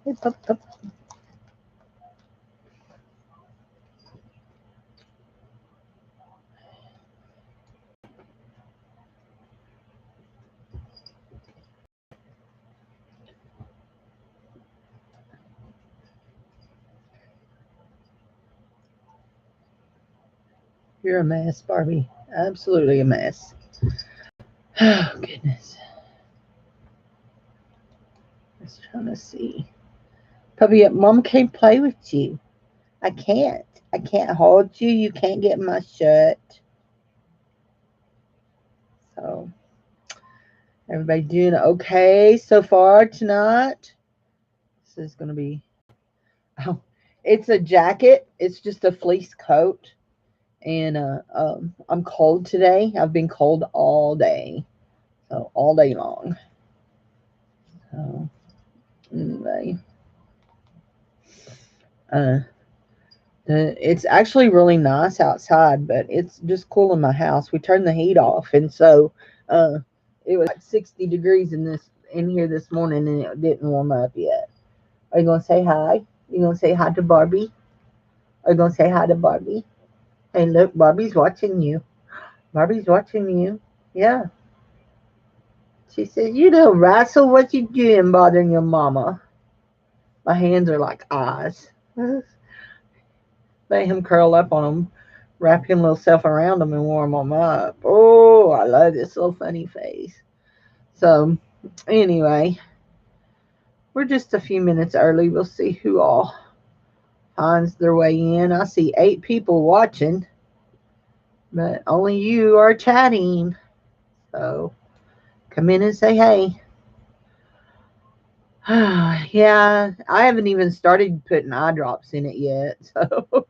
Hey, pup, pup. You're a mess, Barbie. Absolutely a mess. Oh, goodness. I was trying to see. Puppy, Mom can't play with you. I can't. I can't hold you. You can't get my shirt. So, everybody doing okay so far tonight? This is going to be. Oh, it's a jacket. It's just a fleece coat. And I'm cold today. I've been cold all day. So, all day long. So, anyway. Uh, it's actually really nice outside, but it's just cool in my house. We turned the heat off, and so uh, it was like 60 degrees in here this morning, and it didn't warm up yet. Are you gonna say hi? You gonna say hi to Barbie? Are you gonna say hi to Barbie? Hey, look, Barbie's watching you. Barbie's watching you. Yeah. She says, "You know, Russell, what you doing bothering your mama?" My hands are like eyes. Let him curl up on them, wrap him little self around them, and warm them up. Oh, I love this little funny face. So, anyway, we're just a few minutes early. We'll see who all finds their way in. I see 8 people watching, but only you are chatting. So, come in and say hey. Yeah, I haven't even started putting eye drops in it yet. So,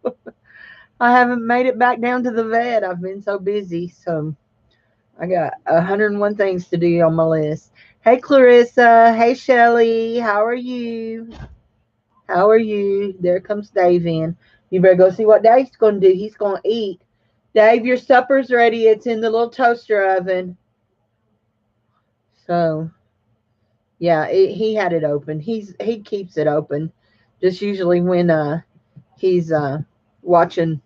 I haven't made it back down to the vet. I've been so busy. So, I got 101 things to do on my list. Hey, Clarissa. Hey, Shelly. How are you? How are you? There comes Dave in. You better go see what Dave's going to do. He's going to eat. Dave, your supper's ready. It's in the little toaster oven. So, yeah, he had it open. He keeps it open. Just usually when he's watching,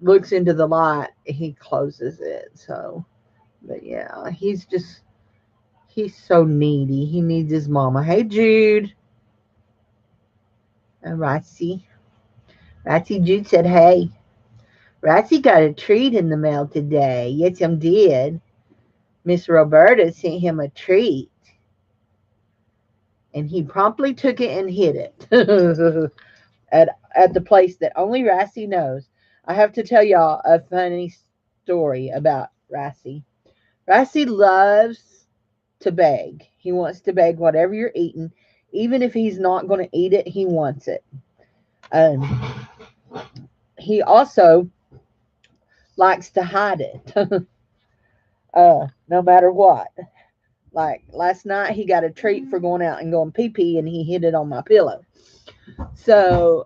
looks into the light, he closes it. So, but yeah, he's so needy. He needs his mama. Hey, Jude. And Ratsy. Ratsy Jude said, hey. Ratsy got a treat in the mail today. Yes, did. Miss Roberta sent him a treat. And he promptly took it and hid it at the place that only Ratsy knows. I have to tell y'all a funny story about Ratsy. Ratsy loves to beg. He wants to beg whatever you're eating. Even if he's not going to eat it, he wants it. He also likes to hide it, no matter what. Like last night, he got a treat for going out and going pee pee, and he hid it on my pillow. So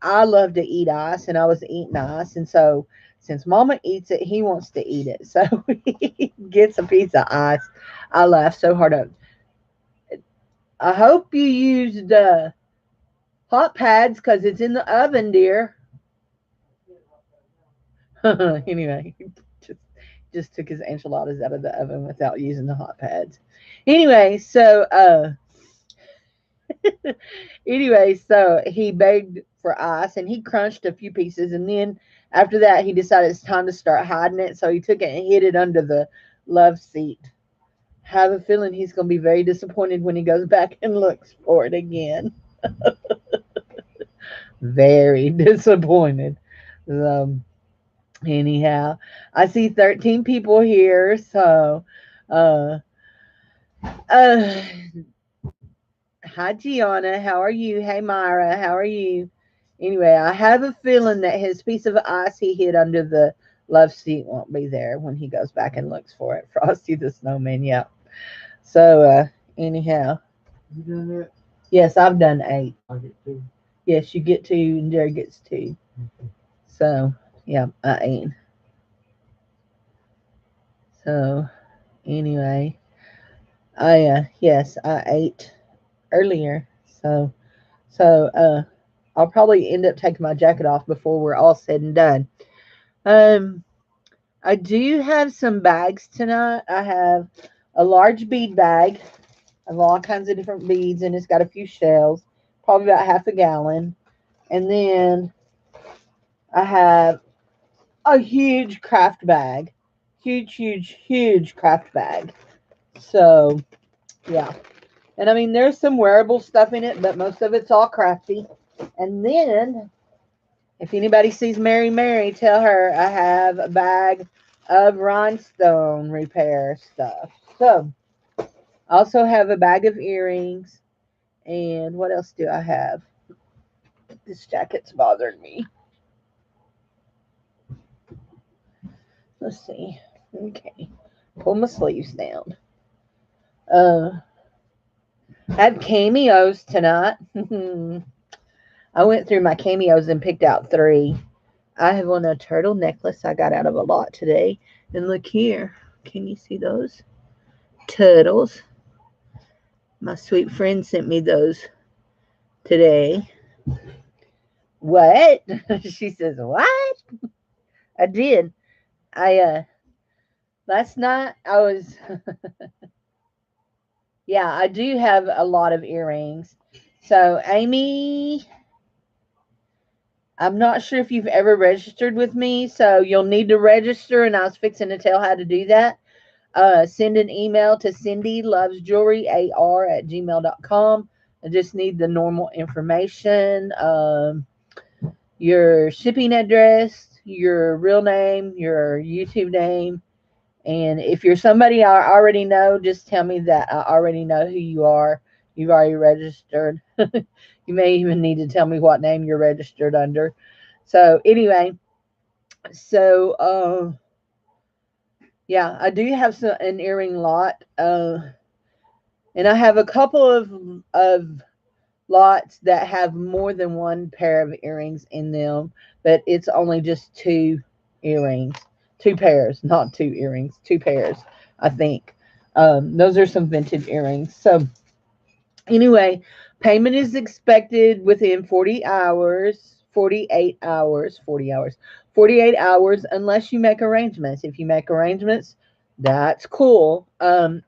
I love to eat ice, and I was eating ice, and so since Mama eats it, he wants to eat it. So he gets a piece of ice. I laugh so hard. I hope you used hot pads because it's in the oven, dear. Anyway, just just took his enchiladas out of the oven without using the hot pads. Anyway, so anyway, so he begged for ice and he crunched a few pieces, and then after that he decided it's time to start hiding it, so he took it and hid it under the love seat. Have a feeling he's going to be very disappointed when he goes back and looks for it again. Very disappointed. Um, Anyhow, I see 13 people here, so uh uh hi Gianna, how are you? Hey Myra, how are you? Anyway, I have a feeling that his piece of ice he hid under the love seat won't be there when he goes back and looks for it. Frosty the Snowman, yeah. So anyhow. You done that? Yes, I've done 8. I get 2. Yes, you get 2 and Jerry gets 2. Okay. So yeah, I ain't. So anyway, I yes, I ate earlier. So, I'll probably end up taking my jacket off before we're all said and done. Um, I do have some bags tonight. I have a large bead bag of all kinds of different beads, and it's got a few shells, probably about half a gallon. And then I have a huge craft bag, huge craft bag. So yeah, and I mean there's some wearable stuff in it, but most of it's all crafty. And then if anybody sees Mary, tell her I have a bag of rhinestone repair stuff. So I also have a bag of earrings. And what else do I have? This jacket's bothering me. Let's see. Okay. Pull my sleeves down. I have cameos tonight. I went through my cameos and picked out 3. I have on a turtle necklace I got out of a lot today. And look here. Can you see those? Turtles. My sweet friend sent me those today. What? She says, what? I did. Last night I was yeah, I do have a lot of earrings. So Amy, I'm not sure if you've ever registered with me, so you'll need to register, and I was fixing to tell how to do that. Send an email to CindyLovesJewelryAR@gmail.com. I just need the normal information, your shipping address, your real name, your YouTube name. And if you're somebody I already know, just tell me that I already know who you are. You've already registered. You may even need to tell me what name you're registered under. So anyway, so yeah, I do have an earring lot, and I have a couple of lots that have more than one pair of earrings in them, but it's only just 2 earrings, 2 pairs, not 2 earrings, 2 pairs, I think. Those are some vintage earrings. So anyway, payment is expected within 40 hours, 48 hours, 40 hours, 48 hours, unless you make arrangements. If you make arrangements, that's cool. Hey,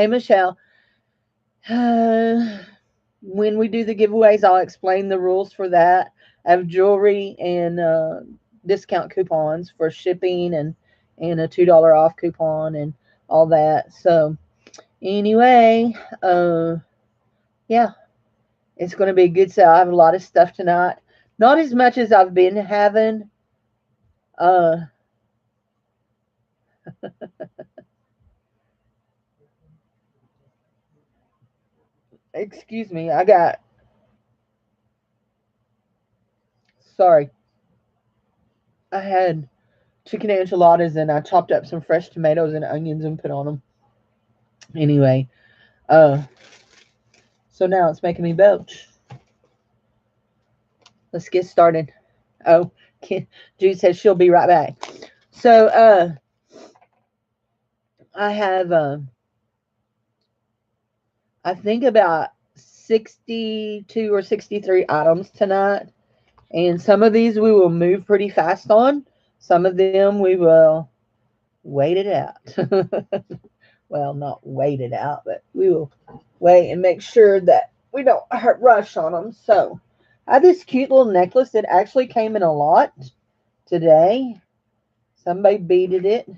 Michelle, when we do the giveaways, I'll explain the rules for that. I have jewelry and discount coupons for shipping and a $2 off coupon and all that. So anyway, yeah, it's going to be a good sale. I have a lot of stuff tonight. Not as much as I've been having. Uh, Excuse me. Sorry. I had chicken enchiladas and I chopped up some fresh tomatoes and onions and put on them. Anyway, uh, so now it's making me belch. Let's get started. Oh, Jude says she'll be right back. So, I have, I think about 62 or 63 items tonight. And some of these we will move pretty fast on. Some of them we will wait it out. Well, not wait it out, but we will wait and make sure that we don't rush on them. So I have this cute little necklace. It actually came in a lot today. Somebody beaded it.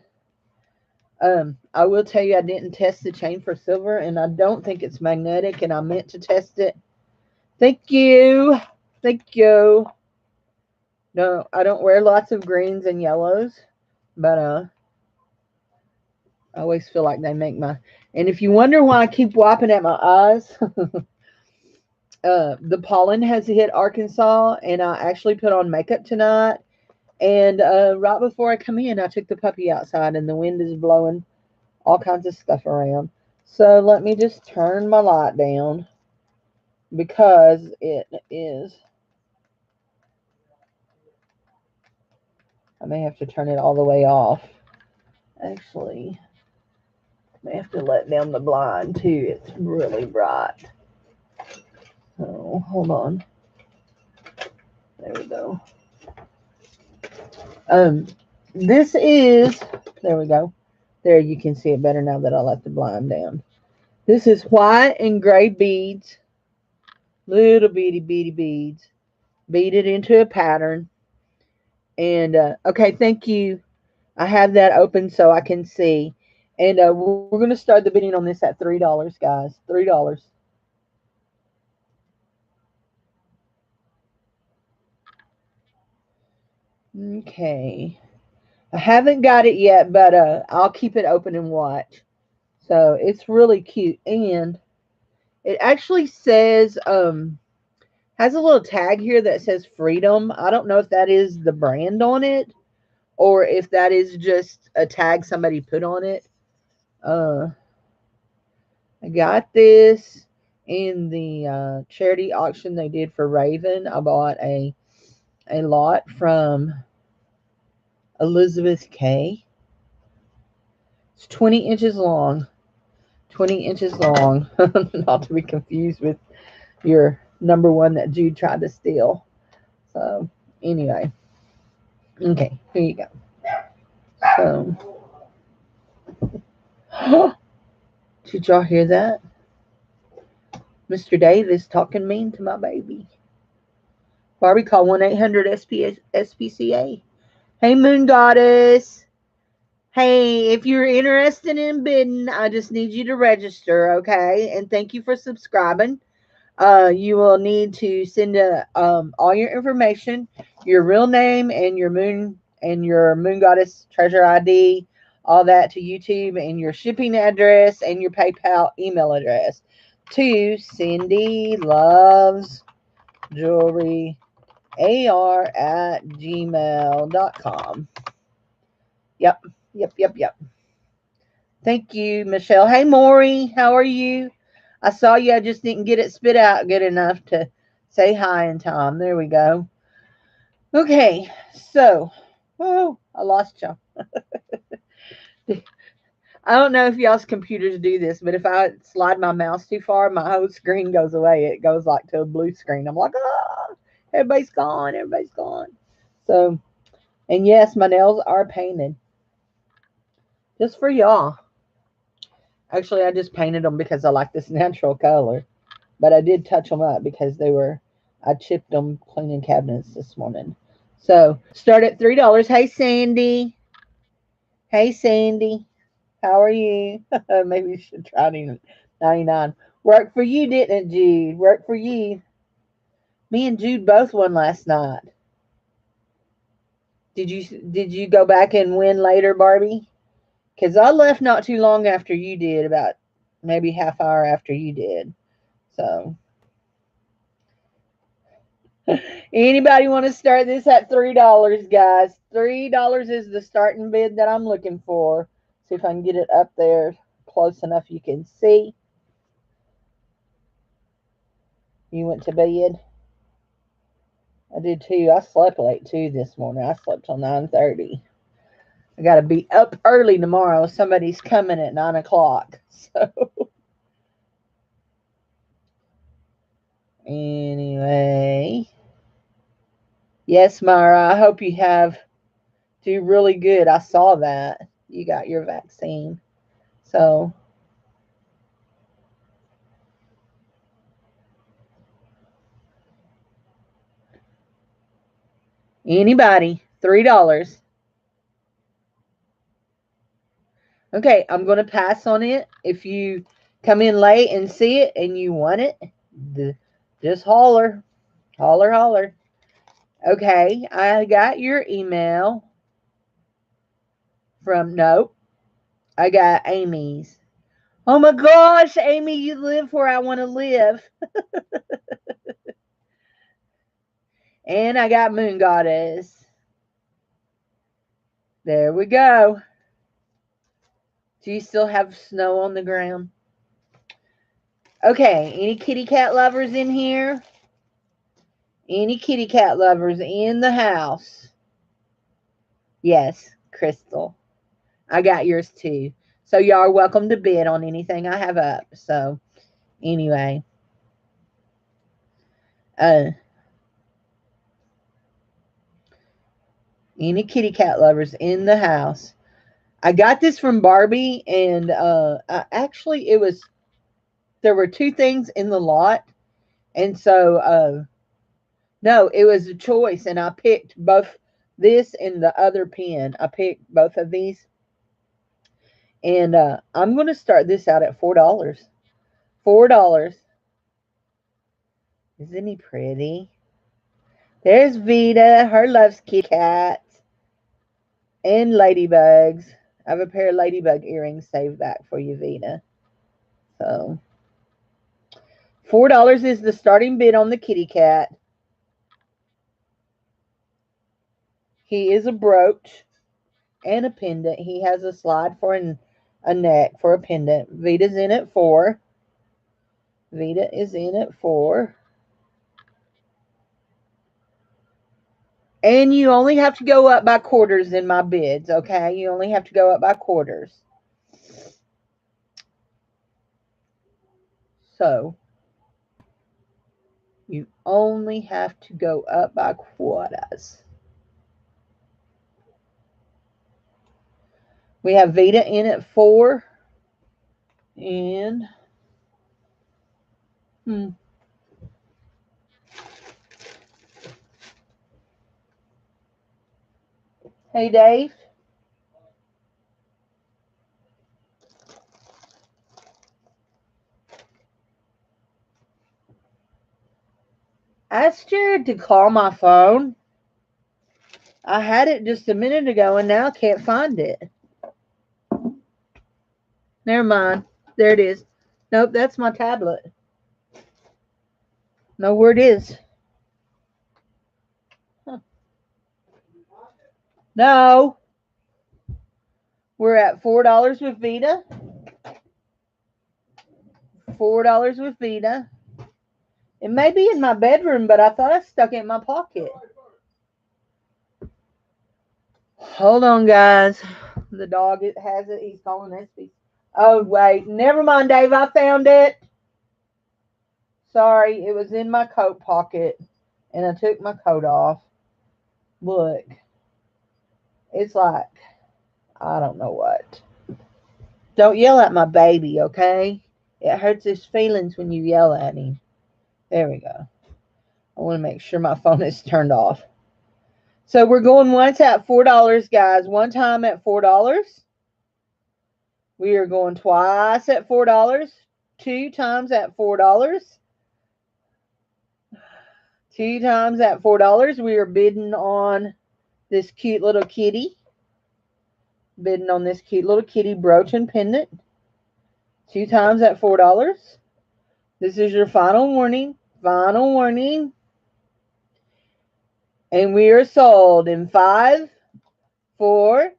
I will tell you I didn't test the chain for silver, and I don't think it's magnetic, and I meant to test it. Thank you. Thank you. No, I don't wear lots of greens and yellows, but I always feel like they make my... And if you wonder why I keep wiping at my eyes, the pollen has hit Arkansas, and I actually put on makeup tonight. And right before I come in, I took the puppy outside, and the wind is blowing all kinds of stuff around. So let me just turn my light down because it is... I may have to turn it all the way off. Actually, I may have to let down the blind too. It's really bright. Oh, hold on. There we go. This is, there we go. There, you can see it better now that I let the blind down. This is white and gray beads. Little bitty beads. Beaded into a pattern. And, okay, thank you. I have that open so I can see. And we're going to start the bidding on this at $3, guys. $3. Okay. I haven't got it yet, but I'll keep it open and watch. So it's really cute. And it actually says, has a little tag here that says Freedom. I don't know if that is the brand on it or if that is just a tag somebody put on it. I got this in the charity auction they did for Raven. I bought a lot from Elizabeth K. It's 20 inches long. 20 inches long. Not to be confused with your number one that Jude tried to steal. So, anyway. Okay, here you go. So, did y'all hear that? Mr. Dave is talking mean to my baby. Barbie, call 1-800-SPCA. Hey, Moon Goddess. Hey, if you're interested in bidding, I just need you to register, okay? And thank you for subscribing. You will need to send all your information, your real name, and your moon goddess treasure ID, all that to YouTube, and your shipping address and your PayPal email address to CindyLovesJewelryAR@gmail.com. Yep. Thank you, Michelle. Hey, Maury, how are you? I saw you. I just didn't get it spit out good enough to say hi in time. There we go. Okay, so, oh, I lost y'all. I don't know if y'all's computers do this, but if I slide my mouse too far, my whole screen goes away. It goes like to a blue screen. I'm like, ah, everybody's gone. Everybody's gone. So, and yes, my nails are painted just for y'all. Actually, I just painted them because I like this natural color. But I did touch them up because I chipped them cleaning cabinets this morning. So, start at $3. Hey, Sandy. Hey, Sandy. How are you? Maybe you should try 99. Worked for you, didn't it, Jude? Worked for you. Me and Jude both won last night. Did you go back and win later, Barbie? Because I left not too long after you did, about maybe half hour after you did. So, anybody want to start this at $3, guys? $3 is the starting bid that I'm looking for. See if I can get it up there close enough you can see. You went to bed? I did too. I slept late too this morning. I slept till 9:30. I got to be up early tomorrow. Somebody's coming at 9 o'clock. So, anyway. Yes, Myra, I hope you do really good. I saw that. You got your vaccine. So, anybody, $3. Okay, I'm going to pass on it. If you come in late and see it and you want it, just holler. Holler, holler. Okay, I got your email from, nope, I got Amy's. Oh my gosh, Amy, you live where I want to live. And I got Moon Goddess. There we go. Do you still have snow on the ground? Okay, any kitty cat lovers in here? Any kitty cat lovers in the house? Yes, Crystal. I got yours too. So y'all are welcome to bid on anything I have up. So anyway. Uh, any kitty cat lovers in the house? I got this from Barbie, and actually, there were two things in the lot, and so no, it was a choice, and I picked both this and the other pen. I picked both of these, and I'm going to start this out at $4. $4. Isn't he pretty? There's Vita. Her loves kitty cats and ladybugs. I have a pair of ladybug earrings saved back for you, Vita. So $4 is the starting bid on the kitty cat. He is a brooch and a pendant. He has a slide for a neck for a pendant. Vita's in at 4. Vita is in at 4. And you only have to go up by quarters in my bids, okay? You only have to go up by quarters. So, you only have to go up by quarters. We have Vita in at 4. And, Hey, Dave. I asked Jared to call my phone. I had it just a minute ago, and now I can't find it. Never mind. There it is. Nope, that's my tablet. Know where it is. Huh. No. We're at $4 with Vita. $4 with Vita. It may be in my bedroom, but I thought I stuck it in my pocket. Hold on, guys. The dog has it. He's calling Espy. Oh, wait. Never mind, Dave. I found it. Sorry. It was in my coat pocket, and I took my coat off. Look. It's like, I don't know what. Don't yell at my baby, okay? It hurts his feelings when you yell at him. There we go. I want to make sure my phone is turned off. So we're going once at $4, guys. One time at $4. We are going twice at $4. 2 times at $4. 2 times at $4. We are bidding on this cute little kitty. Bidding on this cute little kitty brooch and pendant. 2 times at $4. This is your final warning. Final warning. And we are sold in 5, 4,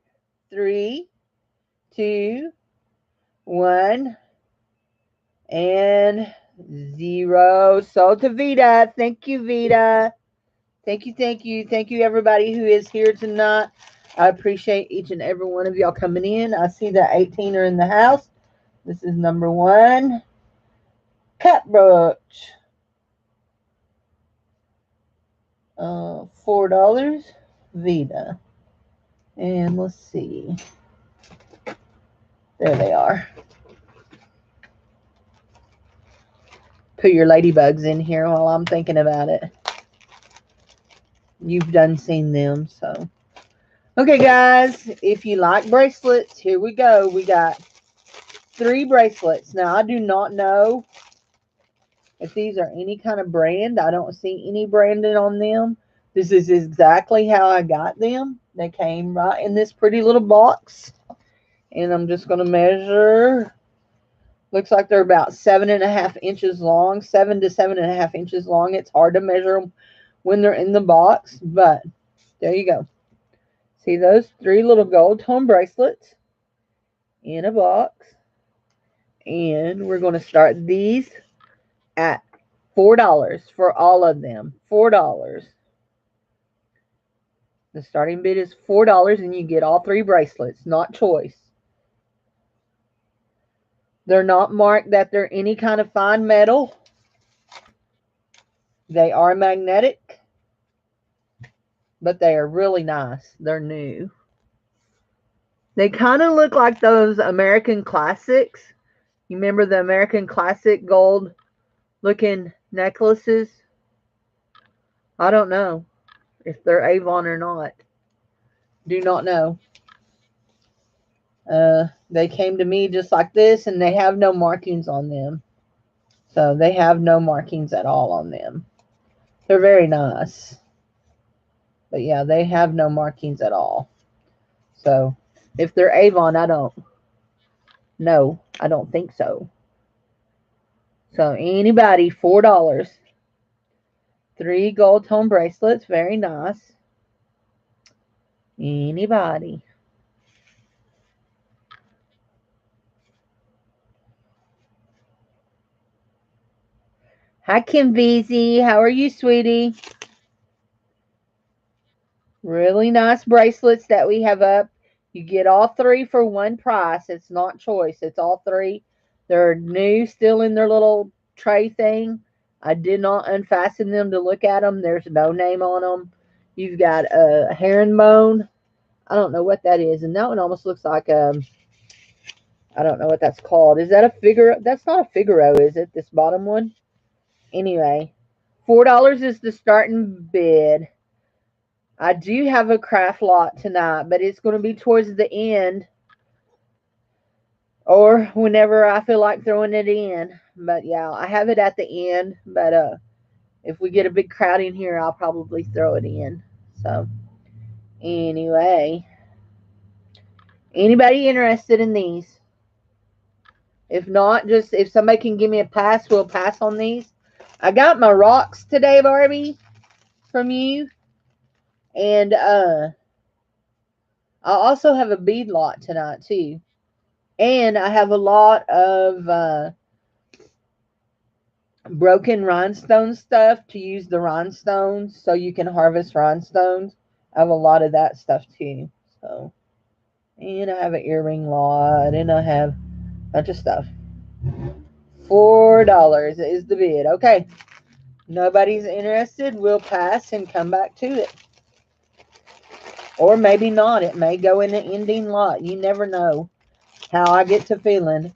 3, 2, 1, and 0. Sold to Vita. Thank you, Vita. Thank you, thank you. Thank you, everybody who is here tonight. I appreciate each and every one of y'all coming in. I see that 18 are in the house. This is number 1. Cat brooch. $4. Vita. And let's see. There they are. Put your ladybugs in here while I'm thinking about it. You've done seen them, so. Okay, guys, if you like bracelets, here we go. We got 3 bracelets. Now, I do not know if these are any kind of brand. I don't see any branding on them. This is exactly how I got them. They came right in this pretty little box. And I'm just going to measure. Looks like they're about 7.5 inches long. 7 to 7.5 inches long. It's hard to measure them when they're in the box. But there you go. See those 3 little gold tone bracelets in a box. And we're going to start these at $4 for all of them. $4. The starting bid is $4 and you get all 3 bracelets, not choice. They're not marked that they're any kind of fine metal. They are magnetic, but they are really nice. They're new. They kind of look like those American Classics. You remember the American Classic gold looking necklaces? I don't know if they're Avon or not. Do not know. They came to me just like this, and they have no markings on them. So they have no markings at all on them. They're very nice. But yeah, they have no markings at all. So if they're Avon, I don't know. I don't think so. So anybody, $4. 3 gold tone bracelets, very nice. Anybody. Hi, Kim VZ. How are you, sweetie? Really nice bracelets that we have up. You get all 3 for one price. It's not choice. It's all 3. They're new, still in their little tray thing. I did not unfasten them to look at them. There's no name on them. You've got a herringbone. I don't know what that is. And that one almost looks like I don't know what that's called. Is that a Figaro? That's not a Figaro, is it? This bottom one? Anyway, $4 is the starting bid. I do have a craft lot tonight, but it's going to be towards the end or whenever I feel like throwing it in. But yeah, I have it at the end. But if we get a big crowd in here, I'll probably throw it in. So anyway, anybody interested in these? If not, just if somebody can give me a pass, we'll pass on these. I got my rocks today, Barbie, from you. And I also have a bead lot tonight, too. And I have a lot of broken rhinestone stuff to use the rhinestones so you can harvest rhinestones. I have a lot of that stuff, too. So, and I have an earring lot, and I have a bunch of stuff. $4 is the bid. Okay. Nobody's interested. We'll pass and come back to it. Or maybe not. It may go in the ending lot. You never know how I get to feeling.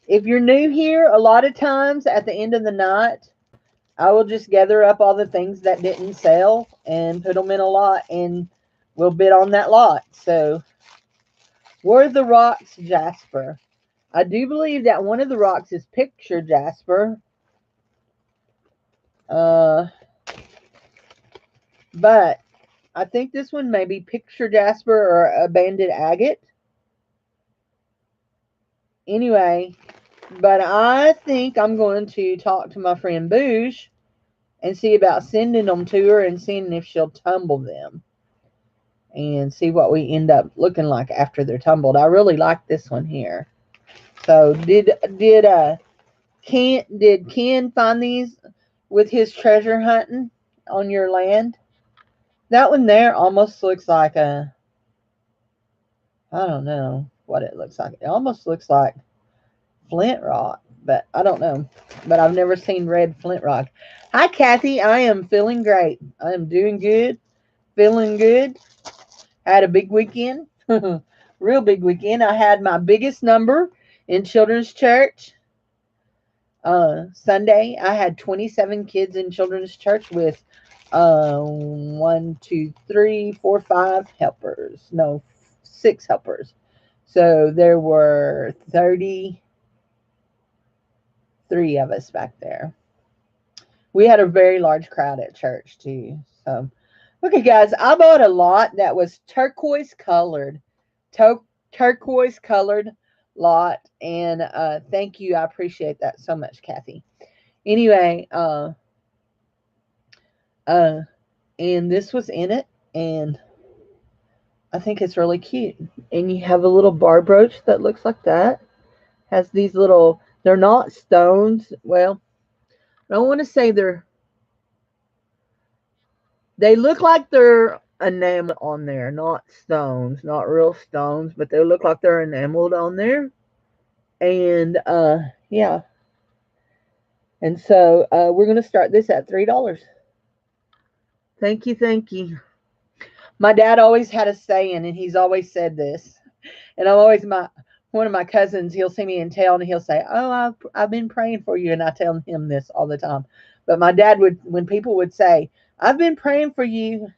If you're new here, a lot of times at the end of the night, I will just gather up all the things that didn't sell and put them in a lot, and we'll bid on that lot. So, were the rocks jasper? I do believe that one of the rocks is picture jasper. But I think this one may be picture jasper or a banded agate. Anyway, but I think I'm going to talk to my friend Boosh and see about sending them to her and seeing if she'll tumble them and see what we end up looking like after they're tumbled. I really like this one here. So did Ken find these with his treasure hunting on your land? That one there almost looks like I don't know what it looks like. It almost looks like flint rock, but I don't know. But I've never seen red flint rock. Hi, Kathy. I am feeling great. I am doing good, feeling good. Had a big weekend, real big weekend. I had my biggest number in children's church. Sunday, I had 27 kids in children's church with 1, 2, 3, 4, 5 helpers. No, 6 helpers. So there were 33 of us back there. We had a very large crowd at church too. So, okay, guys, I bought a lot that was turquoise colored. Turquoise colored lot. And thank you. I appreciate that so much, Kathy. Anyway, and this was in it. And I think it's really cute. And you have a little bar brooch that looks like that. Has these little, they're not stones. Well, I don't want to say they look like they're enameled on there, not stones, not real stones, but they look like they're enameled on there. And yeah. And so we're going to start this at $3. Thank you, thank you. My dad always had a saying, and he's always said this. And I'm always one of my cousins. He'll see me in town, and he'll say, "Oh, I've been praying for you," and I tell him this all the time. But my dad would, when people would say, "I've been praying for you,"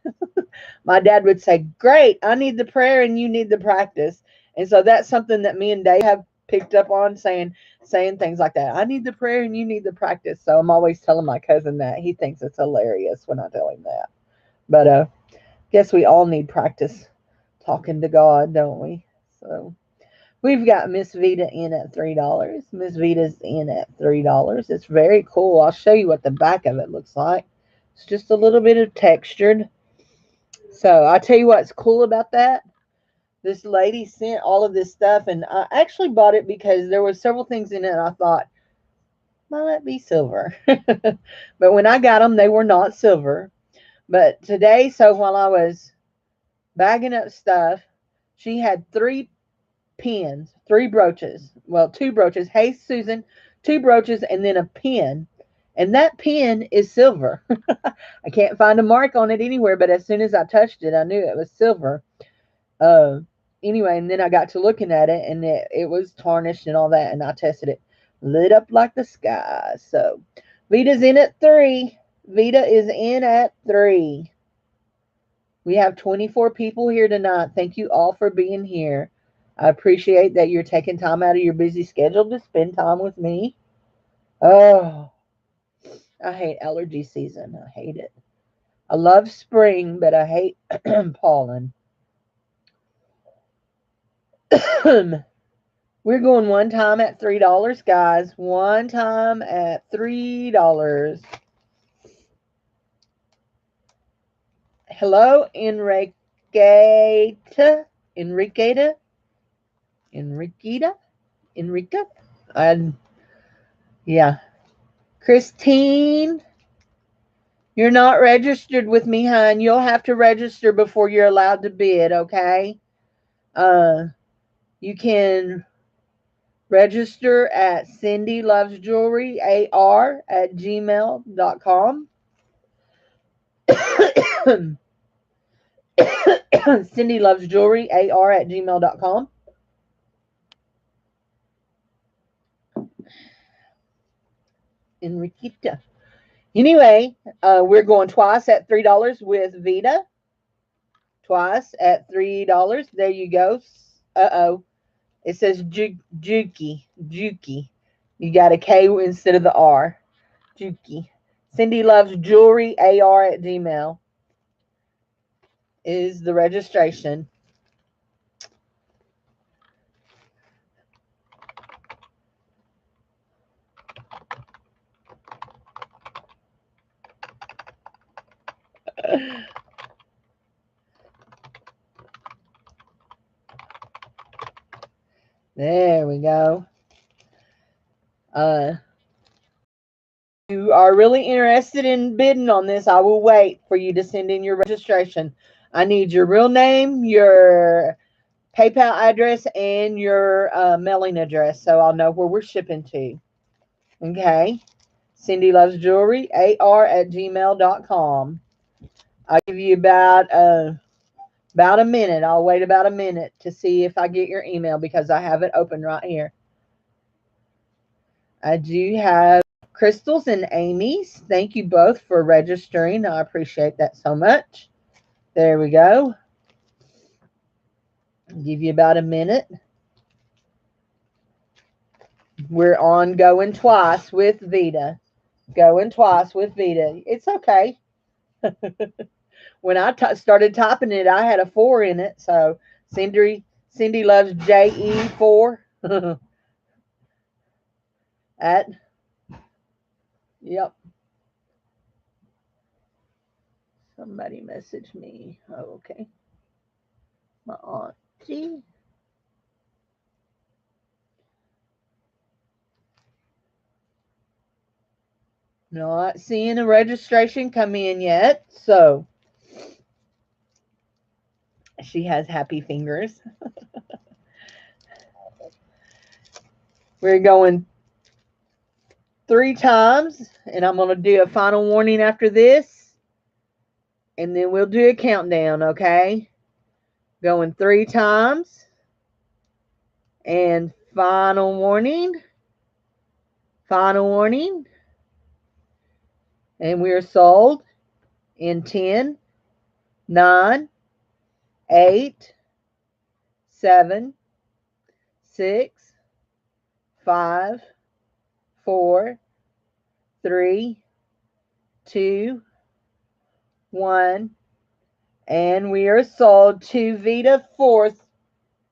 my dad would say, "Great, I need the prayer, and you need the practice." And so that's something that me and Dave have picked up on, saying things like that. I need the prayer, and you need the practice. So I'm always telling my cousin that. He thinks it's hilarious when I tell him that. But guess we all need practice talking to God, don't we? So we've got Miss Vita in at $3. Miss Vita's in at $3. It's very cool. I'll show you what the back of it looks like. It's just a little bit of textured. So I'll tell you what's cool about that. This lady sent all of this stuff, and I actually bought it because there were several things in it, and I thought, might be silver. But when I got them, they were not silver. But today, so while I was bagging up stuff, she had three pins, three brooches. Well, two brooches. Hey, Susan, two brooches and then a pin. And that pin is silver. I can't find a mark on it anywhere, but as soon as I touched it, I knew it was silver. Uh, anyway, and then I got to looking at it, and it was tarnished and all that, and I tested it. Lit up like the sky. So Vita's in at 3. Vita is in at 3. We have 24 people here tonight. Thank you all for being here. I appreciate that you're taking time out of your busy schedule to spend time with me. Oh, I hate allergy season. I hate it. I love spring, but I hate pollen. We're going one time at $3, guys. One time at $3. Hello, Enriqueta. Enriqueta? Enriqueta? Enrica? And yeah. Christine, you're not registered with me, hon. You'll have to register before you're allowed to bid, okay? You can register at CindyLovesJewelryAR at gmail.com. CindyLovesJewelryAR at gmail.com. Enriqueta. Anyway, we're going twice at $3 with Vita. Twice at $3. There you go. Uh-oh. It says Juki. Juki. You got a K instead of the R. Juki. Cindy Loves Jewelry AR at Gmail is the registration. There we go. You are really interested in bidding on this, I will wait for you to send in your registration. I need your real name, your PayPal address, and your mailing address so I'll know where we're shipping to. Okay. Cindy Loves Jewelry, AR at gmail.com. I'll give you about a minute. I'll wait about a minute to see if I get your email because I have it open right here. I do have Crystal's and Amy's. Thank you both for registering. I appreciate that so much. There we go. I'll give you about a minute. We're on going twice with Vita. Going twice with Vita. It's okay. When I started typing it, I had a 4 in it. So Cindy Loves JE4 at, yep. Somebody messaged me. Oh, okay. My auntie. Not seeing a registration come in yet. So she has happy fingers. We're going 3 times, and I'm going to do a final warning after this, and then we'll do a countdown, okay? Going 3 times, and final warning, and we are sold in 10, 9, 8, 7, 6, 5, 4, 3, 2, 1, and we are sold to Vita for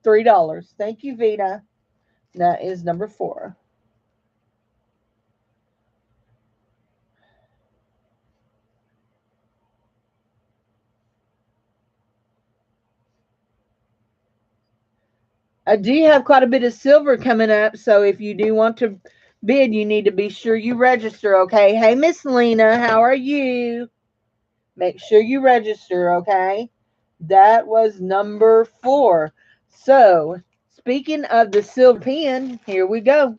$3. Thank you, Vita. That is number 4. I do have quite a bit of silver coming up, so if you do want to bid, you need to be sure you register, okay? Hey, Miss Lena, how are you? Make sure you register, okay? That was number 4. So, speaking of the silver pen, here we go.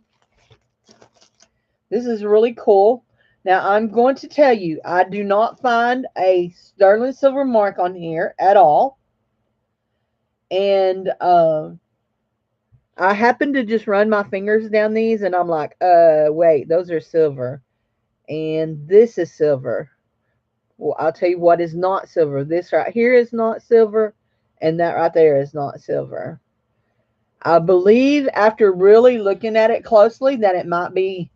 This is really cool. Now, I'm going to tell you, I do not find a sterling silver mark on here at all. And I happened to just run my fingers down these, and I'm like, wait, those are silver. And this is silver. Well, I'll tell you what is not silver. This right here is not silver, and that right there is not silver. I believe after really looking at it closely that it might be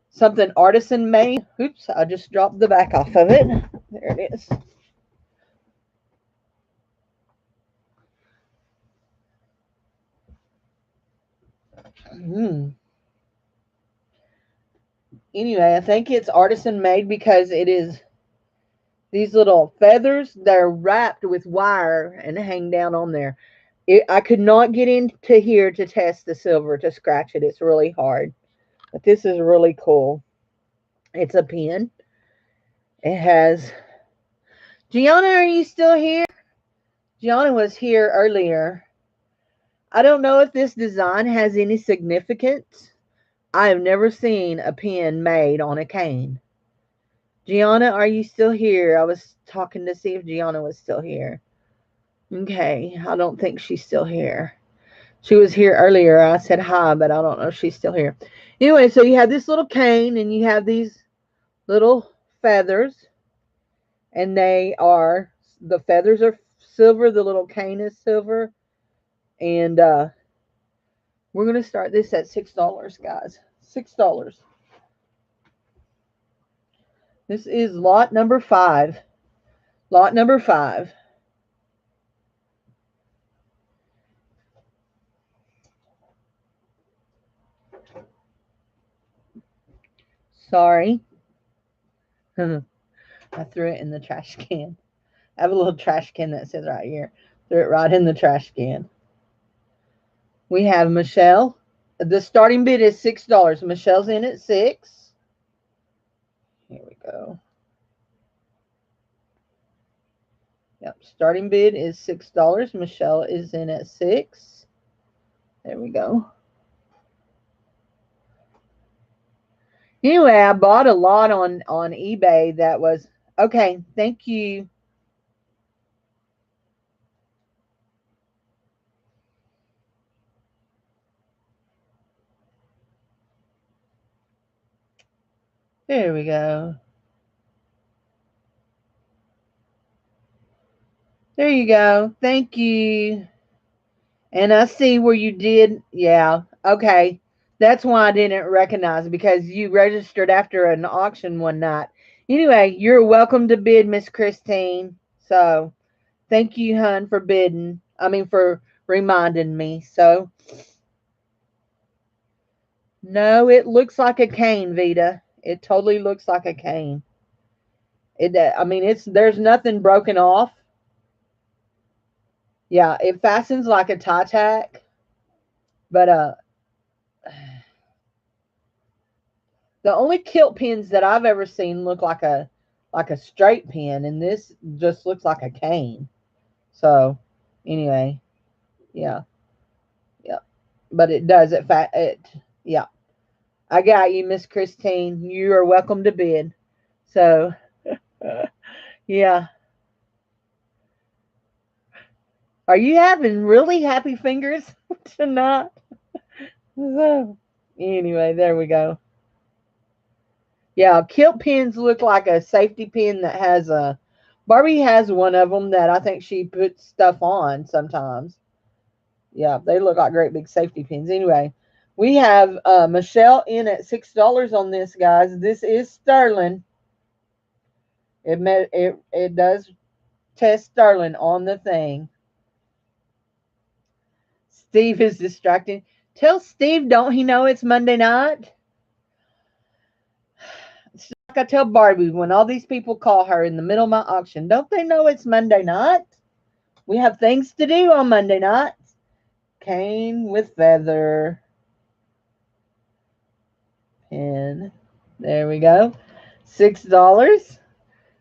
something artisan made. Oops, I just dropped the back off of it. There it is. Anyway, I think it's artisan made because it is these little feathers. They're wrapped with wire and hang down on there. I could not get into here to test the silver to scratch it. It's really hard. But this is really cool. It's a pen. It has... Gianna, are you still here? Gianna was here earlier. I don't know if this design has any significance. I have never seen a pen made on a cane. Gianna, are you still here? I was talking to see if Gianna was still here. Okay, I don't think she's still here. She was here earlier. I said hi, but I don't know if she's still here. Anyway, so you have this little cane, and you have these little feathers, and the feathers are silver. The little cane is silver, and we're going to start this at $6, guys. $6. This is lot number 5. Lot number 5. Sorry. I threw it in the trash can. I have a little trash can that says right here. Threw it right in the trash can. We have Michelle. The starting bid is $6. Michelle's in at 6. Here we go. Yep, starting bid is $6. Michelle is in at 6. There we go. Anyway, I bought a lot on eBay that was... Okay, thank you. There we go. There you go. Thank you. And I see where you did. Yeah. Okay. That's why I didn't recognize it, because you registered after an auction one night. Anyway, you're welcome to bid, Miss Christine. So thank you, hun, for bidding. For reminding me. So, no, it looks like a cane, Vita. It totally looks like a cane. There's nothing broken off. Yeah, it fastens like a tie tack. But the only kilt pins that I've ever seen look like a straight pin, and this just looks like a cane. So, anyway, yeah, yeah. But it does yeah. I got you, Miss Christine. You are welcome to bid. So, yeah. Are you having really happy fingers tonight? So, anyway, there we go. Yeah, kilt pins look like a safety pin that has a. Barbie has one of them that I think she puts stuff on sometimes. Yeah, they look like great big safety pins. Anyway, we have Michelle in at $6 on this, guys. This is sterling. It does test sterling on the thing. Steve is distracting. Tell Steve, don't he know it's Monday night? It's like I tell Barbie when all these people call her in the middle of my auction. Don't they know it's Monday night? We have things to do on Monday nights. Cane with feather. Pin. There we go. $6.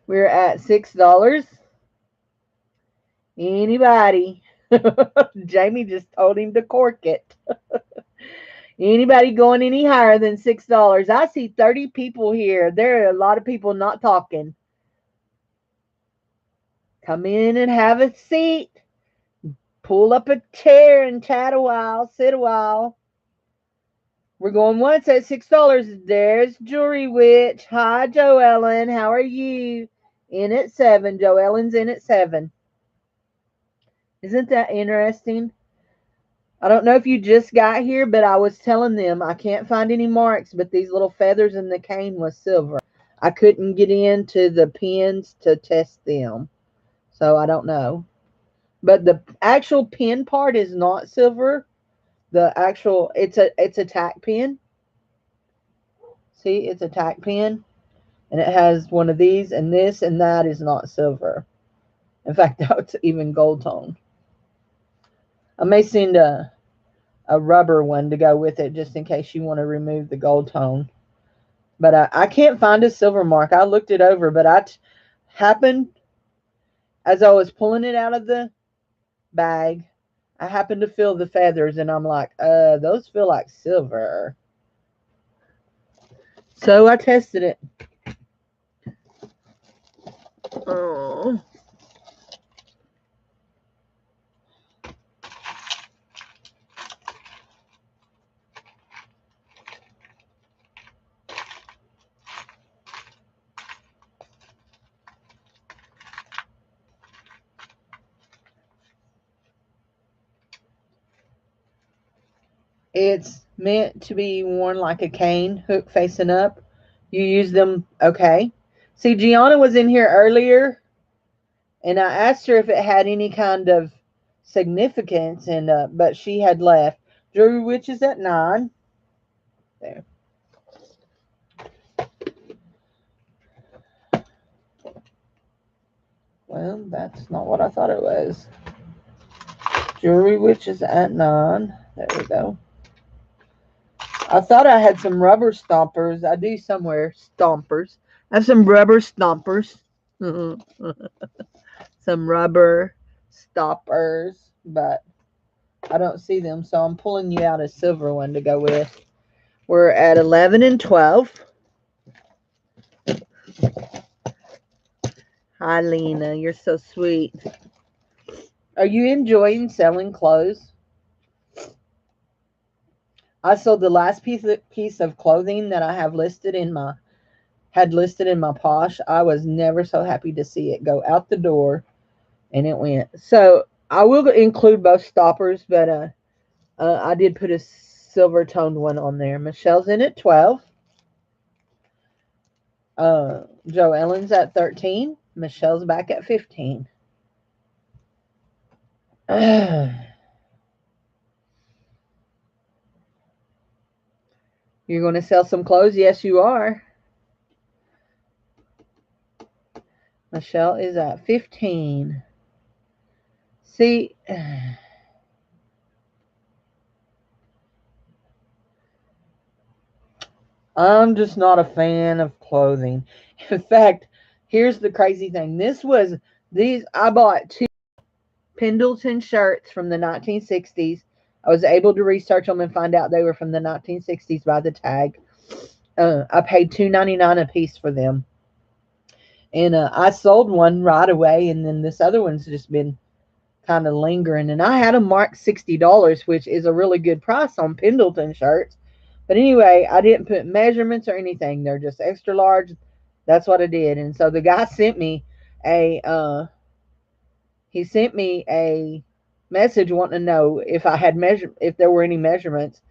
We're at $6. Anybody? Jamie just told him to cork it. Anybody going any higher than $6? I see 30 people here. There are a lot of people not talking. Come in and have a seat. Pull up a chair and chat a while. Sit a while. We're going once at $6. There's Jewelry Witch. Hi, Joellen. How are you? In at 7. Joellen's in at 7. Isn't that interesting? I don't know if you just got here, but I was telling them I can't find any marks, but these little feathers in the cane was silver. I couldn't get into the pins to test them, so I don't know. But the actual pin part is not silver. The actual it's a tack pin. See, it's a tack pin, and it has one of these, and this and that is not silver. In fact, that's even gold tone. I may send a rubber one to go with it just in case you want to remove the gold tone. But I can't find a silver mark. I looked it over, but I happened, as I was pulling it out of the bag, I happened to feel the feathers, and I'm like, those feel like silver. So I tested it. Oh. It's meant to be worn like a cane, hook facing up. You use them, okay. See, Gianna was in here earlier, and I asked her if it had any kind of significance, and but she had left. Jewelry Witch is at 9. There. Well, that's not what I thought it was. Jewelry Witch is at 9. There we go. I thought I had some rubber stompers. I do somewhere. Stompers. I have some rubber stompers. Some rubber stoppers, but I don't see them, so I'm pulling you out a silver one to go with. We're at 11 and 12. Hi, Lena. You're so sweet. Are you enjoying selling clothes? I sold the last piece of clothing that I have listed in my posh. I was never so happy to see it go out the door, and it went. So I will include both stoppers, but I did put a silver toned one on there. Michelle's in at 12. Joe Ellen's at 13. Michelle's back at 15. You're going to sell some clothes? Yes, you are. Michelle is at 15. See, I'm just not a fan of clothing. In fact, here's the crazy thing. I bought 2 Pendleton shirts from the 1960s. I was able to research them and find out they were from the 1960s by the tag. I paid $2.99 a piece for them. And I sold one right away, and then this other one's just been kind of lingering. And I had them marked $60, which is a really good price on Pendleton shirts. But anyway, I didn't put measurements or anything. They're just extra large. That's what I did. And so the guy sent me a message wanting to know if I had if there were any measurements.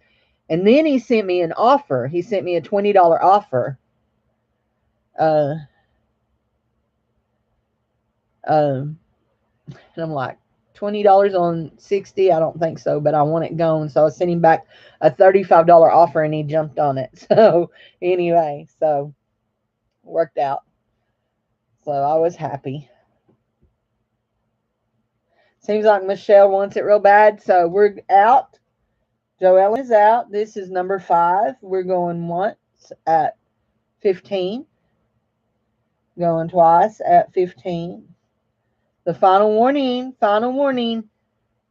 And then he sent me an offer. He sent me a $20 offer. Uh, um, and I'm like, $20 on 60? I don't think so, but I want it gone. So I sent him back a $35 offer, and he jumped on it. So anyway, so worked out. So I was happy. Seems like Michelle wants it real bad. So we're out. Joellen is out. This is number 5. We're going once at 15. Going twice at 15. The final warning. Final warning.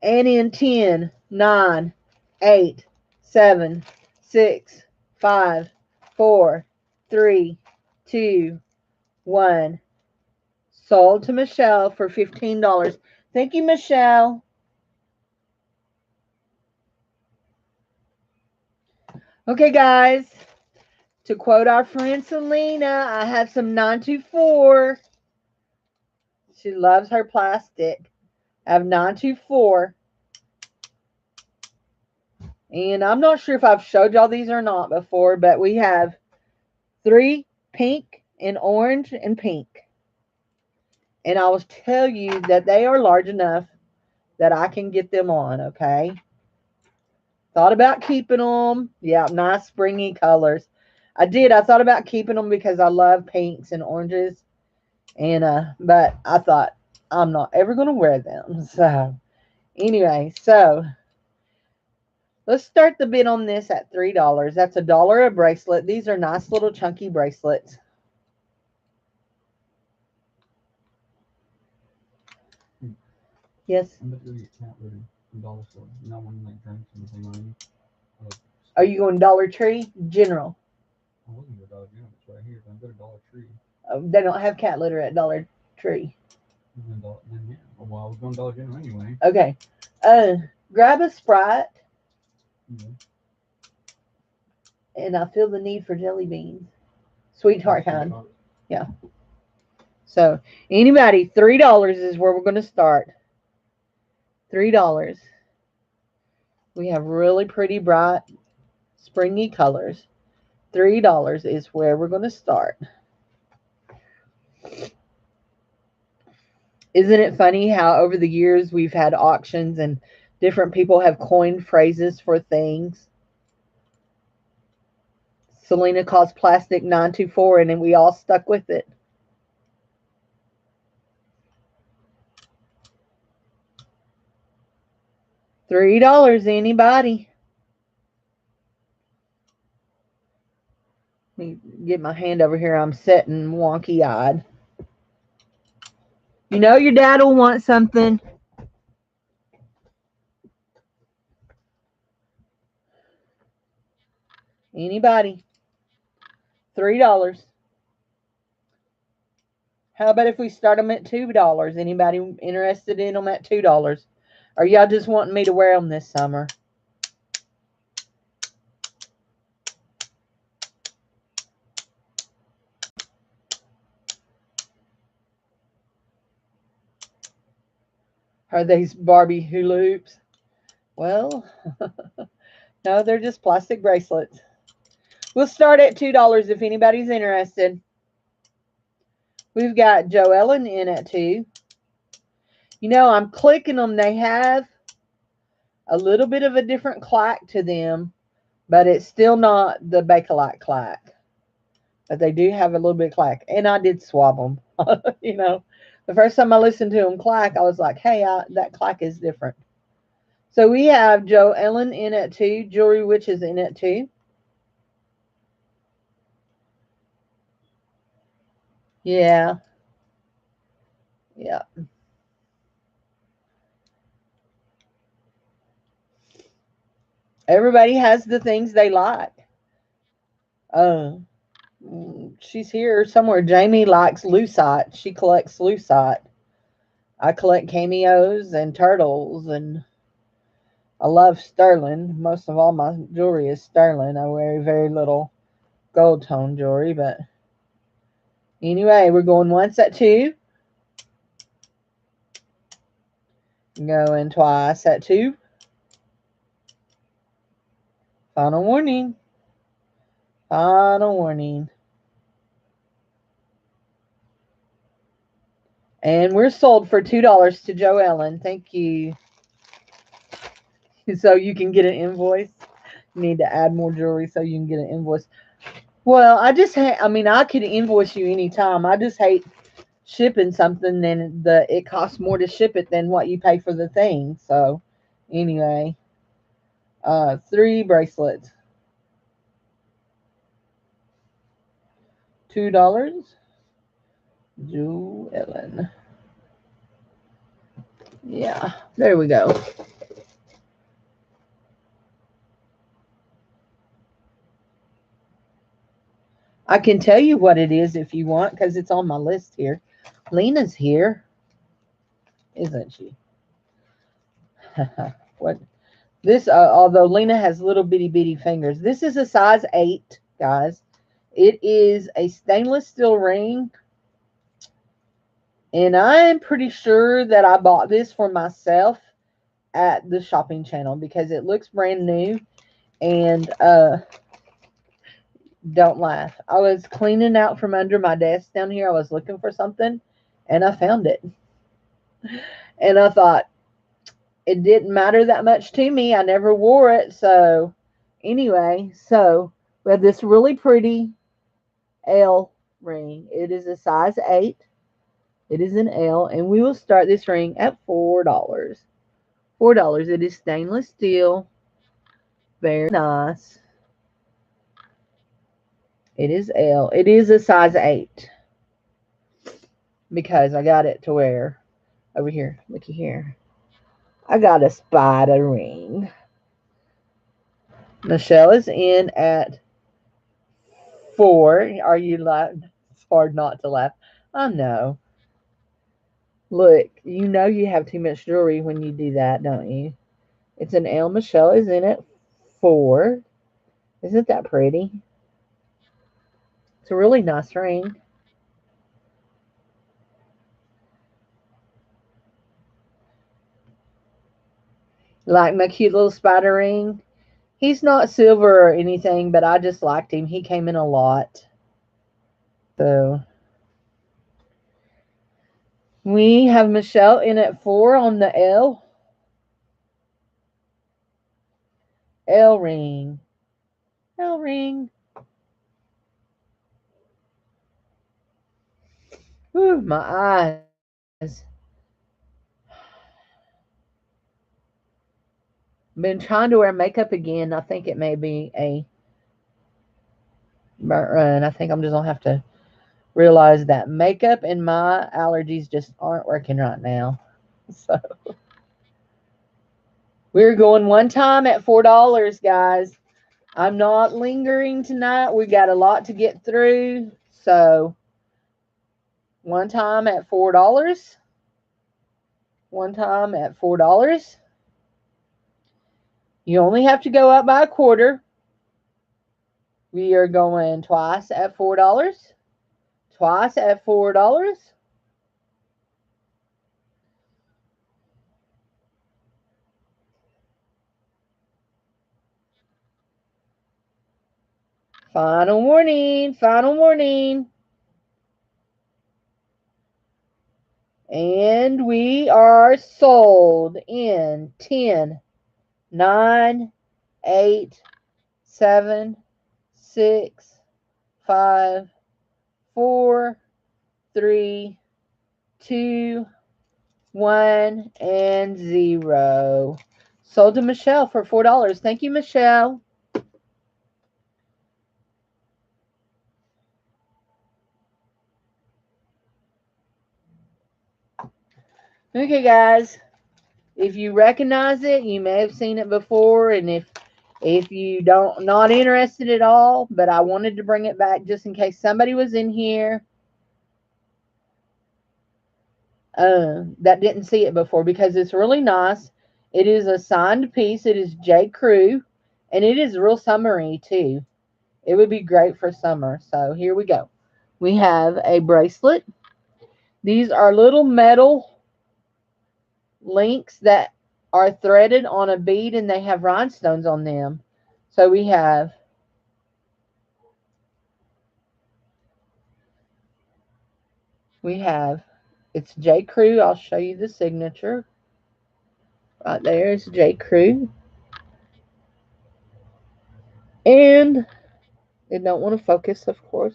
And in 10, 9, 8, 7, 6, 5, 4, 3, 2, 1. Sold to Michelle for $15. Thank you, Michelle. Okay, guys. To quote our friend Selena, I have some 924. She loves her plastic. I have 924. And I'm not sure if I've showed y'all these or not before, but we have 3 pink and orange and pink. And I will tell you that they are large enough that I can get them on, okay? Thought about keeping them. Yeah, nice springy colors. I did. I thought about keeping them because I love pinks and oranges. And but I thought I'm not ever going to wear them. So anyway, so let's start the bid on this at $3. That's $1 a bracelet. These are nice little chunky bracelets. Yes. I'm about to go get cat litter from Dollar Store. You know, when like drinks and anything on you. Are you going Dollar Tree? General. I wasn't going to Dollar General. It's right here. But I'm going to Dollar Tree. They don't have cat litter at Dollar Tree. Then yeah. Well, I was going to Dollar General anyway. Okay. Grab a Sprite. Mm-hmm. And I feel the need for jelly beans. Sweetheart kind. Yeah. So anybody, $3 is where we're going to start. $3. We have really pretty bright springy colors. $3 is where we're going to start. Isn't it funny how over the years we've had auctions and different people have coined phrases for things? Selena calls plastic 924, and then we all stuck with it. $3, anybody? Let me get my hand over here. I'm sitting wonky-eyed. You know your dad will want something. Anybody? $3. How about if we start them at $2? Anybody interested in them at $2? Or y'all just wanting me to wear them this summer? Are these Barbie hula hoops? Well, no, they're just plastic bracelets. We'll start at $2 if anybody's interested. We've got Joellen in at 2. You know, I'm clicking them. They have a little bit of a different clack to them, but it's still not the Bakelite clack. But they do have a little bit of clack. And I did swab them. You know, the first time I listened to them clack, I was like, hey, that clack is different. So we have Joellen in at 2. Jewelry Witch is in at 2. Yeah. Yeah. Everybody has the things they like. She's here somewhere. Jamie likes lucite. She collects lucite. I collect cameos and turtles, and I love sterling. Most of all my jewelry is sterling. I wear very little gold tone jewelry, but anyway, we're going once at 2. Going twice at 2. Final warning. Final warning. And we're sold for $2 to Joe Ellen. Thank you. So you can get an invoice. You need to add more jewelry so you can get an invoice. Well, I mean, I could invoice you anytime. I just hate shipping something and it costs more to ship it than what you pay for the thing. So anyway, 3 bracelets. $2. Joe Ellen. Yeah, there we go. I can tell you what it is if you want, because it's on my list here. Lena's here, isn't she? What this? Although Lena has little bitty fingers, this is a size 8, guys. It is a stainless steel ring, and I'm pretty sure that I bought this for myself at the shopping channel because it looks brand new. And don't laugh. I was cleaning out from under my desk down here. I was looking for something, and I found it. And I thought it didn't matter that much to me. I never wore it. So anyway, so we have this really pretty L ring. It is a size 8. It is an L, and we will start this ring at $4. $4. It is stainless steel. Very nice. It is L. It is a size 8 because I got it to wear over here. Looky here. I got a spider ring. Michelle is in at 4. Are you laughing? It's hard not to laugh. I know. Look, you know you have too much jewelry when you do that, don't you? It's an L. Michelle is in at 4. Isn't that pretty? It's a really nice ring. Like my cute little spider ring. He's not silver or anything, but I just liked him. He came in a lot. So we have Michelle in at 4 on the L. L ring. L ring. Whew, my eyes. Been trying to wear makeup again. I think it may be a burnt run. I think I'm just going to have to realize that makeup and my allergies just aren't working right now. So we're going one time at $4, guys. I'm not lingering tonight. We got a lot to get through. So one time at $4. One time at $4. You only have to go up by a quarter. We are going twice at $4. Twice at $4. Final warning. Final warning. And we are sold in 10, 9, 8, 7, 6, 5, 4, 3, 2, 1, and 0. Sold to Michelle for $4. Thank you, Michelle. Okay, guys. If you recognize it, you may have seen it before, and if If you don't not interested at all, but I wanted to bring it back just in case somebody was in here that didn't see it before, because it's really nice. It is a signed piece. It is J. Crew, and it is real summery too. It would be great for summer. So here we go. We have a bracelet. These are little metal links that are threaded on a bead, and they have rhinestones on them. So we have it's J. Crew. I'll show you the signature. Right there is J. Crew. And it don't want to focus, of course.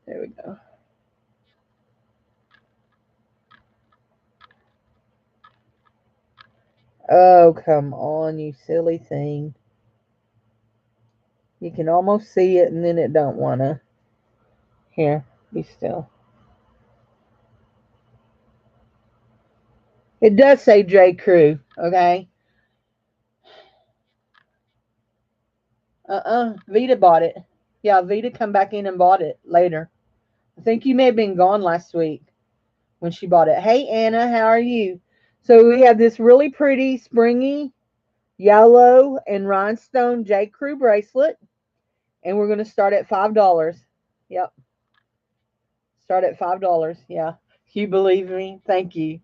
There we go. Oh, come on, you silly thing. You can almost see it, and then it don't want to. Here, be still. It does say J. Crew, okay? Vita bought it. Yeah, Vita come back in and bought it later. I think you may have been gone last week when she bought it. Hey, Anna, how are you? So we have this really pretty, springy, yellow and rhinestone J. Crew bracelet, and we're going to start at $5. Yep, start at $5. Yeah, you believe me? Thank you.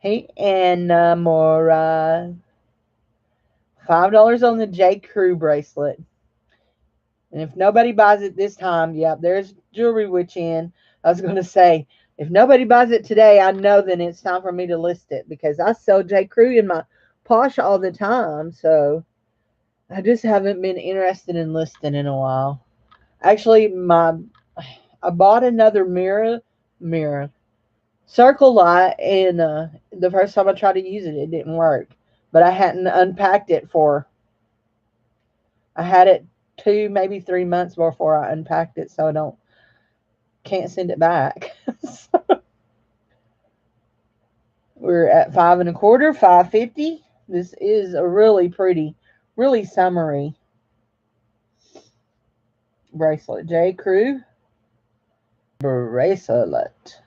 Hey, Anna Mora. $5 on the J. Crew bracelet. And if nobody buys it this time, yeah, there's Jewelry Witch in. I was going to say, if nobody buys it today, I know then it's time for me to list it, because I sell J. Crew in my Posh all the time. So I just haven't been interested in listing in a while. Actually, I bought another mirror circle light, and the first time I tried to use it, it didn't work. But I hadn't unpacked it for. I had it 2, maybe 3 months before I unpacked it, so I can't send it back. We're at 5.25, 5.50. This is a really pretty, really summery bracelet. J. Crew bracelet.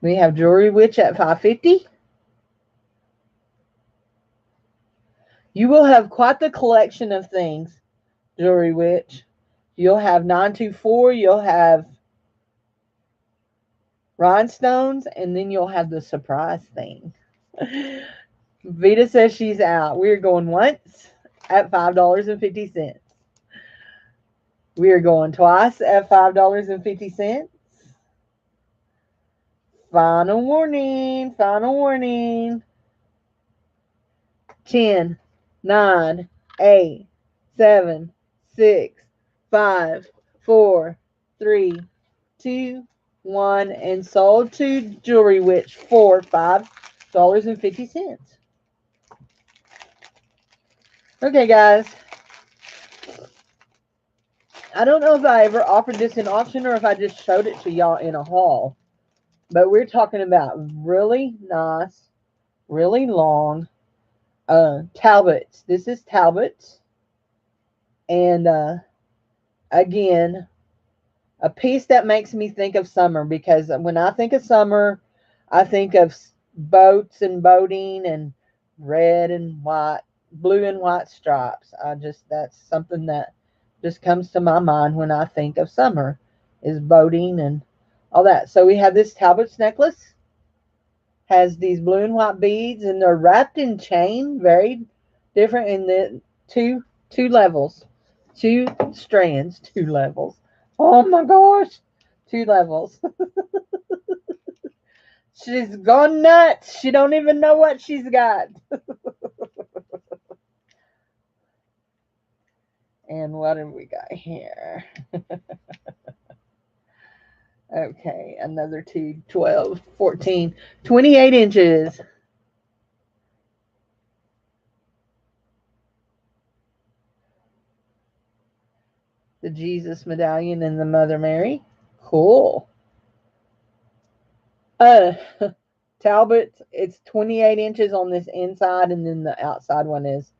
We have Jewelry Witch at 5.50. You will have quite the collection of things, Jewelry Witch. You'll have 924. You'll have rhinestones, and then you'll have the surprise thing. Vita says she's out. We're going once at $5.50. We are going twice at $5.50. Final warning. Final warning. 10, 9, 8, 7, 6, 5, 4, 3, 2, 1, and sold to Jewelry Witch for $5.50. Okay, guys. I don't know if I ever offered this in auction or if I just showed it to y'all in a haul. But we're talking about really nice, really long Talbots. This is Talbots. And again, a piece that makes me think of summer, because when I think of summer, I think of boats and boating and red and white, blue and white stripes. That's something that just comes to my mind when I think of summer, is boating and all that. So we have this Talbot's necklace, has these blue and white beads, and they're wrapped in chain, very different in the two levels, two strands, 2 levels. Oh my gosh, 2 levels. She's gone nuts. She don't even know what she's got. And what have we got here? Okay, another 2, 12, 14, 28 inches. The Jesus medallion and the Mother Mary. Cool. Uh, Talbot, it's 28 inches on this inside, and then the outside one is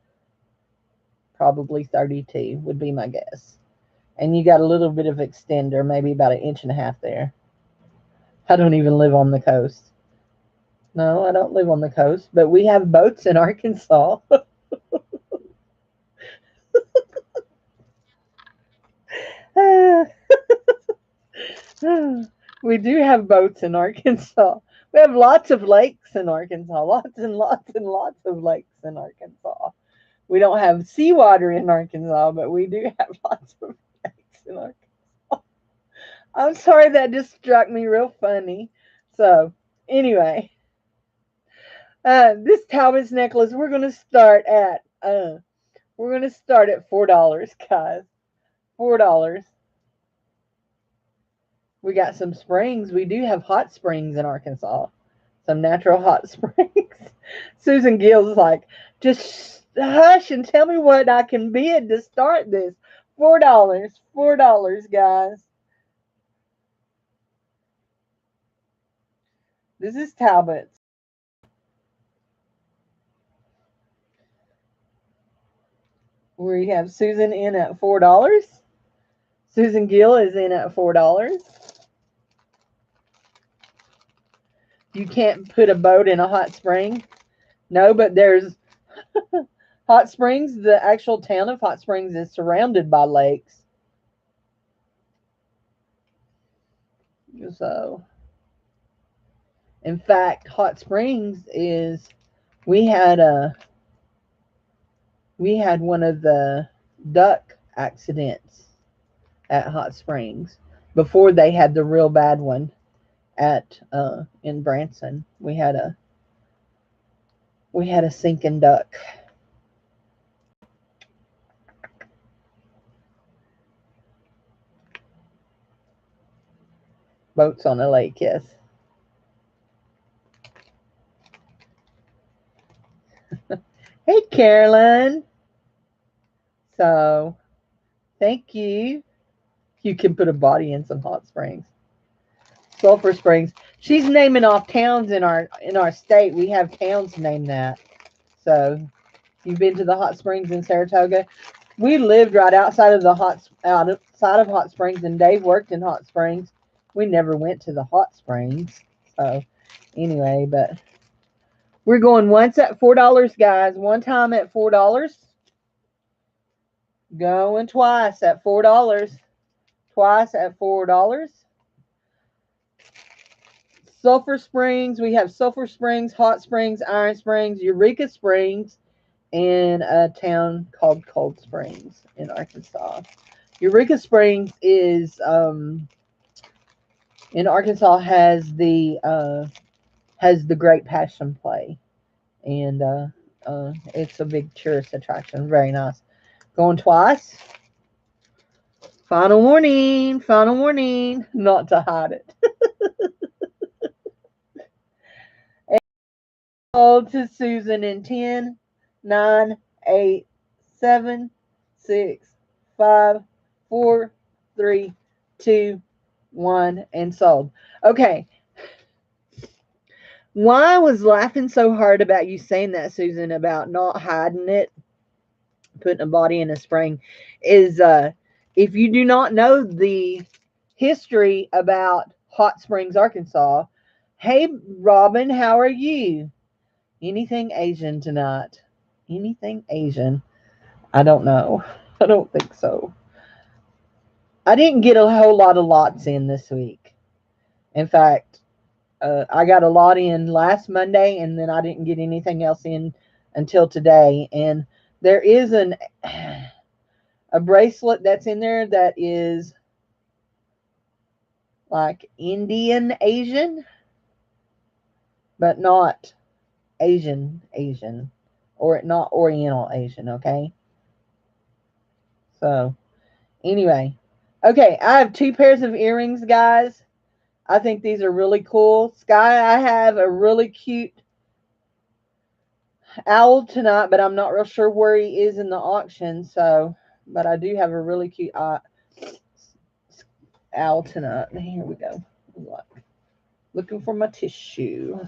probably 32, would be my guess. And you got a little bit of extender, maybe about an inch and a half there. I don't even live on the coast. No, I don't live on the coast, but we have boats in Arkansas. We do have boats in Arkansas. We have lots of lakes in Arkansas. Lots and lots and lots of lakes in Arkansas. We don't have seawater in Arkansas, but we do have lots of lakes in Arkansas. I'm sorry, that just struck me real funny. So, anyway, this Talbot's necklace, we're gonna start at $4, guys. $4. We got some springs. We do have hot springs in Arkansas. Some natural hot springs. Susan Gill's like, just hush and tell me what I can bid to start this. $4. $4, guys. This is Talbot's. We have Susan in at $4. Susan Gill is in at $4. You can't put a boat in a hot spring. No, but there's Hot Springs. The actual town of Hot Springs is surrounded by lakes. So, in fact, Hot Springs is we had one of the duck accidents at Hot Springs before they had the real bad one at in Branson. We had a sinking duck. Boats on a lake, yes. Hey, Carolyn. So, thank you. You can put a body in some hot springs. Sulphur Springs. She's naming off towns in our state. We have towns named that. So, you've been to the hot springs in Saratoga. We lived right outside of Hot Springs, and Dave worked in Hot Springs. We never went to the hot springs. So, anyway, but we're going once at $4, guys. One time at $4. Going twice at $4. Twice at $4. Sulphur Springs. We have Sulphur Springs, Hot Springs, Iron Springs, Eureka Springs, and a town called Cold Springs in Arkansas. Eureka Springs is in Arkansas has the Great Passion Play, and it's a big tourist attraction. Very nice. Going twice. Final warning. Final warning. Not to hide it. Hold to Susan in 10, 9, 8, 7, 6, 5, 4, 3, 2, 1, and sold. Okay. Why I was laughing so hard about you saying that, Susan, about not hiding it, putting a body in a spring, is if you do not know the history about Hot Springs, Arkansas. Hey, Robin, how are you? Anything Asian tonight? Anything Asian? I don't know. I don't think so. I didn't get a whole lot of lots in this week. In fact, I got a lot in last Monday, and then I didn't get anything else in until today. And there is a bracelet that's in there that is like Indian Asian, but not Asian, or not Oriental Asian, okay? So, anyway. Okay, I have 2 pairs of earrings, guys. I think these are really cool. Sky, I have a really cute owl tonight, but I'm not real sure where he is in the auction. So, but I do have a really cute owl tonight. Here we go. Looking for my tissue.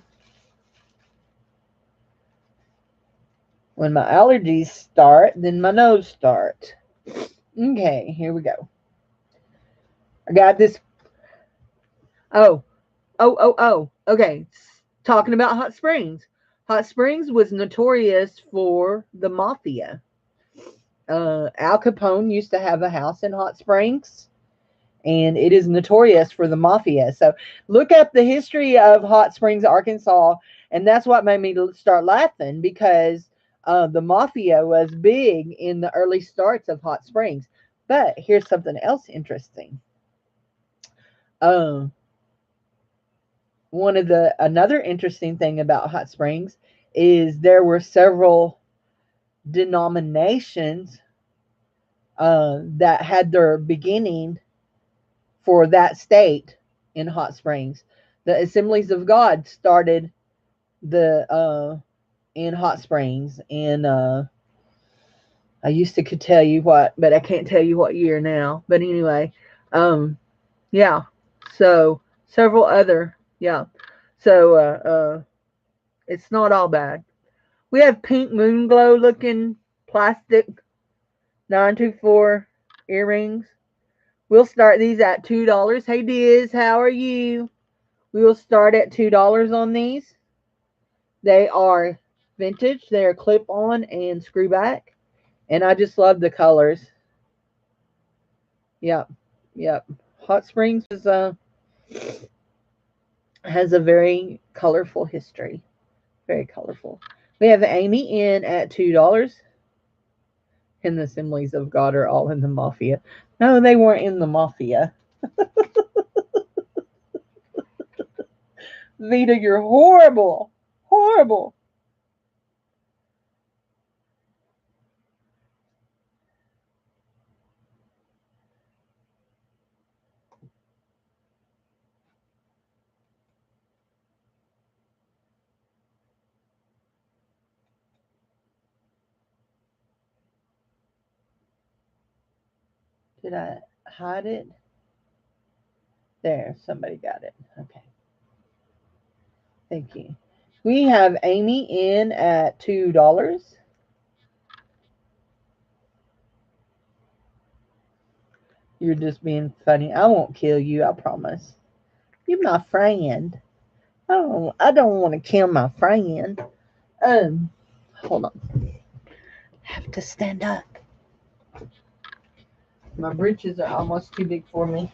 When my allergies start, then my nose starts. Okay, here we go. I got this. Oh, Okay, talking about Hot Springs. Hot Springs was notorious for the mafia. Al Capone used to have a house in Hot Springs, and it is notorious for the mafia. So look up the history of Hot Springs, Arkansas, and that's what made me start laughing because the mafia was big in the early starts of Hot Springs. But here's something else interesting. Um, Another interesting thing about Hot Springs is there were several denominations that had their beginning for that state in Hot Springs. The Assemblies of God started the in Hot Springs, and I used to could tell you what, but I can't tell you what year now. But anyway, yeah. So several other, yeah. So it's not all bad. We have pink moon glow looking plastic 924 earrings. We'll start these at $2. Hey Diz, how are you? We will start at $2 on these. They are vintage. They are clip on and screw back. And I just love the colors. Yep. Yep. Hot Springs has a very colorful history. Very colorful. We have Amy in at $2. And the Assemblies of God are all in the mafia. No, they weren't in the mafia. Vita, you're horrible. Horrible. Did I hide it? There, somebody got it. Okay. Thank you. We have Amy in at $2. You're just being funny. I won't kill you, I promise. You're my friend. I don't want to kill my friend. Um, Hold on. I have to stand up. My britches are almost too big for me.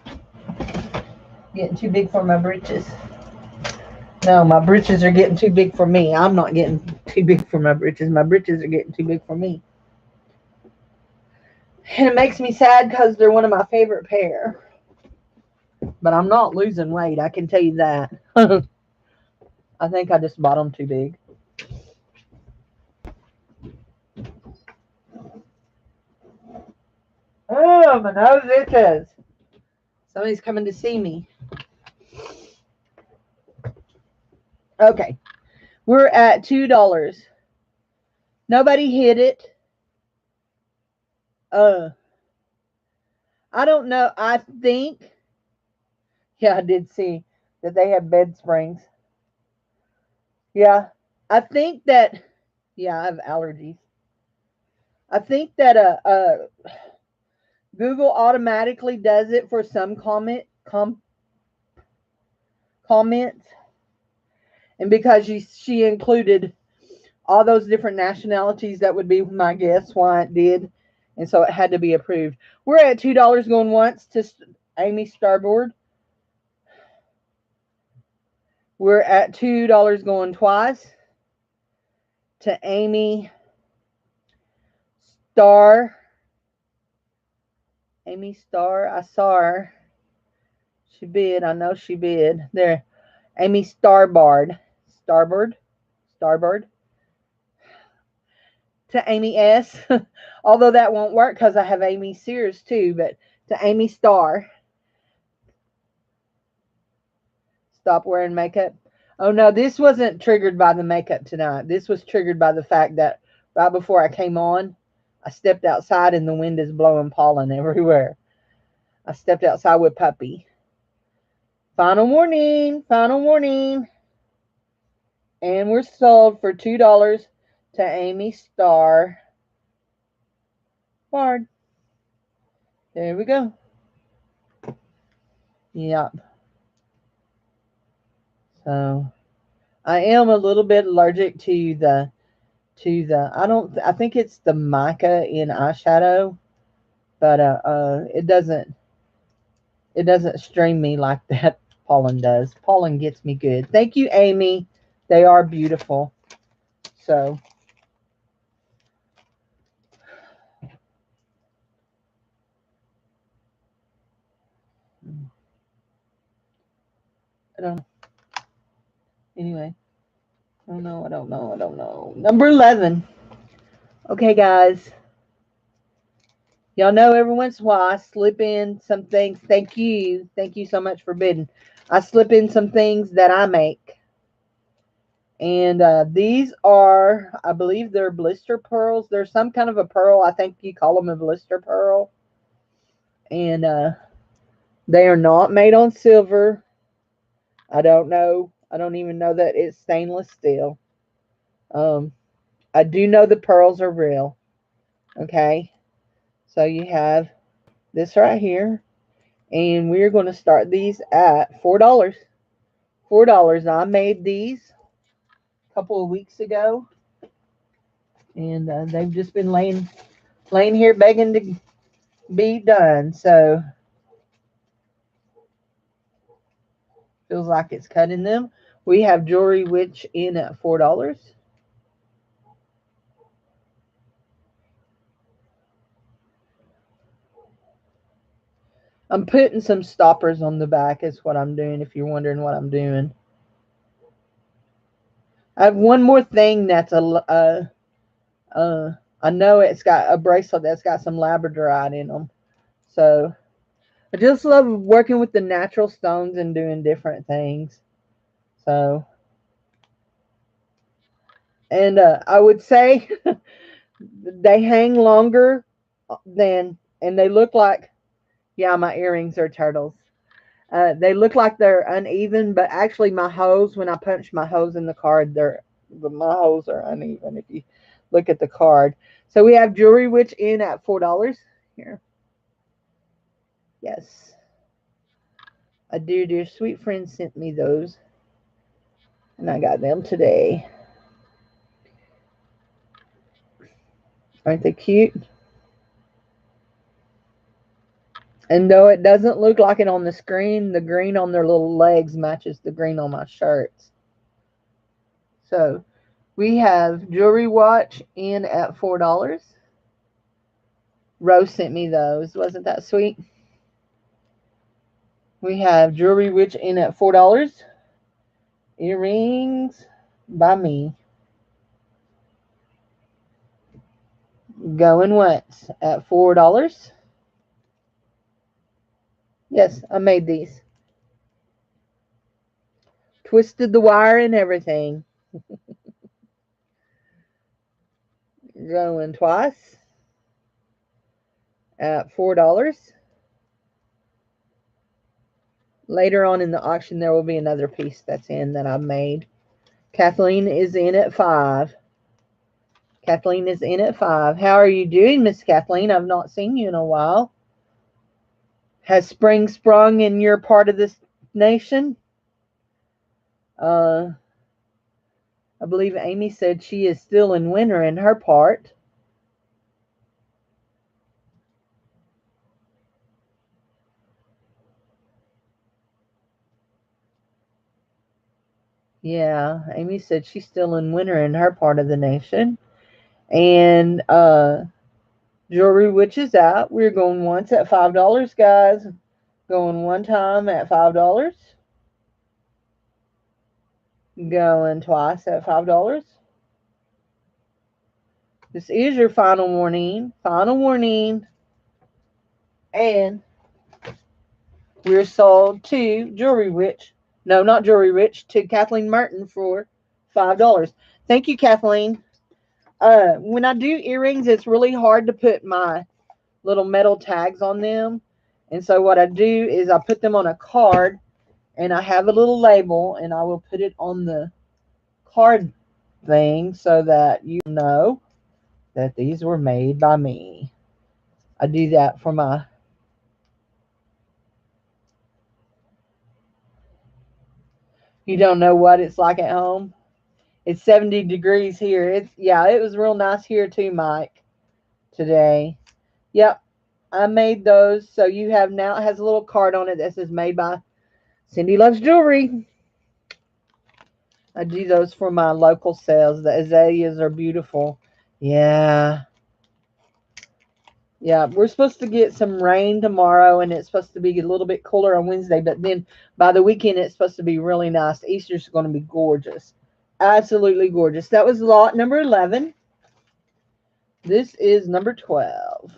Getting too big for my britches. No, my britches are getting too big for me. I'm not getting too big for my britches. My britches are getting too big for me. And it makes me sad because they're one of my favorite pair. But I'm not losing weight, I can tell you that. I think I just bought them too big. Oh, my nose itches. Somebody's coming to see me. Okay. We're at $2. Nobody hit it. I don't know. I think. Yeah, I did see that they have bed springs. Yeah. I think that. Yeah, I have allergies. I think that Google automatically does it for some comments, and because she included all those different nationalities, that would be my guess why it did, and so it had to be approved. We're at $2 going once to Amy Starboard. We're at $2 going twice to Amy Star. Amy Star, I saw her. She bid. I know she bid. There. Amy Starboard. Starboard. To Amy S. Although that won't work because I have Amy Sears too. But to Amy Star. stop wearing makeup. Oh no, this wasn't triggered by the makeup tonight. This was triggered by the fact that right before I came on, I stepped outside and the wind is blowing pollen everywhere. I stepped outside with puppy. Final warning, final warning. And we're sold for $2 to Amy Star Bard. There we go. Yep. So I am a little bit allergic to the I think it's the mica in eyeshadow, but it doesn't strain me like that pollen does. Pollen gets me good. Thank you, Amy. They are beautiful. So I don't know. Anyway. I don't know. Number 11. Okay, guys. Y'all know every once in a while I slip in some things. Thank you. Thank you so much for bidding. I slip in some things that I make. And these are, I believe they're blister pearls. They're some kind of a pearl. I think you call them a blister pearl. And they are not made on silver. I don't know. I don't even know that it's stainless steel. I do know the pearls are real. Okay. So you have this right here. And we're going to start these at $4. $4. I made these a couple of weeks ago. And they've just been laying here begging to be done. So feels like it's cutting them. We have Jewelry Witch in at $4. I'm putting some stoppers on the back is what I'm doing, if you're wondering what I'm doing. I have one more thing that's I know it's got a bracelet that's got some labradorite in them. So I just love working with the natural stones and doing different things. So, and I would say they hang longer and they look like, yeah, my earrings are turtles. They look like they're uneven, but actually my holes, when I punch my holes in the card, my holes are uneven if you look at the card. So we have Jewelry Witch in at $4. Here. Yes. A dear sweet friend sent me those. And I got them today. Aren't they cute? And though it doesn't look like it on the screen, the green on their little legs matches the green on my shirts. So we have Jewelry Watch in at $4. Rose sent me those. Wasn't that sweet? We have Jewelry Witch in at $4. Earrings by me. Going once at $4. Yes, I made these. Twisted the wire and everything. Going twice at $4. Later on in the auction, there will be another piece that's in that I made. Kathleen is in at $5. Kathleen is in at $5. How are you doing, Miss Kathleen? I've not seen you in a while. Has spring sprung in your part of this nation? I believe Amy said she is still in winter in her part. Yeah, Amy said she's still in winter in her part of the nation. And Jewelry Witch is out. We're going once at $5, guys. Going one time at $5. Going twice at $5. This is your final warning. Final warning. And we're sold to Jewelry Witch No, not Jewelry Rich, to Kathleen Merton for $5. Thank you, Kathleen. When I do earrings, it's really hard to put my little metal tags on them. And so what I do is I put them on a card, and I have a little label, and I will put it on the card thing so that you know that these were made by me. I do that for my... You don't know what it's like at home? It's 70 degrees here. Yeah, it was real nice here too, Mike, today. Yep, I made those. So you have now, it has a little card on it that says made by Cindy Loves Jewelry. I do those for my local sales. The azaleas are beautiful. Yeah. Yeah, we're supposed to get some rain tomorrow, and it's supposed to be a little bit cooler on Wednesday, but then by the weekend, it's supposed to be really nice. Easter's going to be gorgeous. Absolutely gorgeous. That was lot number 11. This is number 12.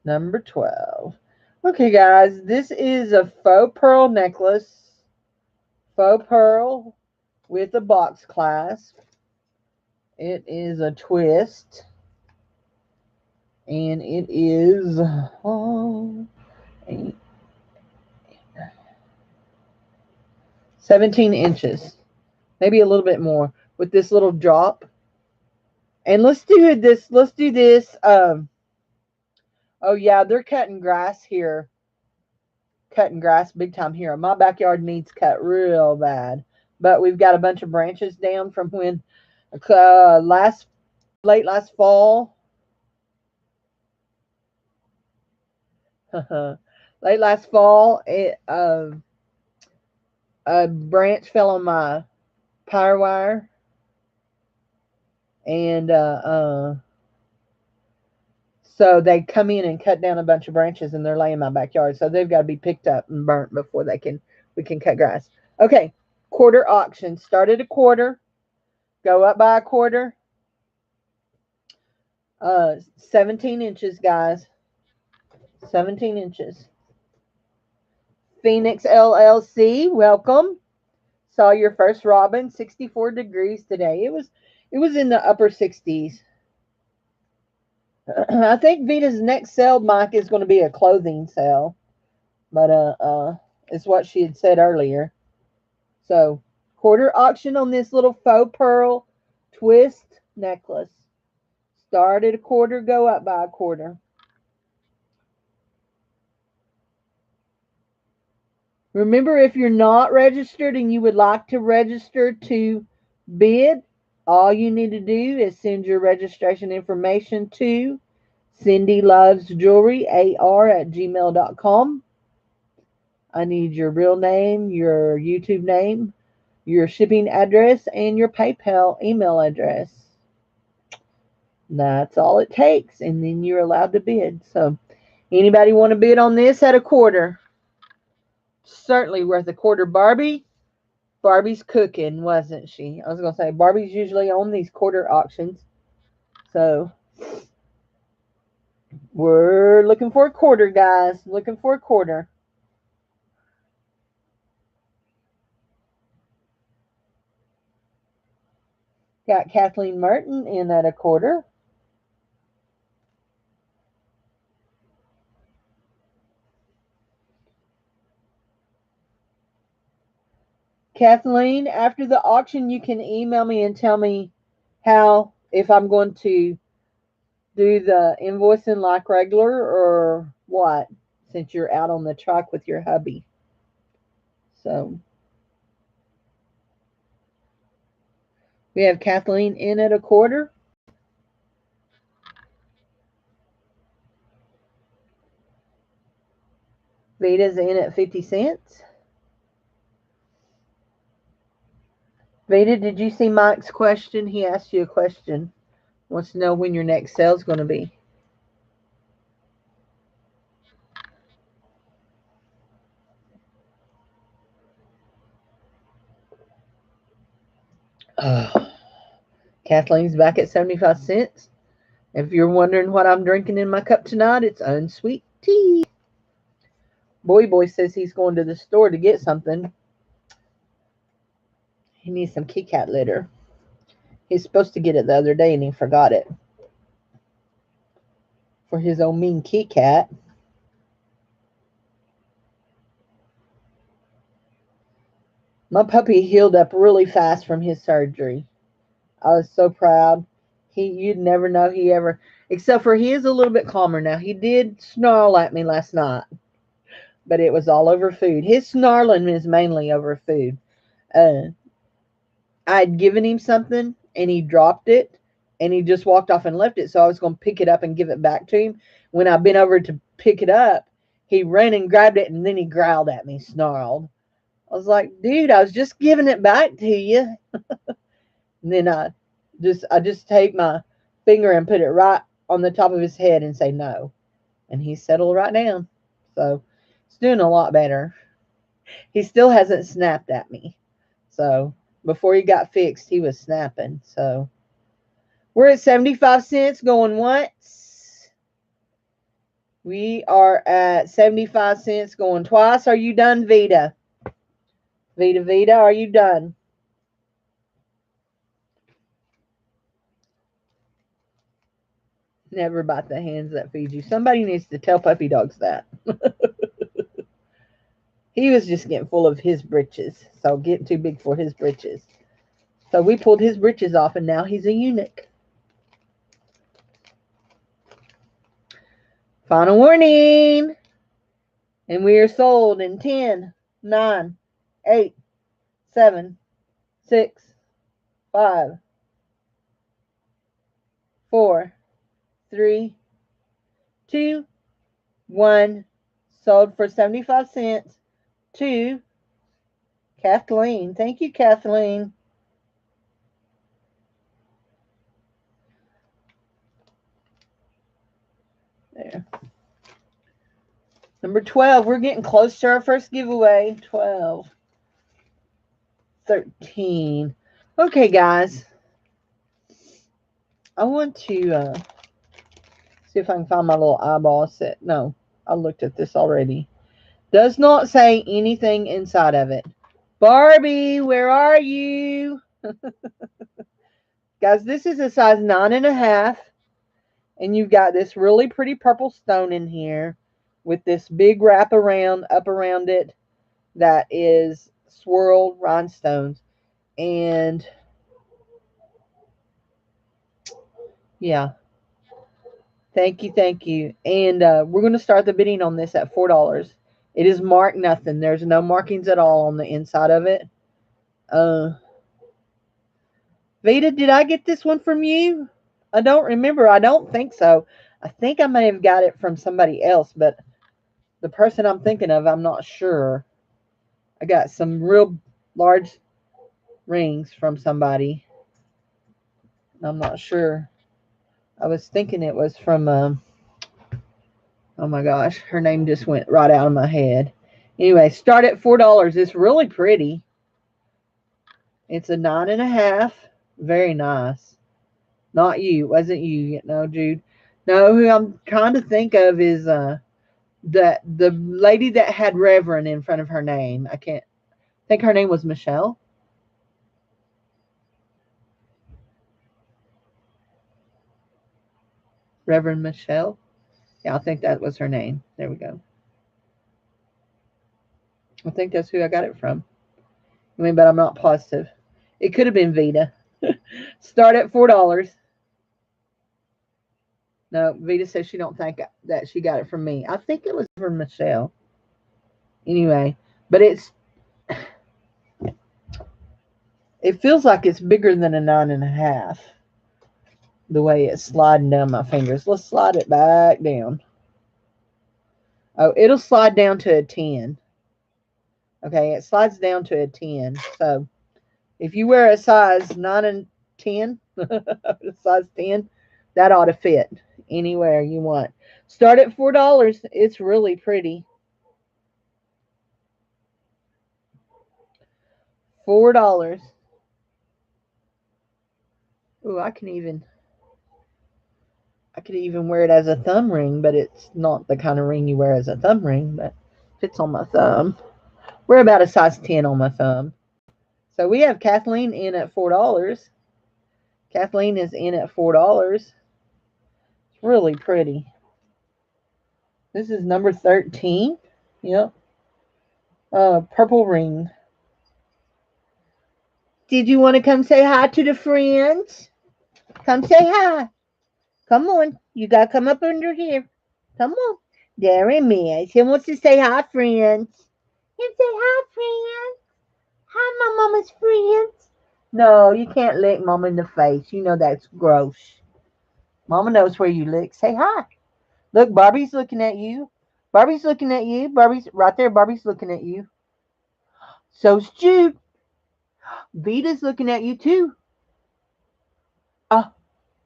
Number 12. Okay, guys, this is a faux pearl necklace. Faux pearl with a box clasp. It is a twist. And it is 17 inches. Maybe a little bit more with this little drop. And let's do this. Let's do this. Oh, yeah, they're cutting grass here. Cutting grass big time here. My backyard needs cut real bad. But we've got a bunch of branches down from when late last fall. Late last fall, a branch fell on my power wire. And so they come in and cut down a bunch of branches, and they're laying in my backyard. So they've got to be picked up and burnt before we can cut grass. Okay, quarter auction. Start at a quarter, go up by a quarter. 17 inches, guys. 17 inches. Phoenix LLC, welcome. Saw your first robin. 64 degrees today. It was in the upper 60s. I think Vita's next sale, Mike, is going to be a clothing sale. But it's what she had said earlier. So, quarter auction on this little faux pearl twist necklace. Start at a quarter, go up by a quarter. Remember, if you're not registered and you would like to register to bid, all you need to do is send your registration information to CindyLovesJewelryAR@gmail.com. I need your real name, your YouTube name, your shipping address, and your PayPal email address. That's all it takes, and then you're allowed to bid. So, anybody want to bid on this at a quarter? Certainly worth a quarter. Barbie's cooking, wasn't she? I was going to say, Barbie's usually on these quarter auctions. So, we're looking for a quarter, guys. Looking for a quarter. Got Kathleen Merton in at a quarter. Kathleen, after the auction, you can email me and tell me if I'm going to do the invoicing like regular or what, since you're out on the truck with your hubby. So, we have Kathleen in at a quarter. Vita's in at 50 cents. Vita, did you see Mike's question? He asked you a question. Wants to know when your next sale is going to be. Kathleen's back at 75 cents. If you're wondering what I'm drinking in my cup tonight, it's unsweet tea. Boy says he's going to the store to get something. He needs some Kit Kat litter. He's supposed to get it the other day and he forgot it. For his old mean Kit Kat. My puppy healed up really fast from his surgery. I was so proud. You'd never know he ever, except for he is a little bit calmer now. He did snarl at me last night, but it was all over food. His snarling is mainly over food. I'd given him something and he dropped it and he just walked off and left it. So I was going to pick it up and give it back to him. When I bent over to pick it up, he ran and grabbed it and then he growled at me, snarled. I was like, dude, I was just giving it back to you. And then I just take my finger and put it right on the top of his head and say no. And he settled right down. So it's doing a lot better. He still hasn't snapped at me. So before he got fixed, he was snapping. So we're at 75 cents going once. We are at 75 cents going twice. Are you done, Vita? Vita, are you done? Never bite the hands that feed you. Somebody needs to tell puppy dogs that. He was just getting full of his britches. So getting too big for his britches. So we pulled his britches off and now he's a eunuch. Final warning. And we are sold in 10, 9, 8, 7, 6, 5, 4, 3, 2, 1. Sold for 75 cents to Kathleen. Thank you, Kathleen. There. Number 12. We're getting close to our first giveaway. 12. 13. Okay, guys. I want to see if I can find my little eyeball set. No, I looked at this already. Does not say anything inside of it. Barbie, where are you? Guys, this is a size 9.5. And you've got this really pretty purple stone in here with this big wrap around up around it that is swirled rhinestones. And yeah. Thank you. And we're going to start the bidding on this at $4. It is marked nothing. There's no markings at all on the inside of it. Vita, did I get this one from you? I don't remember. I don't think so. I think I may have got it from somebody else, but the person I'm thinking of, I'm not sure. I got some real large rings from somebody. I'm not sure. I was thinking it was from, oh my gosh, her name just went right out of my head. Anyway, start at $4. It's really pretty. It's a 9.5. Very nice. Not you. Wasn't you. No, Jude. No, who I'm trying to think of is the lady that had Reverend in front of her name. I think her name was Michelle. Reverend Michelle. Yeah, I think that was her name. There we go. I think that's who I got it from. I mean, but I'm not positive. It could have been Vita. Start at $4. No, Vita says she don't think that she got it from me. I think it was from Michelle. Anyway, but it feels like it's bigger than a 9.5. The way it's sliding down my fingers. Let's slide it back down. Oh, it'll slide down to a 10. Okay, it slides down to a 10. So if you wear a size 9 and 10, size 10, that ought to fit anywhere you want. Start at $4. It's really pretty. $4. Ooh, I can even. I could even wear it as a thumb ring, but it's not the kind of ring you wear as a thumb ring, but fits on my thumb. We're about a size 10 on my thumb. So we have Kathleen in at $4. Kathleen is in at $4. It's really pretty. This is number 13. Yep. Purple ring. Did you want to come say hi to the friends? Come say hi. Come on. You got to come up under here. Come on. There it is. He wants to say hi, friends. You say hi, friends. Hi, my mama's friends. No, you can't lick mama in the face. You know that's gross. Mama knows where you lick. Say hi. Look, Barbie's looking at you. Barbie's looking at you. Barbie's right there. Barbie's looking at you. So's Jude. Vita's looking at you too.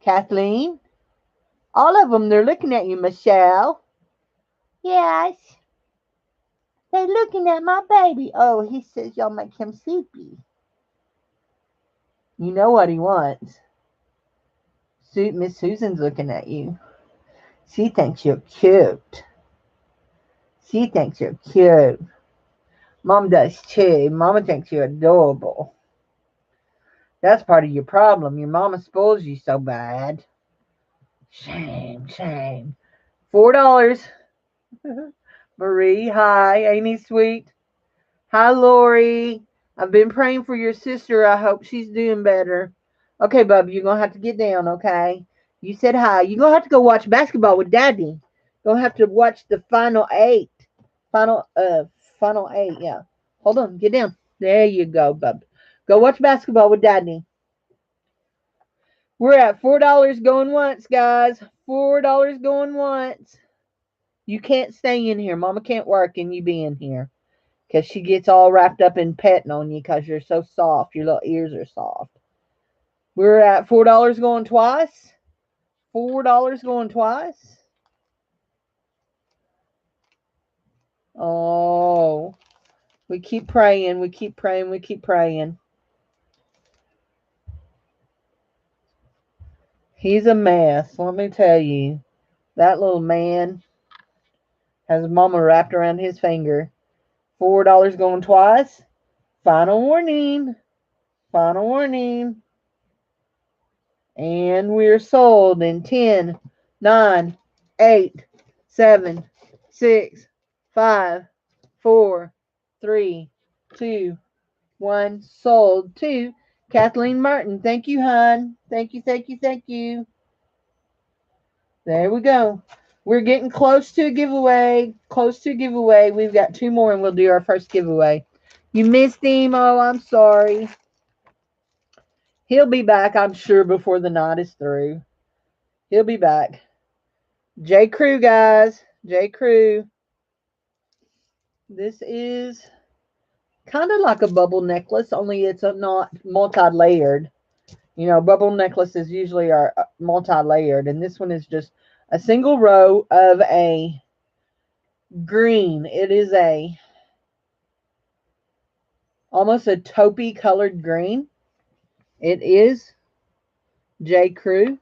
Kathleen. All of them, they're looking at you, Michelle. Yes. They're looking at my baby. Oh, he says y'all make him sleepy. You know what he wants. Miss Susan's looking at you. She thinks you're cute. She thinks you're cute. Mom does too. Mama thinks you're adorable. That's part of your problem. Your mama spoils you so bad. Shame, shame. $4. Marie, hi. Ain't he sweet? Hi, Lori. I've been praying for your sister. I hope she's doing better. Okay, bub, you're going to have to get down, okay? You said hi. You're going to have to go watch basketball with Daddy. Going to have to watch the final 8. Final 8, yeah. Hold on, get down. There you go, bub. Go watch basketball with Daddy. We're at $4 going once, guys. $4 going once. You can't stay in here. Mama can't work and you be in here. Because she gets all wrapped up in petting on you because you're so soft. Your little ears are soft. We're at $4 going twice. $4 going twice. Oh, we keep praying. We keep praying. We keep praying. He's a mess. Let me tell you. That little man has mama wrapped around his finger. $4 going twice. Final warning. Final warning. And we're sold in 10, 9, 8, 7, 6, 5, 4, 3, 2, 1. Sold to Kathleen Martin. Thank you, hon. Thank you, thank you, thank you. There we go. We're getting close to a giveaway. Close to a giveaway. We've got 2 more and we'll do our first giveaway. You missed him. Oh, I'm sorry. He'll be back, I'm sure, before the night is through. He'll be back. J. Crew, guys. J. Crew. This is kind of like a bubble necklace, only it's not multi-layered. You know, bubble necklaces usually are multi-layered, and this one is just a single row of a green. It is a almost a taupey colored green. It is J. Crew.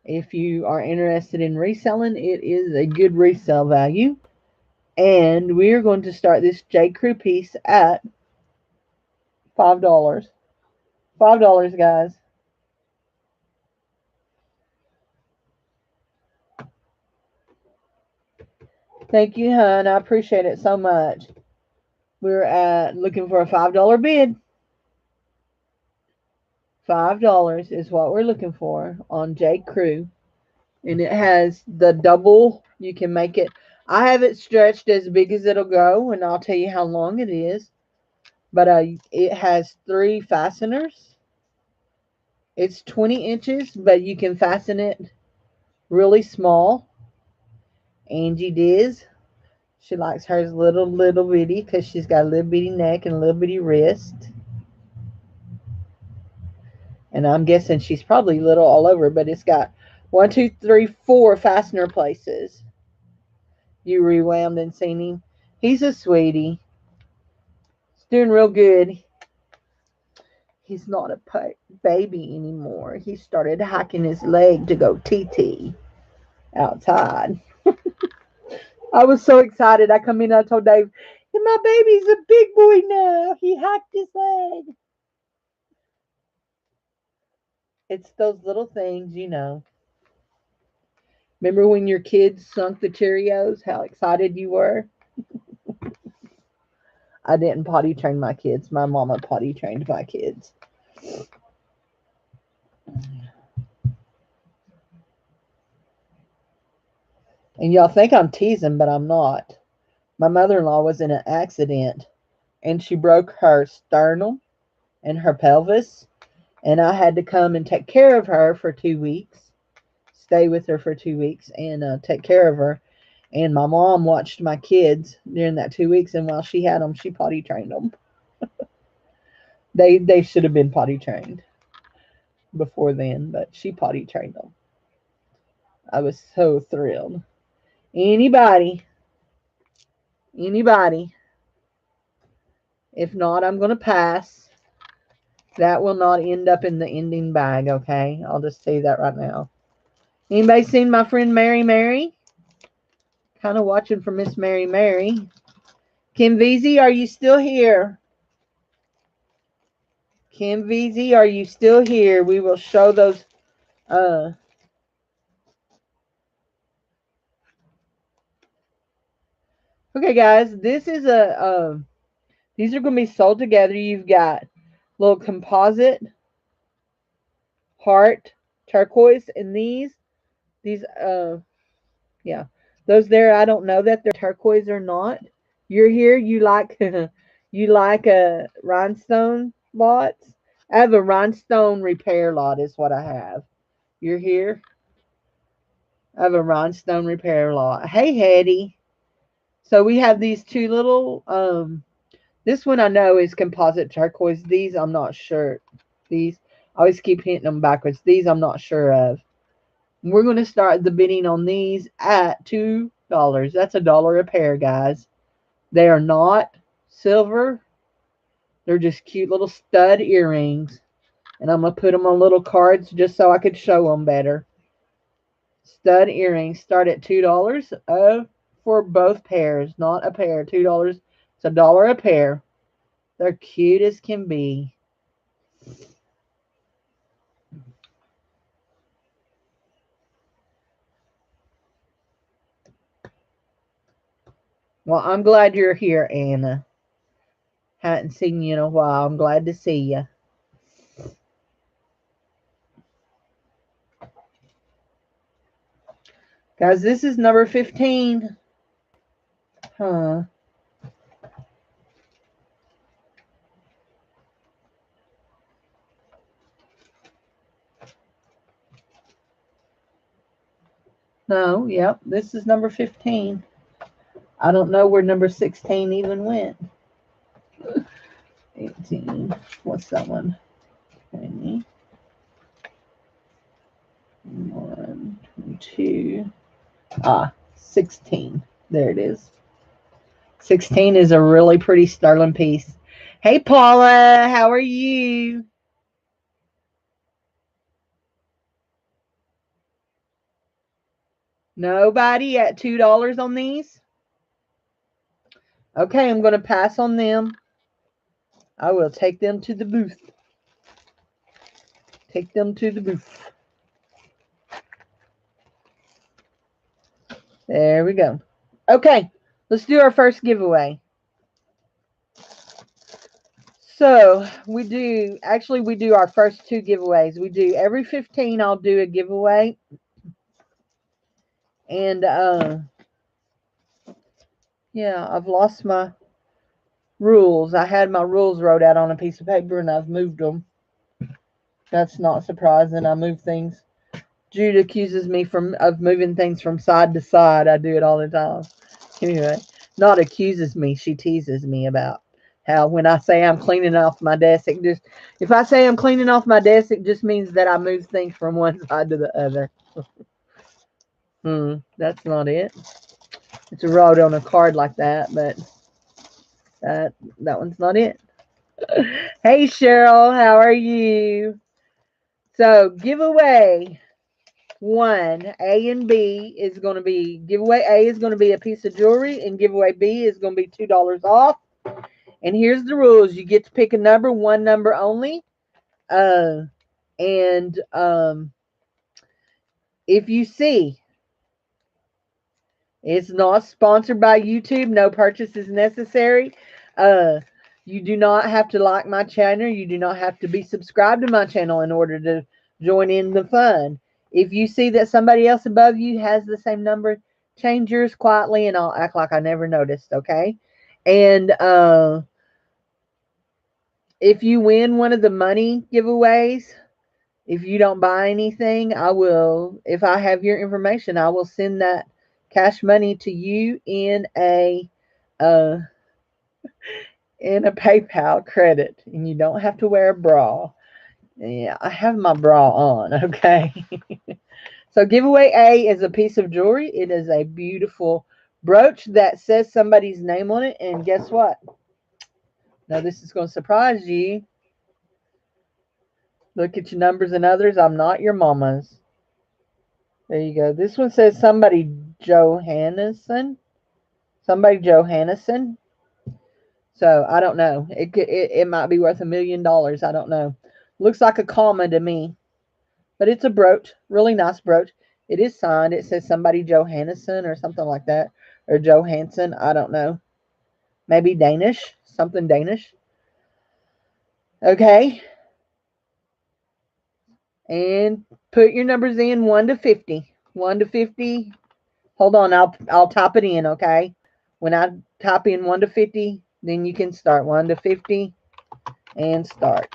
If you are interested in reselling, it is a good resale value. And we are going to start this J. Crew piece at $5. $5, guys. Thank you, hon. I appreciate it so much. We're at looking for a $5 bid. $5 is what we're looking for on J. Crew. And it has the double. You can make it. I have it stretched as big as it'll go, and I'll tell you how long it is. But it has 3 fasteners. It's 20 inches, but you can fasten it really small. Angie Diz. She likes hers little bitty because she's got a little bitty neck and a little bitty wrist. And I'm guessing she's probably little all over, but it's got 1, 2, 3, 4 fastener places. You rewound and seen him. He's a sweetie. He's doing real good. He's not a baby anymore. He started hacking his leg to go TT outside. I was so excited. I come in, I told Dave, my baby's a big boy now. He hacked his leg. It's those little things, you know. Remember when your kids sunk the Cheerios? How excited you were? I didn't potty train my kids. My mama potty trained my kids. And y'all think I'm teasing, but I'm not. My mother-in-law was in an accident and she broke her sternum and her pelvis. And I had to come and take care of her for 2 weeks, stay with her for 2 weeks and take care of her. And my mom watched my kids during that 2 weeks, and while she had them, she potty trained them. They should have been potty trained before then, but she potty trained them. I was so thrilled. Anybody, anybody. If not, I'm going to pass. That will not end up in the ending bag, okay? I'll just say that right now. Anybody seen my friend Mary Mary? Kind of watching for Miss Mary Mary. Kim Veazey, are you still here? Kim Veazey, are you still here? We will show those. Okay, guys, this is these are going to be sold together. You've got little composite heart turquoise, and these yeah, those there. I don't know that they're turquoise or not. You're here. You like you like a rhinestone lots. I have a rhinestone repair lot. Is what I have. You're here. I have a rhinestone repair lot. Hey, Hetty. So we have these two little. This one I know is composite turquoise. These I'm not sure. These I always keep hitting them backwards. These I'm not sure of. We're going to start the bidding on these at $2. That's $1 a pair, guys. They are not silver. They're just cute little stud earrings. And I'm going to put them on little cards just so I could show them better. Stud earrings start at $2 for both pairs, not a pair. $2. It's $1 a pair. They're cute as can be. Well, I'm glad you're here, Anna. Hadn't seen you in a while. I'm glad to see you. Guys, this is number 15. Huh. No, yep, this is number 15. I don't know where number 16 even went. 18. What's that one? 20. 1, 2. 16. There it is. 16 is a really pretty sterling piece. Hey, Paula, how are you? Nobody at $2 on these? Okay, I'm going to pass on them. I will take them to the booth. Take them to the booth. There we go. Okay, let's do our first giveaway. So we do our first two giveaways. We do every 15. I'll do a giveaway, and yeah, I've lost my rules. I had my rules wrote out on a piece of paper, and I've moved them. That's not surprising. I move things. Jude accuses me of moving things from side to side. I do it all the time. Anyway, not accuses me. She teases me about how when I say I'm cleaning off my desk, if I say I'm cleaning off my desk, it just means that I move things from one side to the other. That's not it. It's wrote on a card like that, but that one's not it. Hey Cheryl, how are you? So giveaway one, A and B is going to be, giveaway A is going to be a piece of jewelry, and giveaway B is going to be $2 off. And here's the rules: you get to pick a number, one number only. Uh, and if you see, it's not sponsored by YouTube. No purchase is necessary. Uh, you do not have to like my channel. You do not have to be subscribed to my channel in order to join in the fun. If you see that somebody else above you has the same number, change yours quietly and I'll act like I never noticed, okay? And if you win one of the money giveaways, if you don't buy anything, I will, if I have your information, I will send that cash money to you uh in a PayPal credit, and you don't have to wear a bra. Yeah, I have my bra on, okay? So giveaway A is a piece of jewelry. It is a beautiful brooch that says somebody's name on it, and guess what? Now this is going to surprise you. Look at your numbers and others. I'm not your mama's. There you go. This one says somebody Johannesson. Somebody Johannesson. So I don't know. It might be worth $1,000,000. I don't know. Looks like a comma to me, but it's a brooch. Really nice brooch. It is signed. It says somebody Johannesson or something like that, or Johansson. I don't know. Maybe Danish. Something Danish. Okay. And put your numbers in 1 to 50. 1 to 50. Hold on. I'll type it in. Okay. When I type in 1 to 50, then you can start. 1 to 50 and start.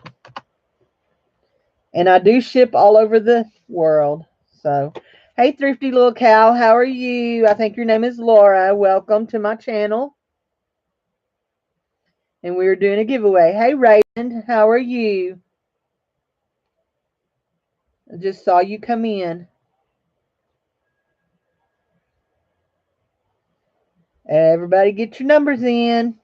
And I do ship all over the world. So, hey, thrifty little cow, how are you? I think your name is Laura. Welcome to my channel. And we're doing a giveaway. Hey, Raymond, how are you? I just saw you come in. Everybody get your numbers in.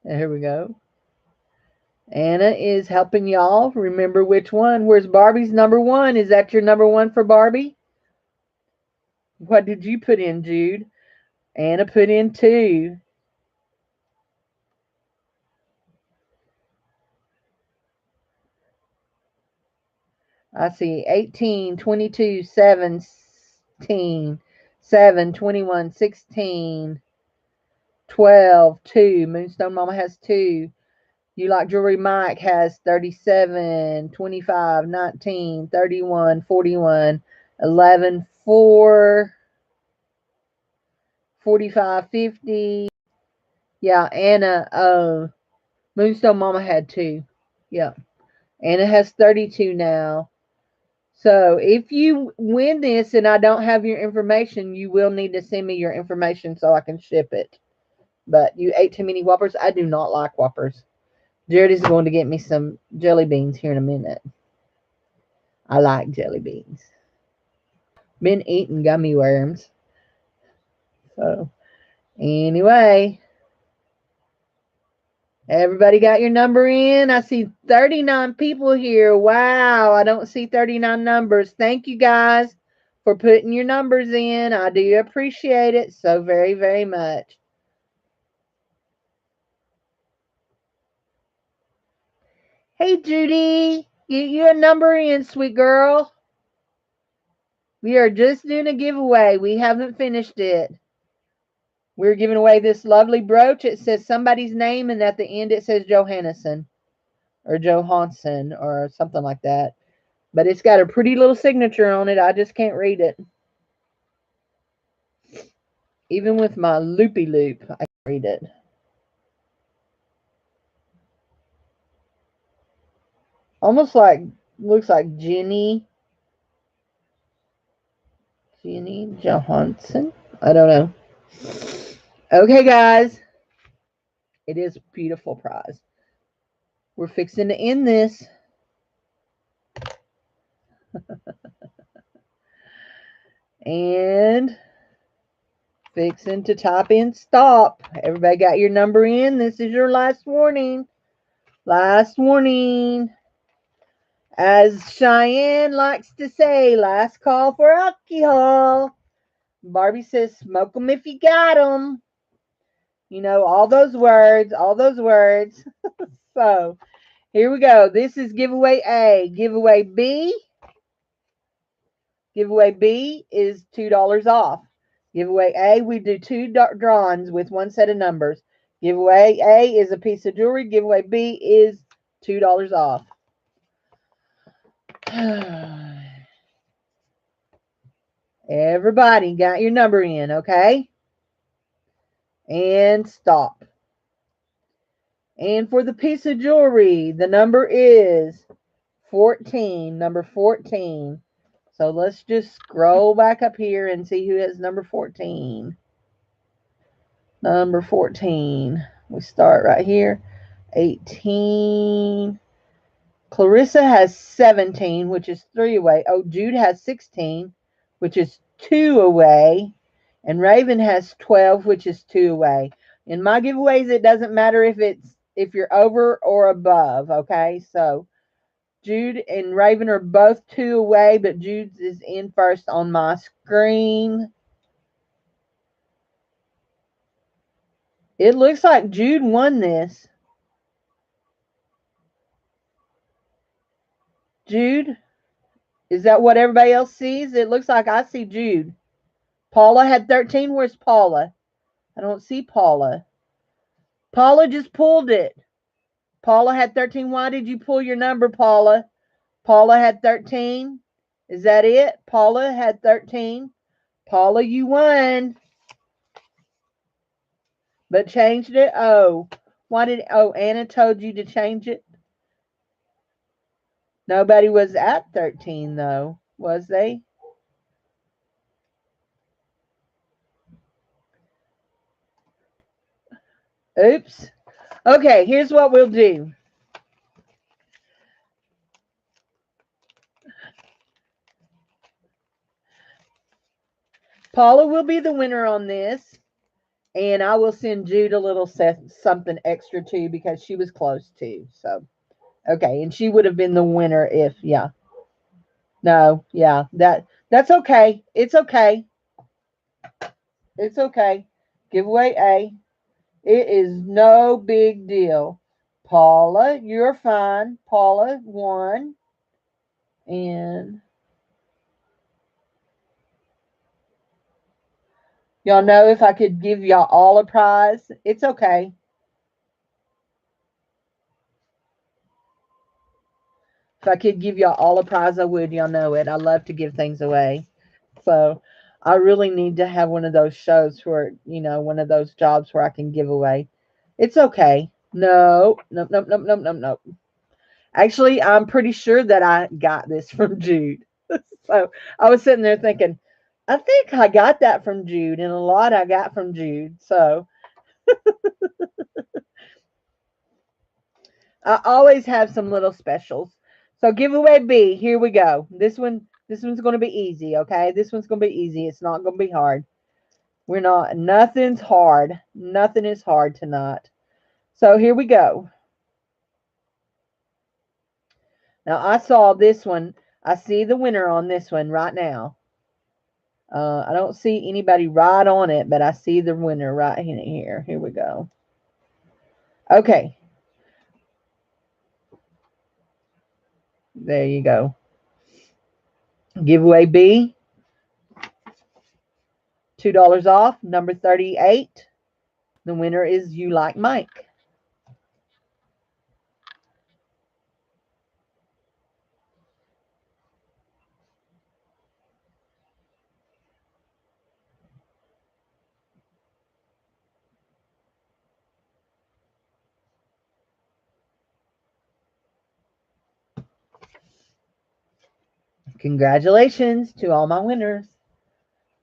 There we go. Anna is helping y'all. Remember which one. Where's Barbie's number one? Is that your number one for Barbie? What did you put in, Jude? Anna put in 2. I see 18, 22, 17, 7, 21, 16, 12, 2. Moonstone Mama has 2. You Like Jewelry Mike has 37, 25, 19, 31, 41, 11, 4, 45, 50. Yeah, Anna, Moonstone Mama had 2. Yeah. Anna has 32 now. So if you win this and I don't have your information, you will need to send me your information so I can ship it. But you ate too many Whoppers. I do not like Whoppers. Jared is going to get me some jelly beans here in a minute. I like jelly beans. Been eating gummy worms. So anyway, everybody got your number in? I see 39 people here. Wow, I don't see 39 numbers. Thank you guys for putting your numbers in. I do appreciate it so very, very much. Hey, Judy, get you a number in, sweet girl. We are just doing a giveaway. We haven't finished it. We're giving away this lovely brooch. It says somebody's name, and at the end it says Johannesson or Johansson or something like that. But it's got a pretty little signature on it. I just can't read it. Even with my loopy loop, I can't read it. Almost like, looks like Jenny. Jenny Johansson. I don't know. Okay, guys. It is a beautiful prize. We're fixing to end this. And fixing to type in stop. Everybody got your number in. This is your last warning. Last warning. As Cheyenne likes to say, last call for alcohol. Barbie says, smoke them if you got them. You know, all those words, all those words. So, here we go. This is giveaway A. Giveaway B. Giveaway B is $2 off. Giveaway A, we do two drawings with one set of numbers. Giveaway A is a piece of jewelry. Giveaway B is $2 off. Everybody got your number in, okay? And stop. And for the piece of jewelry, the number is 14, number 14. So let's just scroll back up here and see who has number 14. Number 14. We start right here. 18. Clarissa has 17, which is 3 away. Oh, Jude has 16, which is 2 away. And Raven has 12, which is 2 away. In my giveaways, it doesn't matter if you're over or above, okay? So Jude and Raven are both 2 away, but Jude's is in first on my screen. It looks like Jude won this. Jude, is that what everybody else sees? It looks like I see Jude. Paula had 13. Where's Paula? I don't see Paula. Paula just pulled it. Paula had 13. Why did you pull your number, Paula? Paula had 13. Is that it? Paula had 13. Paula, you won. But changed it? Oh. Anna told you to change it? Nobody was at 13, though. Was they? Oops. Okay, here's what we'll do. Paula will be the winner on this. And I will send Jude a little something extra too because she was close too. So, okay. And she would have been the winner if, yeah. No, yeah. That's okay. It's okay. It's okay. Giveaway A. It is no big deal. Paula, you're fine. Paula won. And y'all know if I could give y'all all a prize, it's okay. If I could give y'all all a prize, I would. Y'all know it. I love to give things away. So I really need to have one of those shows where, one of those jobs where I can give away. It's okay. No, nope, nope, nope, nope, nope, nope. Actually, I'm pretty sure that I got this from Jude. So I was sitting there thinking, I think I got that from Jude, and a lot I got from Jude. So I always have some little specials. So giveaway B, here we go. This one's going to be easy, okay? This one's going to be easy. It's not going to be hard. Nothing's hard. Nothing is hard tonight. So here we go. Now I saw this one. I see the winner on this one right now. I don't see anybody right on it, but I see the winner right here. Here we go. Okay. There you go. Giveaway B. $2 off. Number 38. The winner is You Like Mike. Congratulations to all my winners.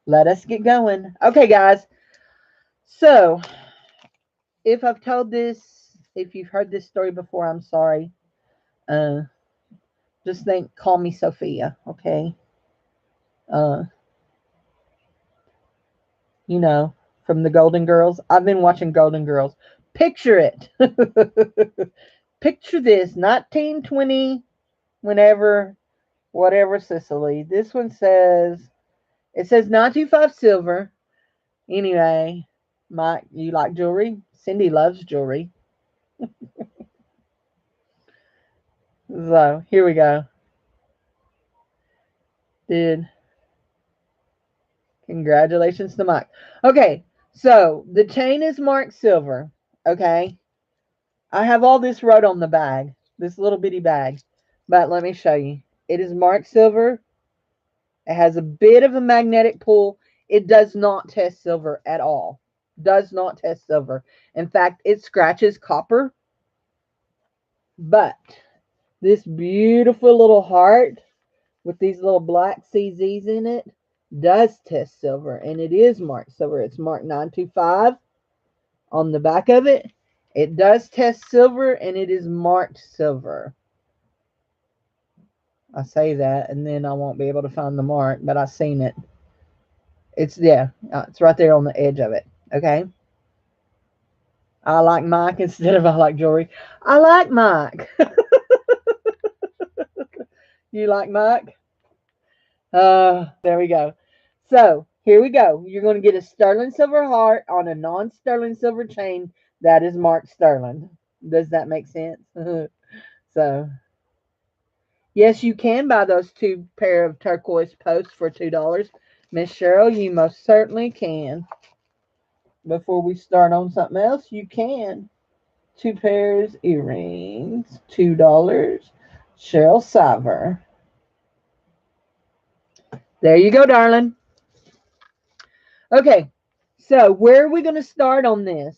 let us get going. Okay, guys. So, if I've told this, if you've heard this story before, I'm sorry. Uh, just call me Sophia, okay? Uh, you know, from the Golden Girls. I've been watching Golden Girls. Picture it. Picture this 1920, whenever, whatever, Sicily. This one says, it says 925 silver. Anyway, Mike, you like jewelry? Cindy loves jewelry. So, here we go. Dude, congratulations to Mike. Okay, so the chain is marked silver. Okay, I have all this wrote on the bag, this little bitty bag, but let me show you. It is marked silver. It has a bit of a magnetic pull. It does not test silver at all. Does not test silver. In fact, it scratches copper. But this beautiful little heart with these little black CZs in it does test silver, and it is marked silver. It's marked 925 on the back of it. It does test silver, and it is marked silver. I say that, and then I won't be able to find the mark, but I seen it. It's, yeah, it's right there on the edge of it. Okay. I like Mike instead of I like jewelry. I like Mike. You like Mike? There we go. So here we go. You're going to get a sterling silver heart on a non-sterling silver chain that is marked sterling. Does that make sense? So yes, you can buy those two pair of turquoise posts for $2. Miss Cheryl, you most certainly can. Before we start on something else, you can. Two pairs earrings, $2. Cheryl Siver. There you go, darling. Okay, so where are we going to start on this?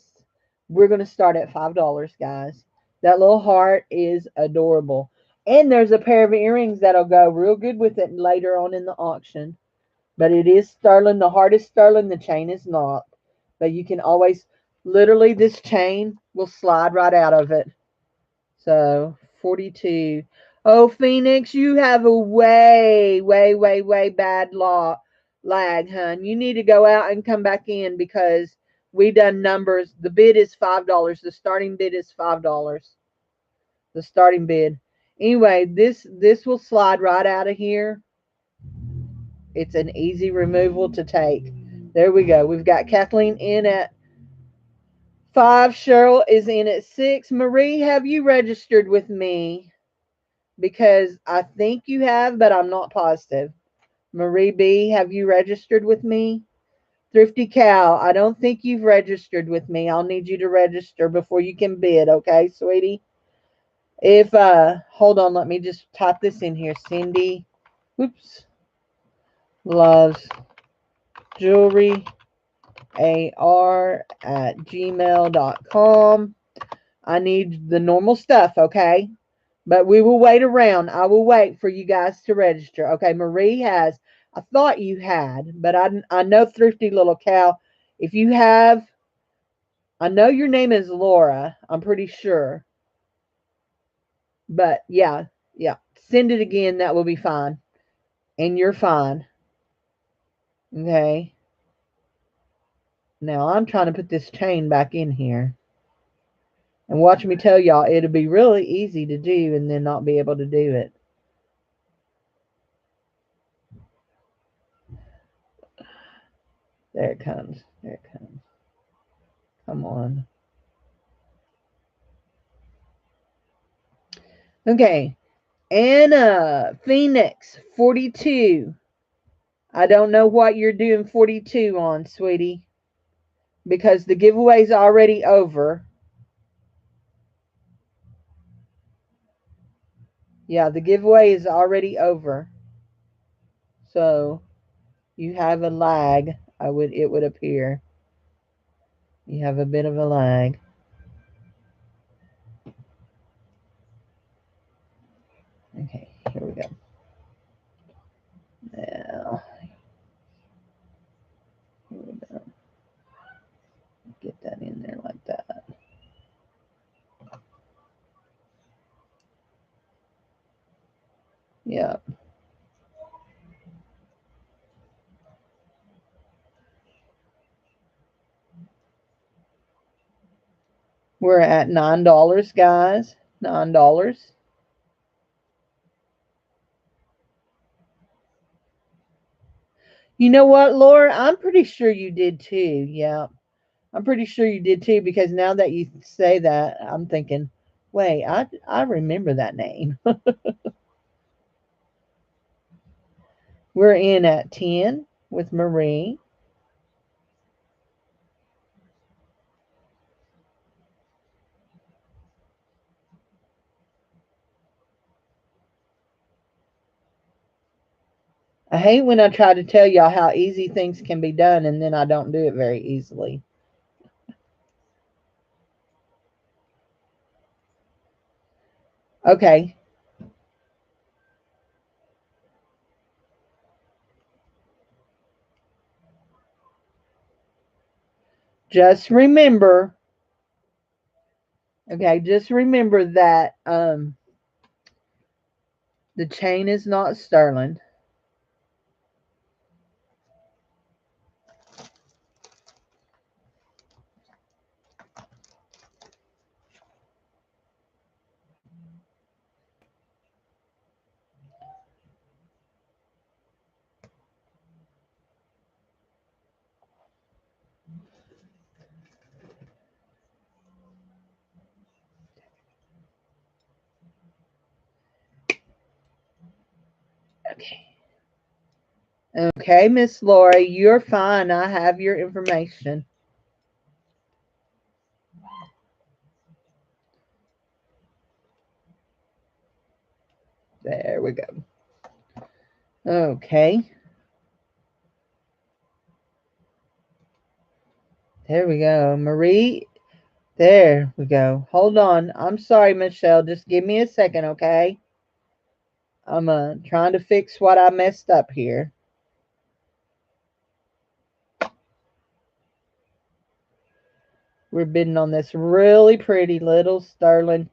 We're going to start at $5, guys. That little heart is adorable. And there's a pair of earrings that'll go real good with it later on in the auction. But it is sterling. The heart is sterling. The chain is not. But you can always, literally, this chain will slide right out of it. So, 42. Oh, Phoenix, you have a way bad lag, hun. You need to go out and come back in because we done numbers. The bid is $5. The starting bid is $5. The starting bid. Anyway, this will slide right out of here. It's an easy removal to take. There we go. We've got Kathleen in at 5. Cheryl is in at 6. Marie, have you registered with me? Because I think you have, but I'm not positive. Marie B, have you registered with me? Thrifty Cow, I don't think you've registered with me. I'll need you to register before you can bid, okay, sweetie? If, hold on, let me just type this in here. Cindy, oops, loves jewelry ar at gmail.com. I need the normal stuff, okay? But we will wait around. I will wait for you guys to register. Okay, Marie has. I thought you had, but I know Thrifty Little Cow. If you have, I know your name is Laura. I'm pretty sure. But yeah, yeah. Send it again. That will be fine. And you're fine. Okay. Now I'm trying to put this chain back in here. And watch me tell y'all, it'll be really easy to do and then not be able to do it. There it comes. There it comes. Come on. Okay. Anna Phoenix 42. I don't know what you're doing 42 on, sweetie, because the giveaway's already over. Yeah, the giveaway is already over. So you have a lag, it would appear. You have a bit of a lag. Okay, here we go. Now Yeah. We're at $9, guys. $9. You know what, Laura? I'm pretty sure you did too. Yeah. I'm pretty sure you did too, because now that you say that, I'm thinking, wait, I remember that name. We're in at 10 with Marie. I hate when I try to tell y'all how easy things can be done and then I don't do it very easily. Okay. Just remember, okay, just remember that the chain is not sterling. Okay. Okay, Miss Laura, you're fine. I have your information. There we go. Okay. There we go. Marie, there we go. Hold on. I'm sorry, Michelle. Just give me a second, okay? I'm trying to fix what I messed up here. We're bidding on this really pretty little sterling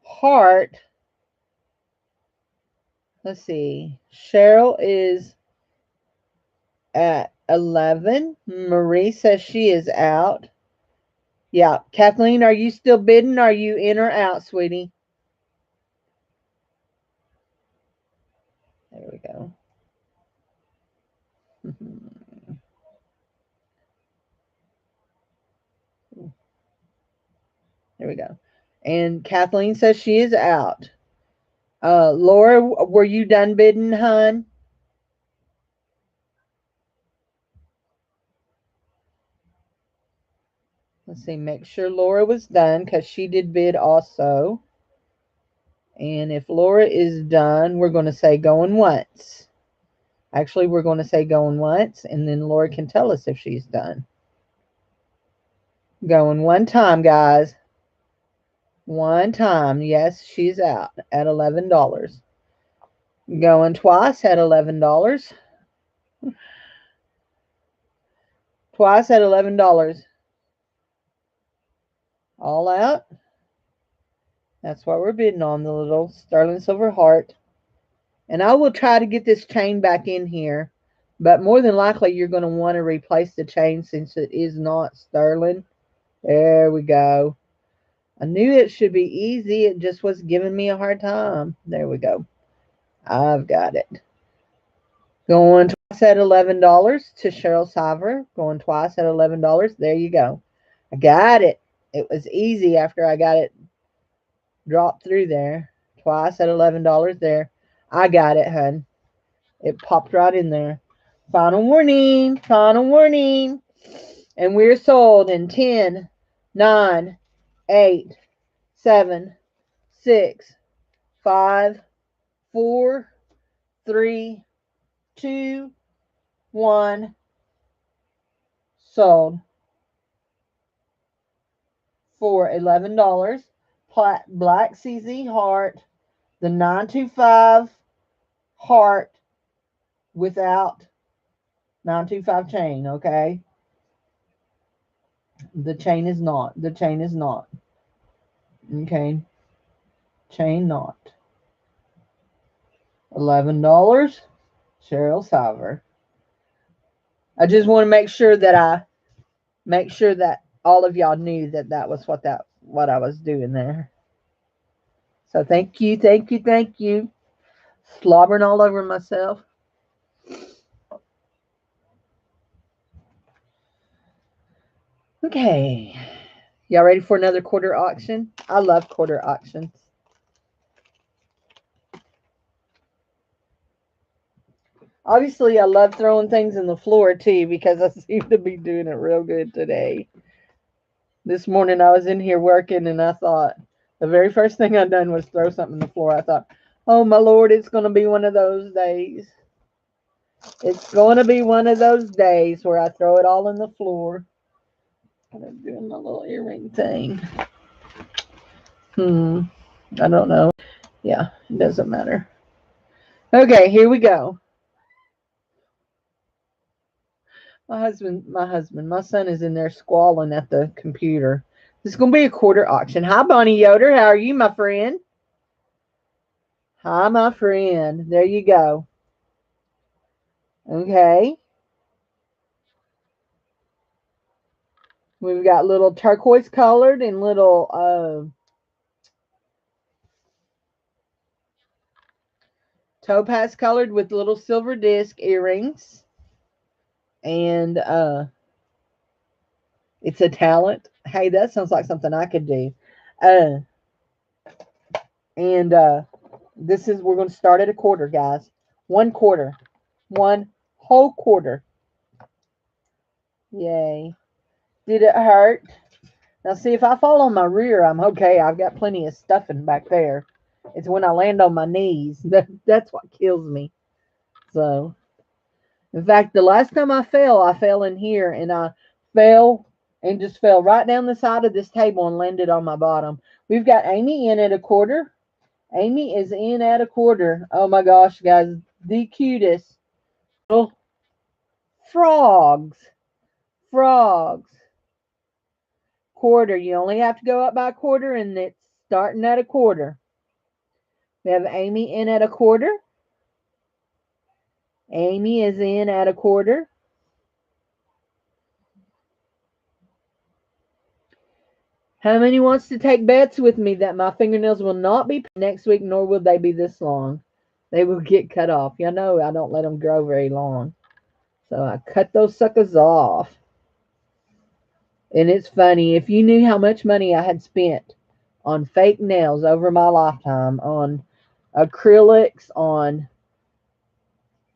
heart. Let's see. Cheryl is at 11. Marie says she is out. Yeah. Kathleen, are you still bidding? Are you in or out, sweetie? There we go. There we go. And Kathleen says she is out. Laura, were you done bidding, hun? Let's see, make sure Laura was done because she did bid also. And if Laura is done, we're going to say going once. Actually, we're going to say going once, and then Laura can tell us if she's done. Going one time, guys. One time. Yes, she's out at $11. Going twice at $11. Twice at $11. All out. That's what we're bidding on, the little sterling silver heart. And I will try to get this chain back in here. But more than likely, you're going to want to replace the chain since it is not sterling. There we go. I knew it should be easy. It just was giving me a hard time. There we go. I've got it. Going twice at $11 to Cheryl Siver. Going twice at $11. There you go. I got it. It was easy after I got it dropped through there. Twice at $11 there. I got it, hun. It popped right in there. Final warning. Final warning. And we're sold in 10, 9, 8, 7, 6, 5, 4, 3, 2, 1. Sold for $11. Black CZ heart, the 925 heart without 925 chain, okay? The chain is not. The chain is not. Okay. Chain not. $11. Cheryl Salver. I just want to make sure that all of y'all knew that that was what I was doing there. So thank you, thank you, thank you. Slobbering all over myself. Okay. Y'all ready for another quarter auction? I love quarter auctions. Obviously, I love throwing things in the floor too because I seem to be doing it real good today. This morning I was in here working and I thought the very first thing I done was throw something on the floor. I thought, oh my Lord, it's going to be one of those days. It's going to be one of those days where I throw it all on the floor. I'm doing my little earring thing. I don't know. Yeah, it doesn't matter. Okay, here we go. My son is in there squalling at the computer. This is going to be a quarter auction. Hi, Bonnie Yoder. How are you, my friend? Hi, my friend. There you go. Okay. We've got little turquoise colored and little topaz colored with little silver disc earrings. And it's a talent. Hey, that sounds like something I could do. Uh, and we're going to start at a quarter, guys. 1/4. One whole quarter. Yay. Did it hurt? Now, see, if I fall on my rear, I'm okay. I've got plenty of stuffing back there. It's when I land on my knees. That's what kills me. So, in fact, the last time I fell in here and I fell and just fell right down the side of this table and landed on my bottom. We've got Amy in at a quarter. Amy is in at a quarter. Oh my gosh, guys, the cutest little frogs. Frogs. Quarter. You only have to go up by a quarter, and it's starting at a quarter. We have Amy in at a quarter. Amy is in at a quarter. How many wants to take bets with me that my fingernails will not be next week, nor will they be this long? They will get cut off. Y'all know I don't let them grow very long. So I cut those suckers off. And it's funny, if you knew how much money I had spent on fake nails over my lifetime, on acrylics, on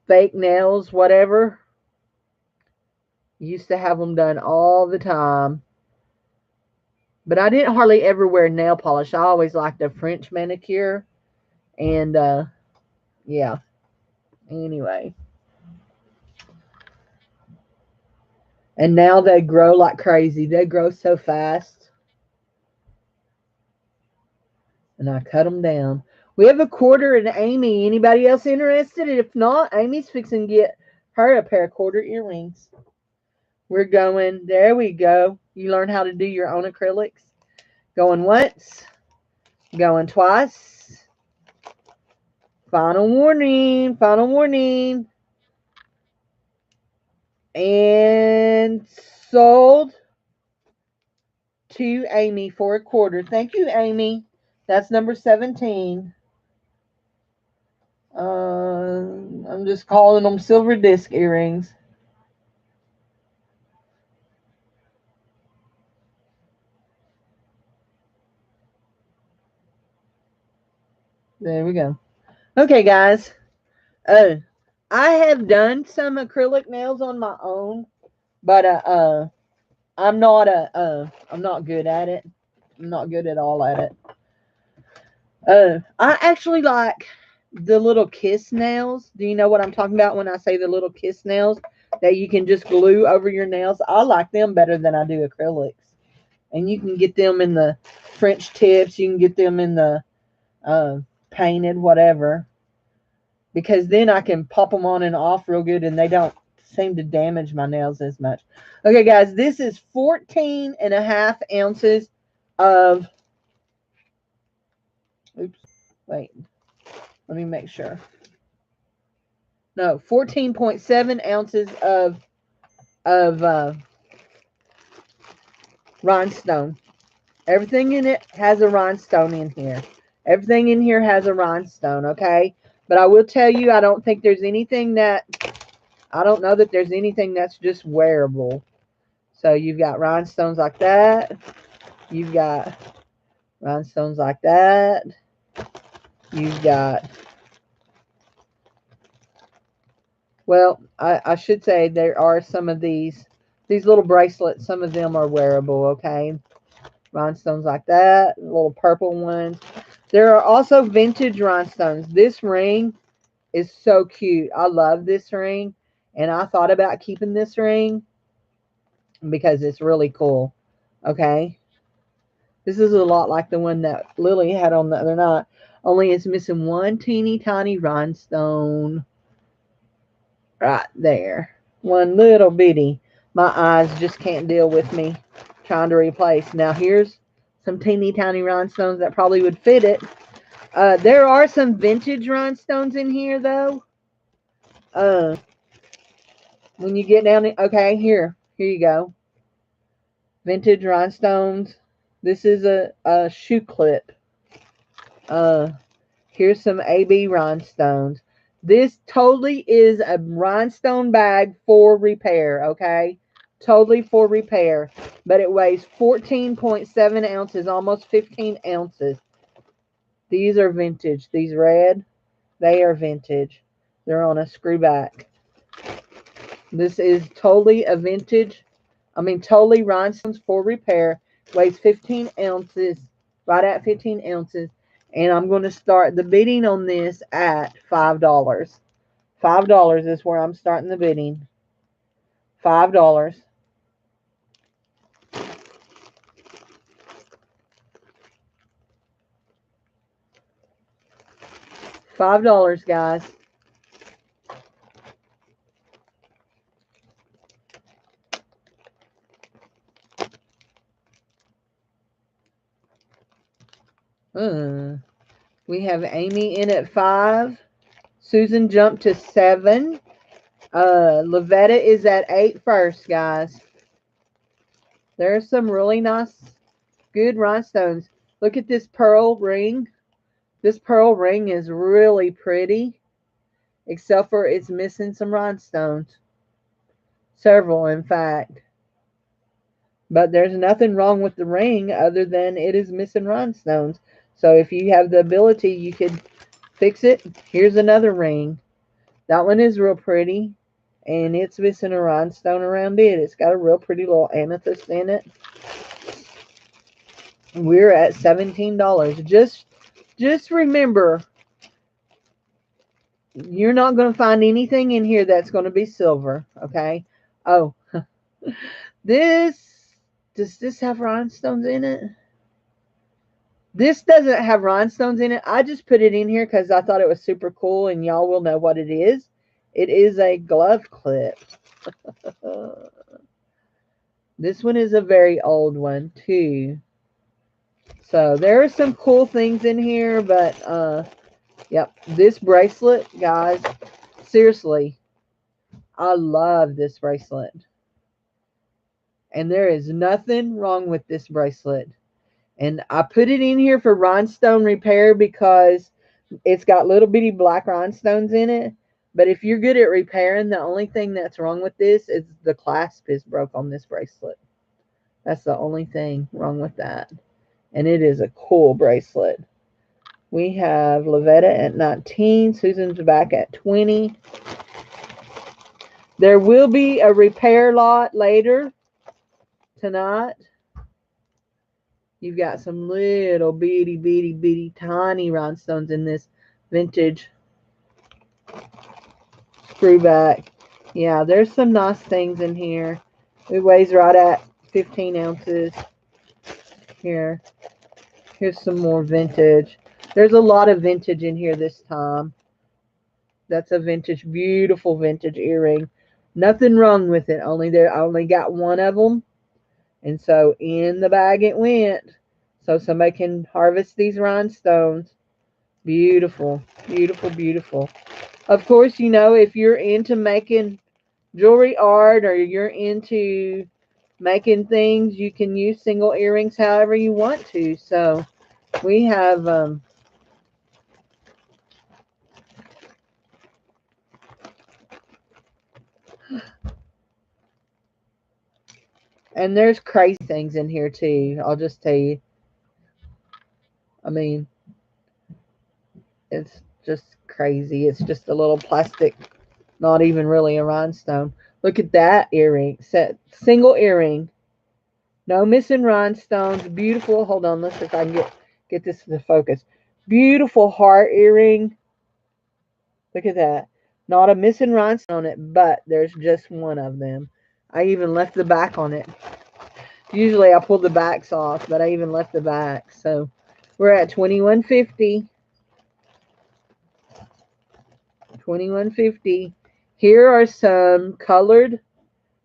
fake nails, whatever, used to have them done all the time. But I didn't hardly ever wear nail polish. I always liked a French manicure. And, yeah. Anyway. And now they grow like crazy. They grow so fast. And I cut them down. We have a quarter in Amy. Anybody else interested? If not, Amy's fixing to get her a pair of quarter earrings. We're going. There we go. You learn how to do your own acrylics. Going once. Going twice. Final warning. Final warning. And sold to Amy for a quarter. Thank you, Amy. That's number 17. I'm just calling them silver disc earrings. There we go. Okay, guys. I have done some acrylic nails on my own, but I'm not good at it. I'm not good at all at it. I actually like the little kiss nails. Do you know what I'm talking about when I say the little kiss nails that you can just glue over your nails? I like them better than I do acrylics. And you can get them in the French tips. You can get them in the painted whatever. Because then I can pop them on and off real good and they don't seem to damage my nails as much. Okay, guys, this is 14.5 ounces of, oops, wait, let me make sure. no, 14.7 ounces of rhinestone. Everything in it has a rhinestone in here. Everything in here has a rhinestone, okay? But I will tell you, I don't think there's anything that, I don't know that there's anything that's just wearable. So you've got rhinestones like that. You've got rhinestones like that. You've got, well, I should say there are some of these little bracelets. Some of them are wearable, okay? Rhinestones like that, little purple ones. There are also vintage rhinestones. This ring is so cute. I love this ring, and I thought about keeping this ring because it's really cool. Okay, this is a lot like the one that Lily had on the other night, only it's missing one teeny tiny rhinestone right there. One little bitty. My eyes just can't deal with me trying to replace. Now here's some teeny tiny rhinestones that probably would fit it. There are some vintage rhinestones in here though. Uh, when you get down, okay, here you go. Vintage rhinestones. This is a shoe clip. Uh, Here's some AB rhinestones. This totally is a rhinestone bag for repair, okay? Totally for repair. But it weighs 14.7 ounces, almost 15 ounces. These are vintage. These red, they are vintage. They're on a screw back. This is totally a vintage, totally rhinestones for repair. Weighs 15 ounces, right at 15 ounces. And I'm going to start the bidding on this at $5. $5 is where I'm starting the bidding. $5. $5, guys. We have Amy in at 5. Susan jumped to 7. Lavetta is at 8 first, guys. There's some really nice, good rhinestones. Look at this pearl ring. This pearl ring is really pretty, except for it's missing some rhinestones. Several, in fact. But there's nothing wrong with the ring other than it is missing rhinestones. So if you have the ability, you could fix it. Here's another ring. That one is real pretty, and it's missing a rhinestone around it. It's got a real pretty little amethyst in it. We're at $17. Just remember, you're not going to find anything in here that's going to be silver, okay? Oh, does this have rhinestones in it? This doesn't have rhinestones in it. I just put it in here because I thought it was super cool, and y'all will know what it is. It is a glove clip. This one is a very old one, too. So there are some cool things in here, but, yep. This bracelet, guys, seriously, I love this bracelet. And there is nothing wrong with this bracelet. And I put it in here for rhinestone repair because it's got little bitty black rhinestones in it. But if you're good at repairing, the only thing that's wrong with this is the clasp is broke on this bracelet. That's the only thing wrong with that. And it is a cool bracelet. We have Lavetta at 19. Susan's back at 20. There will be a repair lot later tonight. You've got some little bitty tiny rhinestones in this vintage screw back. Yeah, there's some nice things in here. It weighs right at 15 ounces. Here's some more vintage. There's a lot of vintage in here this time. That's a vintage, beautiful vintage earring. Nothing wrong with it. I only got one of them. And so in the bag it went. So somebody can harvest these rhinestones. Beautiful, beautiful, beautiful. Of course, you know, if you're into making jewelry art or you're into making things, you can use single earrings however you want to. So we have and there's crazy things in here too. I'll just tell you. I mean, it's just crazy. It's just a little plastic, not even really a rhinestone. Look at that earring. Set single earring. No missing rhinestones. Beautiful. Hold on, let's see if I can get this to focus. Beautiful heart earring. Look at that. Not a missing rhinestone on it, but there's just one of them. I even left the back on it. Usually I pull the backs off, but I even left the back. So we're at 21.50. 21.50. Here are some colored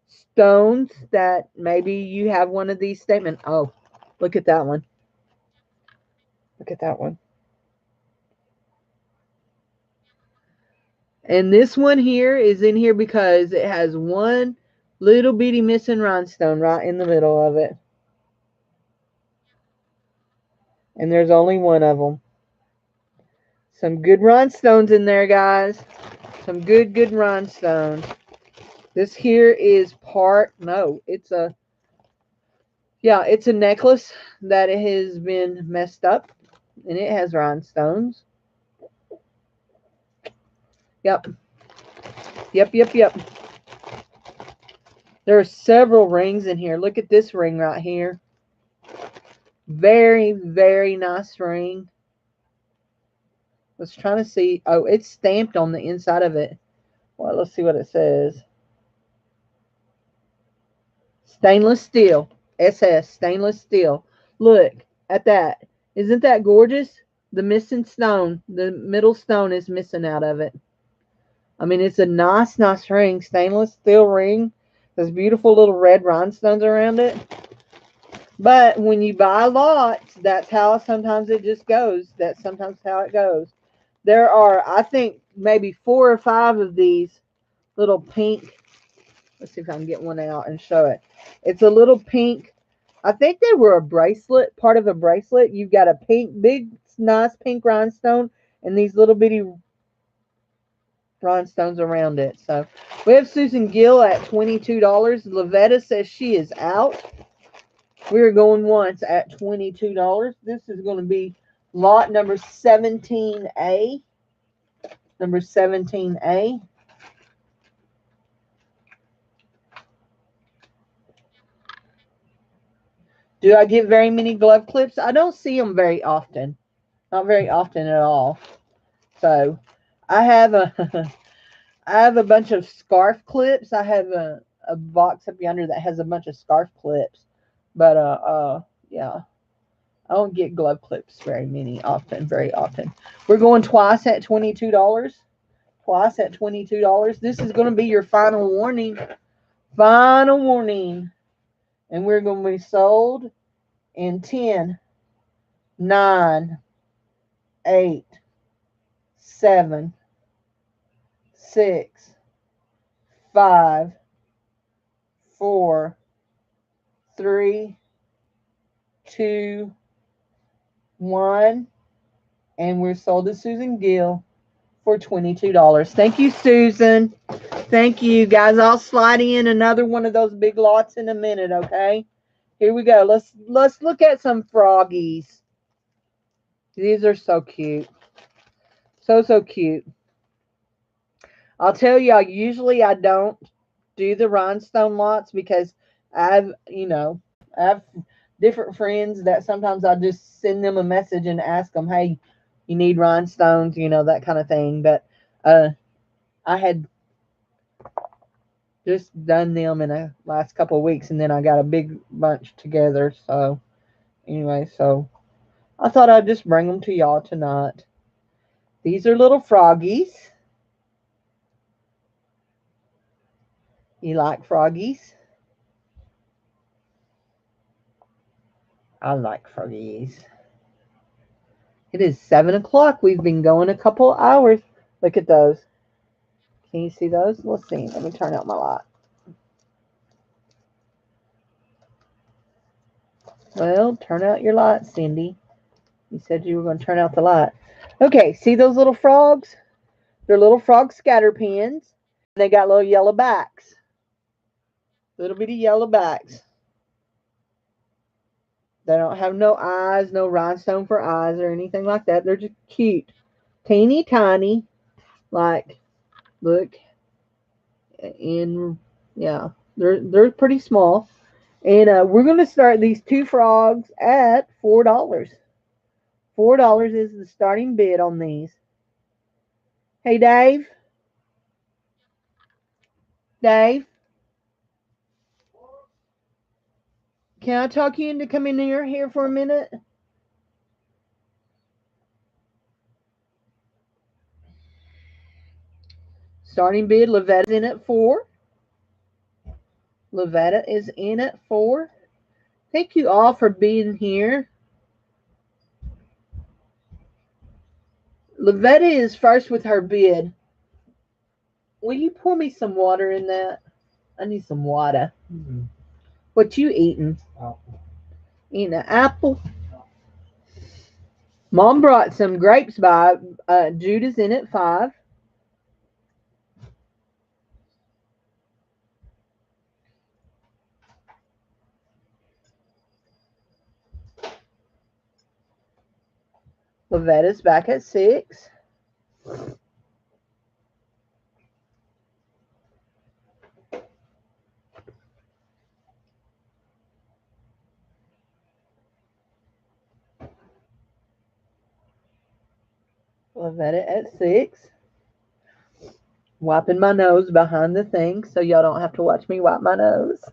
stones that maybe you have one of these statement. Oh, look at that one. Look at that one. And this one here is in here because it has one little bitty missing rhinestone right in the middle of it. And there's only one of them. Some good rhinestones in there, guys. Some good rhinestones. This here is no, it's a, yeah, it's a necklace that has been messed up. And it has rhinestones. Yep. Yep. There are several rings in here. Look at this ring right here. Very nice ring. Let's try to see. Oh, it's stamped on the inside of it. Well, let's see what it says. Stainless steel. SS. Stainless steel. Look at that. Isn't that gorgeous? The missing stone. The middle stone is missing out of it. I mean, it's a nice ring. Stainless steel ring. There's beautiful little red rhinestones around it. But when you buy lots, that's how sometimes it just goes. That's sometimes how it goes. There are, I think, maybe 4 or 5 of these little pink. Let's see if I can get one out and show it. It's a little pink. I think they were a bracelet, part of a bracelet. You've got a pink, big, nice pink rhinestone and these little bitty rhinestones around it. So we have Susan Gill at $22. Lavetta says she is out. We're going once at $22. This is going to be lot number 17A. Number 17A. Do I get very many glove clips? I don't see them very often. Not very often at all. So I have a I have a bunch of scarf clips. I have a box up yonder that has a bunch of scarf clips. But yeah. I don't get glove clips very often. We're going twice at $22. Twice at $22. This is going to be your final warning. Final warning. And we're going to be sold in 10, 9, 8, 7, 6, 5, 4, 3, 2, 1. And we're sold to Susan Gill for $22. Thank you, Susan. Thank you, guys. I'll slide in another one of those big lots in a minute, okay? Here we go. Let's look at some froggies. These are so cute. So cute. I'll tell y'all, usually I don't do the rhinestone lots because I have different friends that sometimes I just send them a message and ask them, hey, you need rhinestones, that kind of thing. But I had just done them in the last couple of weeks, and then I got a big bunch together. So anyway, so I thought I'd just bring them to y'all tonight. These are little froggies. You like froggies? I like froggies. It is 7 o'clock. We've been going a couple hours. Look at those. Can you see those? Let's see. Let me turn out my light. Well, turn out your light, Cindy. You said you were going to turn out the light. Okay, see those little frogs? They're little frog scatter pins. They got little yellow backs. Little bitty yellow backs. They don't have no eyes, no rhinestone for eyes or anything like that. They're just cute. Teeny tiny. Like, look. Yeah. They're pretty small. And we're going to start these 2 frogs at $4. $4 is the starting bid on these. Hey, Dave. Dave. Can I talk you into coming in here for a minute? Starting bid, Lovetta's in at 4. Lovetta is in at 4. Thank you all for being here. Lovetta is first with her bid. Will you pour me some water in that? I need some water. Mm-hmm. What you eating? Apple. Eating an apple? Mom brought some grapes by. Judah's in at 5. Lovetta's back at 6. Lavetta at 6. Wiping my nose behind the thing so y'all don't have to watch me wipe my nose.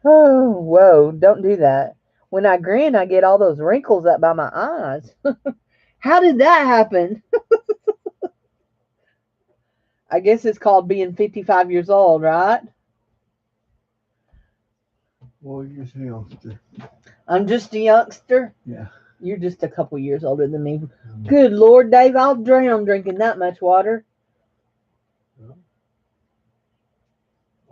Oh, whoa, don't do that. When I grin, I get all those wrinkles up by my eyes. How did that happen? I guess it's called being 55 years old, right? Well, you're just a youngster. I'm just a youngster. Yeah. You're just a couple years older than me. Good Lord, Dave, I'll drown drinking that much water. Well,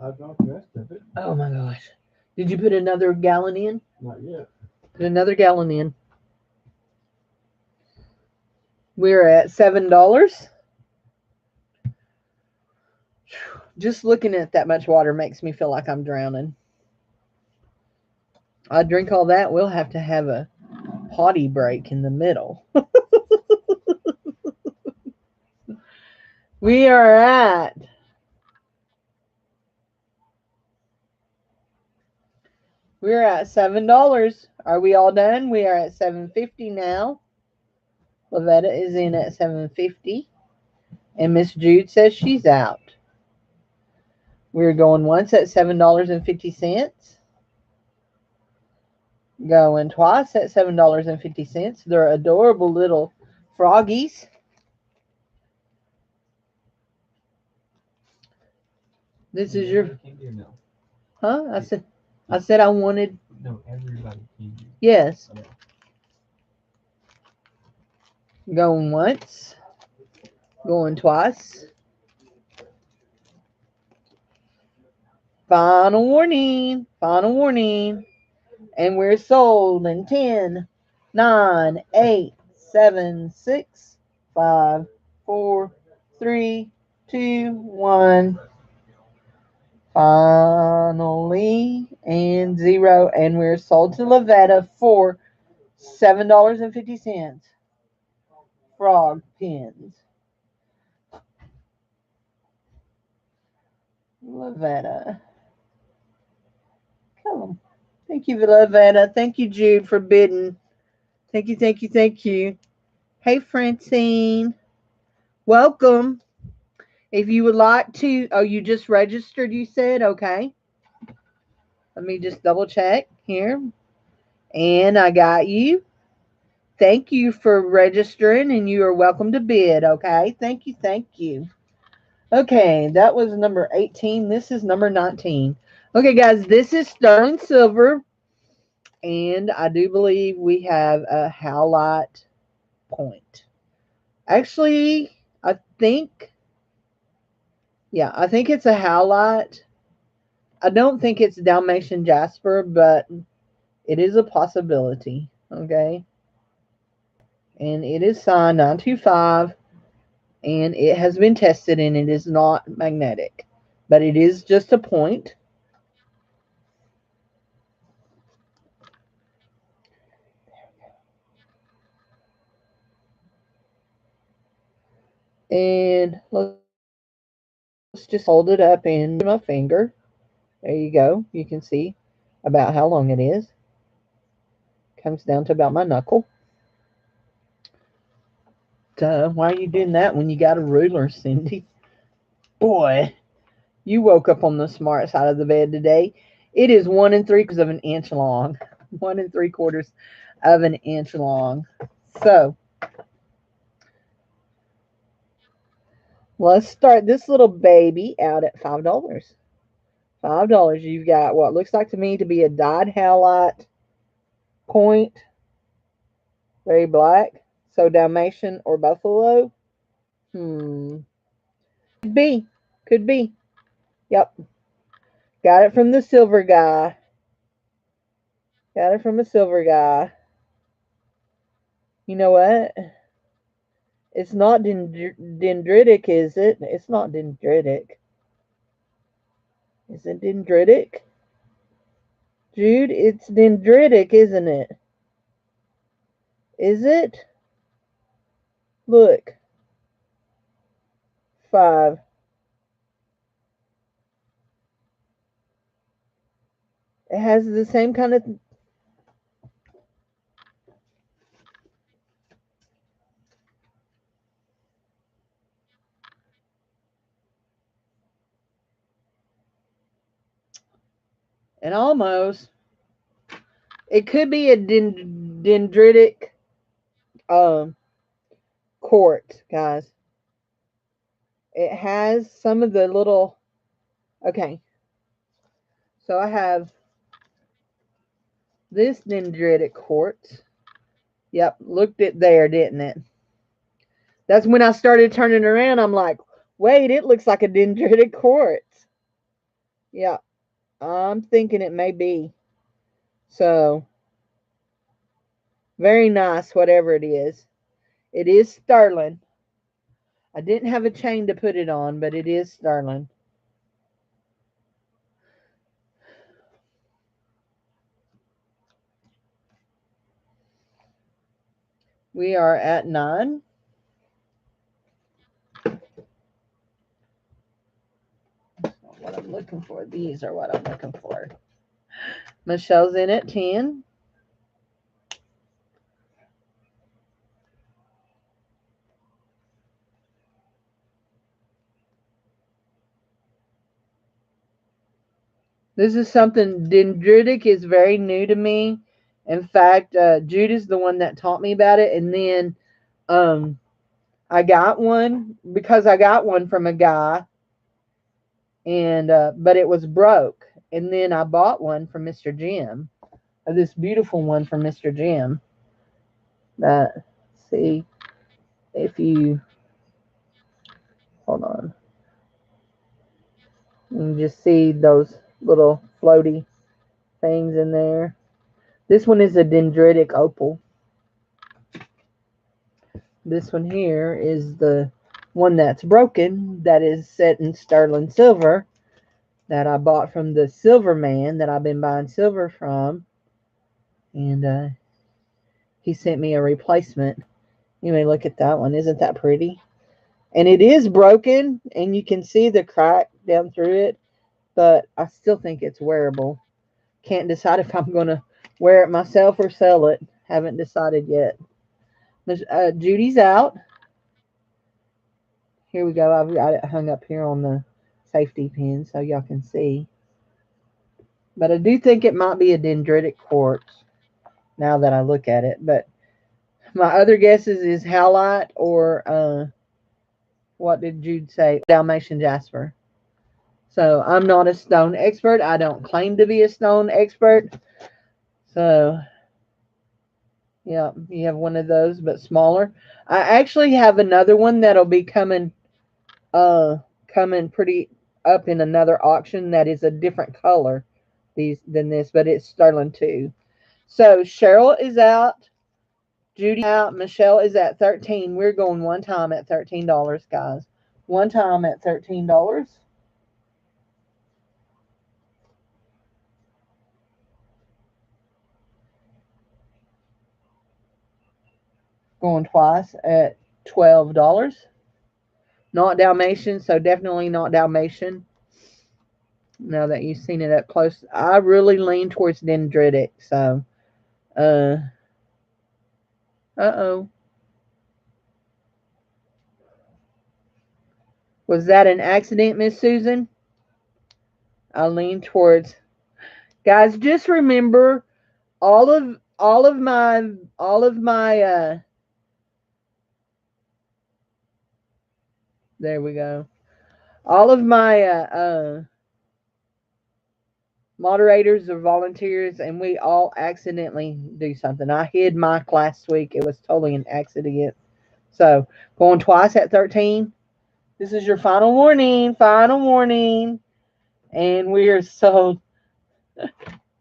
I drank the rest of it. Oh my gosh. Did you put another gallon in? Not yet. Put another gallon in. We're at $7. Just looking at that much water makes me feel like I'm drowning. I drink all that, we'll have to have a potty break in the middle. We are at We're at $7. Are we all done? We are at $7.50 now. Lavetta is in at $7.50. And Miss Jude says she's out. We're going once at $7.50. Going twice at $7.50. They're adorable little froggies. This is your... No. Huh? I said I wanted... No, everybody can do. Yes. Okay. Going once. Going twice. Final warning. Final warning. And we're sold in 10, 9, 8, 7, 6, 5, 4, 3, 2, 1. Finally, and 0. And we're sold to Lavetta for $7.50. Frog pins. Lavetta. Come on. Thank you, Lavetta. Thank you, Jude, for bidding. Thank you, thank you, thank you. Hey, Francine. Welcome. If you would like to... Oh, you just registered, you said? Okay. Let me just double check here. And I got you. Thank you for registering, and you are welcome to bid, okay? Thank you, thank you. Okay, that was number 18. This is number 19. Okay, guys, this is sterling silver, and I do believe we have a howlite point. Actually, I think Yeah, I think it's a howlite. I don't think it's Dalmatian Jasper, but it is a possibility. Okay. And it is signed 925, and it has been tested, and it is not magnetic, but it is just a point. And let's just hold it up and my finger. There you go. You can see about how long it is. Comes down to about my knuckle. Why are you doing that when you got a ruler, Cindy? Boy, you woke up on the smart side of the bed today. It is 1 3/4 of an inch long. 1 3/4 of an inch long. So let's start this little baby out at $5. $5. You've got what looks like to me to be a dyed halite point, very black. So Dalmatian or buffalo. Hmm. Could be. Could be. Yep. Got it from the silver guy. Got it from a silver guy. You know what? It's not dendritic, is it? It's not dendritic. Is it dendritic? Jude, it's dendritic, isn't it? Is it? Look. 5. It has the same kind of. And almost. It could be a dendritic um, quartz, guys. It has some of the little. Okay. So I have this dendritic quartz. Yep. Looked it there, didn't it? That's when I started turning around. I'm like, wait, it looks like a dendritic quartz. Yeah, I'm thinking it may be. So, very nice, whatever it is. It is sterling. I didn't have a chain to put it on, but it is sterling. We are at 9. What I'm looking for. These are what I'm looking for. Michelle's in at 10. This is something dendritic is very new to me. In fact, Jude is the one that taught me about it, and then um, I got one because I got one from a guy, and but it was broke, and then I bought one from Mr. Jim, this beautiful one from Mr. Jim. That see if you hold on, you can just see those little floaty things in there. This one is a dendritic opal. This one here is the one that's broken, that is set in sterling silver, that I bought from the silver man that I've been buying silver from. And he sent me a replacement. You may look at that one. Isn't that pretty? And it is broken, and you can see the crack down through it, but I still think it's wearable. Can't decide if I'm going to wear it myself or sell it. Haven't decided yet. Judy's out. Here we go. I've got it hung up here on the safety pin so y'all can see. But I do think it might be a dendritic quartz now that I look at it. But my other guesses is halite or what did Jude say? Dalmatian jasper. So I'm not a stone expert. I don't claim to be a stone expert. So yeah, you have one of those, but smaller. I actually have another one that'll be coming coming pretty up in another auction that is a different color than this, but it's sterling too. So Cheryl is out, Judy out, Michelle is at 13. We're going one time at $13, guys. One time at $13. Going twice at $12. Not Dalmatian, so definitely not Dalmatian. Now that you've seen it up close, I really lean towards dendritic. So, uh-oh. Was that an accident, Miss Susan? I lean towards. Guys, just remember all of my there we go. All of my moderators are volunteers, and we all accidentally do something. I hid Mike last week. It was totally an accident. So, going twice at 13. This is your final warning. Final warning. And we are so.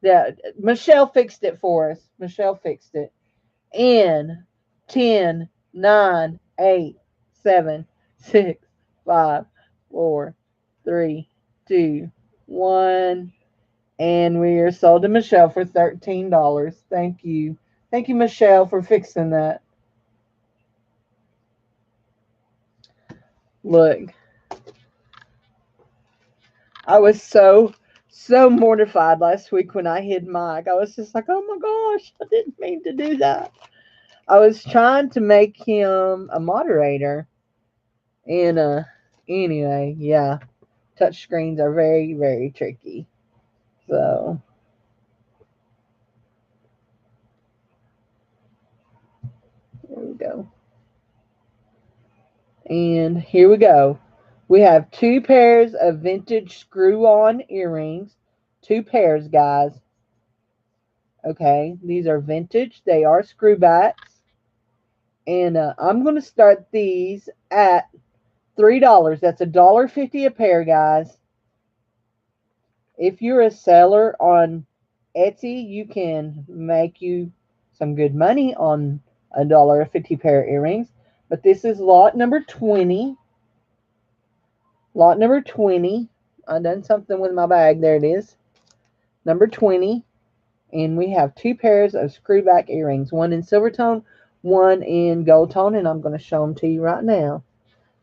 Yeah, Michelle fixed it for us. Michelle fixed it. In 10, 9, 8, 7, 6, 5, 4, 3, 2, 1. And we are sold to Michelle for $13. Thank you. Thank you, Michelle, for fixing that. Look, I was so mortified last week when I hid Mike. I was just like, oh my gosh, I didn't mean to do that. I was trying to make him a moderator. And anyway, yeah. Touch screens are very, very tricky. So there we go. And here we go. We have two pairs of vintage screw-on earrings. Two pairs, guys. Okay, these are vintage. They are screwbacks. And I'm going to start these at $3. That's $1.50 a pair, guys. If you're a seller on Etsy, you can make you some good money on $1.50 pair of earrings. But this is lot number 20. Lot number 20. I done something with my bag. There it is. Number 20. And we have two pairs of screwback earrings. One in silver tone, one in gold tone. And I'm going to show them to you right now.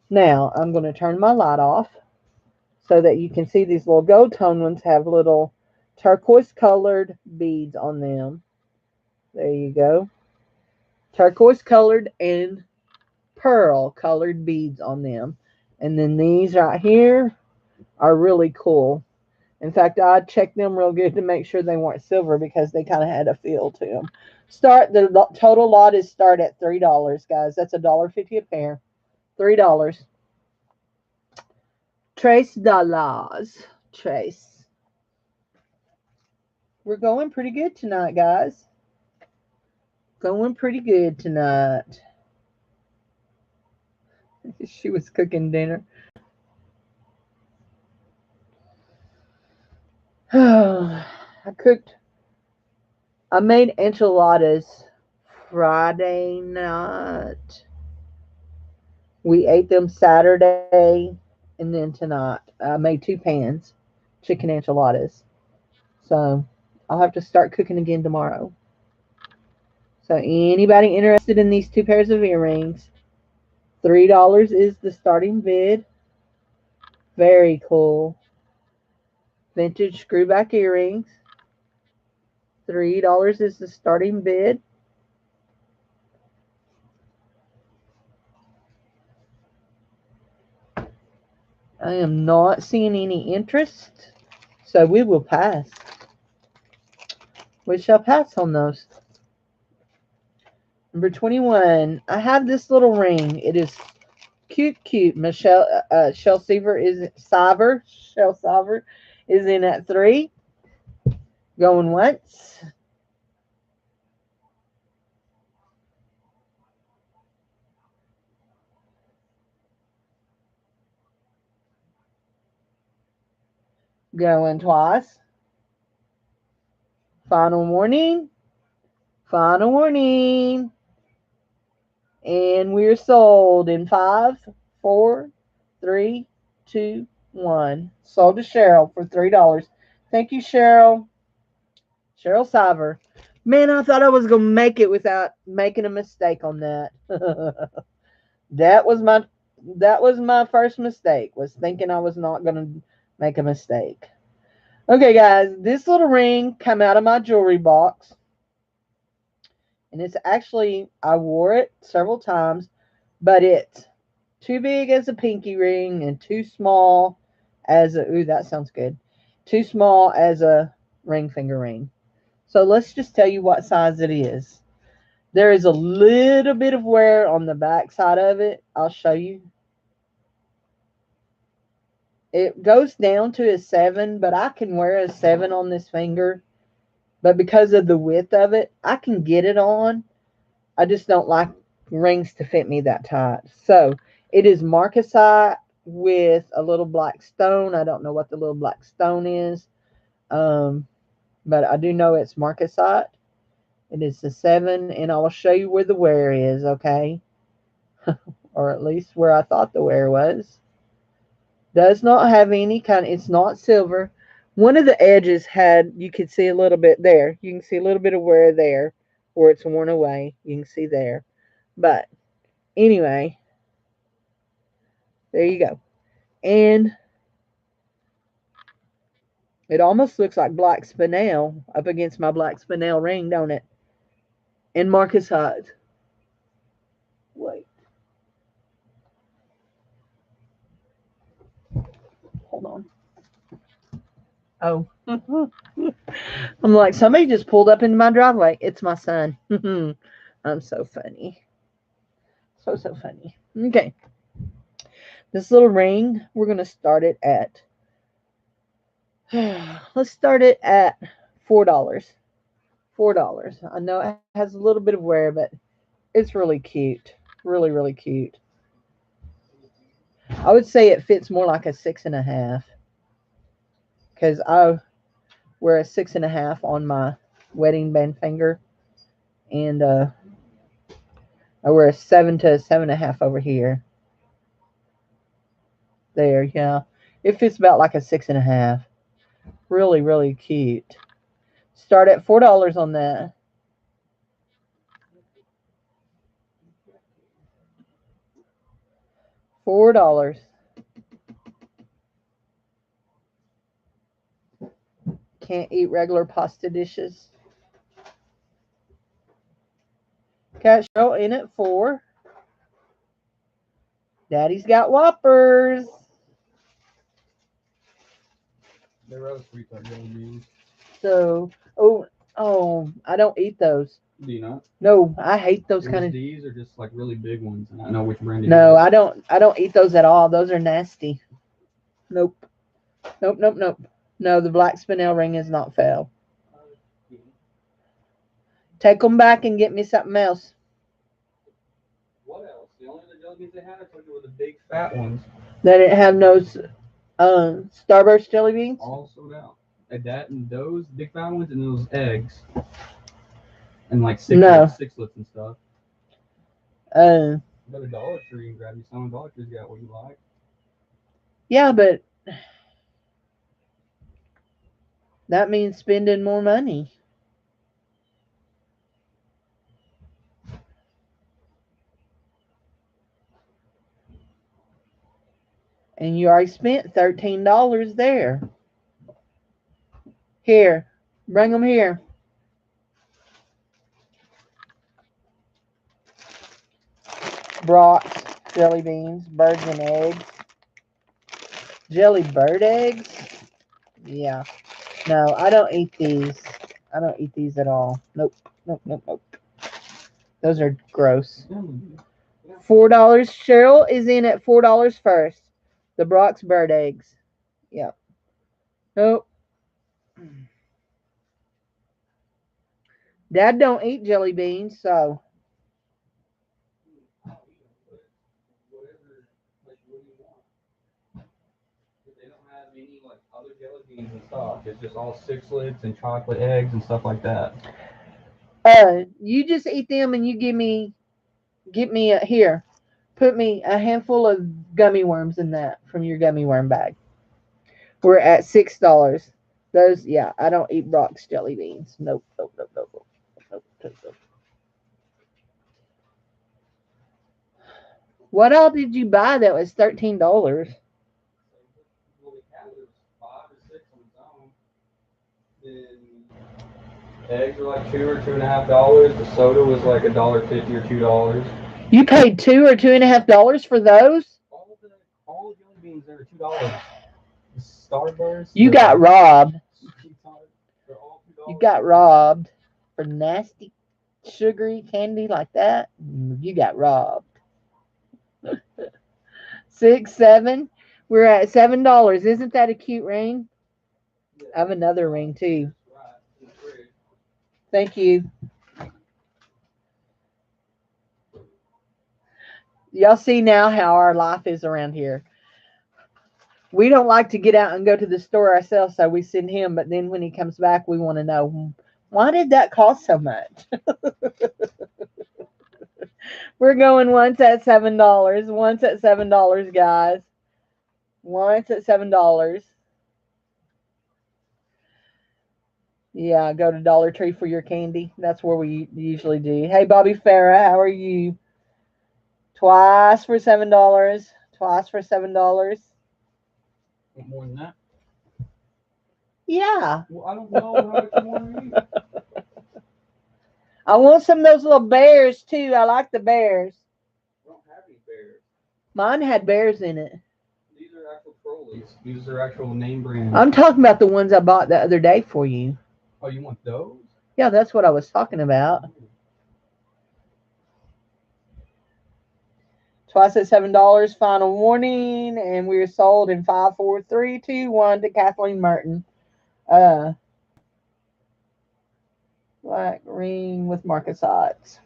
Now, I'm going to turn my light off so that you can see these little gold tone ones have little turquoise colored beads on them. There you go. Turquoise colored and pearl colored beads on them. And then these right here are really cool. In fact, I checked them real good to make sure they weren't silver because they kind of had a feel to them. The total lot is start at $3, guys. That's $1.50 a pair. $3. $3. Trace. We're going pretty good tonight, guys. Going pretty good tonight. She was cooking dinner. I made enchiladas Friday night. We ate them Saturday and then tonight. I made 2 pans, chicken enchiladas. So I'll have to start cooking again tomorrow. So anybody interested in these two pairs of earrings, $3 is the starting bid. Very cool. Vintage screwback earrings. $3 is the starting bid. I am not seeing any interest, so we will pass. We shall pass on those. Number 21. I have this little ring. It is cute. Michelle Shell Seaver is Shell Seaver is in at 3. Going once. Going twice. Final warning. Final warning. And we're sold in 5, 4, 3, 2, 1. Sold to Cheryl for $3. Thank you, Cheryl. Cheryl Siver. Man, I thought I was gonna make it without making a mistake on that. that was my that was my first mistake, was thinking I was not gonna make a mistake. Okay, guys, this little ring came out of my jewelry box. And it's actually, I wore it several times, but it's too big as a pinky ring and too small as a, ooh, that sounds good. Too small as a ring finger ring. So let's just tell you what size it is. There is a little bit of wear on the back side of it. I'll show you. It goes down to a 7, but I can wear a 7 on this finger. But because of the width of it, I can get it on. I just don't like rings to fit me that tight. So it is marcasite with a little black stone. I don't know what the little black stone is, but I do know it's marcasite. It is a 7, and I will show you where the wear is, okay? Or at least where I thought the wear was. Does not have any kind, it's not silver. One of the edges had, you could see a little bit there. You can see a little bit of wear there where it's worn away. You can see there. But anyway, there you go. And it almost looks like black spinel up against my black spinel ring, don't it? And Marcus Hyde. Wait. Hold on. Oh. I'm like, somebody just pulled up into my driveway. It's my son. I'm so funny. So funny. Okay. This little ring, we're going to start it at, let's start it at $4. $4. I know it has a little bit of wear, but it's really cute. Really, really cute. I would say it fits more like a 6.5, because I wear a 6.5 on my wedding band finger, and I wear a 7 to a 7.5 over here. There, yeah, it fits about like a 6.5. Really, really cute. Start at $4 on that. $4. Can't eat regular pasta dishes. Cash roll in at 4. Daddy's got Whoppers. They're other sweetheart jelly beans. So, I don't eat those. Do you not? No, I hate those It kind was of. these are just like really big ones, and I know which brand it No, is. I don't. I don't eat those at all. Those are nasty. Nope. Nope. Nope. Nope. No, the black spinel ring is not foul. Take them back and get me something else. What else? The only other jelly beans they had, I told you, were the big fat ones. They didn't have no Starburst jelly beans. All sold out. And that and those big fat ones and those eggs. And like sixlets and stuff. Uh, Go to Dollar Tree and grab you some. Dollar Tree's got what you like. yeah, but that means spending more money. And you already spent $13 there. Here, bring them here. Brock's jelly beans, birds and eggs. Jelly bird eggs? Yeah. No, I don't eat these. I don't eat these at all. Nope. Nope, nope, nope. Those are gross. $4. Cheryl is in at $4 first. The Brock's bird eggs. Yep. Nope. Dad don't eat jelly beans, so. jelly beans in stock. It's just all sixlets and chocolate eggs and stuff like that. You just eat them and you get me a, here. Put me a handful of gummy worms in that from your gummy worm bag. We're at $6. Those, yeah, I don't eat Brock's jelly beans. Nope, nope, nope, nope, nope, nope, nope, nope. What all did you buy that was $13? Well, the cat was 5 or 6 on its own. Then eggs were like $2 or $2.50. The soda was like $1.50 or $2. You paid $2 or $2.50 for those? All the jelly beans there are $2. The Starburst. You got robbed. They're all $2. You got robbed for nasty, sugary candy like that. You got robbed. 6, 7. We're at $7. Isn't that a cute ring? I have another ring too. Thank you. Y'all see now how our life is around here. We don't like to get out and go to the store ourselves, so we send him. But then when he comes back, we want to know, why did that cost so much? We're going once at $7. Once at $7, guys. Once at $7. Yeah, go to Dollar Tree for your candy. That's where we usually do. Hey, Bobby Farah, how are you? Twice for $7. Twice for $7. Want more than that? Yeah. Well, I don't know how much you want to eat. I want some of those little bears too. I like the bears. I don't have any bears. Mine had bears in it. These are actual trolleys. These are actual name brands. I'm talking about the ones I bought the other day for you. Oh, you want those? Yeah, that's what I was talking about. Twice at $7. Final warning, and we are sold in 5, 4, 3, 2, 1 to Kathleen Merton. Black ring with Marcus Odds.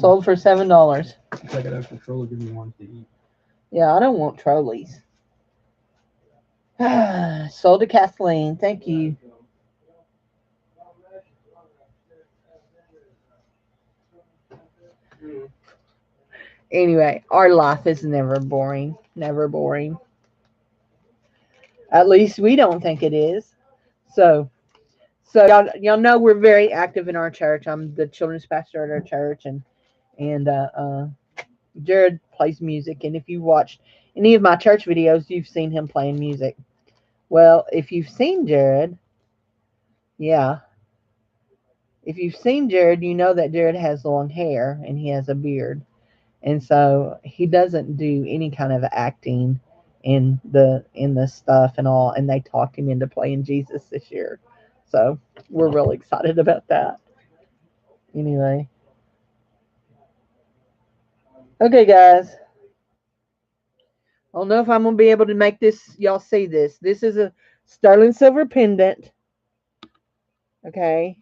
Sold for $7. If I got actual trolley, give me one to eat. Yeah, I don't want trolleys. Sold to Kathleen. Thank you. Anyway, our life is never boring. Never boring. At least we don't think it is. So y'all know we're very active in our church. I'm the children's pastor at our church, and Jared plays music. And if you watched any of my church videos, you've seen him playing music. Well, if you've seen Jared, yeah. If you've seen Jared, you know that Jared has long hair and he has a beard. And so he doesn't do any kind of acting in the stuff and all. And they talked him into playing Jesus this year. So we're really excited about that. Anyway. Okay, guys. I don't know if I'm going to be able to make this, y'all see this. This is a sterling silver pendant. Okay.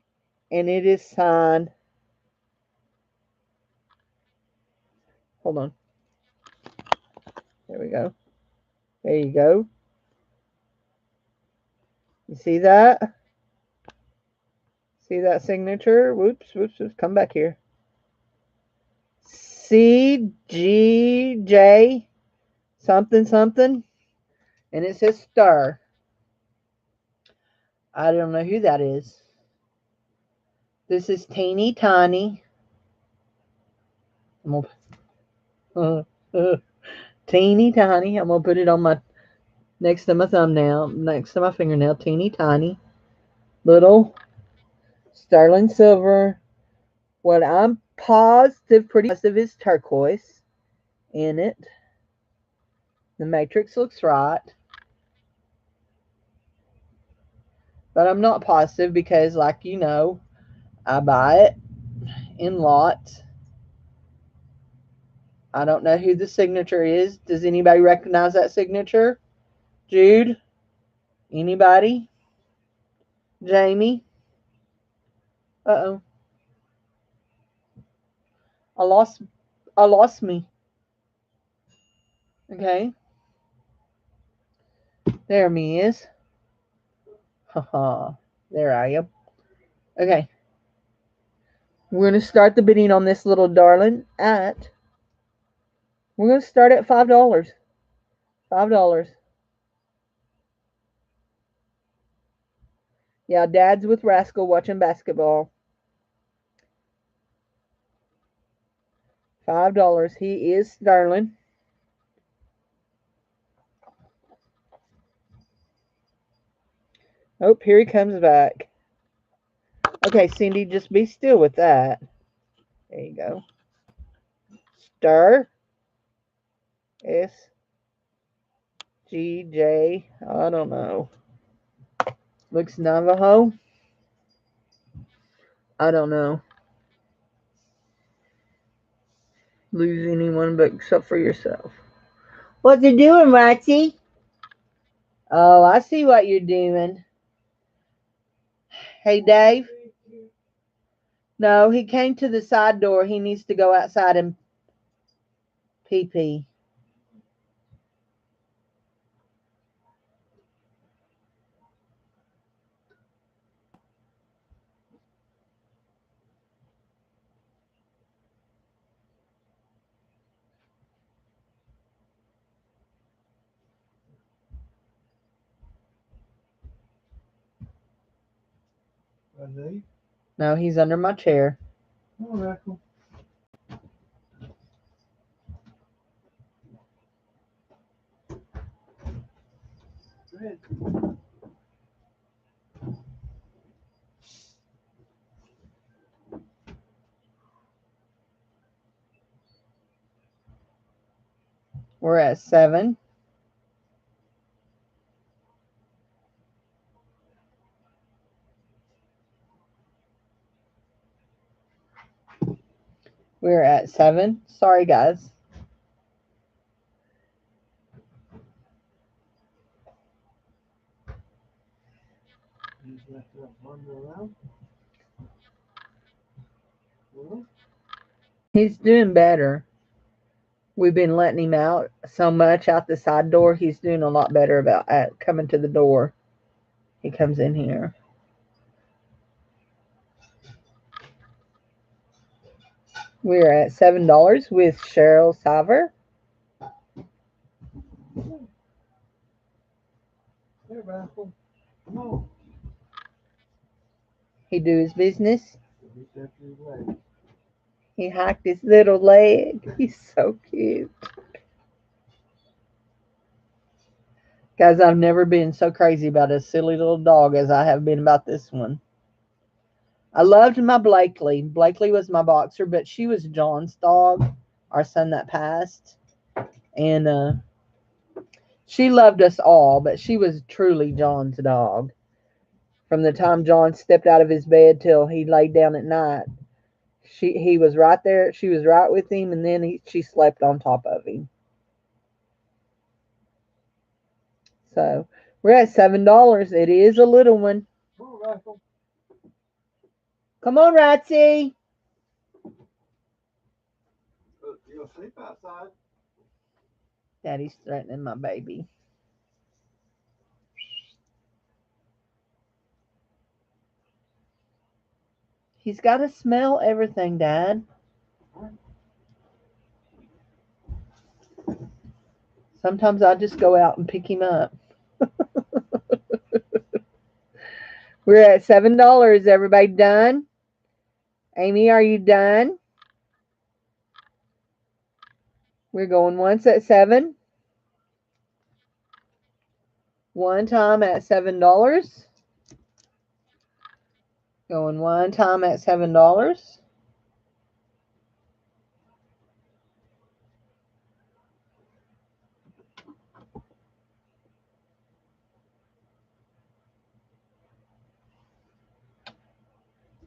And it is signed. Hold on. There we go. There you go. You see that? See that signature? Whoops, whoops, whoops. Come back here. CGJ something something. And it says star. I don't know who that is. This is teeny tiny. Teeny tiny. I'm gonna put it on my next to my thumbnail, next to my fingernail. Teeny tiny, little sterling silver. What I'm positive, pretty positive, is turquoise in it. The matrix looks right, but I'm not positive because, like you know, I buy it in lots. I don't know who the signature is. Does anybody recognize that signature? Jude? Anybody? Jamie? Uh-oh. I lost me. Okay. There me is. Haha. There I am. Okay. We're going to start the bidding on this little darling at. We're going to start at $5. $5. Yeah, Dad's with Rascal watching basketball. $5. He is sterling. Oh, here he comes back. Okay, Cindy, just be still with that. There you go. Stir. S. G. J. I don't know. Looks Navajo. I don't know. Lose anyone but except for yourself. What you doing, Roxy? Oh, I see what you're doing. Hey, Dave. No, he came to the side door. He needs to go outside and pee pee. No, he's under my chair. Oh, Rascal. Go ahead. We're at 7. We're at 7. Sorry, guys. He's doing better. We've been letting him out so much out the side door. He's doing a lot better about coming to the door. He comes in here. We're at $7 with Cheryl Saver. Hey, Rascal. Come on. He do his business. He hiked his little leg. He's so cute. Guys, I've never been so crazy about a silly little dog as I have been about this one. I loved my Blakely. Blakely was my boxer, but she was John's dog, our son that passed. And she loved us all, but she was truly John's dog. From the time John stepped out of his bed till he laid down at night, he was right there. She was right with him, and then she slept on top of him. So we're at $7. It is a little one. Come on, Rascal. Come on, Ratsy. You'll sleep outside. Daddy's threatening my baby. He's got to smell everything, Dad. Sometimes I just go out and pick him up. We're at $7. Everybody done? Amy, are you done? We're going once at 7. One time at $7. Going one time at $7.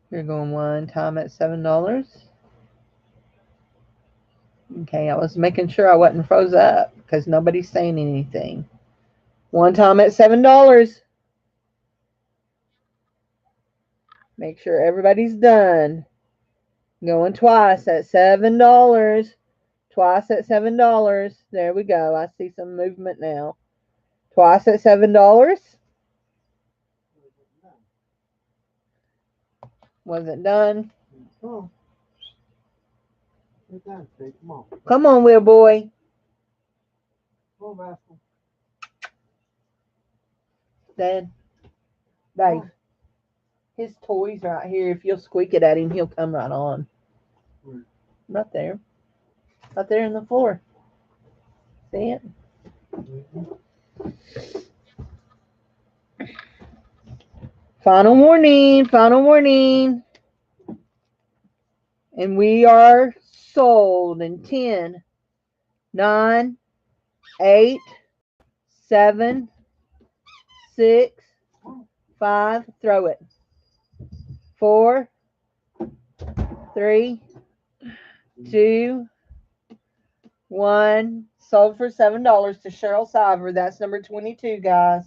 You're going one time at $7. Okay, I was making sure I wasn't froze up because nobody's saying anything. One time at $7. Make sure everybody's done. Going twice at $7. Twice at $7. There we go. I see some movement now. Twice at $7. Wasn't done. Oh. Come on. Come on, Will boy. Come on, Rascal. Dad. Dave. His toy's right here. If you'll squeak it at him, he'll come right on. Where? Right there. Right there in the floor. See it? Final warning. Final warning. And we are sold in 10, 9, 8, 7, 6, 5. Throw it. 4, 3, 2, 1. Sold for $7 to Cheryl Siver. That's number 22, guys.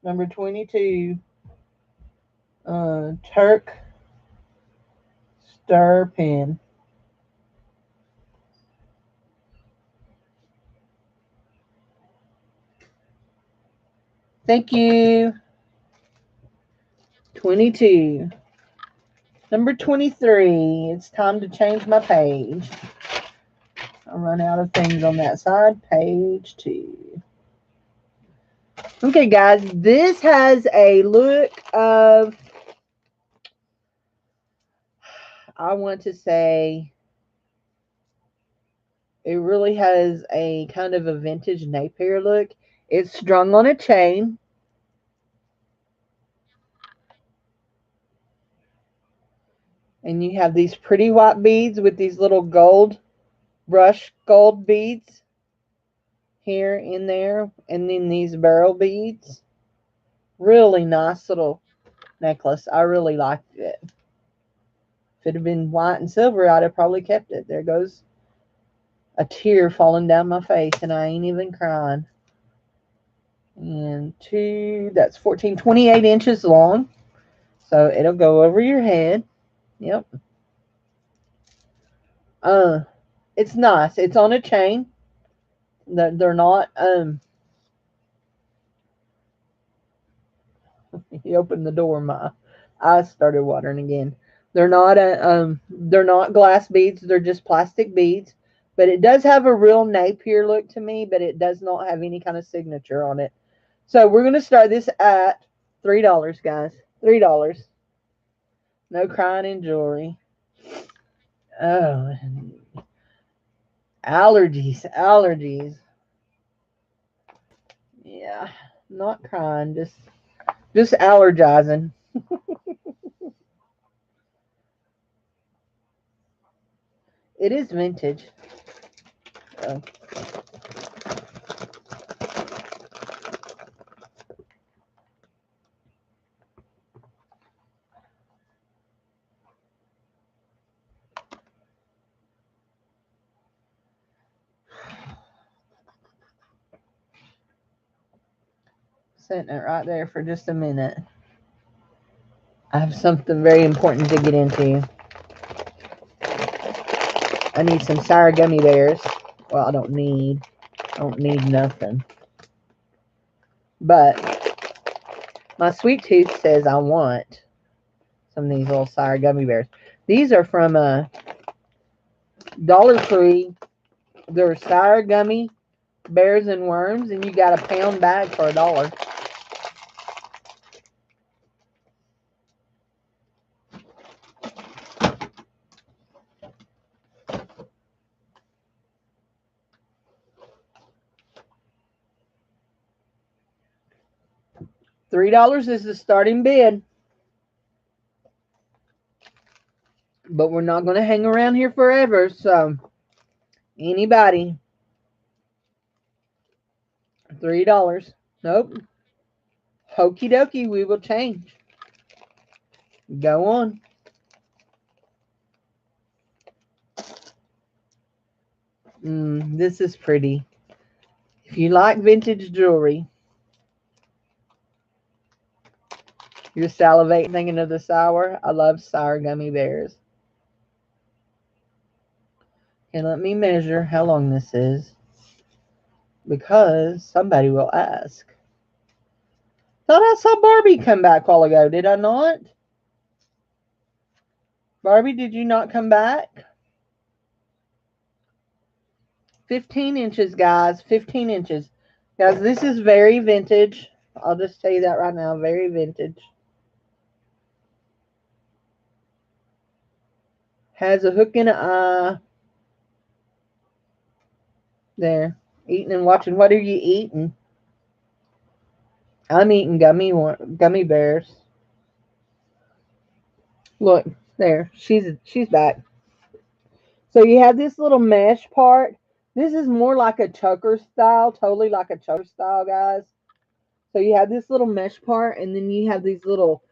Number 22. Turk stir pen. Thank you. 22. Number 23. It's time to change my page. I'll run out of things on that side. Page 2. Okay, guys. This has a look of, I want to say, it really has a kind of a vintage Napier look. It's strung on a chain. And you have these pretty white beads with these little gold, brush gold beads here in there. And then these barrel beads. Really nice little necklace. I really liked it. If it had been white and silver, I'd have probably kept it. There goes a tear falling down my face, and I ain't even crying. And 2, that's 14, 28 inches long. So it'll go over your head. Yep. It's nice. It's on a chain. They're not, he opened the door, my eyes started watering again. They're not glass beads, they're just plastic beads. But it does have a real Napier look to me, but it does not have any kind of signature on it. So we're gonna start this at $3, guys. $3. No crying in jewelry. Oh, allergies. Yeah, not crying, just allergizing. It is vintage. So. Setting it right there for just a minute. I have something very important to get into. I need some sour gummy bears. Well, I don't need nothing. But my sweet tooth says I want some of these little sour gummy bears. These are from Dollar Tree. They're sour gummy bears and worms, and you got a pound bag for $1. $3 is the starting bid. But we're not going to hang around here forever, so anybody, $3. Nope. Hokey dokey, we will change. Go on. This is pretty. If you like vintage jewelry, you're salivating thinking of the sour. I love sour gummy bears. And let me measure how long this is, because somebody will ask. Thought I saw Barbie come back a while ago. Did I not? Barbie, did you not come back? 15 inches, guys. 15 inches. Guys, this is very vintage. I'll just tell you that right now. Very vintage. Has a hook and an eye. There. Eating and watching. What are you eating? I'm eating gummy bears. Look, there. She's back. So you have this little mesh part. This is more like a choker style. Totally like a choker style, guys. So you have this little mesh part, and then you have these little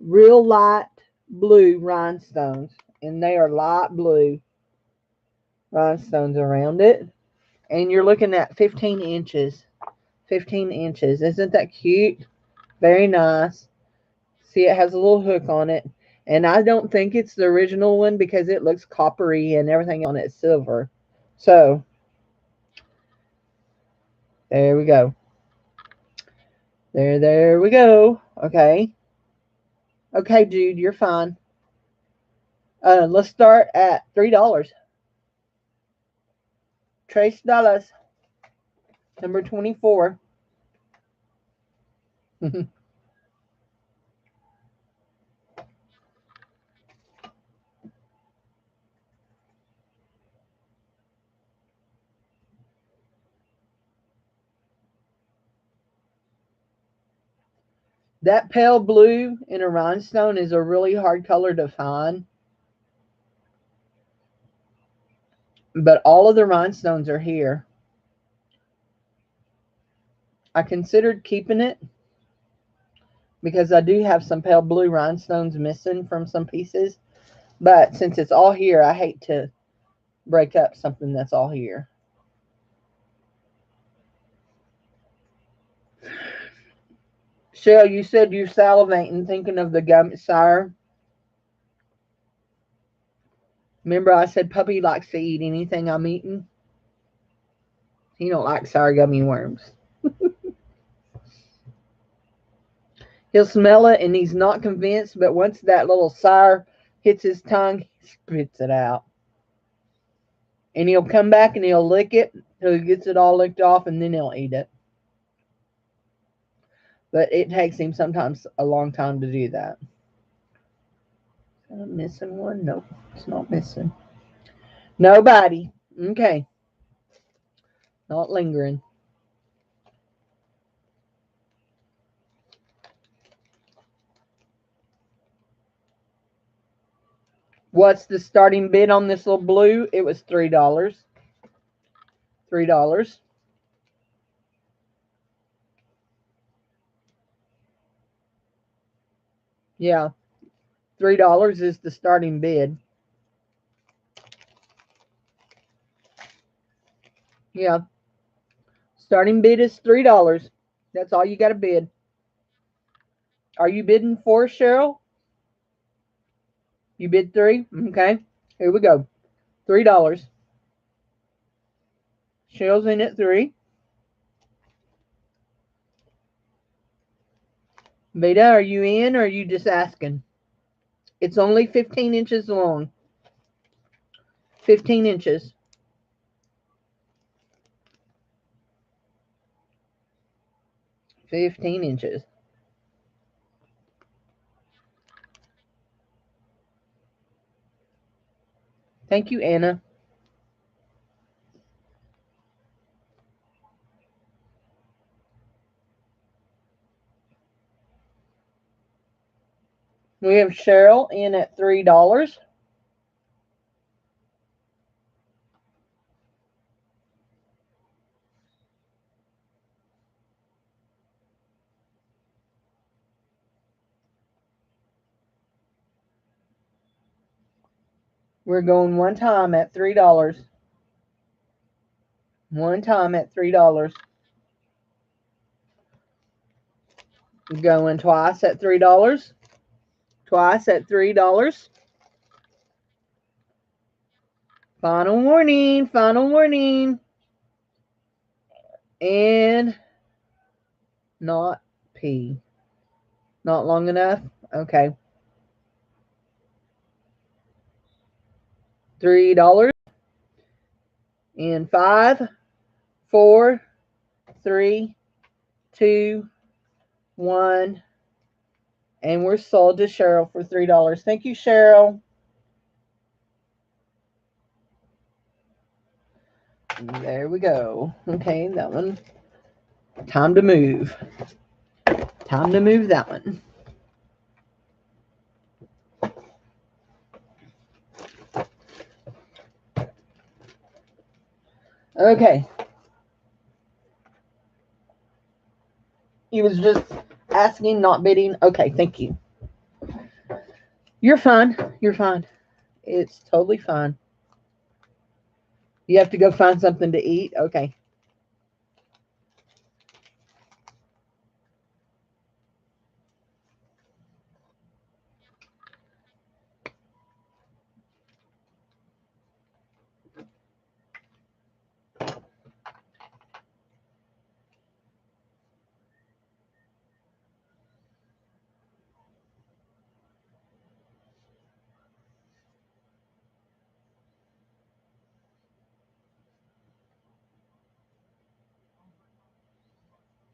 real light blue rhinestones. And they are light blue rhinestones around it. And you're looking at 15 inches. 15 inches. Isn't that cute? Very nice. See, it has a little hook on it. And I don't think it's the original one because it looks coppery and everything on it silver. So, there we go. There we go. Okay. Okay, Jude, you're fine. Let's start at $3. Trace Dallas, number 24. That pale blue in a rhinestone is a really hard color to find. But all of the rhinestones are here. I considered keeping it because I do have some pale blue rhinestones missing from some pieces. But since it's all here, I hate to break up something that's all here. Cheryl, you said you're salivating thinking of the gummy sire. Remember I said puppy likes to eat anything I'm eating? He don't like sour gummy worms. He'll smell it and he's not convinced, but once that little sour hits his tongue, he spits it out. And he'll come back and he'll lick it till he gets it all licked off, and then he'll eat it. But it takes him sometimes a long time to do that. Am I missing one? Nope, it's not missing. Nobody. Okay. Not lingering. What's the starting bid on this little blue? It was $3. $3. Yeah. $3 is the starting bid. Yeah. Starting bid is $3. That's all you got to bid. Are you bidding 4, Cheryl? You bid 3? Okay. Here we go. $3. Cheryl's in at 3. Veda, are you in or are you just asking? It's only 15 inches long. 15 inches. 15 inches. Thank you, Anna. We have Cheryl in at $3. We're going one time at $3. One time at $3. Going twice at $3. Twice at $3. Final warning, final warning. And not P. Not long enough? Okay. $3. In 5, 4, 3, 2, 1. And we're sold to Cheryl for $3. Thank you, Cheryl. There we go. Okay, that one. Time to move. Time to move that one. Okay. He was just asking, not bidding. Okay, thank you. You're fine. You're fine. It's totally fine. You have to go find something to eat? Okay.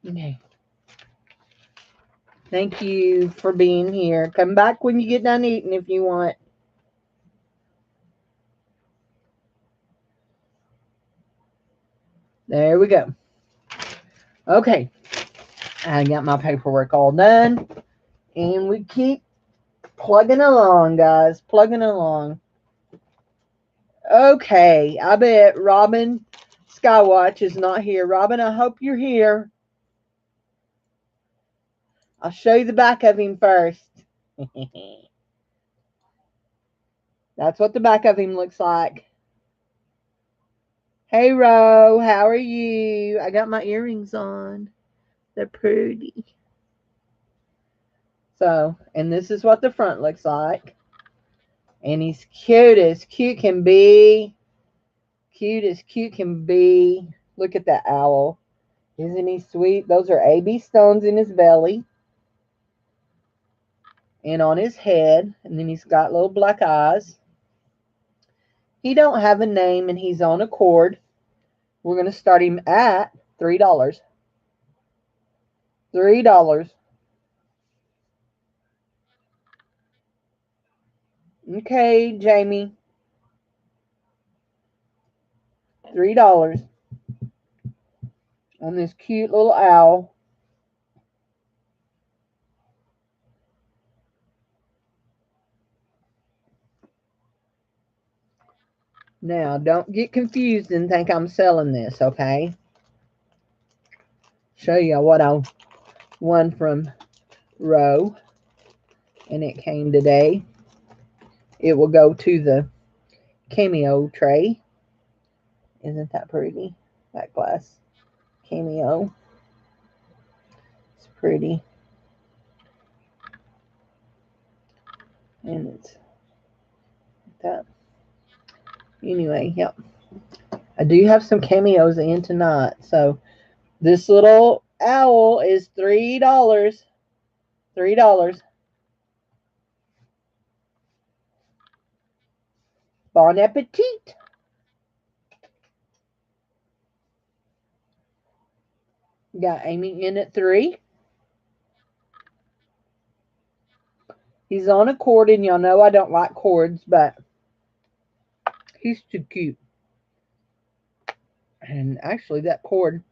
Okay. Thank you for being here. Come back when you get done eating if you want. There we go. Okay. I got my paperwork all done. And we keep plugging along, guys. Plugging along. Okay. I bet Robin Skywatch is not here. Robin, I hope you're here. I'll show you the back of him first. That's what the back of him looks like. Hey, Ro, how are you? I got my earrings on. They're pretty. So, and this is what the front looks like. And he's cute as cute can be. Cute as cute can be. Look at that owl. Isn't he sweet? Those are AB stones in his belly. And on his head. And then he's got little black eyes. He don't have a name and he's on a cord. We're going to start him at $3. $3. Okay, Jamie. $3 on this cute little owl. Now, don't get confused and think I'm selling this, okay? Show you what I won from Roe, and it came today. It will go to the Cameo tray. Isn't that pretty? That glass Cameo. It's pretty. And it's like that. Anyway, yep. I do have some cameos in tonight. So this little owl is $3. $3. Bon appetit. Got Amy in at 3. He's on a cord, and y'all know I don't like cords, but he's too cute. And actually, that cord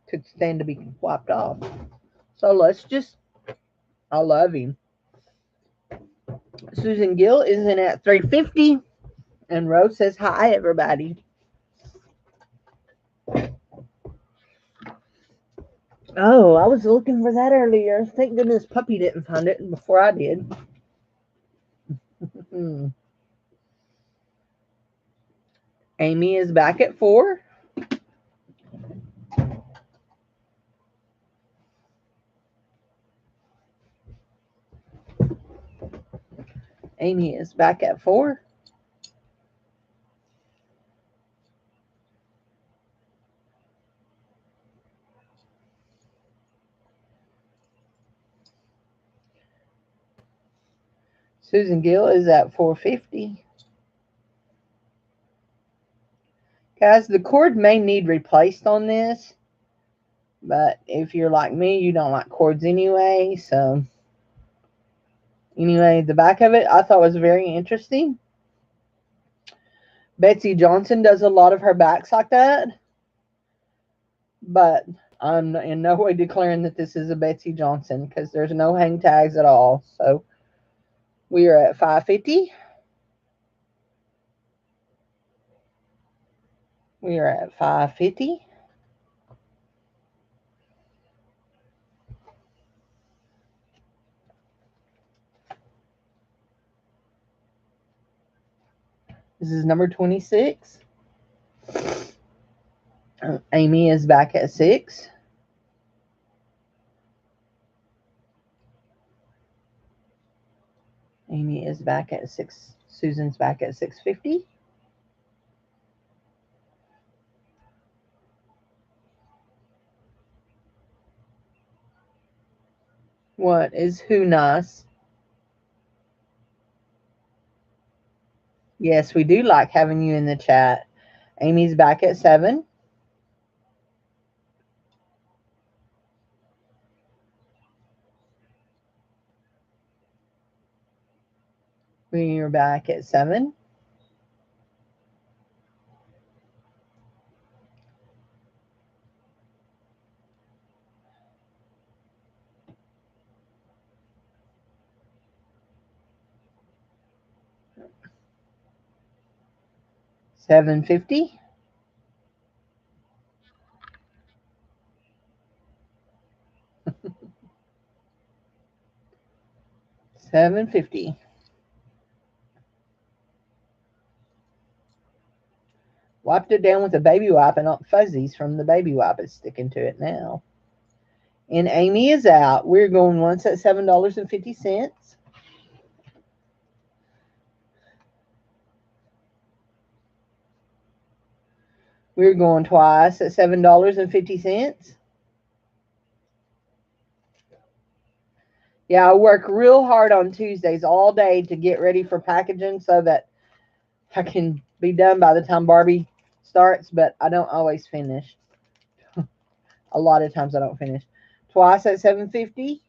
could stand to be wiped off. So let's just, I love him. Susan Gill is in at $3.50. And Rose says, hi, everybody. Oh, I was looking for that earlier. Thank goodness Puppy didn't find it before I did. Amy is back at 4. Amy is back at 4. Susan Gill is at $4.50. Guys, the cord may need replaced on this, but if you're like me, you don't like cords anyway. So anyway, the back of it I thought was very interesting. Betsy Johnson does a lot of her backs like that, but I'm in no way declaring that this is a Betsy Johnson because there's no hang tags at all. So we are at $5.50. We are at $5.50. This is number 26. Amy is back at 6. Amy is back at 6. Susan's back at $6.50. What is who nice? Yes, we do like having you in the chat. Amy's back at 7. We are back at 7. $7.50. $7.50. Wiped it down with a baby wipe, and fuzzies from the baby wipe is sticking to it now. And Amy is out. We're going once at $7.50. We're going twice at $7.50. Yeah, I work real hard on Tuesdays all day to get ready for packaging so that I can be done by the time Barbie starts, but I don't always finish. A lot of times I don't finish. Twice at $7.50.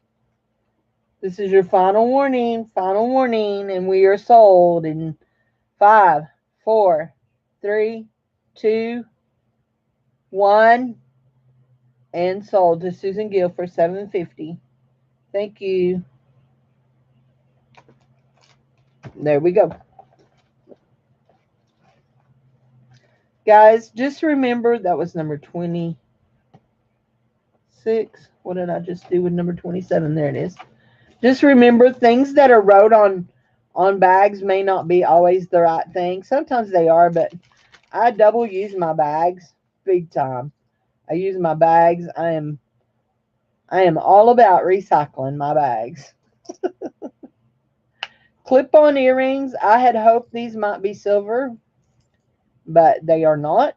This is your final warning, and we are sold in 5, 4, 3, 2, 1, and sold to Susan Gill for $7.50. Thank you. There we go. Guys, just remember that was number 26. What did I just do with number 27? There it is. Just remember, things that are wrote on bags may not be always the right thing. Sometimes they are, but I double use my bags big time. I use my bags. I am all about recycling my bags. Clip-on earrings. I had hoped these might be silver, but they are not.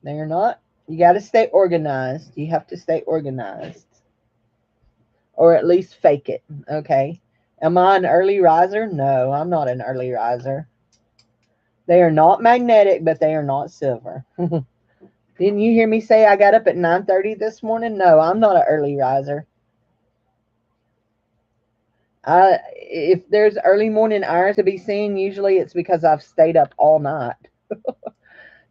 They are not. You got to stay organized. You have to stay organized. Or at least fake it, okay? Am I an early riser? No, I'm not an early riser. They are not magnetic, but they are not silver. Didn't you hear me say I got up at 9:30 this morning? No, I'm not an early riser. If there's early morning hours to be seen, usually it's because I've stayed up all night.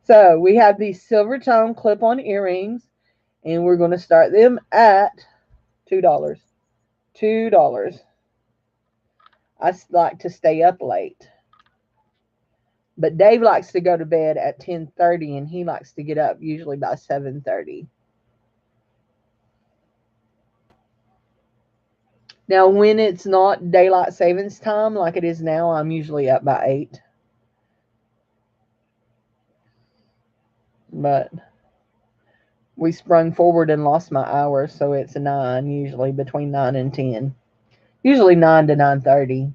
So we have these silver tone clip-on earrings, and we're going to start them at $2. $2. I like to stay up late. But Dave likes to go to bed at 10:30, and he likes to get up usually by 7:30. Now, when it's not daylight savings time like it is now, I'm usually up by 8. But we sprung forward and lost my hours, so it's 9, usually between 9 and 10. Usually 9 to 9:30.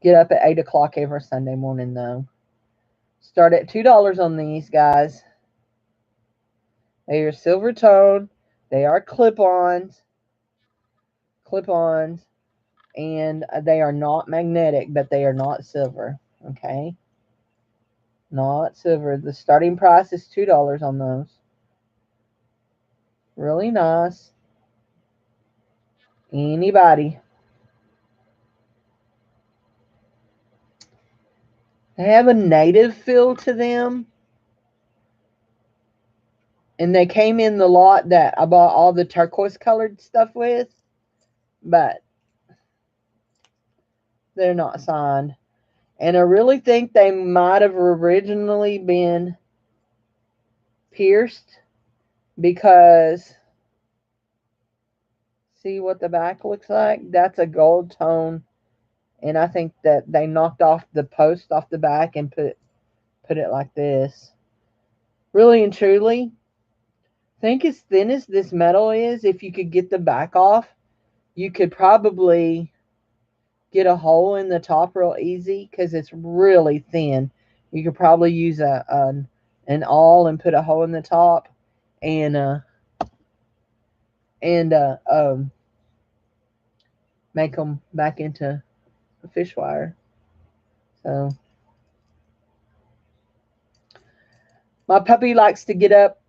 Get up at 8 o'clock every Sunday morning, though. Start at $2 on these, guys. They are silver tone. They are clip-ons. clip-ons, and they are not magnetic, but they are not silver. Okay, not silver. The starting price is $2 on those. Really nice. Anybody? They have a native feel to them. And they came in the lot that I bought all the turquoise colored stuff with. But they're not signed. And I really think they might have originally been pierced because see what the back looks like? That's a gold tone. And I think that they knocked off the post off the back and put it like this. Really and truly, think as thin as this metal is, if you could get the back off, you could probably get a hole in the top real easy because it's really thin. You could probably use an awl and put a hole in the top and and make them back into a fish wire. So my puppy likes to get up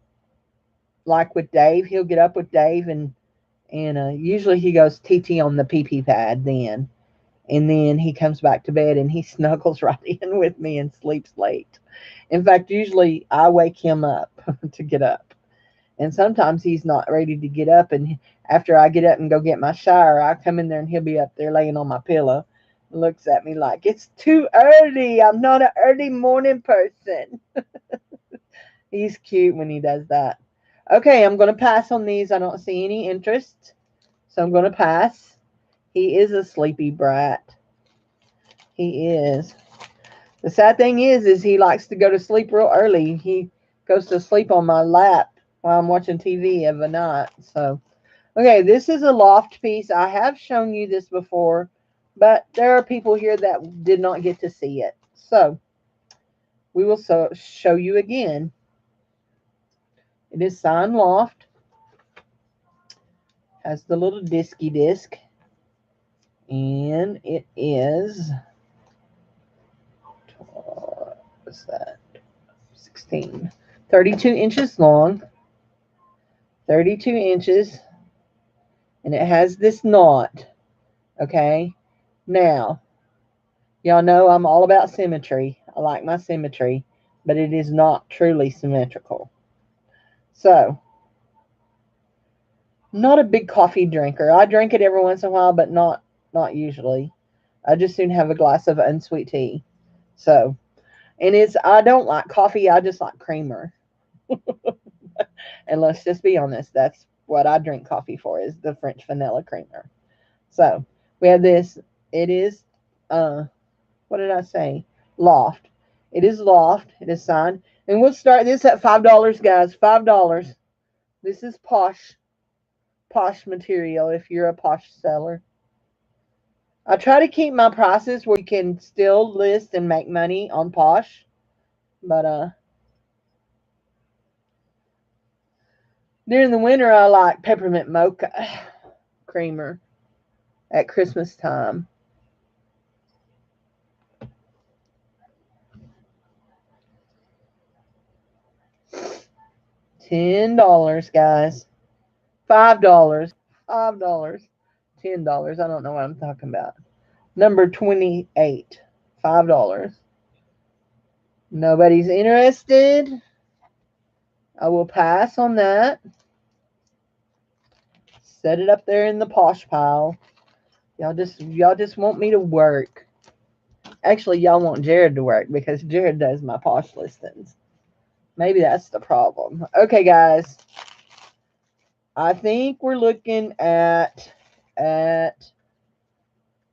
like with Dave. He'll get up with Dave and usually he goes TT on the pee pee pad then. And then he comes back to bed and he snuggles right in with me and sleeps late. In fact, usually I wake him up to get up. And sometimes he's not ready to get up. And after I get up and go get my shower, I come in there and he'll be up there laying on my pillow. Looks at me like, it's too early. I'm not an early morning person. He's cute when he does that. Okay, I'm going to pass on these. I don't see any interest. So I'm going to pass. He is a sleepy brat. He is. The sad thing is he likes to go to sleep real early. He goes to sleep on my lap while I'm watching TV of a night. So, okay, this is a loft piece. I have shown you this before, but there are people here that did not get to see it. So, we will show you again. It is signed loft. Has the little disky disc. And it is, what's that? 16. 32 inches long. 32 inches. And it has this knot. Okay. Now, y'all know I'm all about symmetry. I like my symmetry. But it is not truly symmetrical. So, I'm not a big coffee drinker. I drink it every once in a while, but not usually. I just soon have a glass of unsweet tea. So, and I don't like coffee. I just like creamer. And let's just be honest, that's what I drink coffee for, is the French vanilla creamer. So we have this. It is what did I say? Loft. It is loft. It is signed. And we'll start this at $5, guys. $5. This is posh material if you're a posh seller. I try to keep my prices where you can still list and make money on posh. But during the winter, I like peppermint mocha creamer at Christmas time. $10, guys. $5. $5. $10. I don't know what I'm talking about. Number 28. $5. Nobody's interested. I will pass on that. Set it up there in the posh pile. Y'all just want me to work. Actually, y'all want Jared to work because Jared does my posh listings. Maybe that's the problem. Okay, guys. I think we're looking at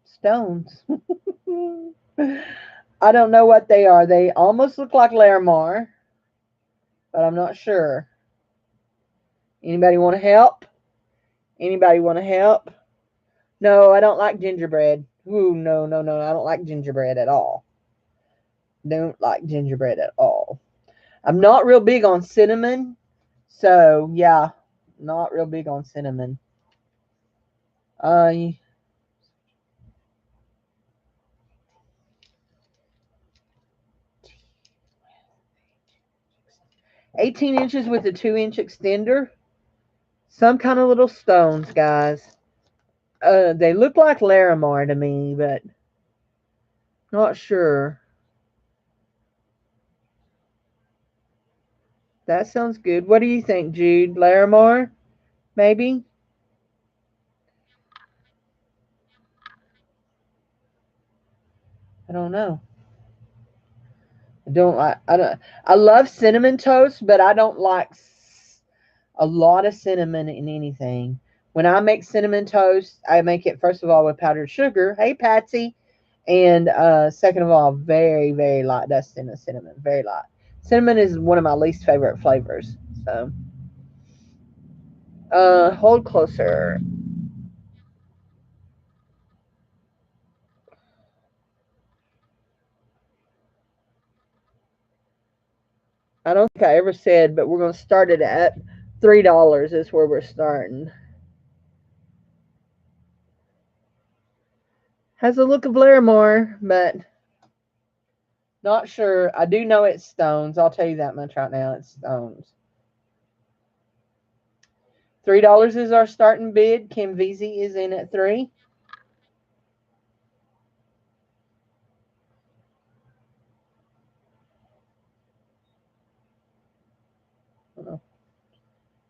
stones. I don't know what they are. They almost look like Larimar, but I'm not sure. Anybody want to help? Anybody want to help? No, I don't like gingerbread. Ooh, no. I don't like gingerbread at all. Don't like gingerbread at all. I'm not real big on cinnamon. So, yeah, not real big on cinnamon. Uh, 18 inches with a 2-inch extender. Some kind of little stones, guys. They look like Larimar to me, but not sure. That sounds good. What do you think, Jude? Larimar? Maybe? I don't know. I love cinnamon toast, but I don't like a lot of cinnamon in anything. When I make cinnamon toast, I make it first of all with powdered sugar. Hey, Patsy. And second of all, very, very light dusting of cinnamon. Very light. Cinnamon is one of my least favorite flavors. So, hold closer. I don't think I ever said, but we're going to start it at $3 is where we're starting. Has a look of Larimore, but not sure. I do know it's stones. I'll tell you that much right now. It's stones. $3 is our starting bid. Kim Veazey is in at 3.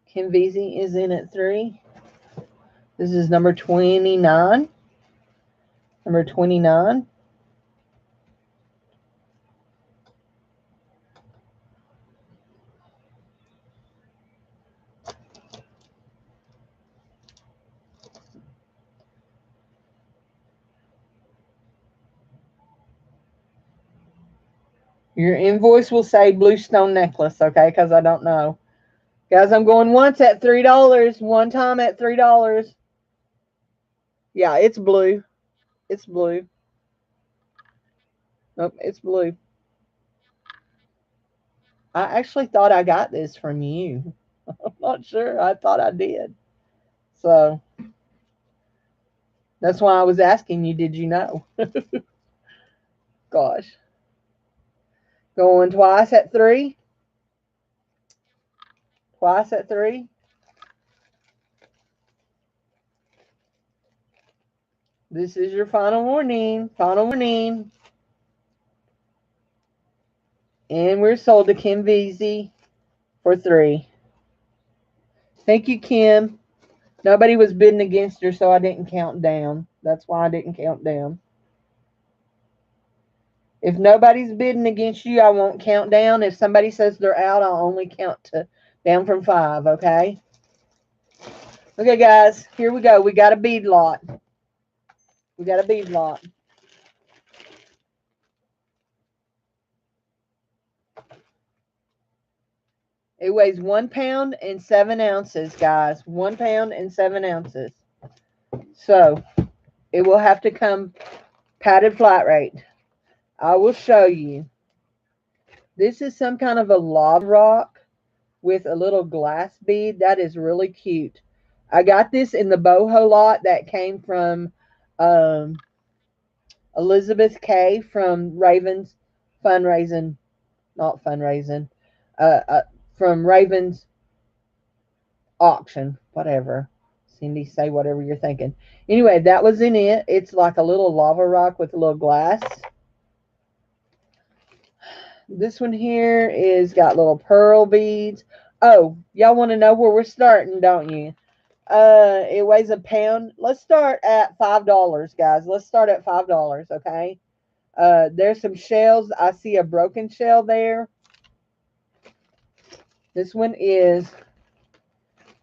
Kim Veazey is in at 3. This is number 29. Number 29. Your invoice will say Bluestone necklace, okay? Because I don't know. Guys, I'm going once at $3. One time at $3. Yeah, it's blue. It's blue. Nope, it's blue. I actually thought I got this from you. I'm not sure. I thought I did. So that's why I was asking you, did you know? Gosh. Going twice at 3. Twice at 3. This is your final warning. Final warning. And we're sold to Kim Veazey for 3. Thank you, Kim. Nobody was bidding against her, so I didn't count down. That's why I didn't count down. If nobody's bidding against you, I won't count down. If somebody says they're out, I'll only count down from 5, okay? Okay, guys, here we go. We got a bead lot. We got a bead lot. It weighs 1 pound and 7 ounces, guys. 1 pound and 7 ounces. So it will have to come padded flat rate. I will show you. This is some kind of a lava rock with a little glass bead. That is really cute. I got this in the boho lot that came from Elizabeth K from Raven's fundraising, not fundraising, from Raven's auction, whatever. Cindy, say whatever you're thinking. Anyway, that was in it. It's like a little lava rock with a little glass. This one here is got little pearl beads. Oh, y'all want to know where we're starting, don't you? It weighs a pound. Let's start at $5, guys. Let's start at $5, okay? There's some shells. I see a broken shell there. This one is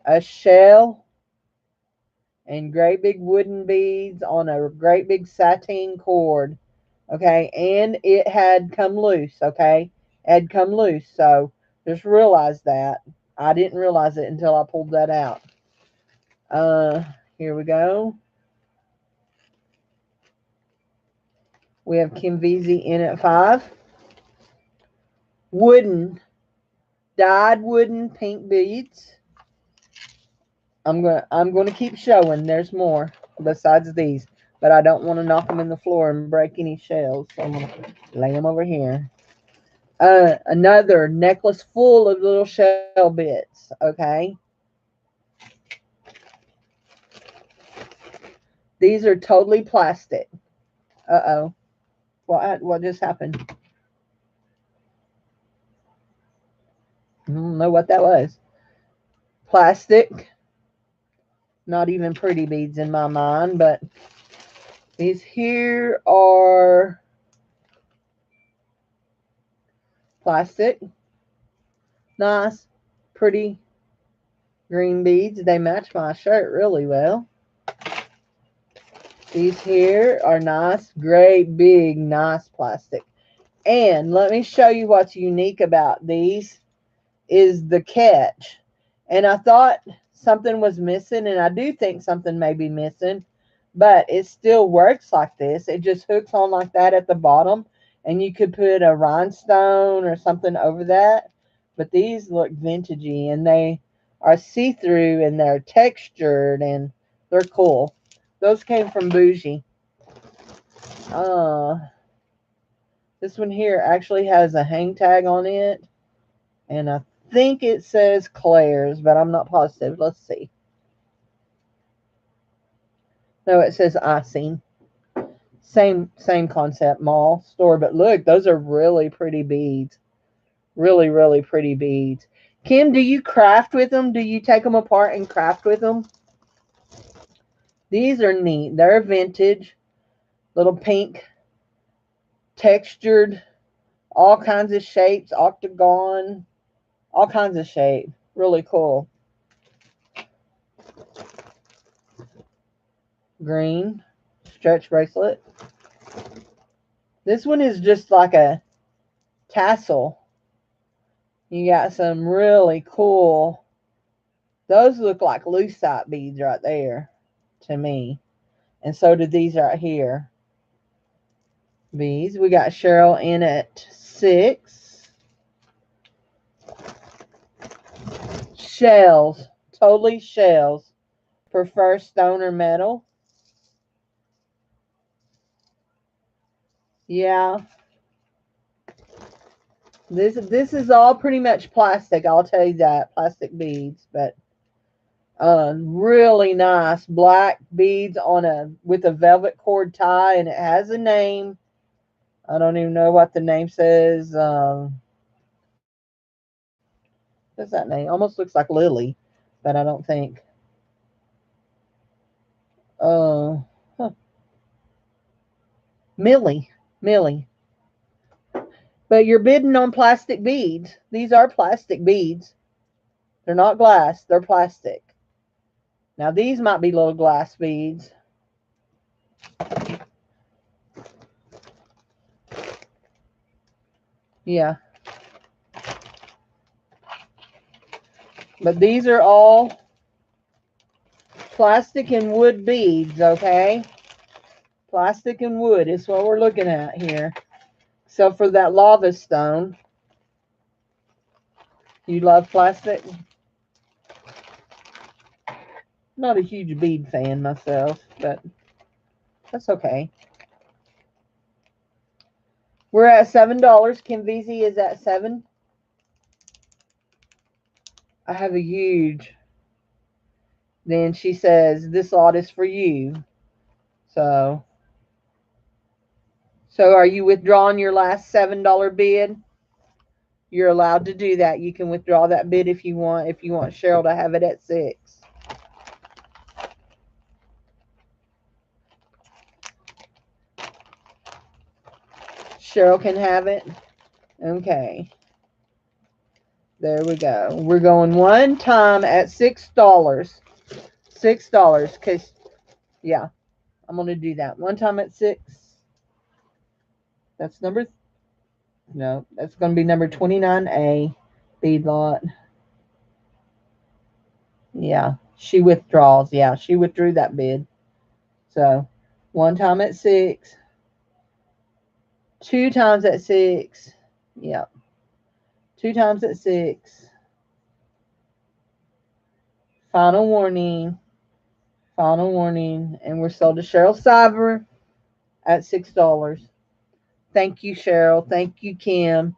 a shell and great big wooden beads on a great big sateen cord, okay? And it had come loose, okay? It had come loose, so just realize that. I didn't realize it until I pulled that out. Here we go. We have Kim Veazey in at 5. Wooden, dyed wooden pink beads. I'm gonna keep showing. There's more. besides these. But I don't want to knock them in the floor and break any shells. So I'm going to lay them over here. Another necklace full of little shell bits. Okay. These are totally plastic. Uh-oh. What just happened? I don't know what that was. Plastic. Not even pretty beads in my mind, but these here are plastic. Nice, pretty green beads. They match my shirt really well. These here are nice, great, big, nice plastic. And let me show you what's unique about these is the catch. And I thought something was missing, and I do think something may be missing, but it still works like this. It just hooks on like that at the bottom, and you could put a rhinestone or something over that. But these look vintagey, and they are see-through, and they're textured, and they're cool. Those came from Bougie. This one here actually has a hang tag on it, and I think it says Claire's, but I'm not positive. Let's see. No, it says icing. Same concept, mall store, but look, those are really pretty beads. Really, really pretty beads. Kim, do you craft with them? Do you take them apart and craft with them? These are neat. They're vintage, little pink, textured, all kinds of shapes, octagon, all kinds of shape. Really cool. Green stretch bracelet. This one is just like a tassel. You got some really cool. Those look like lucite beads right there to me. And so do these right here. These. We got Cheryl in at 6. Shells. Totally shells. Prefer stone or metal. Yeah. This is all pretty much plastic. I'll tell you that. Plastic beads. But really nice black beads on with a velvet cord tie, and it has a name. I don't even know what the name says. What's that name? Almost looks like Lily, but I don't think. Huh. Millie. Millie. But you're bidding on plastic beads. These are plastic beads. They're not glass. They're plastic. Now these might be little glass beads. Yeah. But these are all plastic and wood beads, okay? Plastic and wood is what we're looking at here. So for that lava stone, you love plastic? Not a huge bead fan myself, but that's okay. We're at $7. Kim VZ is at 7. I have a huge. Then she says, this lot is for you. So are you withdrawing your last $7 bid? You're allowed to do that. You can withdraw that bid if you want. If you want Cheryl to have it at 6. Cheryl can have it. Okay. There we go. We're going one time at $6. $6. Because, yeah, I'm going to do that. One time at 6. That's number, no, that's going to be number 29A. Bead lot. Yeah, she withdraws. Yeah, she withdrew that bid. So, one time at 6. 2 times at 6. Yep. 2 times at 6. Final warning. Final warning. And we're sold to Cheryl Cyber at $6. Thank you, Cheryl. Thank you, Kim.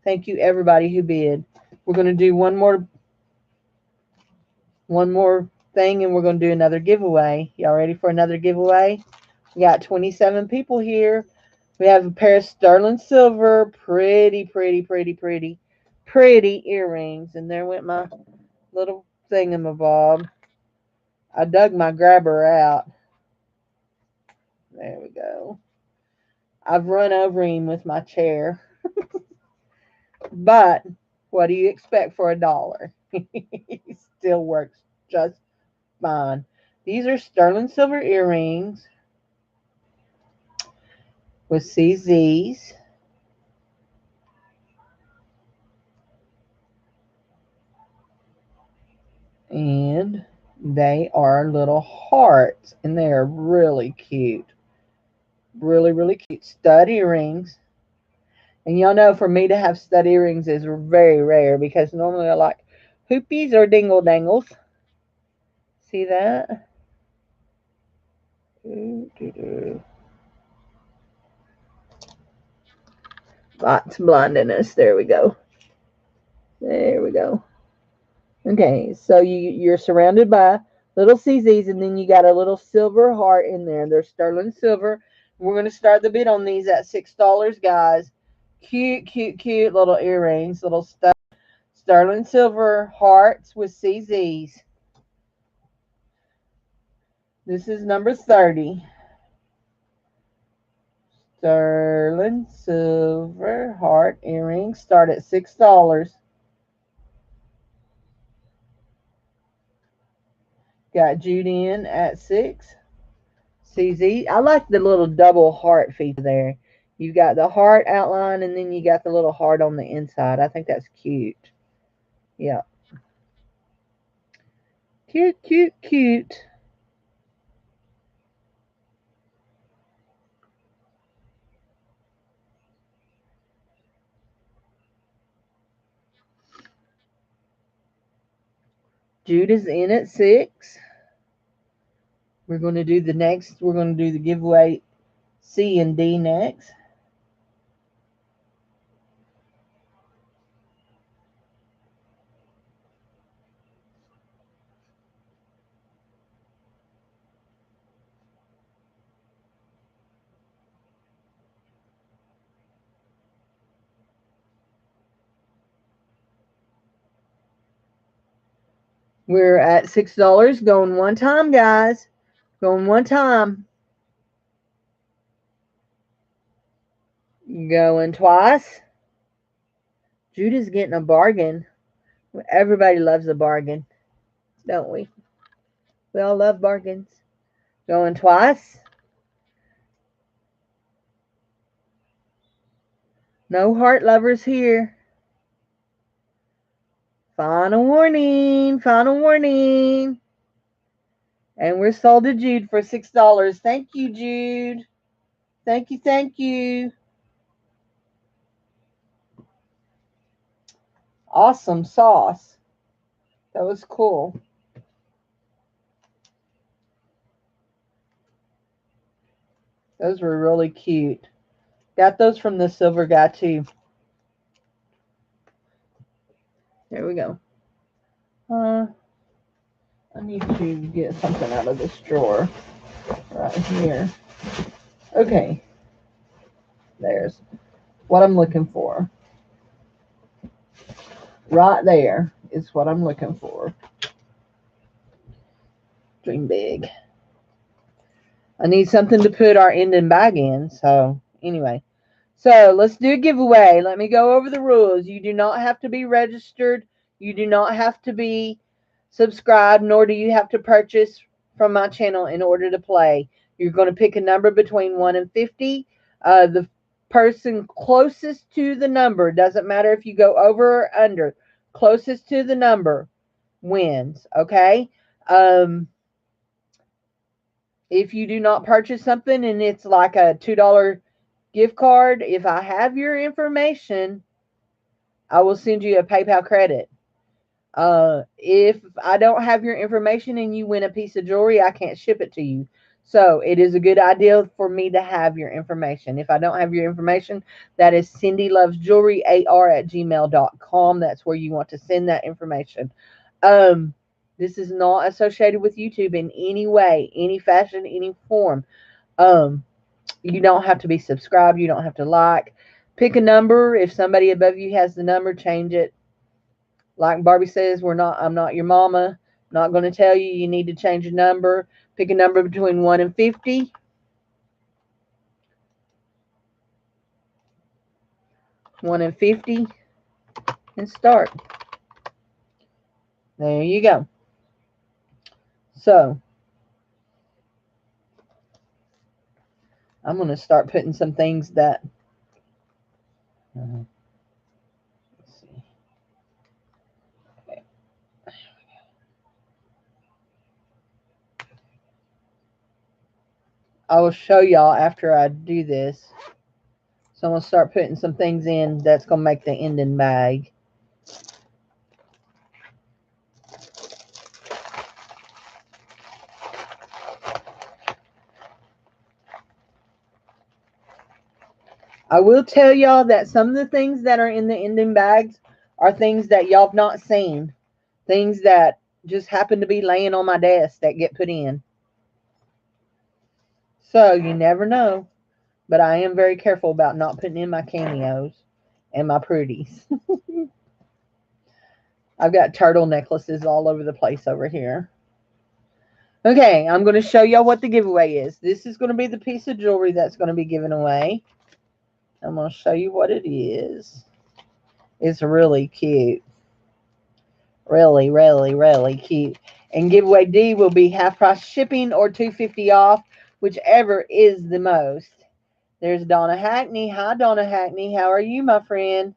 Thank you, everybody who bid. We're going to do one more thing, and we're going to do another giveaway. Y'all ready for another giveaway? We got 27 people here. We have a pair of sterling silver, pretty earrings. And there went my little thingamabob. I dug my grabber out. There we go. I've run over him with my chair. But what do you expect for $1? He still works just fine. These are sterling silver earrings with CZs. And they are little hearts, and they are really cute. Really cute. Stud earrings. And y'all know for me to have stud earrings is very rare because normally I like hoopies or dingle dangles. See that? Lots blinding us. There we go. There we go. Okay, so you're surrounded by little CZs, and then you got a little silver heart in there. They're sterling silver. We're going to start the bid on these at $6, guys. Cute little earrings, little sterling silver hearts with CZs. This is number 30. Sterling silver heart earrings start at $6. Got Jude in at 6. CZ. I like the little double heart feature there. You got the heart outline, and then you got the little heart on the inside. I think that's cute. Yeah. Cute. Jude is in at 6. We're going to do the next. We're going to do the giveaway C and D next. We're at $6. Going one time, guys. Going one time. Going twice. Jude is getting a bargain. Everybody loves a bargain, don't we? We all love bargains. Going twice. No heart lovers here. Final warning. And we're sold to Jude for $6. Thank you, Jude. Thank you. Awesome sauce. That was cool. Those were really cute. Got those from the silver guy too. There we go. I need to get something out of this drawer right here. Okay. There's what I'm looking for. Right there is what I'm looking for. Dream big. I need something to put our ending bag in. So anyway. So let's do a giveaway. Let me go over the rules. You do not have to be registered. You do not have to be subscribed, nor do you have to purchase from my channel in order to play. You're going to pick a number between 1 and 50. The person closest to the number, doesn't matter if you go over or under, closest to the number wins. Okay? If you do not purchase something and it's like a $2 gift card, if I have your information, I will send you a PayPal credit. If I don't have your information and you win a piece of jewelry, I can't ship it to you. So it is a good idea for me to have your information. If I don't have your information, that is CindyLovesJewelryAR at gmail.com. That's where you want to send that information. Um, this is not associated with YouTube in any way, any fashion, any form. Um, you don't have to be subscribed. You don't have to like. Pick a number. If somebody above you has the number, change it. Like Barbie says, I'm not your mama. I'm not going to tell you you need to change a number. Pick a number between 1 and 50. 1 and 50 and start. There you go. So, I'm going to start putting some things that let's see. Okay. I will show y'all after I do this. So I'm going to start putting some things in that's going to make the ending bag. I will tell y'all that some of the things that are in the ending bags are things that y'all have not seen. Things that just happen to be laying on my desk that get put in. So you never know. But I am very careful about not putting in my cameos and my pretties. I've got turtle necklaces all over the place over here. Okay, I'm going to show y'all what the giveaway is. This is going to be the piece of jewelry that's going to be given away. I'm going to show you what it is. It's really cute. Really, really, really cute. And giveaway D will be half price shipping or $2.50 off, whichever is the most. There's Donna Hackney. Hi, Donna Hackney. How are you, my friend?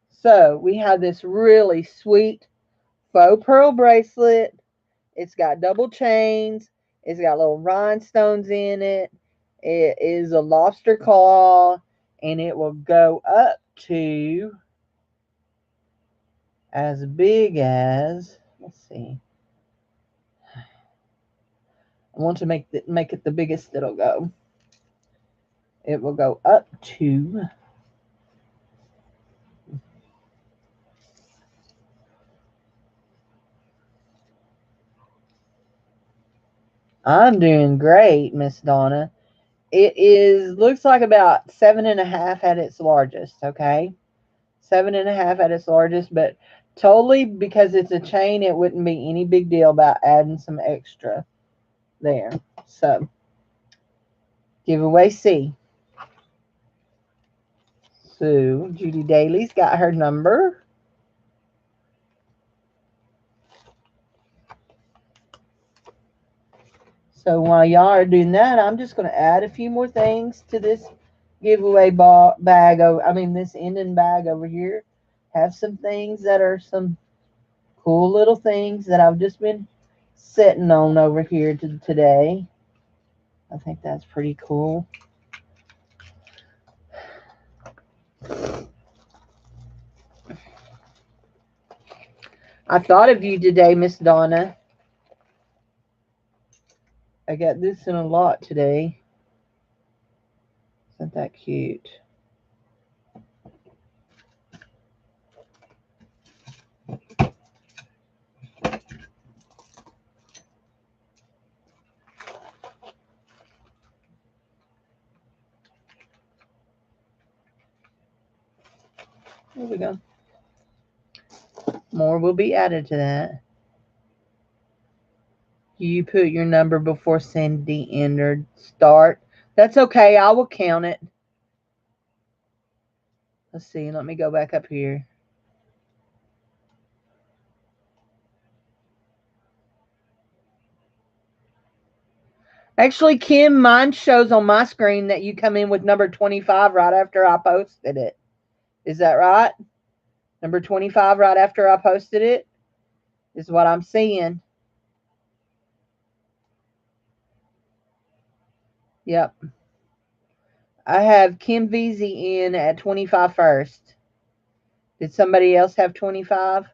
So we have this really sweet faux pearl bracelet. It's got double chains. It's got little rhinestones in it. It is a lobster claw, and it will go up to as big as, let's see. I want to make it the biggest it'll go. It will go up to, I'm doing great, Miss Donna. It looks like about 7.5 at its largest, okay? 7.5 at its largest, but totally because it's a chain, it wouldn't be any big deal about adding some extra there. So, giveaway C. So, Judy Daly's got her number. So, while y'all are doing that, I'm just going to add a few more things to this giveaway bag. This ending bag over here. Have some things that are some cool little things that I've just been sitting on over here today. I think that's pretty cool. I thought of you today, Miss Donna. I got this in a lot today. Isn't that cute? There we go. More will be added to that. You put your number before Cindy entered. Start. That's okay. I will count it. Let's see. Let me go back up here. Actually, Kim, mine shows on my screen that you come in with number 25 right after I posted it. Is that right? Number 25 right after I posted it is what I'm seeing. Yep. I have Kim VZ in at 25 first. Did somebody else have 25?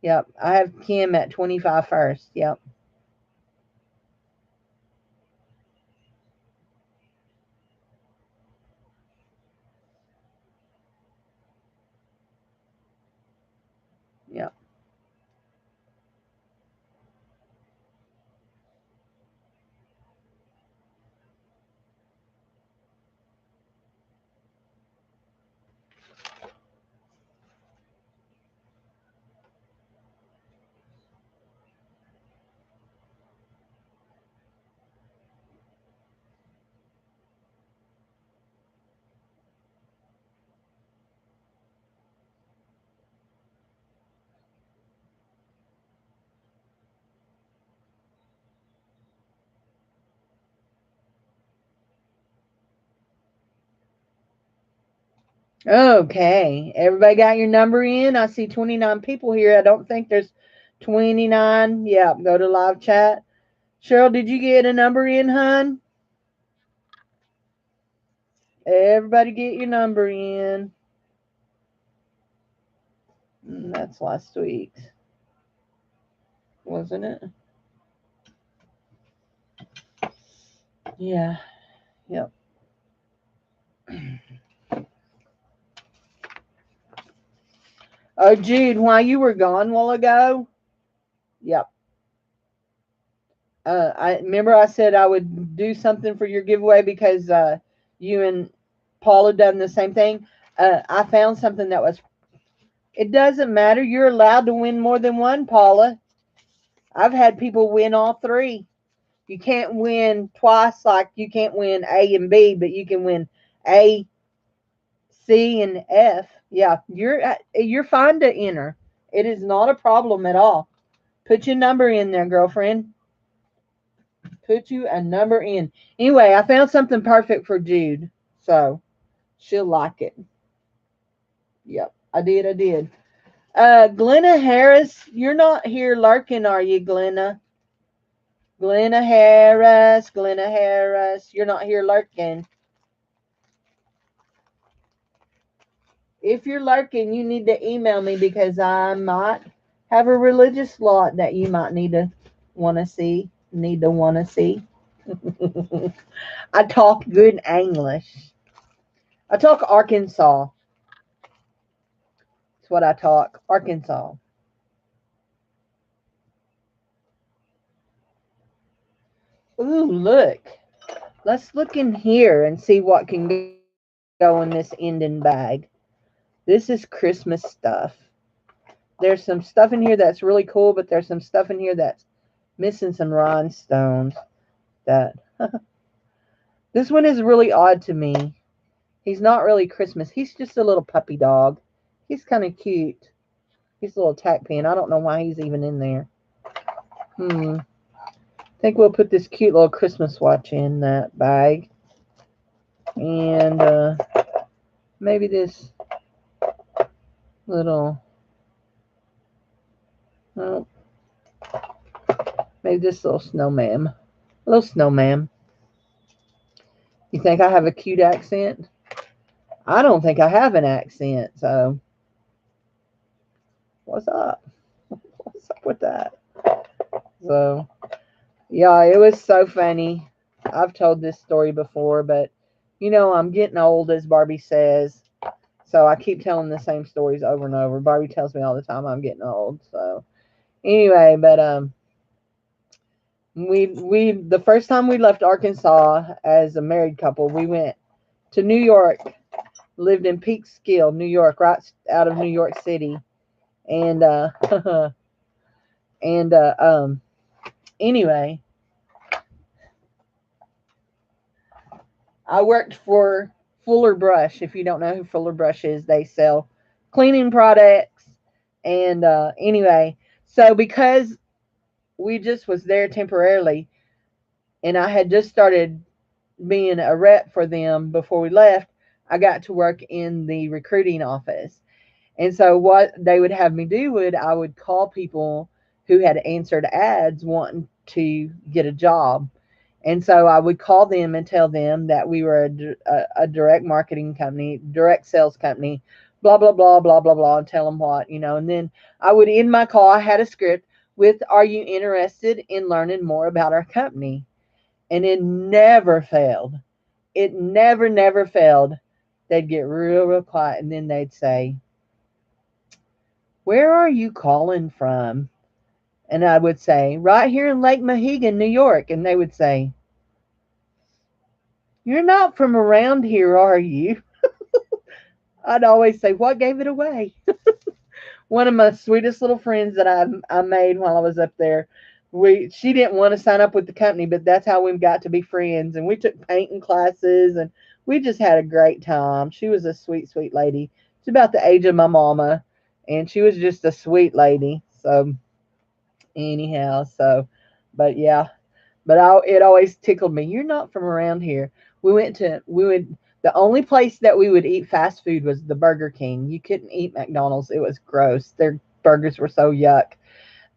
Yep. I have Kim at 25 first. Yep. Yep. Okay. Everybody got your number in? I see 29 people here. I don't think there's 29. Yeah, go to live chat. Cheryl, did you get a number in, hun? Everybody get your number in. That's last week, wasn't it? Yeah. Yep. Oh, Jude, while you were gone a while ago, yep. I remember I said I would do something for your giveaway because you and Paula done the same thing. I found something that was. It doesn't matter. You're allowed to win more than one, Paula. I've had people win all three. You can't win twice, like you can't win A and B, but you can win A, C, and F. Yeah, you're fine to enter. It is not a problem at all. Put your number in there, girlfriend. Put you a number in. Anyway, I found something perfect for Jude, so she'll like it. Yep, I did. I did. Glenna Harris, you're not here lurking, are you, Glenna? Glenna Harris, Glenna Harris, you're not here lurking. If you're lurking, you need to email me because I might have a religious lot that you might need to want to see. Need to want to see. I talk good English. I talk Arkansas. That's what I talk. Arkansas. Ooh, look. Let's look in here and see what can go in this ending bag. This is Christmas stuff. There's some stuff in here that's really cool, but there's some stuff in here that's missing some rhinestones. That this one is really odd to me. He's not really Christmas. He's just a little puppy dog. He's kind of cute. He's a little tack pen. I don't know why he's even in there. I think we'll put this cute little Christmas watch in that bag. And maybe this little, oh, maybe this little snowman. Little snowman. You think I have a cute accent? I don't think I have an accent, so what's up? What's up with that? So, yeah, it was so funny. I've told this story before, but I'm getting old, as Barbie says. So I keep telling the same stories over and over. Barbie tells me all the time I'm getting old. So anyway, but we the first time we left Arkansas as a married couple, we went to New York, lived in Peekskill, New York, right out of New York City, and and anyway, I worked for Fuller Brush. If you don't know who Fuller Brush is, they sell cleaning products. And anyway, so because we just was there temporarily, and I had just started being a rep for them before we left, I got to work in the recruiting office. And so what they would have me do would I would call people who had answered ads wanting to get a job. And so I would call them and tell them that we were a direct marketing company, direct sales company blah, blah, blah, blah, blah, blah, and tell them what, and then I would, in my call, I had a script with, are you interested in learning more about our company? And it never failed. It never, never failed. They'd get real, real quiet, and then they'd say, where are you calling from? And I would say, right here in Lake Mohegan, New York. And they would say, you're not from around here, are you? I'd always say, what gave it away? One of my sweetest little friends that I made while I was up there, she didn't want to sign up with the company, but that's how we got to be friends. And we took painting classes, and we just had a great time. She was a sweet, sweet lady. She's about the age of my mama, and she was just a sweet lady. So anyhow, but yeah, it always tickled me. You're not from around here. The only place that we would eat fast food was the Burger King. You couldn't eat McDonald's. It was gross. Their burgers were so yuck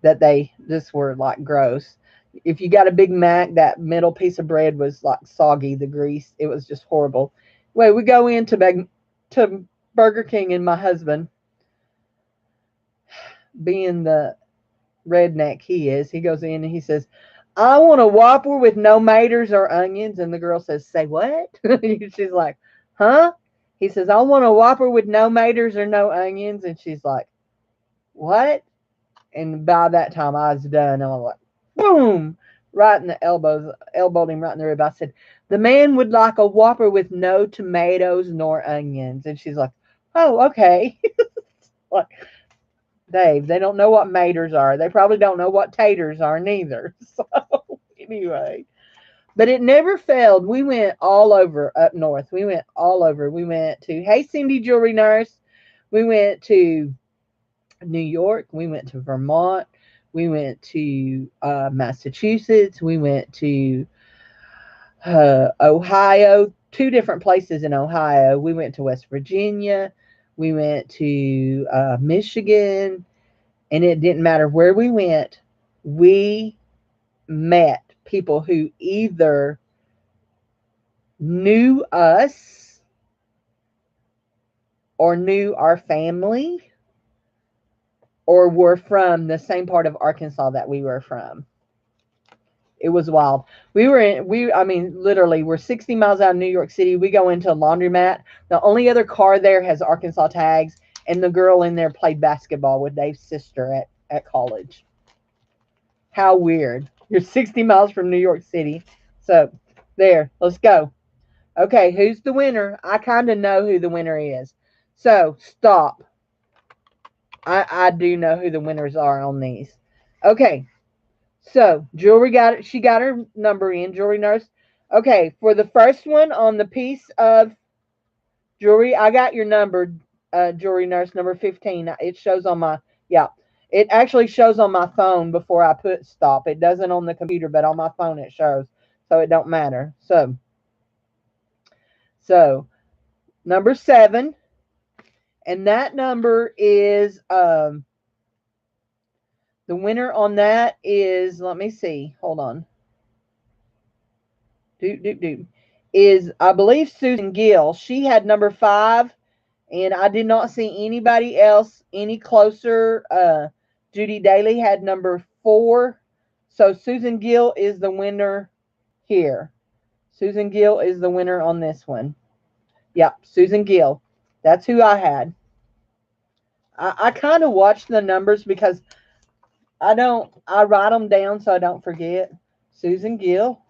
that they just were like gross. If you got a Big Mac, that middle piece of bread was like soggy, the grease. It was just horrible. Well, we go into to Burger King, and my husband, being the redneck he goes in and he says, I want a Whopper with no maters or onions. And the girl says, say what? She's like, huh? He says, I want a Whopper with no maters or no onions. And she's like, what? And by that time I was done. I was like, boom, right in the elbowed him right in the rib. I said, the man would like a Whopper with no tomatoes nor onions. And she's like, oh, okay. Like, Dave, they don't know what maters are. They probably don't know what taters are neither. So anyway, but it never failed. We went all over up north. We went all over. We went to Hey Cindy Jewelry Nurse. We went to New York. We went to Vermont. We went to Massachusetts. We went to Ohio. Two different places in Ohio. We went to West Virginia. We went to Michigan. And it didn't matter where we went, we met people who either knew us or knew our family or were from the same part of Arkansas that we were from. It was wild. I mean, literally, we're 60 miles out of New York City. We go into a laundromat. The only other car there has Arkansas tags, and the girl in there played basketball with Dave's sister at college. How weird. You're 60 miles from New York City. So, there, let's go. Okay, who's the winner? I kind of know who the winner is. So, stop. I do know who the winners are on these. Okay, so Jewelry got it. She got her number in, Jewelry Nurse. Okay, for the first one on the piece of jewelry, I got your number, Jewelry Nurse, number 15. It shows on my, yeah. It actually shows on my phone before I put stop. It doesn't on the computer, but on my phone it shows. So it don't matter. So number 7, and that number is the winner on that is, let me see. Hold on. Is, I believe, Susan Gill. She had number 5, and I did not see anybody else any closer. Judy Daly had number 4. So Susan Gill is the winner here. Susan Gill is the winner on this one. Yep, Susan Gill. That's who I had. I kind of watch the numbers because I write them down so I don't forget. Susan Gill.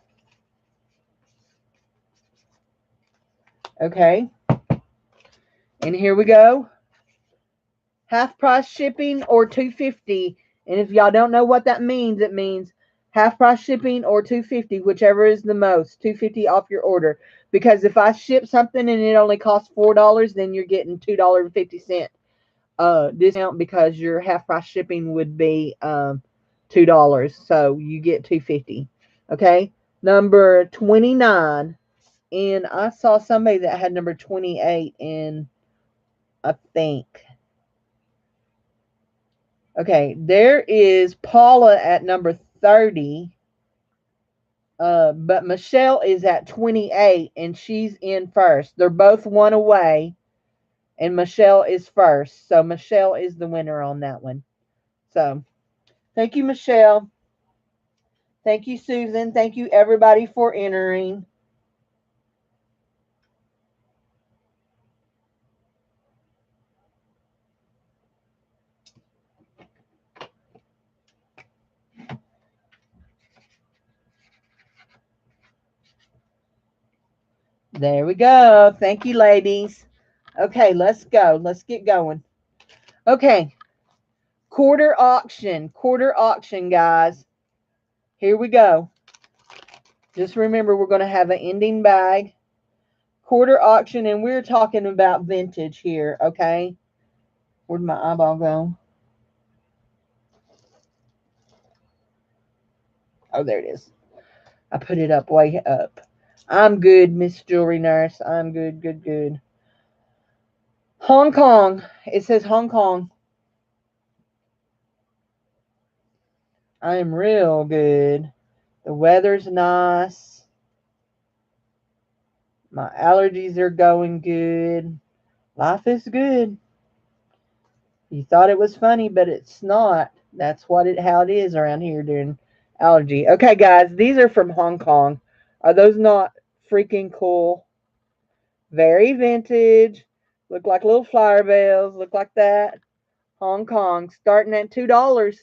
Okay. And here we go. Half price shipping or $2.50. And if y'all don't know what that means, it means half price shipping or $2.50, whichever is the most. $2.50 off your order. Because if I ship something and it only costs $4, then you're getting $2.50 discount, because your half price shipping would be $2. So you get $2.50. Okay. Number 29. And I saw somebody that had number 28 in, I think. Okay, there is Paula at number 30. But Michelle is at 28, and she's in first. They're both one away. And Michelle is first. So Michelle is the winner on that one. So thank you, Michelle. Thank you, Susan. Thank you, everybody, for entering. There we go. Thank you, ladies. Okay, let's go. Let's get going. Okay, quarter auction, guys. Here we go. Just remember, we're going to have an ending bag, quarter auction, and we're talking about vintage here, okay? Where'd my eyeball go? Oh, there it is. I put it up way up. I'm good, Miss Jewelry Nurse. I'm good, good, good. Hong Kong. It says Hong Kong. I am real good. The weather's nice. My allergies are going good. Life is good. You thought it was funny, but it's not. That's how it is around here during allergy. Okay, guys, these are from Hong Kong. Are those not freaking cool? Very vintage. Look like little flower bells. Look like that. Hong Kong, starting at $2.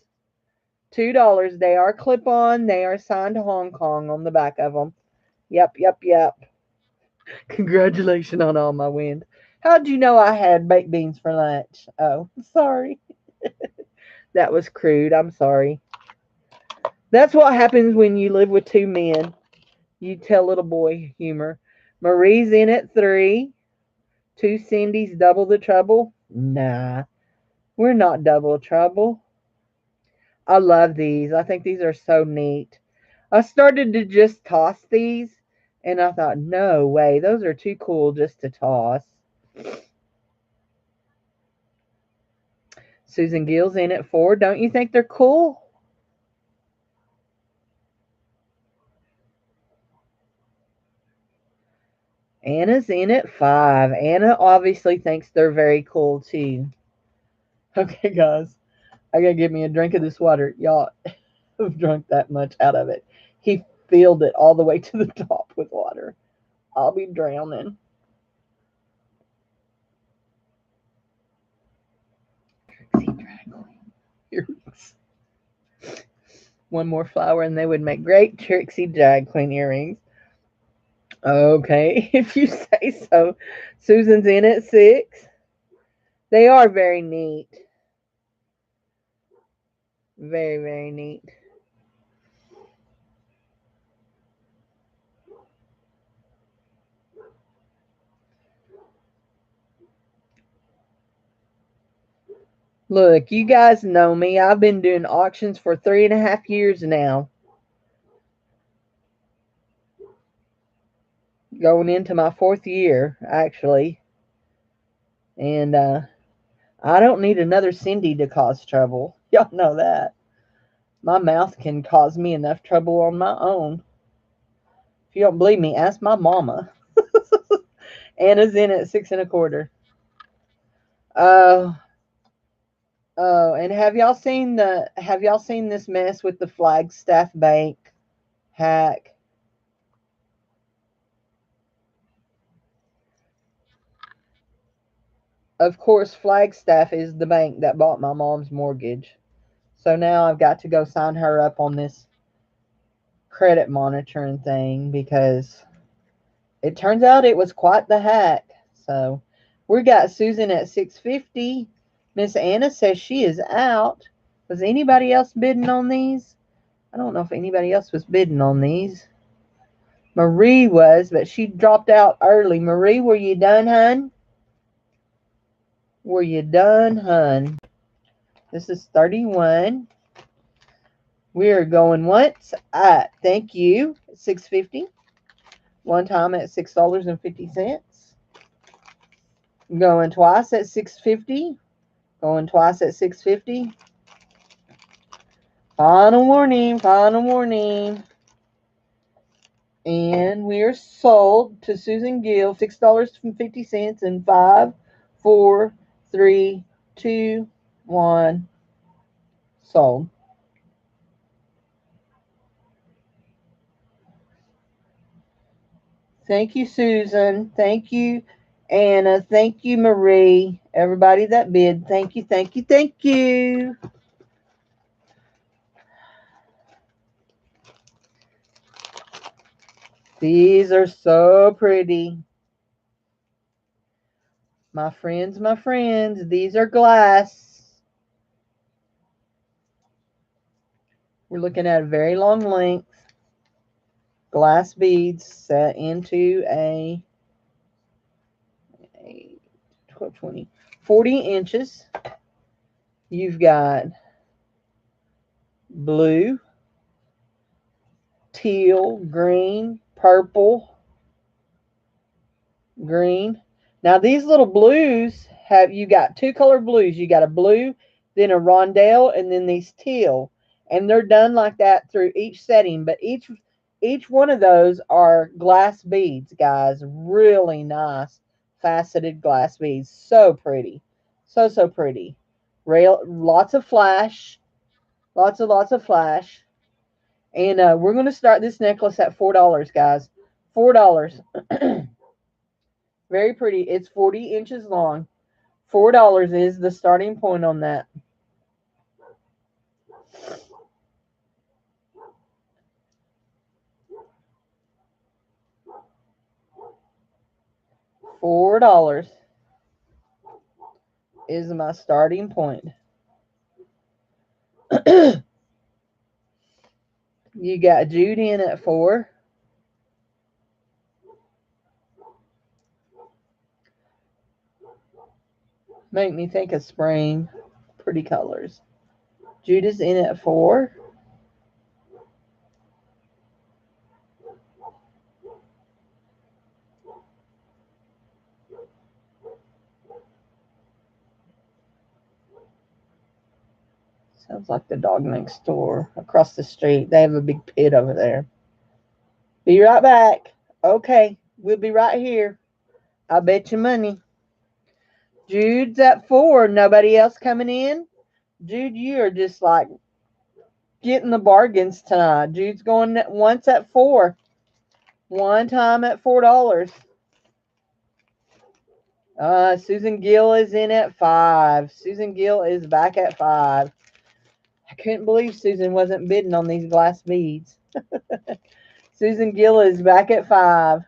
$2. They are clip-on. They are signed to Hong Kong on the back of them. Yep, yep, yep. Congratulations on all my wins. How'd you know I had baked beans for lunch? Oh, sorry. That was crude. I'm sorry. That's what happens when you live with two men. You tell little boy humor. Marie's in at 3. Two Cindy's double the trouble. Nah, we're not double trouble. I love these. I think these are so neat. I started to just toss these, and I thought, no way, those are too cool just to toss. Susan Gill's in at 4. Don't you think they're cool? Anna's in at 5. Anna obviously thinks they're very cool too. Okay, guys, I gotta get me a drink of this water. Y'all have drunk that much out of it. He filled it all the way to the top with water. I'll be drowning. Earrings. One more flower and they would make great Trixie drag queen earrings. Okay, if you say so. Susan's in at 6. They are very neat. Very, very neat. Look, you guys know me. I've been doing auctions for 3.5 years now. Going into my 4th year, actually. And I don't need another Cindy to cause trouble. Y'all know that. My mouth can cause me enough trouble on my own. If you don't believe me, ask my mama. Anna's in at 6.25. Oh, oh, and have y'all seen this mess with the Flagstaff Bank hack? Of course, Flagstaff is the bank that bought my mom's mortgage. So now I've got to go sign her up on this credit monitoring thing because it turns out it was quite the hack. So we got Susan at 6.50. Miss Anna says she is out. Was anybody else bidding on these? I don't know if anybody else was bidding on these. Marie was, but she dropped out early. Marie, were you done, hun? Were you done, hun? This is 31. We are going once at, thank you, $6.50. One time at $6.50. Going twice at $6.50. Going twice at $6.50. Final warning, final warning. And we are sold to Susan Gill, $6.50 and 5 4, 3, 2, 1. Sold. Thank you, Susan. Thank you, Anna. Thank you, Marie. Everybody that bid. Thank you, thank you, thank you. These are so pretty. My friends, these are glass. We're looking at a very long length. Glass beads set into a 12, 20, 40 inches. You've got blue, teal, green, purple, green. Now these little blues have, you got two color blues. You got a blue, then a rondelle, and then these teal. And they're done like that through each setting, but each one of those are glass beads, guys. Really nice faceted glass beads. So pretty. So pretty. Lots of flash. Lots of flash. And we're going to start this necklace at $4, guys. $4. Very pretty. It's 40 inches long. $4 is the starting point on that. $4 is my starting point. You got Jude in at 4. Make me think of spring. Pretty colors. Jude is in at 4. Sounds like the dog next door across the street. They have a big pit over there. Be right back. Okay, we'll be right here. I'll bet you money. Jude's at 4. Nobody else coming in? Jude, you are just like getting the bargains tonight. Jude's going once at 4. One time at $4. Susan Gill is in at 5. Susan Gill is back at 5. I couldn't believe Susan wasn't bidding on these glass beads. Susan Gill is back at 5.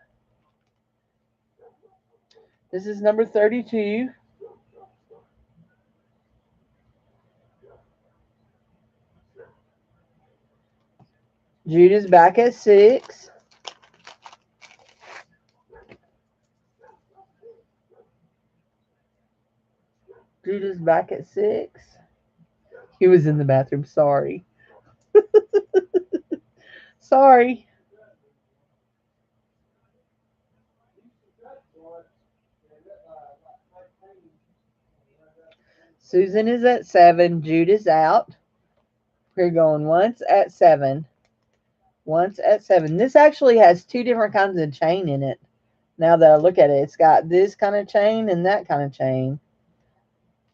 This is number 32. Jude is back at 6. Jude is back at 6. He was in the bathroom. Sorry. Sorry. Susan is at 7. Jude is out. We're going once at 7. Once at 7. This actually has two different kinds of chain in it. Now that I look at it, it's got this kind of chain and that kind of chain.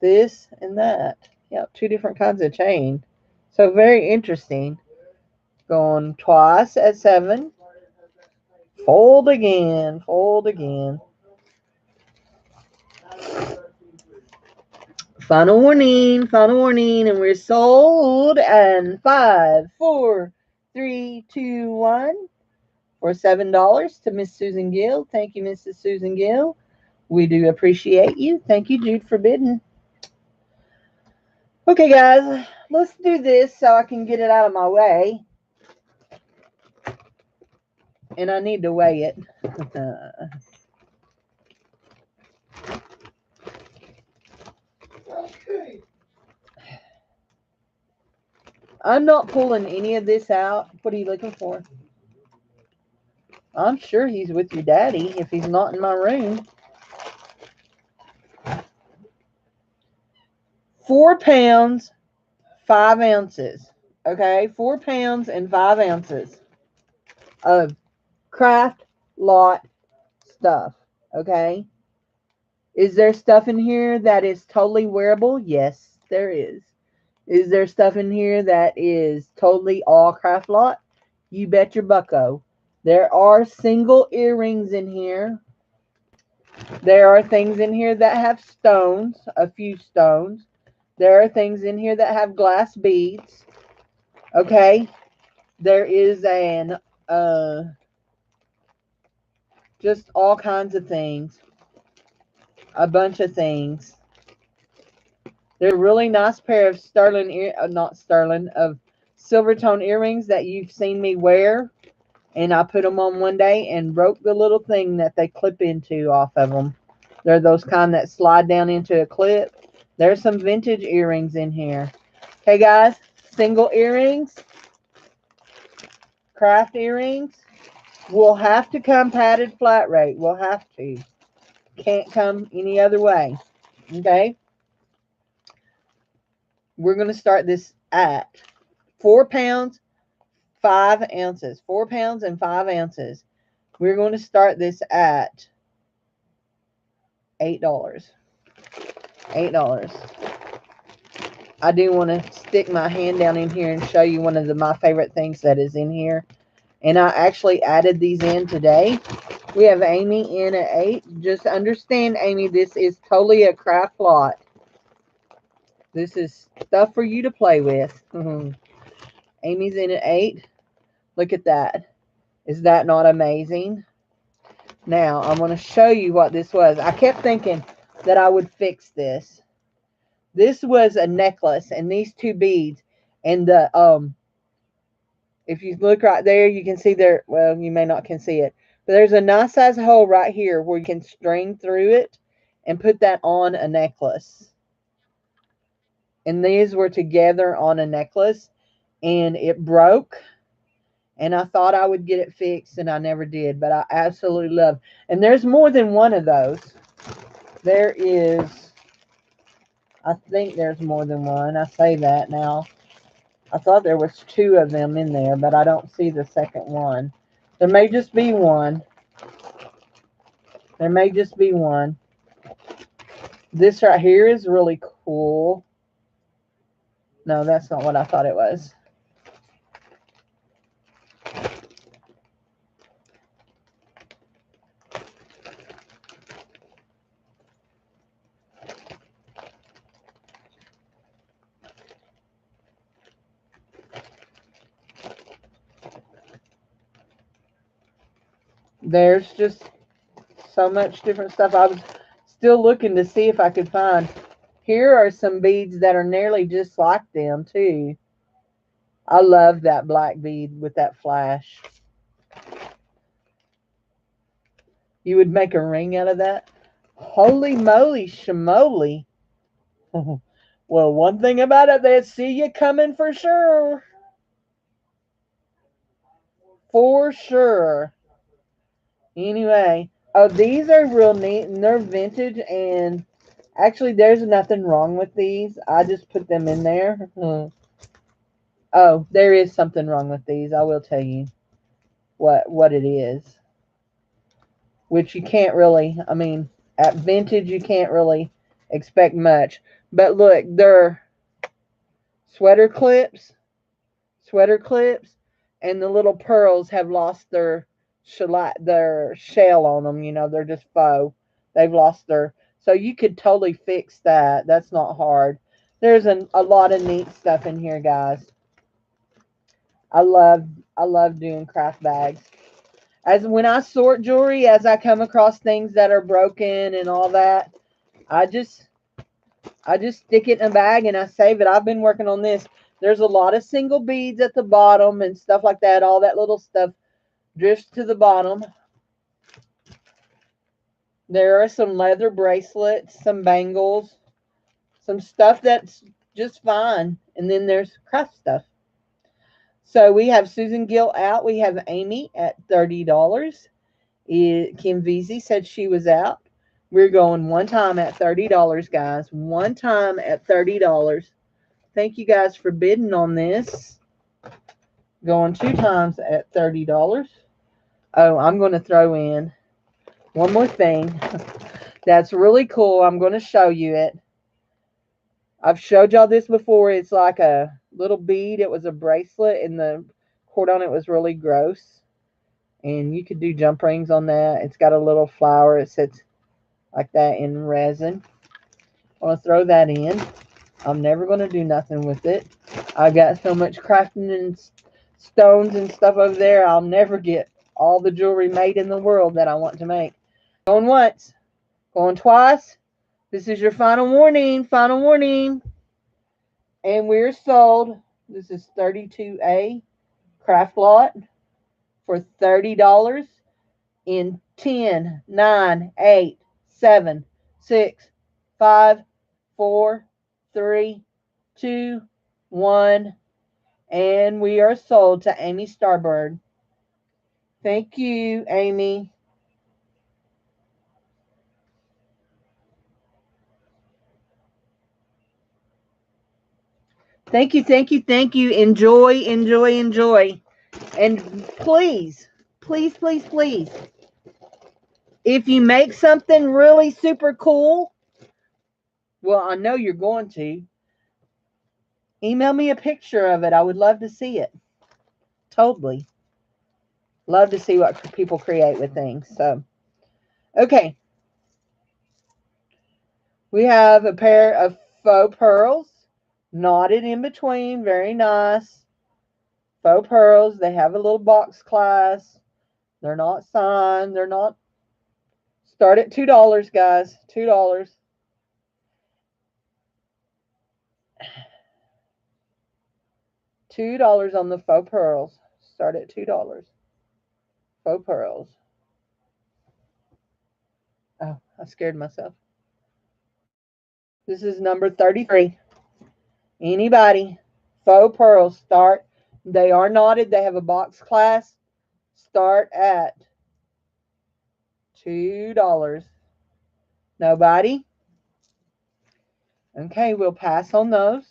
This and that. Yep, two different kinds of chain. So very interesting. Going twice at 7. Fold again. Fold again. Final warning. Final warning. And we're sold. And 5, 4, 3, 2, 1. For $7 to Miss Susan Gill. Thank you, Mrs. Susan Gill. We do appreciate you. Thank you, Jude, for bidding. Okay, guys, let's do this so I can get it out of my way. And I need to weigh it. I'm not pulling any of this out. What are you looking for? I'm sure he's with your daddy if he's not in my room. 4 pounds, 5 ounces. Okay, 4 pounds and 5 ounces of craft lot stuff. Okay, Is there stuff in here that is totally wearable? Yes, there is. Is there stuff in here that is totally all craft lot? You bet your bucko. There are single earrings in here. There are things in here that have stones, a few stones. There are things in here that have glass beads. Okay. There is an just all kinds of things. A bunch of things. There's a really nice pair of not sterling, of silver tone earrings that you've seen me wear. And I put them on one day and broke the little thing that they clip into off of them. They're those kind that slide down into a clip. There's some vintage earrings in here. Okay, guys, single earrings, craft earrings, will have to come padded flat rate. We'll have to. Can't come any other way. Okay? We're going to start this at 4 pounds, 5 ounces. 4 pounds and 5 ounces. We're going to start this at $8. $8. I do want to stick my hand down in here and show you one of my favorite things that is in here. And I actually added these in today. We have Amy in at 8. Just understand, Amy, this is totally a craft lot. This is stuff for you to play with. Amy's in at 8. Look at that. Is that not amazing? Now, I'm going to show you what this was. I kept thinking that I would fix this. This was a necklace, and these two beads, and the if you look right there, you can see there. Well, you may not can see it, but there's a nice size hole right here where you can string through it and put that on a necklace. And these were together on a necklace, and it broke. And I thought I would get it fixed, and I never did. But I absolutely love. And there's more than one of those. There is. I think there's more than one. I say that now. I thought there was 2 of them in there, but I don't see the second one. There may just be one. There may just be one. This right here is really cool. No, that's not what I thought it was. There's just so much different stuff. I was still looking to see if I could find. Here are some beads that are nearly just like them, too. I love that black bead with that flash. You would make a ring out of that? Holy moly, shamoly. Well, one thing about it, they see you coming for sure. For sure. Anyway, oh, these are real neat, and they're vintage, and actually, there's nothing wrong with these. I just put them in there. Oh, there is something wrong with these. I will tell you what it is. Which you can't really, I mean, at vintage, you can't really expect much. But look, they're sweater clips, and the little pearls have lost their shell on them. You know, they're just faux. They've lost their. So you could totally fix that. That's not hard. There's a lot of neat stuff in here, guys. I love doing craft bags. As when I sort jewelry, as I come across things that are broken and all that, I just stick it in a bag and I save it. I've been working on this. There's a lot of single beads at the bottom and stuff like that. All that little stuff drifts to the bottom. There are some leather bracelets, some bangles, some stuff that's just fine. And then there's craft stuff. So we have Susan Gill out. We have Amy at $30. Kim Veazey said she was out. We're going one time at $30, guys. One time at $30. Thank you guys for bidding on this. Going 2 times at $30. Oh, I'm going to throw in one more thing. That's really cool. I'm going to show you it. I've showed y'all this before. It's like a little bead. It was a bracelet, and the cord on it was really gross. And you could do jump rings on that. It's got a little flower. It sits like that in resin. I want to throw that in. I'm never going to do nothing with it. I got so much crafting and stones and stuff over there. I'll never get all the jewelry made in the world that I want to make. Going once. Going twice. This is your final warning. Final warning. And we're sold. This is 32A craft lot for $30 in 10, 9, 8, 7, 6, 5, 4, 3, 2, 1. And we are sold to Amy Starbird. Thank you, Amy. Thank you, thank you, thank you. Enjoy, enjoy, enjoy. And please, please, please, please, if you make something really super cool, well, I know you're going to, email me a picture of it. I would love to see it. Totally. Love to see what people create with things. So, okay. We have a pair of faux pearls, knotted in between. Very nice. Faux pearls. They have a little box clasp. They're not signed. They're not. Start at $2, guys. $2. $2 on the faux pearls. Start at $2. Faux pearls. Oh, I scared myself. This is number 33. Anybody? Faux pearls. Start. They are knotted. They have a box clasp. Start at $2. Nobody? Okay, we'll pass on those.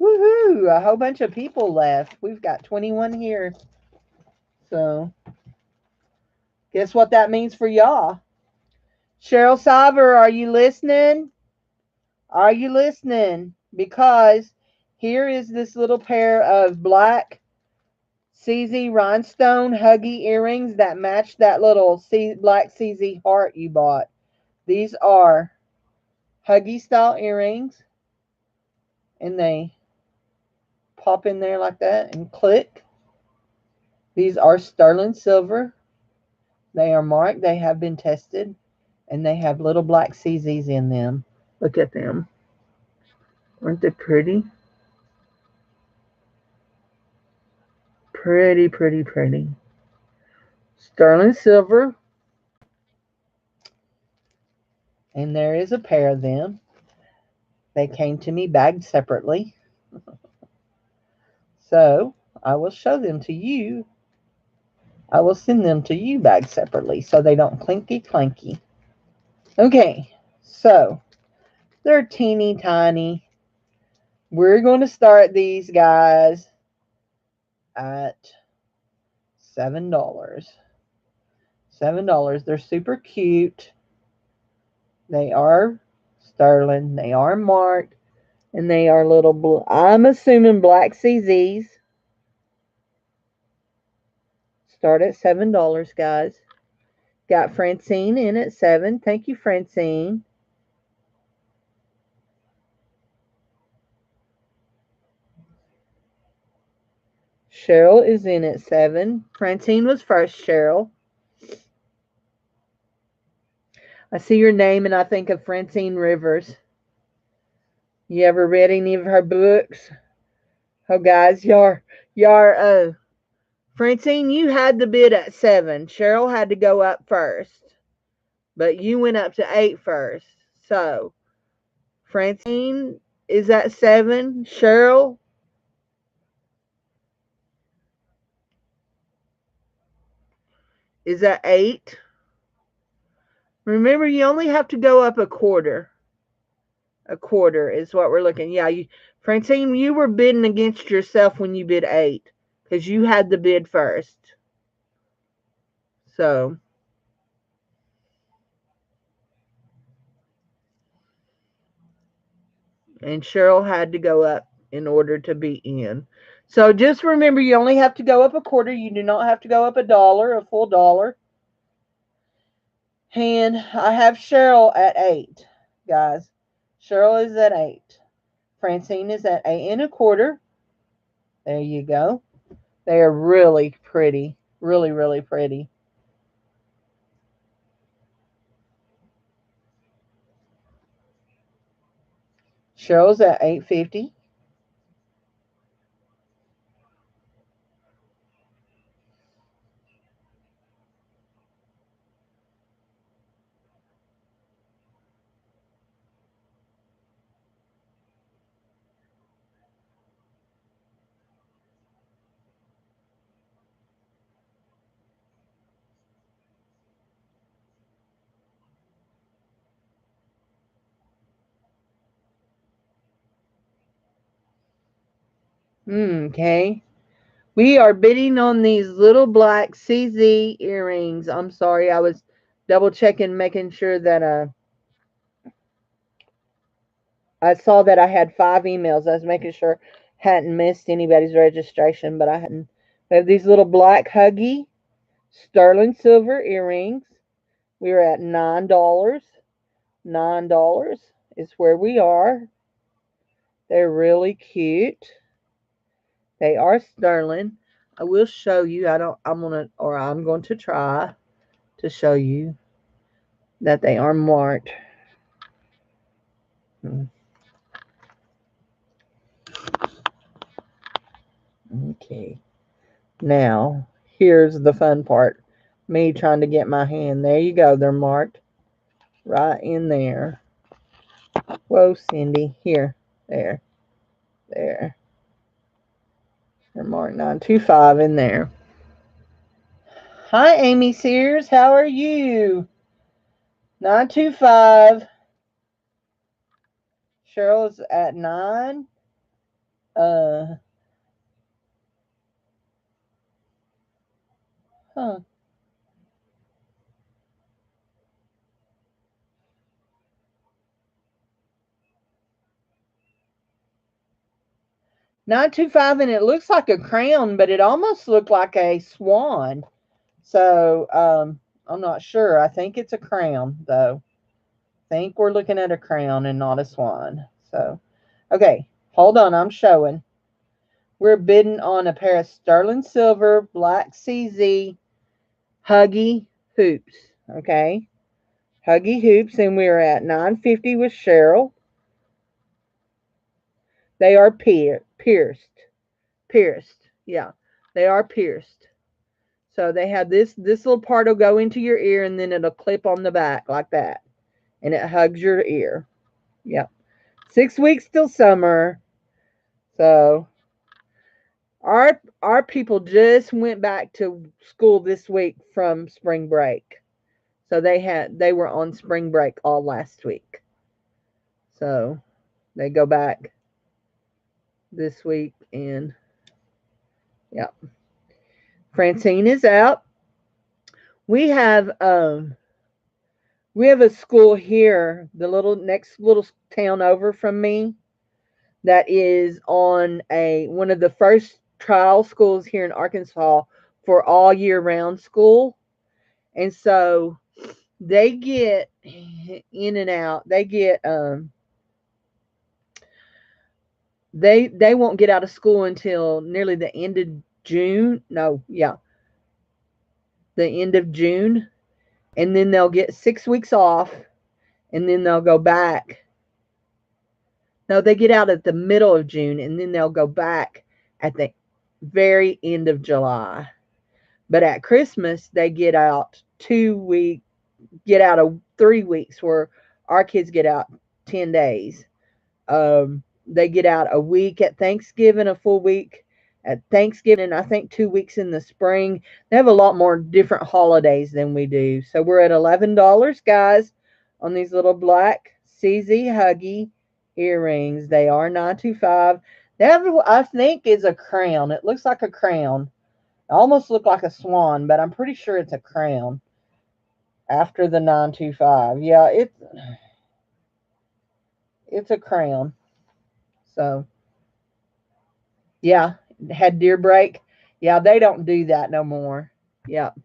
Woohoo! A whole bunch of people left. We've got 21 here. So, guess what that means for y'all? Cheryl Sauber, are you listening? Are you listening? Because here is this little pair of black CZ rhinestone huggy earrings that match that little black CZ heart you bought. These are huggy style earrings, and they pop in there like that and click. These are sterling silver. They are marked. They have been tested, and they have little black CZs in them. Look at them. Aren't they pretty? Pretty, pretty, pretty. Sterling silver. And there is a pair of them. They came to me bagged separately. So I will show them to you. I will send them to you bagged separately so they don't clinky clanky. Okay, so they're teeny tiny. We're going to start these guys at $7. $7. They're super cute. They are sterling. They are marked. And they are little blue. I'm assuming black CZs. Start at $7, guys. Got Francine in at 7. Thank you, Francine. Cheryl is in at 7. Francine was first, Cheryl. I see your name and I think of Francine Rivers. You ever read any of her books? Oh, guys, Francine, you had the bid at 7. Cheryl had to go up first. But you went up to 8 first. So, Francine is at 7. Cheryl is at 8. Remember, you only have to go up a quarter. A quarter is what we're looking. Yeah, Francine, you were bidding against yourself when you bid 8. because you had the bid first. So, and Cheryl had to go up in order to be in. So just remember, you only have to go up a quarter. You do not have to go up a full dollar. And I have Cheryl at 8, guys. Cheryl is at 8. Francine is at 8 1/4. There you go. They are really pretty. Really, really pretty. Cheryl's at 8.50. Okay. We are bidding on these little black CZ earrings. I'm sorry, I was double checking, making sure that I saw that I had 5 emails. I was making sure I hadn't missed anybody's registration, but I hadn't. We have these little black huggy sterling silver earrings. We are at $9. $9 is where we are. They're really cute. They are sterling. I will show you. I'm going to try to show you that they are marked. Okay. Now, here's the fun part. Me trying to get my hand. There you go. They're marked right in there. Whoa, Cindy. Here. There. There. They're marked 925 in there. Hi, Amy Sears. How are you? 925. Cheryl's at 9. Uh, huh. 925, and it looks like a crown, but it almost looked like a swan. So, I'm not sure. I think it's a crown, though. I think we're looking at a crown and not a swan. So, okay, hold on. I'm showing. We're bidding on a pair of sterling silver black CZ huggy hoops. Okay, huggy hoops, and we're at 950 with Cheryl. They are pierced. Pierced. Yeah, they are pierced. So they have this little part will go into your ear, and then it'll clip on the back like that, and it hugs your ear. Yep. 6 weeks till summer. So our people just went back to school this week from spring break. So they were on spring break all last week. So they go back this week, and yeah. Francine is out. We have we have a school here, the next little town over from me, that is on one of the first trial schools here in Arkansas for all year round school. And so they get in and out. They get they won't get out of school until nearly the end of June. No, yeah. The end of June. And then they'll get 6 weeks off, and then they'll go back. No, they get out at the middle of June, and then they'll go back at the very end of July. But at Christmas, they get out 2 weeks, get out of 3 weeks, where our kids get out 10 days. They get out a week at Thanksgiving, a full week at Thanksgiving, and I think 2 weeks in the spring. They have a lot more different holidays than we do. So we're at $11, guys, on these little black CZ Huggy earrings. They are 925. That, I think, is a crown. It looks like a crown. It almost look like a swan, but I'm pretty sure it's a crown. After the 925. Yeah, it's a crown. So, yeah, had deer break. Yeah, they don't do that no more. Yep.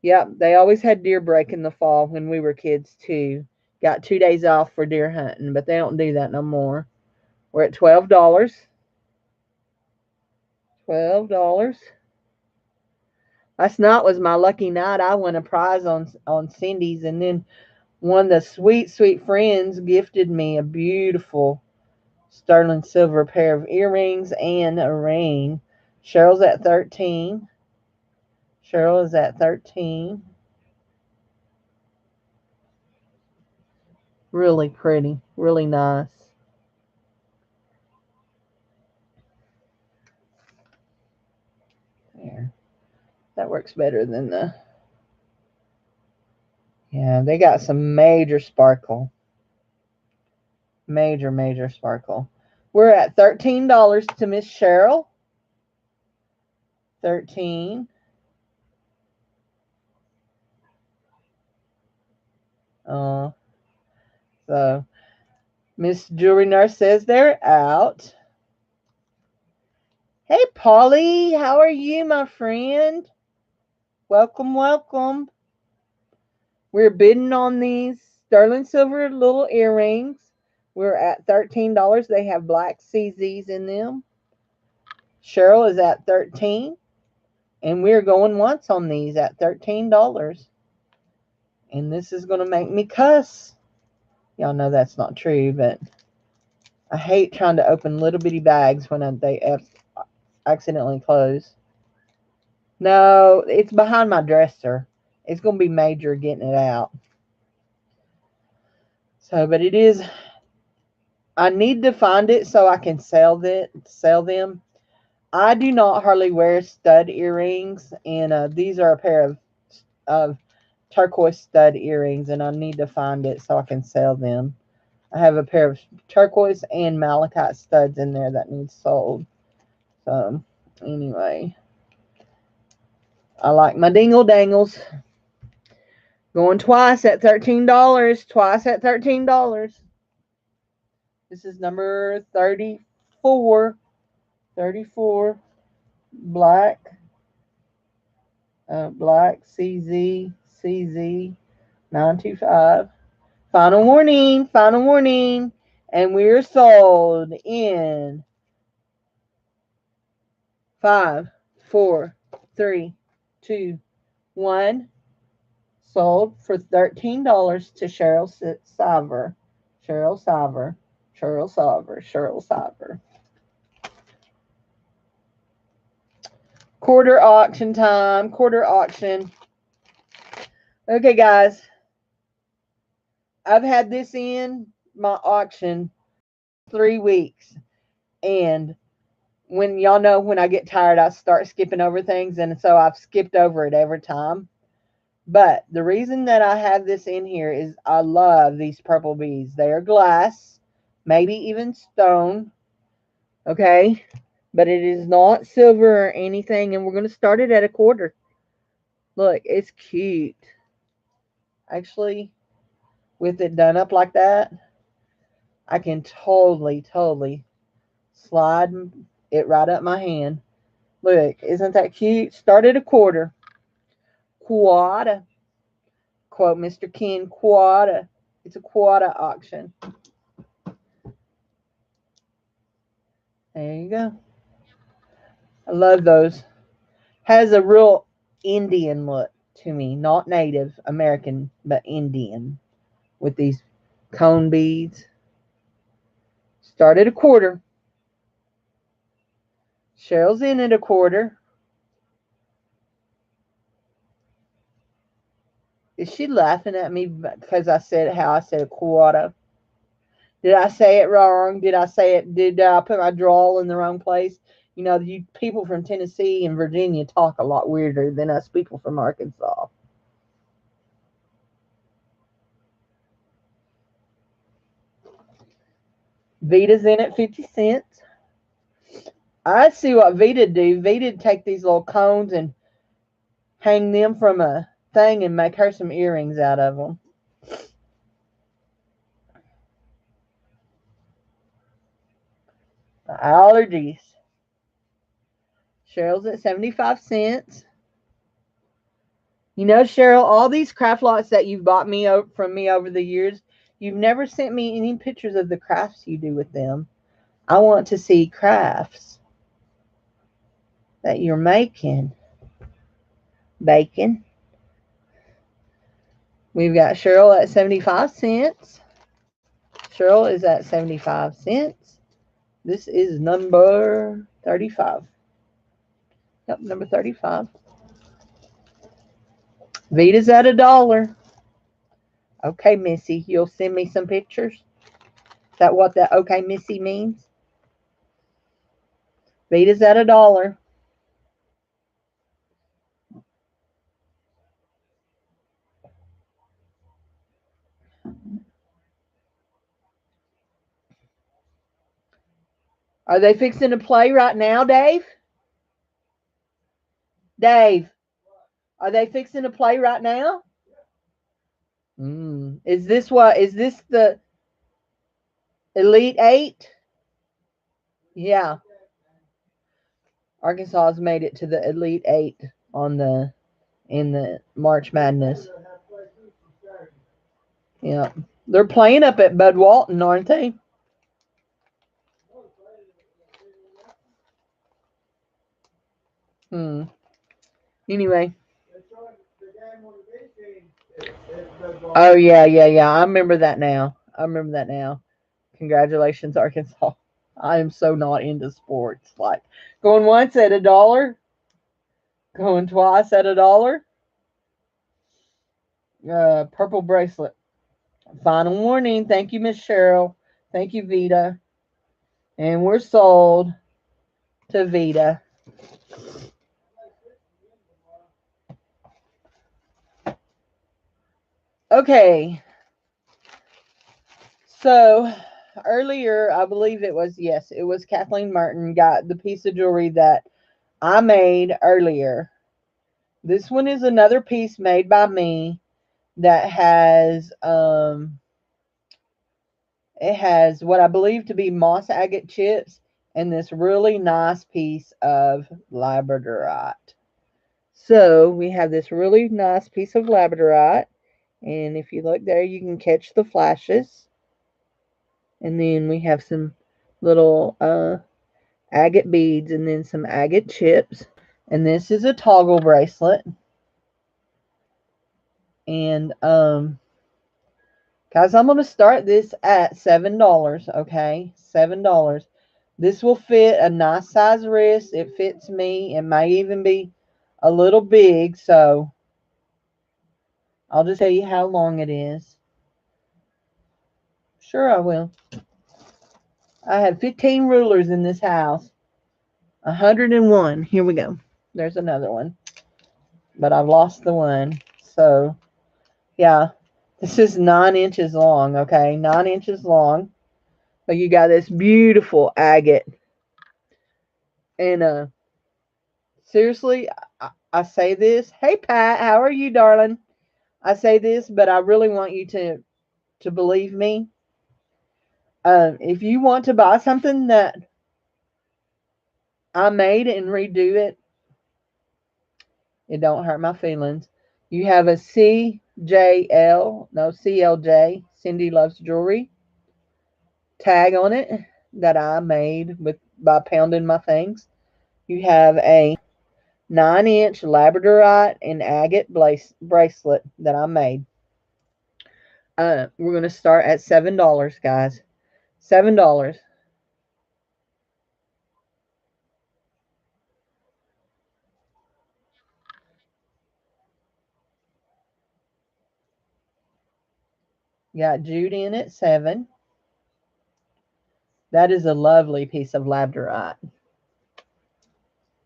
Yep. They always had deer break in the fall when we were kids too. Got 2 days off for deer hunting, but they don't do that no more. We're at $12. $12. Last night was my lucky night. I won a prize on Cindy's, and then one of the sweet, sweet friends gifted me a beautiful sterling silver pair of earrings and a ring. Cheryl's at 13. Cheryl is at 13. Really pretty. Really nice. There. That works better than the... Yeah, they got some major sparkle. Major, major sparkle. We're at $13 to Miss Cheryl. 13. So Miss Jewelry Nurse says they're out. Hey, Polly, how are you, my friend? Welcome, welcome. We're bidding on these sterling silver little earrings. We're at $13. They have black CZs in them. Cheryl is at 13. And we're going once on these at $13. And this is going to make me cuss. Y'all know that's not true, but I hate trying to open little bitty bags when they accidentally close. No, it's behind my dresser. It's going to be major getting it out. So, but it is... I need to find it so I can sell them. I do not hardly wear stud earrings, and these are a pair of turquoise stud earrings, and I need to find it so I can sell them. I have a pair of turquoise and malachite studs in there that need sold. So, anyway, I like my dingle dangles. Going twice at $13. Twice at $13. This is number 34. 34. Black. Black CZ 925. Final warning. Final warning. And we're sold in 5, 4, 3, 2, 1. Sold for $13 to Cheryl Siver. Cheryl Siver. Cheryl Siver. Cheryl Siver. Quarter auction time. Quarter auction. Okay, guys. I've had this in my auction 3 weeks. And when y'all know when I get tired, I start skipping over things. And so I've skipped over it every time. But the reason that I have this in here is I love these purple beads. They are glass, maybe even stone. Okay. But it is not silver or anything. And we're going to start it at a quarter. Look, it's cute. Actually, with it done up like that, I can totally slide it right up my hand. Look, isn't that cute? Start at a quarter. Quarter. Quote Mr. Ken, quarter. It's a quarter auction. There you go. I love those. Has a real Indian look to me. Not Native American, but Indian. With these cone beads. Start at a quarter. Cheryl's in at a quarter. Is she laughing at me because I said how I said a quarter? Did I say it wrong? Did I put my drawl in the wrong place? You know, you people from Tennessee and Virginia talk a lot weirder than us people from Arkansas. Vita's in at 50 cents. I see what Vita do. Vita take these little cones and hang them from a thing and make her some earrings out of them. Allergies. Cheryl's at 75 cents. You know, Cheryl, all these craft lots that you've bought me from me over the years, you've never sent me any pictures of the crafts you do with them. I want to see crafts that you're making. Bacon. We've got Cheryl at 75 cents. Cheryl is at 75 cents. This is number 35. Yep, number 35. Vita's at $1. Okay, Missy, you'll send me some pictures? Is that what that okay, Missy means? Vita's at $1. Are they fixing to play right now, Dave? Dave, are they fixing to play right now? Is this what? Is this the Elite Eight? Yeah. Arkansas has made it to the Elite Eight on the in the March Madness. Yeah. They're playing up at Bud Walton, aren't they? Anyway. Oh yeah. I remember that now. Congratulations, Arkansas. I am so not into sports. Like going once at $1, going twice at $1. Purple bracelet. Final warning. Thank you, Miss Cheryl. Thank you, Vita. And we're sold to Vita. Okay. So earlier, I believe it was, yes, it was Kathleen Martin got the piece of jewelry that I made earlier. This one is another piece made by me that has it has what I believe to be moss agate chips and this really nice piece of labradorite. So we have this really nice piece of labradorite, and if you look there, you can catch the flashes. And then we have some little agate beads and then some agate chips. And this is a toggle bracelet. And guys, I'm going to start this at $7, okay? $7. This will fit a nice size wrist. It fits me. It may even be a little big, so I'll just tell you how long it is. Sure, I will. I have 15 rulers in this house. 101. Here we go. There's another one. But I've lost the one. So, yeah. This is 9 inches long, okay? 9 inches long. So you got this beautiful agate. And seriously, I say this. Hey, Pat, how are you, darling? I say this, but I really want you to believe me. If you want to buy something that I made and redo it, it don't hurt my feelings. You have a CLJ, Cindy Loves Jewelry tag on it that I made by pounding my things. You have a 9-inch labradorite and agate bracelet that I made. We're going to start at $7, guys. $7. Got Jude in at 7. That is a lovely piece of labradorite.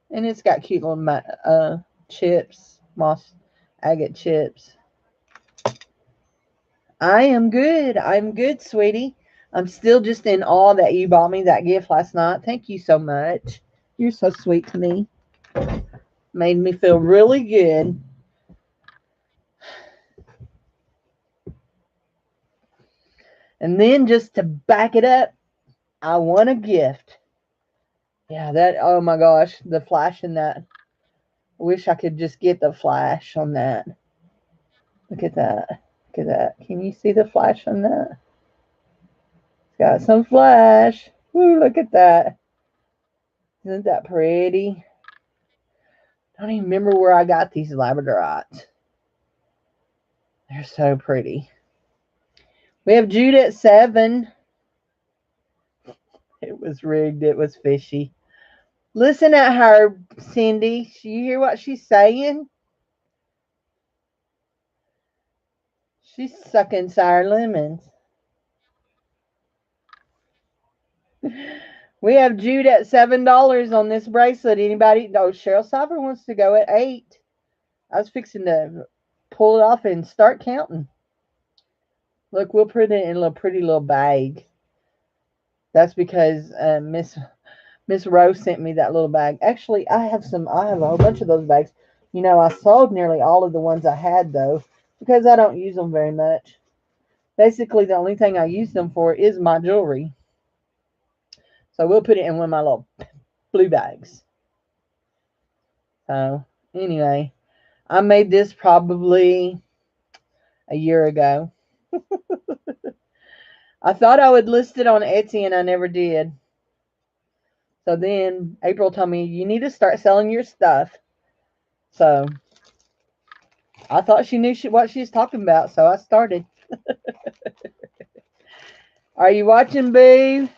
And it's got cute little chips, moss agate chips. I am good. I'm good, sweetie. I'm still just in awe that you bought me that gift last night. Thank you so much. You're so sweet to me. Made me feel really good. And then just to back it up, I won a gift. Yeah, that, oh my gosh, the flash in that. I wish I could just get the flash on that. Look at that. Look at that. Can you see the flash on that? It's got some flash. Woo, look at that. Isn't that pretty? I don't even remember where I got these labradorites. They're so pretty. We have Jude at 7. It was rigged. It was fishy. Listen at her, Cindy. You hear what she's saying? She's sucking sour lemons. We have Jude at $7 on this bracelet. Anybody? Oh, Cheryl Cyber wants to go at 8. I was fixing to pull it off and start counting. Look, we'll put it in a little pretty little bag. That's because Miss Rose sent me that little bag. Actually, I have a whole bunch of those bags. You know, I sold nearly all of the ones I had though, because I don't use them very much. Basically, the only thing I use them for is my jewelry. So we'll put it in one of my little blue bags. So anyway, I made this probably a year ago. I thought I would list it on Etsy and I never did. So then April told me, you need to start selling your stuff. So I thought she knew what she was talking about, so I started. Are you watching, Boo?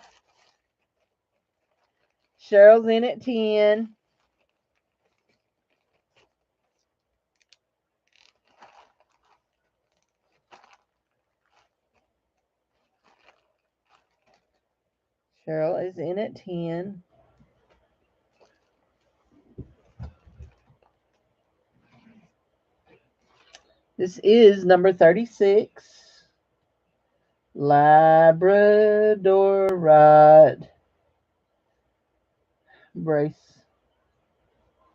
Cheryl's in at 10. Cheryl is in at 10. This is number 36. Labradorite brace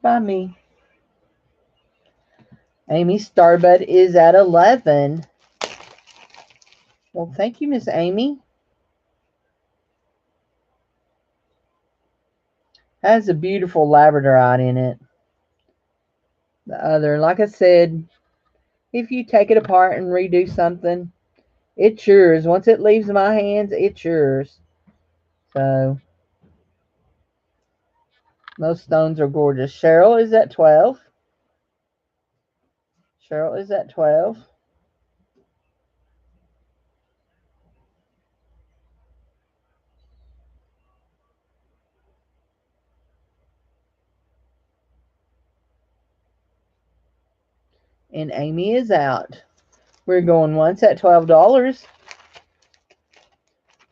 by me. Amy Starbud is at 11. Well, thank you, Miss Amy. Has a beautiful labradorite in it. The other, like I said, if you take it apart and redo something, it's yours. Once it leaves my hands, it's yours. So, those stones are gorgeous. Cheryl is at 12. Cheryl is at 12. And Amy is out. We're going once at $12.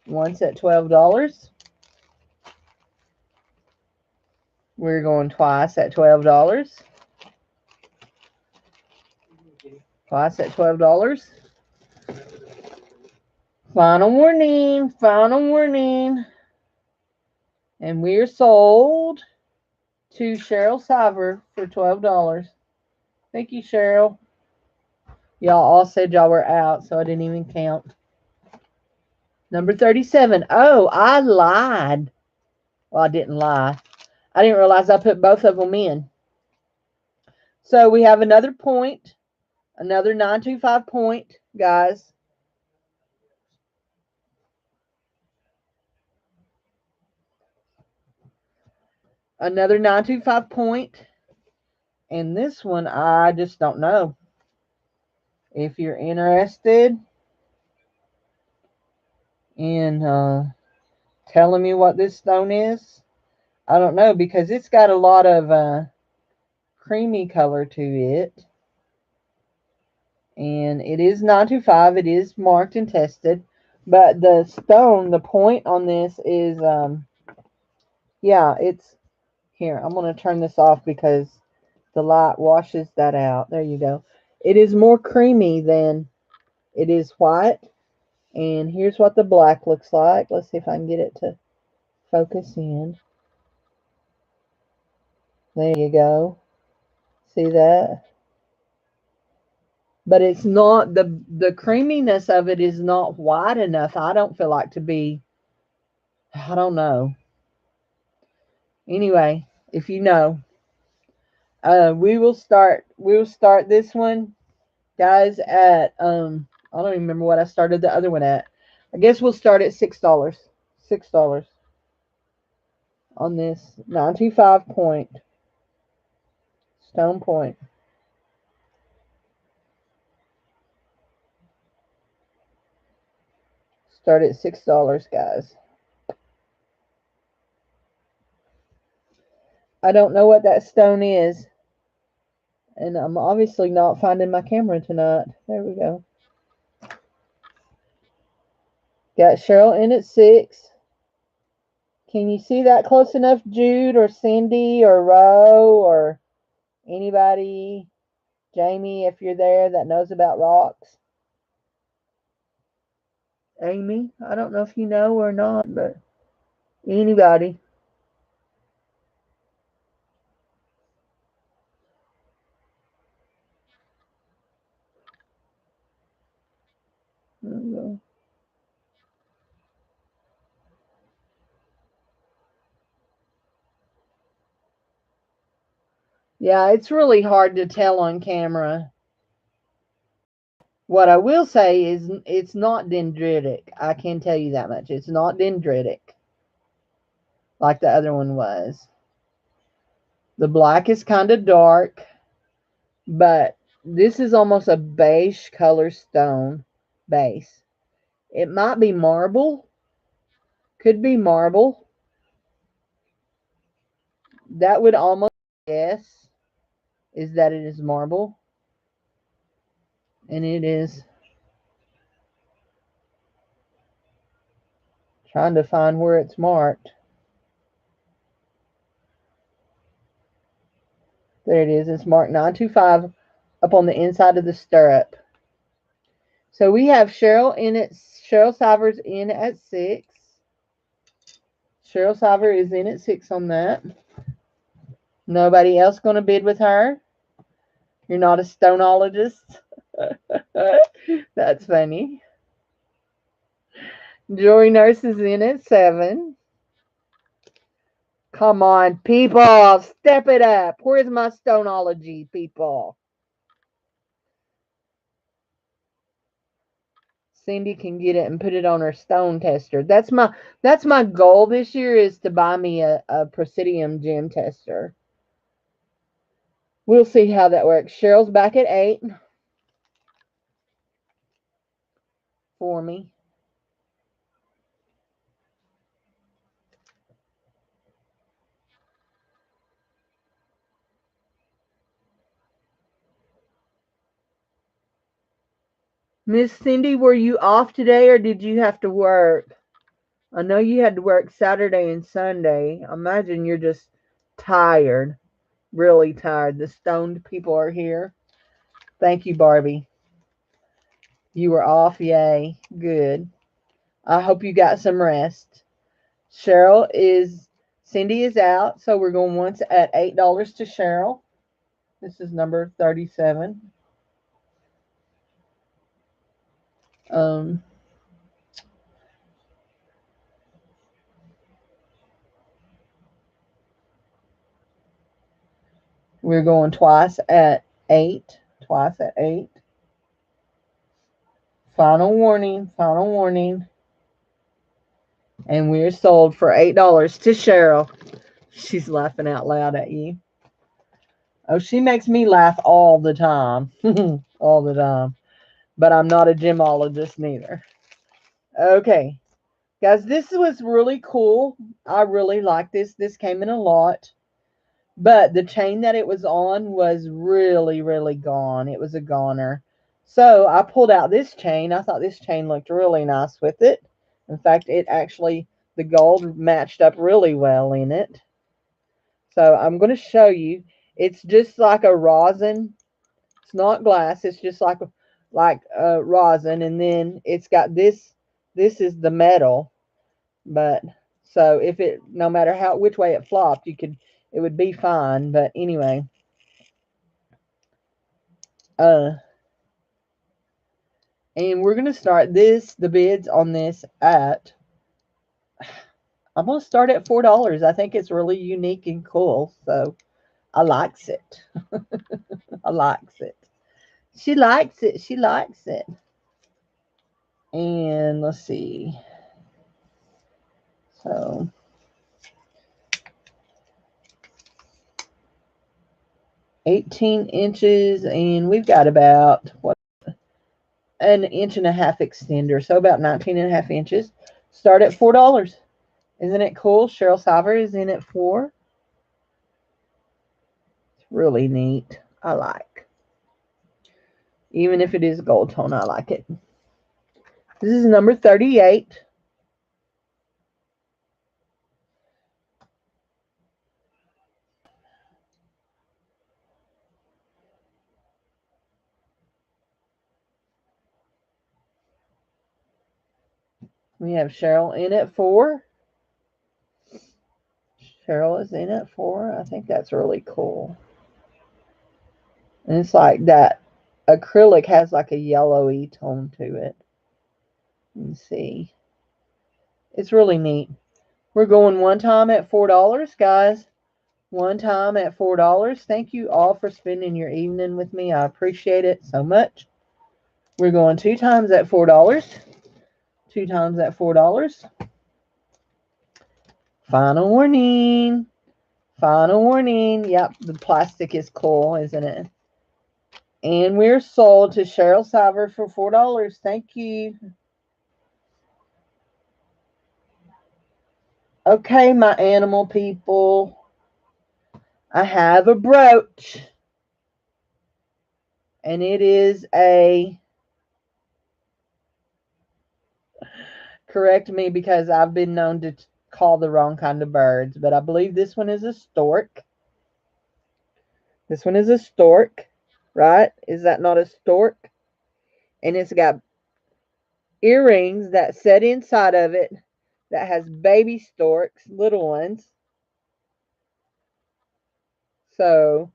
Once at $12. We're going twice at $12. Twice at $12. Final warning. Final warning. And we're sold to Cheryl Cyber for $12. Thank you, Cheryl. Y'all all said y'all were out, so I didn't even count. Number 37. Oh, I lied. Well, I didn't lie. I didn't realize I put both of them in. So we have another point. Another 925 point, guys. Another 925 point. And this one, I just don't know. If you're interested in telling me what this stone is, I don't know, because it's got a lot of creamy color to it. And it is 925. It is marked and tested. But the stone, the point on this is, yeah, it's, here, I'm going to turn this off because the light washes that out. There you go. It is more creamy than it is white. And here's what the black looks like. Let's see if I can get it to focus in. There you go. See that? But it's not the creaminess of it is not white enough. I don't feel like to be. I don't know. Anyway, if you know, we will start this one, guys, at I don't even remember what I started the other one at. I guess we'll start at $6. $6 on this 925 point stone point. Start at $6, guys. I don't know what that stone is, and I'm obviously not finding my camera tonight. There we go. Got Cheryl in at 6. Can you see that close enough, Jude or Cindy or Ro or anybody? Jamie, if you're there that knows about rocks. Amy, I don't know if you know or not, but anybody. Yeah, it's really hard to tell on camera. What I will say is it's not dendritic. I can tell you that much. It's not dendritic like the other one was. The black is kind of dark, but this is almost a beige color stone base. It might be marble. Could be marble. That would almost guess is that it is marble. And it is. Trying to find where it's marked. There it is. It's marked 925 up on the inside of the stirrup. So we have Cheryl in at Cheryl Sivers in at 6. Cheryl Siver is in at 6 on that. Nobody else going to bid with her? You're not a stoneologist? That's funny. Jewelry Nurse is in at 7. Come on, people. Step it up. Where's my stoneology, people? Cindy can get it and put it on her stone tester. That's my goal this year is to buy me a Presidium gem tester. We'll see how that works. Cheryl's back at 8 for me. Miss Cindy, were you off today or did you have to work? I know you had to work Saturday and Sunday. I imagine you're just tired. Really tired. The stoned people are here. Thank you, Barbie. You were off. Yay. Good. I hope you got some rest. Cindy is out, so we're going once at $8 to Cheryl. This is number 37. Um, we're going twice at 8. Twice at 8. Final warning. Final warning. And we're sold for $8 to Cheryl. She's laughing out loud at you. Oh, she makes me laugh all the time. All the time. But I'm not a gemologist neither. Okay. Guys, this was really cool. I really like this. This came in a lot. But the chain that it was on was really, really gone. It was a goner. So I pulled out this chain. I thought this chain looked really nice with it. In fact, the gold matched up really well in it. So I'm going to show you. It's just like a rosin. It's not glass. It's just like rosin. And then it's got this. This is the metal. But so no matter which way it flopped, it would be fine. But anyway, and we're gonna start the bids on this at. I'm gonna start at $4. I think it's really unique and cool, so I likes it. I likes it. She likes it. She likes it. And let's see. So 18 inches, and we've got about what, an inch and a half extender, so about 19 and a half inches. Start at $4. Isn't it cool? Cheryl Salver is in at 4. It's really neat. I like. Even if it is gold tone, I like it. This is number 38. We have Cheryl in at 4. Cheryl is in at 4. I think that's really cool. And it's like that acrylic has like a yellowy tone to it. Let me see. It's really neat. We're going one time at $4, guys. One time at $4. Thank you all for spending your evening with me. I appreciate it so much. We're going 2 times at $4. 2 times at $4. Final warning. Final warning. Yep, the plastic is cool, isn't it? And we're sold to Cheryl Salver for $4. Thank you. Okay, my animal people. I have a brooch. And it is a, correct me because I've been known to call the wrong kind of birds, but I believe this one is a stork. This one is a stork, right? Is that not a stork? And it's got earrings that set inside of it that has baby storks, little ones. So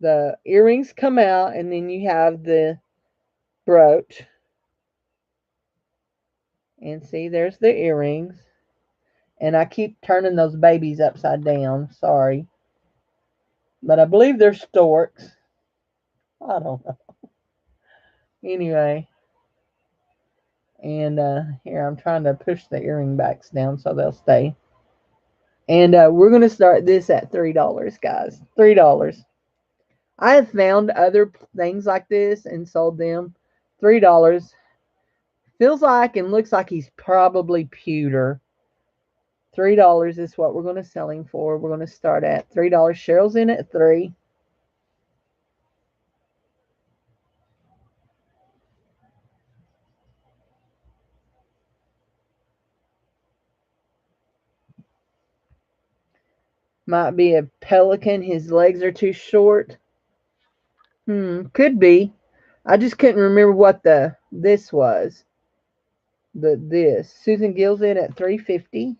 the earrings come out, and then you have the brooch. And see, there's the earrings. And I keep turning those babies upside down. Sorry. But I believe they're storks. I don't know. Anyway. And here, I'm trying to push the earring backs down so they'll stay. And we're going to start this at $3, guys. $3. I have found other things like this and sold them. $3. Feels like and looks like he's probably pewter. $3 is what we're going to sell him for. We're going to start at $3. Cheryl's in at 3. Might be a pelican. His legs are too short. Could be. I just couldn't remember what this was. This. Susan Gill's in at $3.50.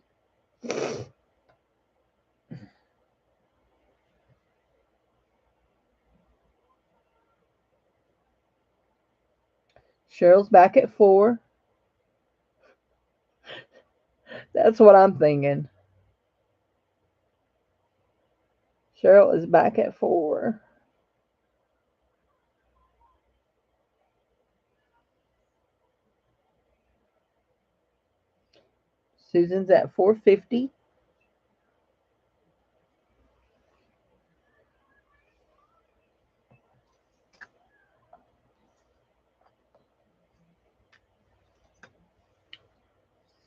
Cheryl's back at 4. That's what I'm thinking. Cheryl is back at 4. Susan's at $4.50.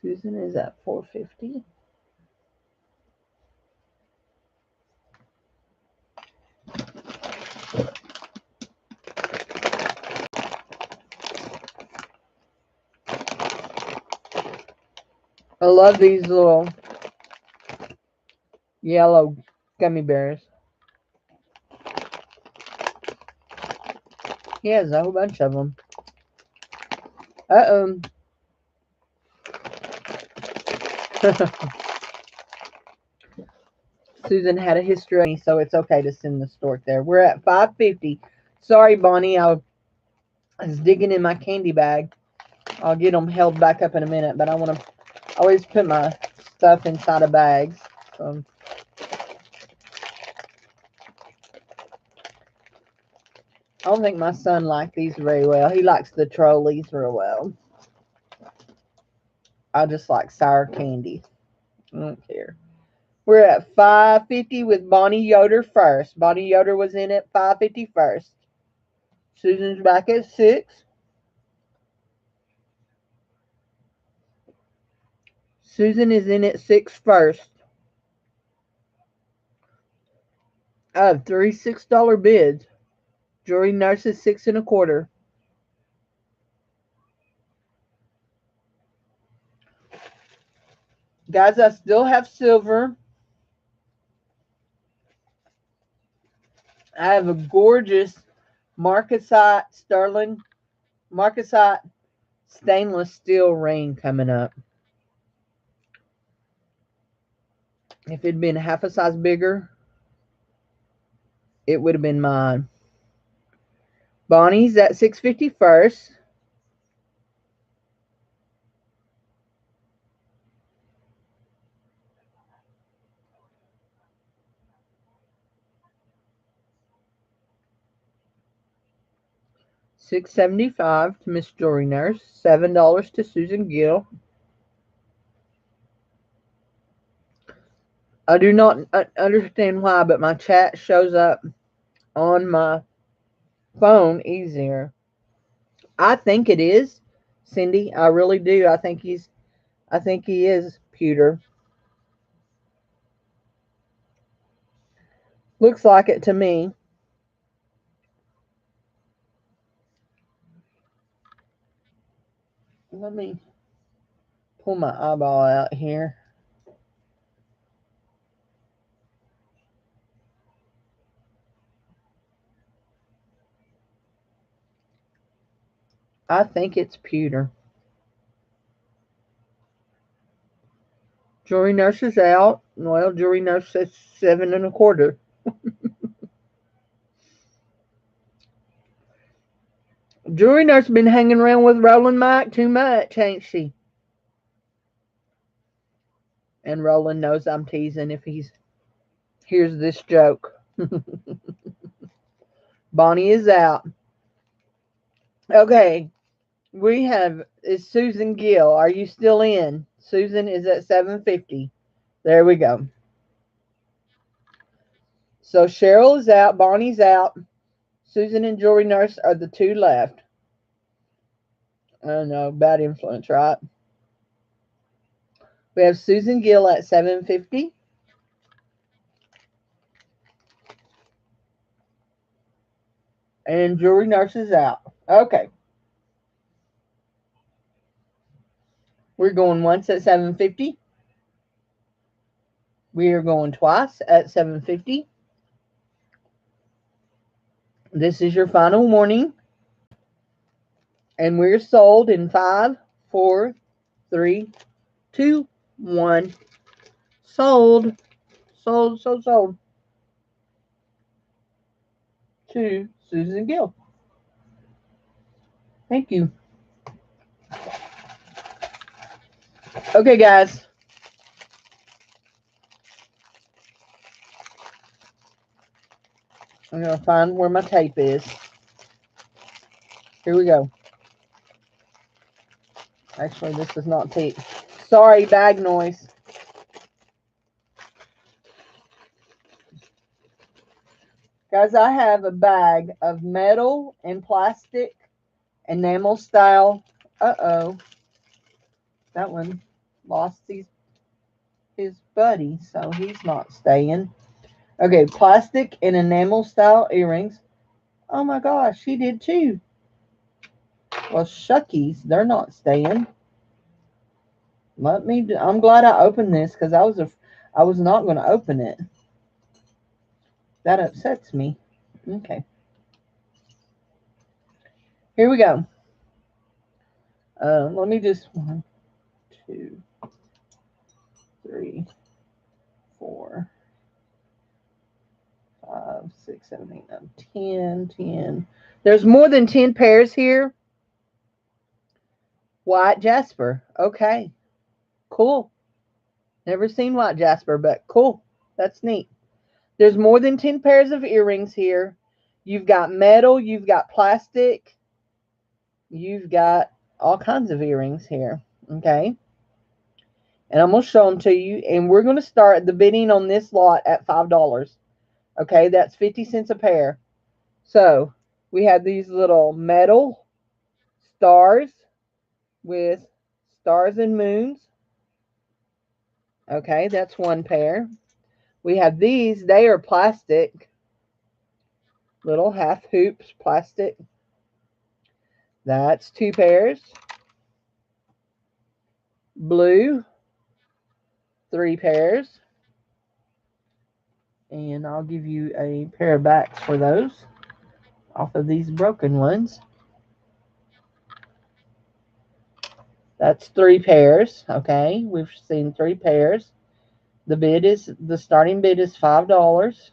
Susan is at $4.50. I love these little yellow gummy bears. He has a whole bunch of them. Uh-oh. Susan had a history of me, so it's okay to send the stork there. We're at 550. Sorry, Bonnie, I was digging in my candy bag. I'll get them held back up in a minute, but I want to always put my stuff inside of bags. So, I don't think my son likes these very well. He likes the trolleys real well. I just like sour candy. I don't care. We're at 550 with Bonnie Yoder first. Bonnie Yoder was in at 550 first. Susan's back at 6. Susan is in at 6 first. I have 3 $6 bids. Jewelry Nurse is 6 1/4. Guys, I still have silver. I have a gorgeous marcasite stainless steel ring coming up. If it had been half a size bigger, it would have been mine. Bonnie's at 650 first. $6.75 to Miss Jewelry Nurse. $7 to Susan Gill. I do not understand why, but my chat shows up on my phone easier. I think it is, Cindy. I really do. I think he is pewter. Looks like it to me. Let me pull my eyeball out here. I think it's pewter. Jewelry Nurse is out. Well, Jewelry Nurse says 7 1/4. Jewelry Nurse been hanging around with Roland Mike too much, ain't she? And Roland knows I'm teasing if he hears this joke. Bonnie is out. Okay, we have is Susan Gill. Are you still in? Susan is at 750. There we go. So Cheryl is out. Bonnie's out. Susan and Jewelry Nurse are the 2 left. I know, bad influence, right? We have Susan Gill at 750. And Jewelry Nurse is out. Okay. We're going once at 750. We are going twice at 750. This is your final warning. And we're sold in 5, 4, 3, 2, 1. Sold. Sold. To Susan Gill. Thank you. Okay, guys. I'm going to find where my tape is. Here we go. Actually, this is not tape. Sorry, bag noise. Guys, I have a bag of metal and plastic enamel style. Uh-oh. That one lost his buddy, so he's not staying. Okay, plastic and enamel style earrings. Oh my gosh, he did too. Well, shuckies, they're not staying. I'm glad I opened this because I was not going to open it. That upsets me. Okay. Here we go. Let me just 1, 2, 3, 4, 6, 7, 8, 9, 10, 10. There's more than 10 pairs here. White jasper. Okay. Cool. Never seen white jasper, but cool. That's neat. There's more than 10 pairs of earrings here. You've got metal, you've got plastic, you've got all kinds of earrings here. Okay. And I'm going to show them to you. And we're going to start the bidding on this lot at $5. Okay. That's 50 cents a pair. So we have these little metal stars with stars and moons. Okay. That's one pair. We have these. They are plastic. Little half hoops, plastic. That's 2 pairs. Blue, 3 pairs. And I'll give you a pair of backs for those off of these broken ones. That's 3 pairs. Okay, we've seen 3 pairs. The starting bid is $5.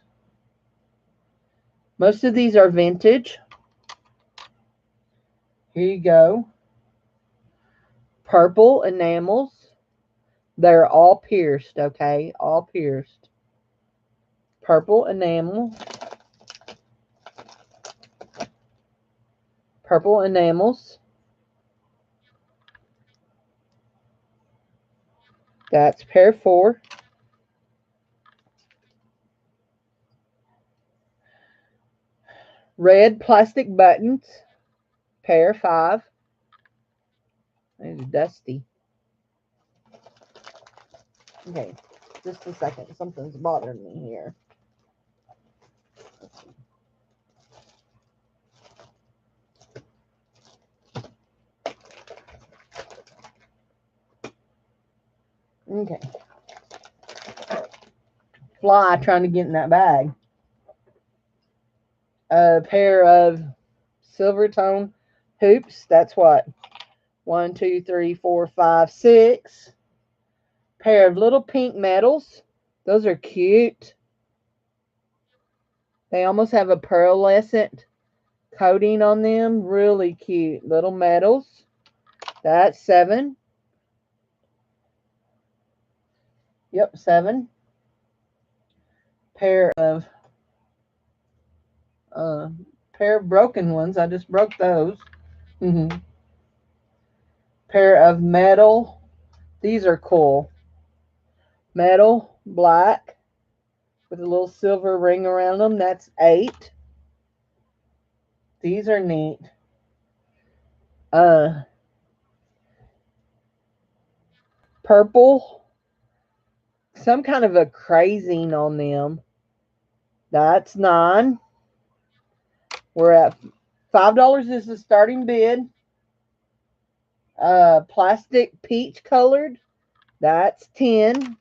Most of these are vintage. Here you go. Purple enamels. They're all pierced, okay? All pierced. Purple enamel. Purple enamels. That's pair 4. Red plastic buttons. Pair 5. It's dusty. Okay, just a second. Something's bothering me here. Okay. Fly trying to get in that bag. A pair of silver tone hoops. That's what? 1, 2, 3, 4, 5, 6. Pair of little pink medals. Those are cute. They almost have a pearlescent coating on them. Really cute little medals. That's 7. Yep, 7. Pair of broken ones. I just broke those. Pair of metal. These are cool. Metal, black, with a little silver ring around them. That's 8. These are neat. Purple. Some kind of a crazing on them. That's 9. We're at $5 is the starting bid. Plastic peach colored. That's 10.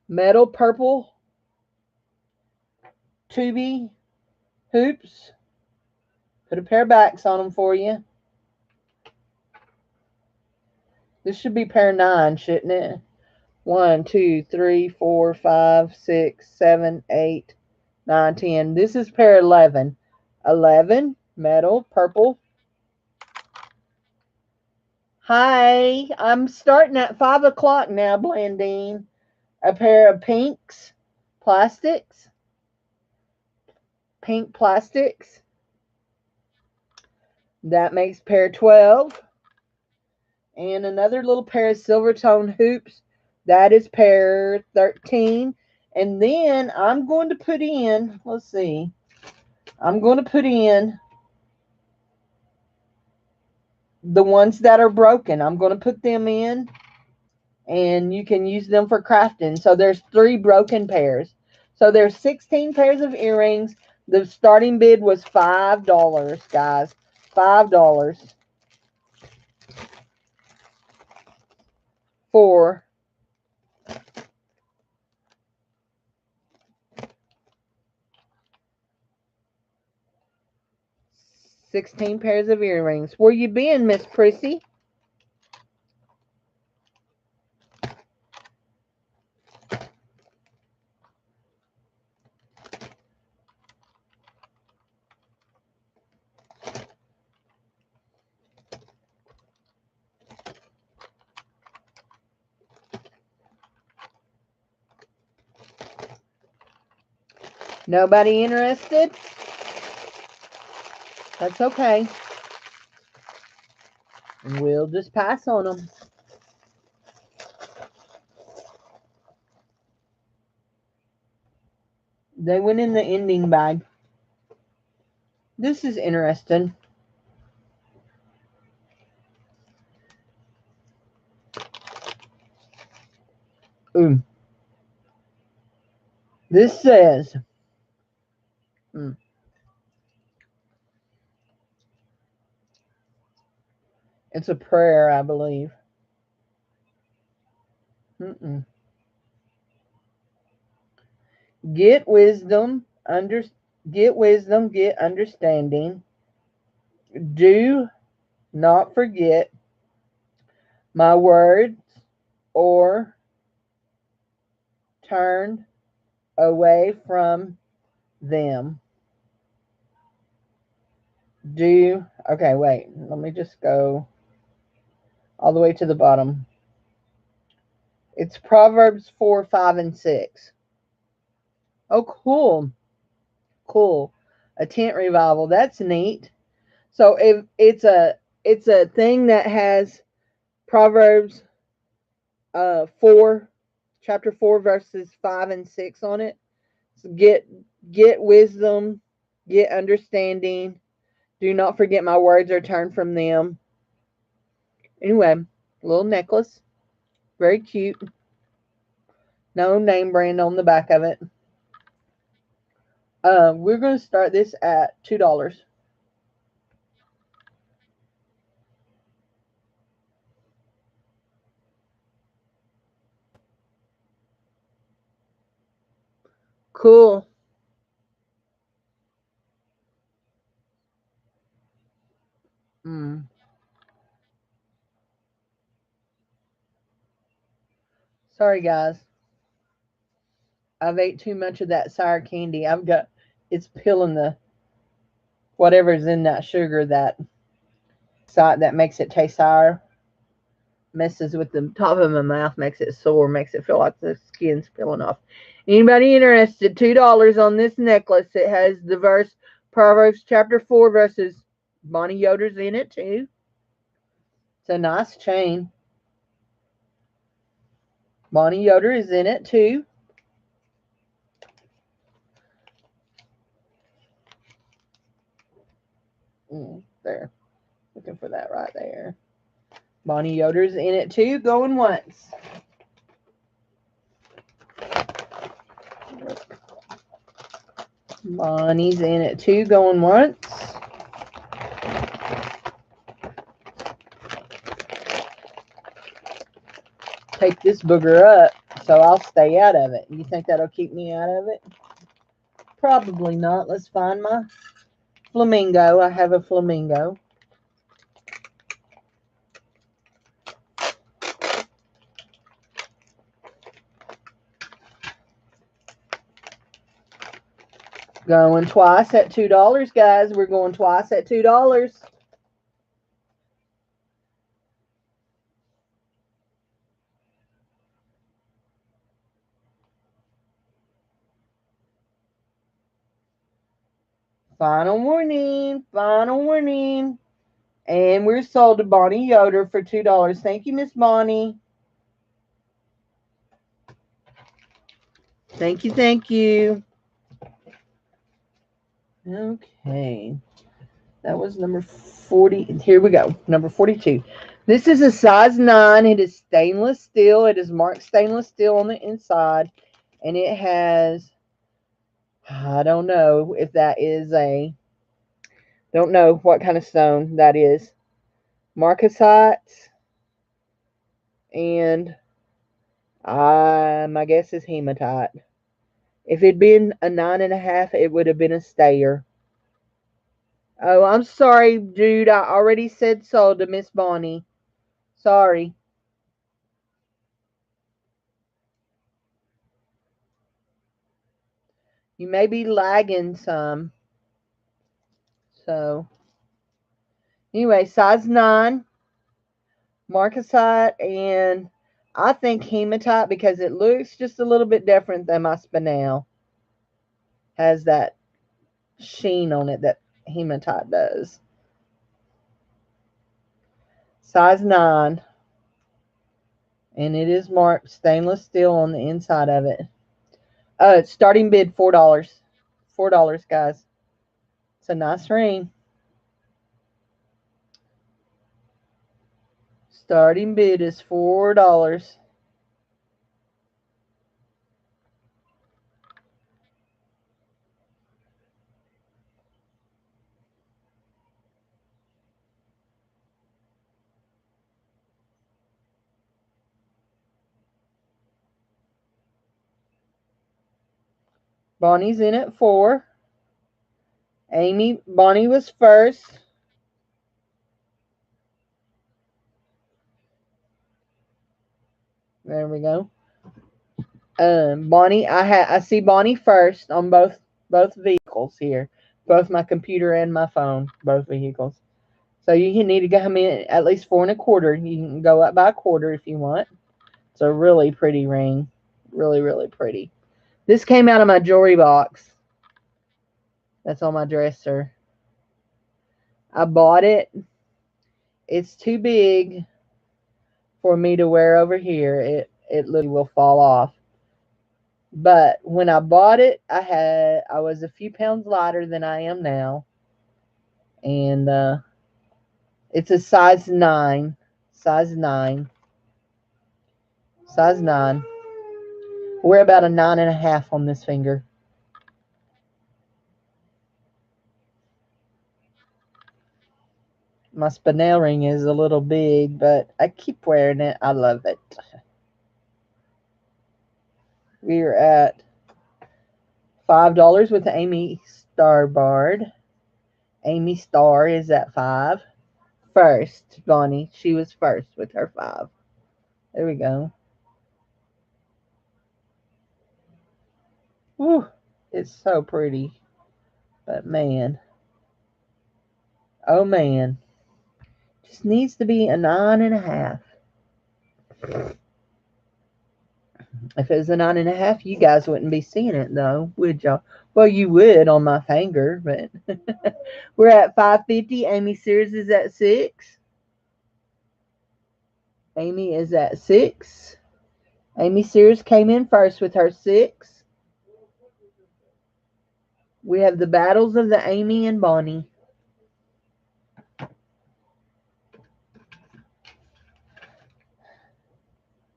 Metal purple. Tubey hoops. Put a pair of backs on them for you. This should be pair 9, shouldn't it? 1, 2, 3, 4, 5, 6, 7, 8, 9, 10. This is pair 11. 11, metal, purple. Hi, I'm starting at 5 o'clock now, Blandine. A pair of pinks, plastics. Pink plastics. That makes pair 12. And another little pair of silver tone hoops. That is pair 13. And then I'm going to put in, let's see. I'm going to put in the ones that are broken. I'm going to put them in. And you can use them for crafting. So there's 3 broken pairs. So there's 16 pairs of earrings. The starting bid was $5, guys. $5 for 16 pairs of earrings. Where you been, Miss Prissy? Nobody interested? That's okay. We'll just pass on them. They went in the ending bag. This is interesting. Ooh. This says, it's a prayer, I believe. Get wisdom, get understanding. Do not forget my words or turn away from them. Okay, wait, let me just go all the way to the bottom. It's Proverbs 4, 5, and 6. Oh, cool. Cool. A tent revival. That's neat. So if it's a thing that has Proverbs 4, chapter 4, verses 5 and 6 on it. So get wisdom, get understanding. Do not forget my words or turn from them. Anyway, little necklace. Very cute. No name brand on the back of it. We're going to start this at $2. Cool. Sorry, guys. I've ate too much of that sour candy. It's peeling the whatever's in that sugar that makes it taste sour. Messes with the top of my mouth, makes it sore, makes it feel like the skin's peeling off. Anybody interested? $2 on this necklace. It has the verse Proverbs chapter 4 verses. Bonnie Yoder's in it too. It's a nice chain. Bonnie Yoder is in it too. There. Looking for that right there. Bonnie Yoder's in it too. Going once. Bonnie's in it too. Going once. Take this booger up so I'll stay out of it. You think that'll keep me out of it? Probably not. Let's find my flamingo. I have a flamingo. Going twice at $2, guys. We're going twice at $2. Final warning. Final warning. And we're sold to Bonnie Yoder for $2. Thank you, Miss Bonnie. Thank you, thank you. Okay. That was number 40. Here we go. Number 42. This is a size 9. It is stainless steel. It is marked stainless steel on the inside. And it has, I don't know if that is don't know what kind of stone that is. Marcasite. And my guess is hematite. If it'd been a 9.5, it would have been a stayer. Oh, I'm sorry, dude. I already said so to Miss Bonnie. Sorry. You may be lagging some. So, anyway, size 9. Marcasite, and I think hematite because it looks just a little bit different than my spinel. Has that sheen on it that hematite does. Size 9. And it is marked stainless steel on the inside of it. Starting bid $4. $4, guys. It's a nice ring. Starting bid is $4. Bonnie's in at 4. Bonnie was first. There we go. Bonnie, I see Bonnie first on both vehicles here, both my computer and my phone, both vehicles. So you need to come in at least 4 1/4. You can go up by 1/4 if you want. It's a really pretty ring, really, really pretty. This came out of my jewelry box. That's on my dresser. I bought it. It's too big for me to wear over here. It literally will fall off. But when I bought it, I was a few pounds lighter than I am now, and it's a size 9, size 9, size 9. We're about a 9.5 on this finger. My spinel ring is a little big, but I keep wearing it. I love it. We're at $5 with the Amy Star Bard. Amy Star is at 5. First, Bonnie. She was first with her 5. There we go. Whew, it's so pretty. But man. Oh man. Just needs to be a 9.5. If it was a 9.5, you guys wouldn't be seeing it though, would y'all? Well, you would on my finger, but we're at 5.50. Amy Sears is at 6. Amy is at 6. Amy Sears came in first with her 6. We have the battles of the Amy and Bonnie.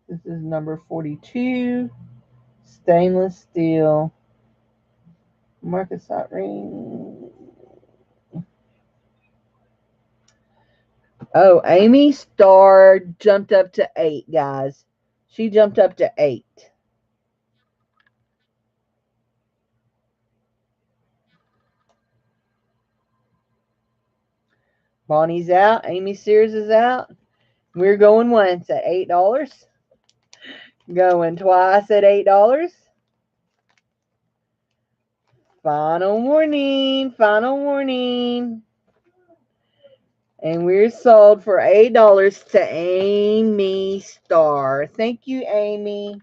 This is number 42. Stainless steel. Marcasite ring. Oh, Amy Star jumped up to 8, guys. She jumped up to 8. Bonnie's out. Amy Sears is out. We're going once at $8. Going twice at $8. Final warning. Final warning. And we're sold for $8 to Amy Star. Thank you, Amy.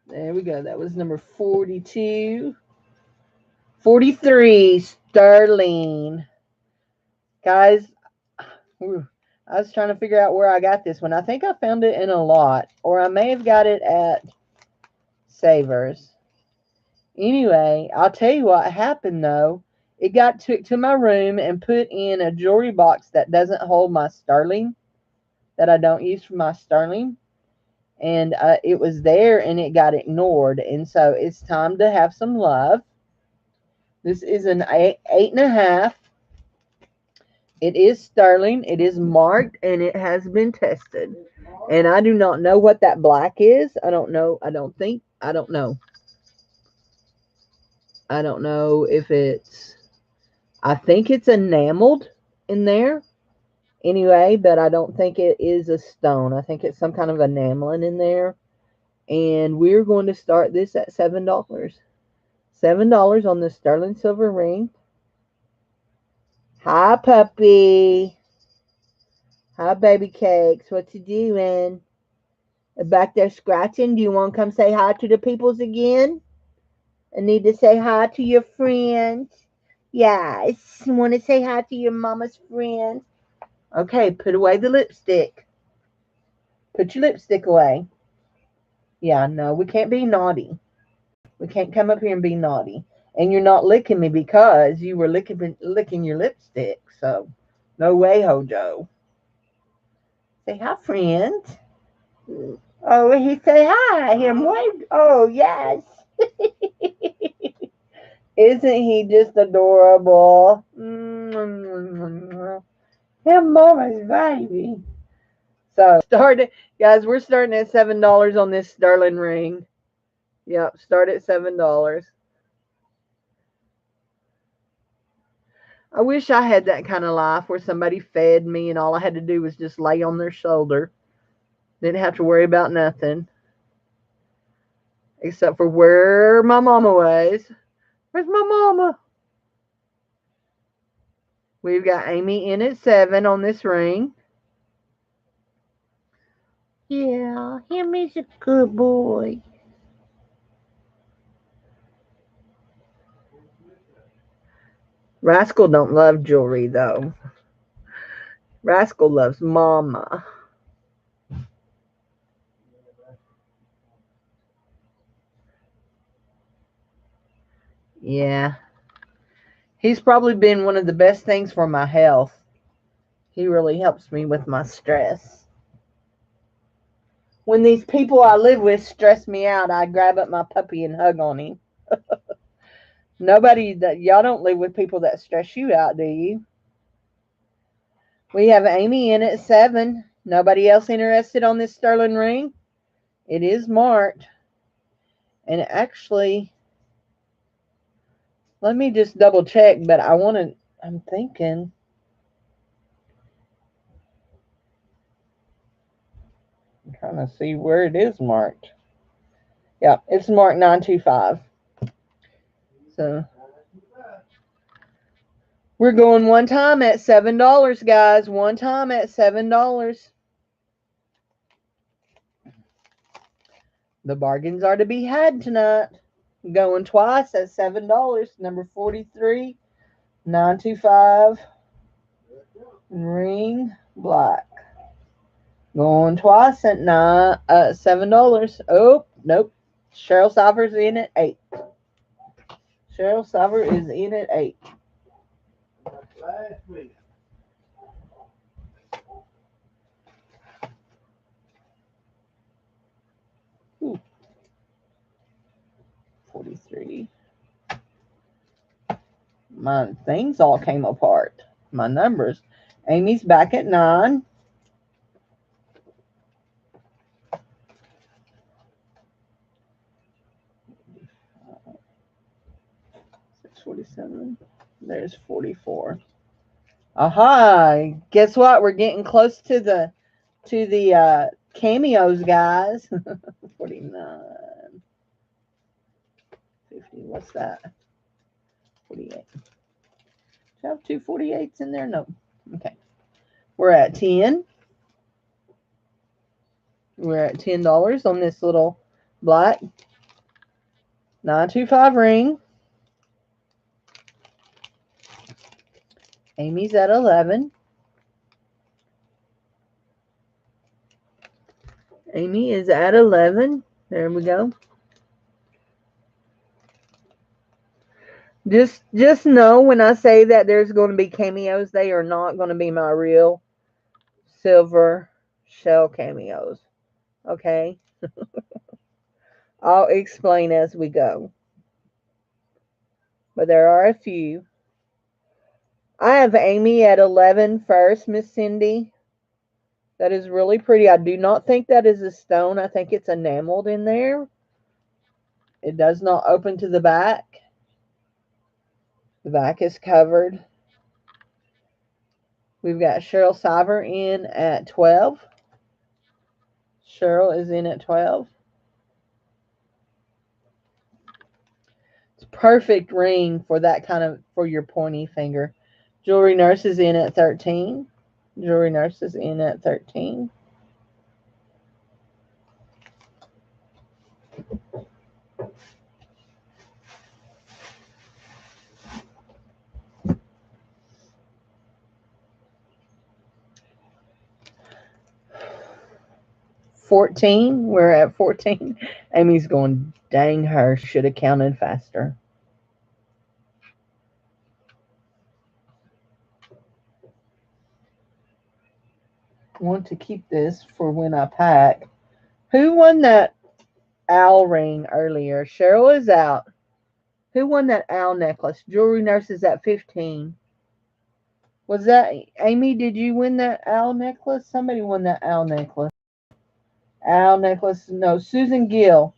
There we go. That was number 42. 43, Sterling. Guys, I was trying to figure out where I got this one. I think I found it in a lot, or I may have got it at Savers. Anyway, I'll tell you what happened, though. It got took to my room and put in a jewelry box that doesn't hold my sterling, that I don't use for my sterling. And it was there, and it got ignored. And so it's time to have some love. This is an 8.5. It is sterling. It is marked, and it has been tested. And I do not know what that black is. I don't know. I don't know. I don't know if it's, I think it's enameled in there anyway, but I don't think it is a stone. I think it's some kind of enameling in there. And we're going to start this at $7. $7 on the sterling silver ring. Hi, puppy. Hi, baby cakes. What you doing? Back there scratching? Do you want to come say hi to the peoples again? I need to say hi to your friends. Yes. Want to say hi to your mama's friends? Okay, put away the lipstick. Put your lipstick away. Yeah, no, we can't be naughty. We can't come up here and be naughty. And you're not licking me because you were licking your lipstick. So, no way, Hojo. Say hi, friends. Oh, he say hi. Him wave. Oh, yes. Isn't he just adorable? Him mama's baby. So started, guys. We're starting at $7 on this sterling ring. Yep, start at $7. I wish I had that kind of life where somebody fed me and all I had to do was just lay on their shoulder. Didn't have to worry about nothing except for where my mama was. Where's my mama? We've got Amy in at 7 on this ring. Yeah, him is a good boy. Rascal don't love jewelry though. Rascal loves mama. Yeah. He's probably been one of the best things for my health. He really helps me with my stress. When these people I live with stress me out, I grab up my puppy and hug on him. Nobody that y'all don't live with people that stress you out, do you? We have Amy in at 7. Nobody else interested on this sterling ring? It is marked. And actually, let me just double check, but I'm thinking. I'm trying to see where it is marked. Yeah, it's marked 925. So we're going one time at $7, guys. One time at $7. The bargains are to be had tonight. Going twice at $7. Number 43, 925. Ring black. Going twice at $7. Oh, nope. Cheryl Cypher's in at 8. Cheryl Cypher is in at 8. Ooh, 43. My things all came apart. My numbers. Amy's back at 9. 647. There's 44. Aha! Guess what? We're getting close to the cameos, guys. 49. 50. What's that? 48. Do you have two 48s in there? No. Okay. We're at 10. We're at $10 on this little black 925 ring. Amy's at 11. Amy is at 11. There we go. Just know when I say that there's going to be cameos, they are not going to be my real silver shell cameos. Okay? I'll explain as we go. But there are a few. I have Amy at 11 first, Miss Cindy. That is really pretty. I do not think that is a stone. I think it's enameled in there. It does not open to the back. The back is covered. We've got Cheryl Cyber in at 12. Cheryl is in at 12. It's perfect ring for that kind of, for your pointy finger. Jewelry Nurse is in at 13. Jewelry Nurse is in at 13. We're at 14. Amy's going, dang her, should have counted faster. I want to keep this for when I pack. Who won that owl ring earlier? Cheryl is out. Who won that owl necklace? Jewelry Nurse is at 15. Was that Amy? Did you win that owl necklace? Somebody won that owl necklace. Owl necklace. No, Susan Gill.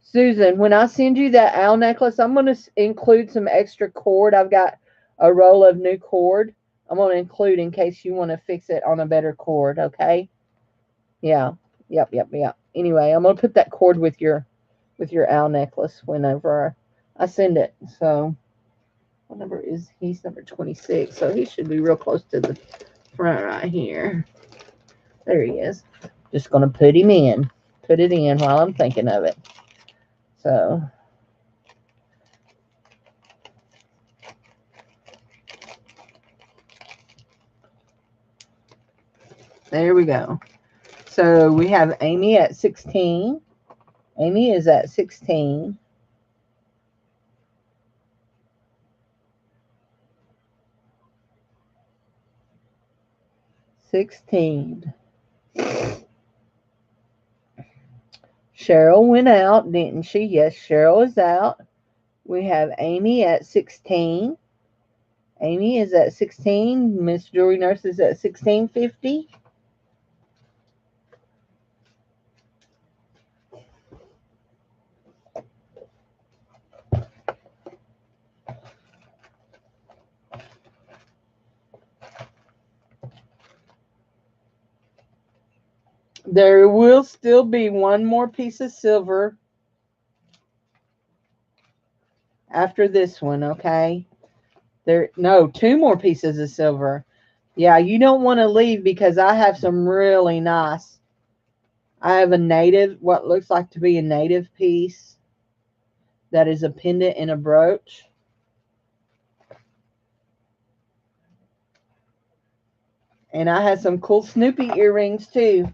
Susan, when I send you that owl necklace, I'm going to include some extra cord. I've got a roll of new cord. I'm going to include in case you want to fix it on a better cord, okay? Yeah. Yep. Anyway, I'm going to put that cord with your owl necklace whenever I send it. So, what number is he's number 26. So, he should be real close to the front right here. There he is. Just going to put him in. Put it in while I'm thinking of it. So, there we go. So we have Amy at 16. Amy is at 16. Cheryl went out, didn't she? Yes, Cheryl is out. We have Amy at 16. Amy is at 16. Miss Jewelry Nurse is at 1650. There will still be one more piece of silver after this one, okay? No, two more pieces of silver. Yeah, you don't want to leave because I have some really nice. I have a native, what looks like to be a native piece that is a pendant and a brooch. And I have some cool Snoopy earrings too.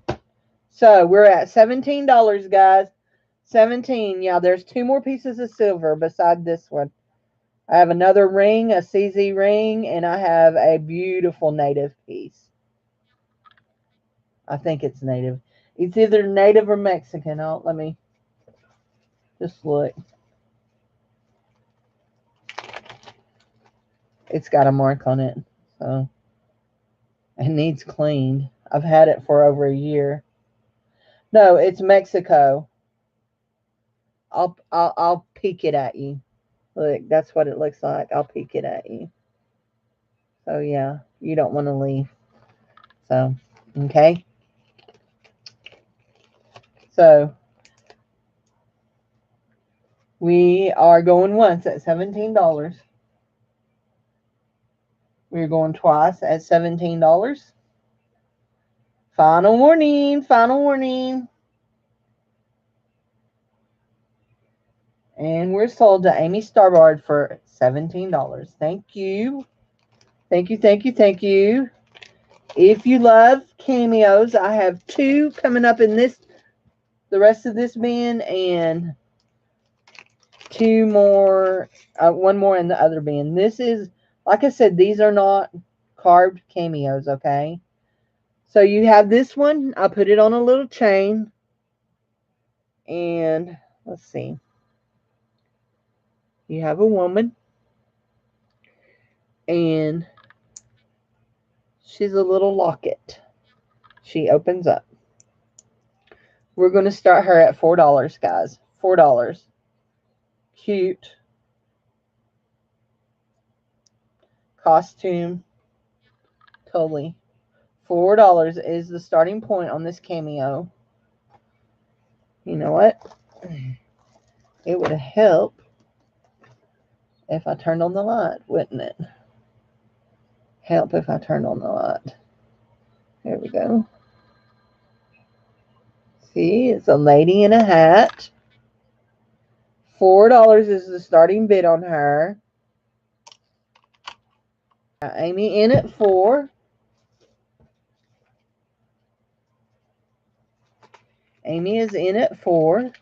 So we're at $17, guys. 17. Yeah, there's two more pieces of silver beside this one. I have another ring, a CZ ring, and I have a beautiful native piece. I think it's native. It's either native or Mexican. Let me just look. It's got a mark on it, so it needs cleaned. I've had it for over a year. No, it's Mexico. I'll peek it at you. Look, that's what it looks like. I'll peek it at you. So yeah, you don't want to leave. So, okay. So we are going once at $17. We're going twice at $17. Final warning, final warning. And we're sold to Amy Starbard for $17. Thank you. Thank you, thank you, thank you. If you love cameos, I have two coming up in the rest of this bin, and two more, one more in the other bin. This is, like I said, these are not carved cameos, okay? So you have this one. I put it on a little chain. And let's see. You have a woman. And she's a little locket. She opens up. We're going to start her at $4, guys. $4. Cute. Costume. Totally. $4 is the starting point on this cameo. You know what? It would help if I turned on the light, wouldn't it? Help if I turned on the light. we go. See, it's a lady in a hat. $4 is the starting bid on her. Amy in at 4. Amy is in at 4.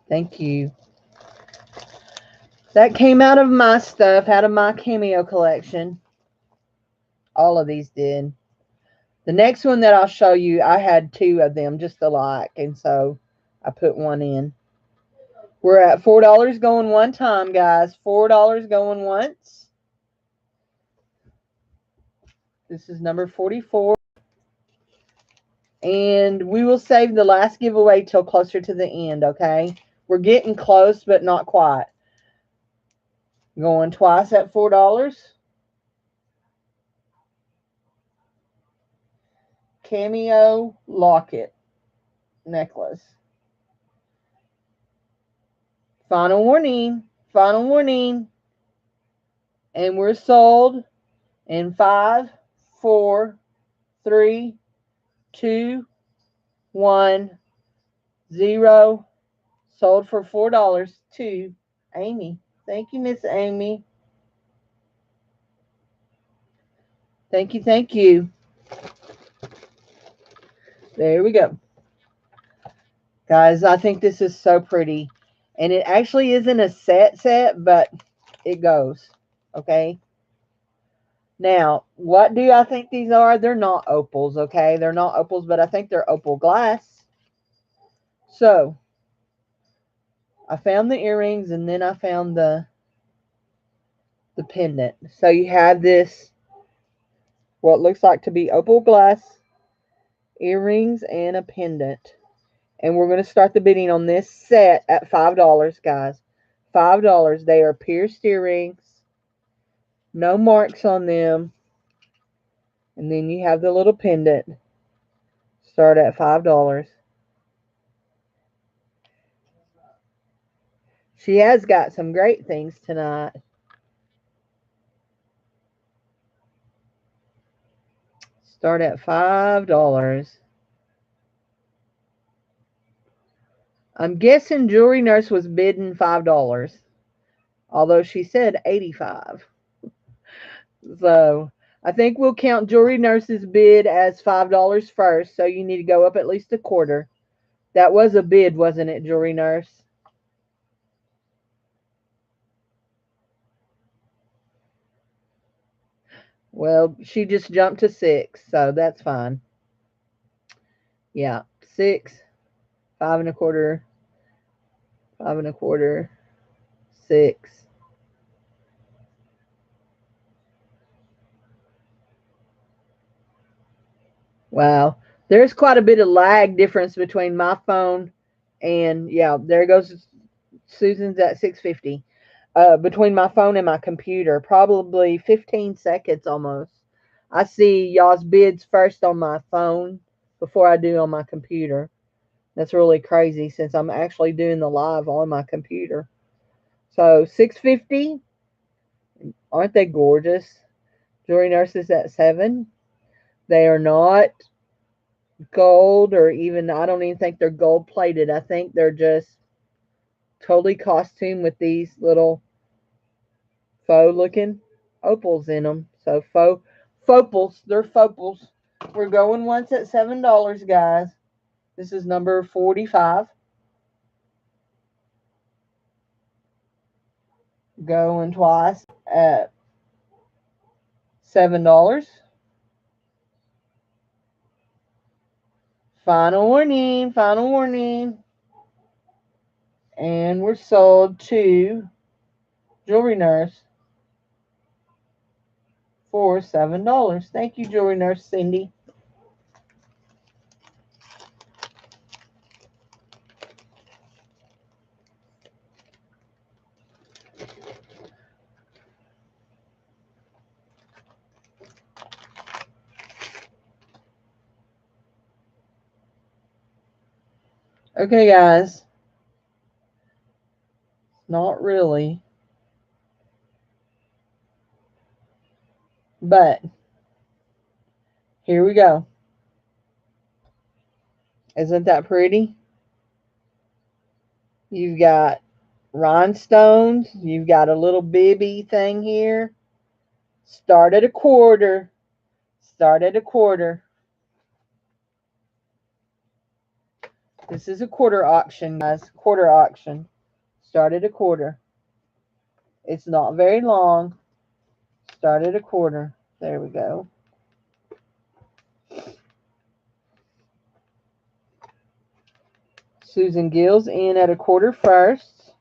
Thank you. That came out of my stuff, out of my cameo collection. All of these did. The next one that I'll show you, I had 2 of them just alike, and so I put one in. We're at $4 going one time, guys. $4 going once. This is number 44. And we will save the last giveaway till closer to the end, okay? We're getting close, but not quite. Going twice at $4. Cameo locket necklace. Final warning. Final warning. And we're sold in 5, 4, 3, 2, 1, 0. Sold for $4 to Amy. Thank you, Miss Amy. Thank you, thank you. There we go. Guys, I think this is so pretty. And it actually isn't a set, but it goes. Okay. Now, what do I think these are? They're not opals, okay? They're not opals, but I think they're opal glass. So, I found the earrings, and then I found the pendant. So, you have this, what looks like to be opal glass earrings and a pendant. And we're going to start the bidding on this set at $5, guys. $5. They are pierced earrings. No marks on them. And then you have the little pendant. Start at $5. She has got some great things tonight. Start at $5. I'm guessing Jewelry Nurse was bidding $5. Although she said 85. So I think we'll count Jewelry Nurse's bid as $5 first. So you need to go up at least a quarter. That was a bid, wasn't it, Jewelry Nurse? Well, she just jumped to 6, so that's fine. Yeah, 6, 5 1/4, 5 1/4, 6. Wow, there's quite a bit of lag difference between my phone and, yeah, there goes Susan's at 650. Between my phone and my computer, probably 15 seconds almost. I see y'all's bids first on my phone before I do on my computer. That's really crazy since I'm actually doing the live on my computer. So 650. Aren't they gorgeous? Jewelry Nurses at 7. They are not gold, or even, I don't even think they're gold plated. I think they're just totally costume with these little faux looking opals in them. So fopals. They're fopals. We're going once at $7, guys. This is number 45. Going twice at $7. Final warning. Final warning. And we're sold to Jewelry Nurse for $7. Thank you, Jewelry Nurse Cindy. Okay, guys. Not really. But here we go. Isn't that pretty? You've got rhinestones. You've got a little bibby thing here. Start at a quarter. Start at a quarter. This is a quarter auction, guys. Quarter auction. Start at a quarter. It's not very long. Start at a quarter. There we go. Susan Gill's in at a quarter first.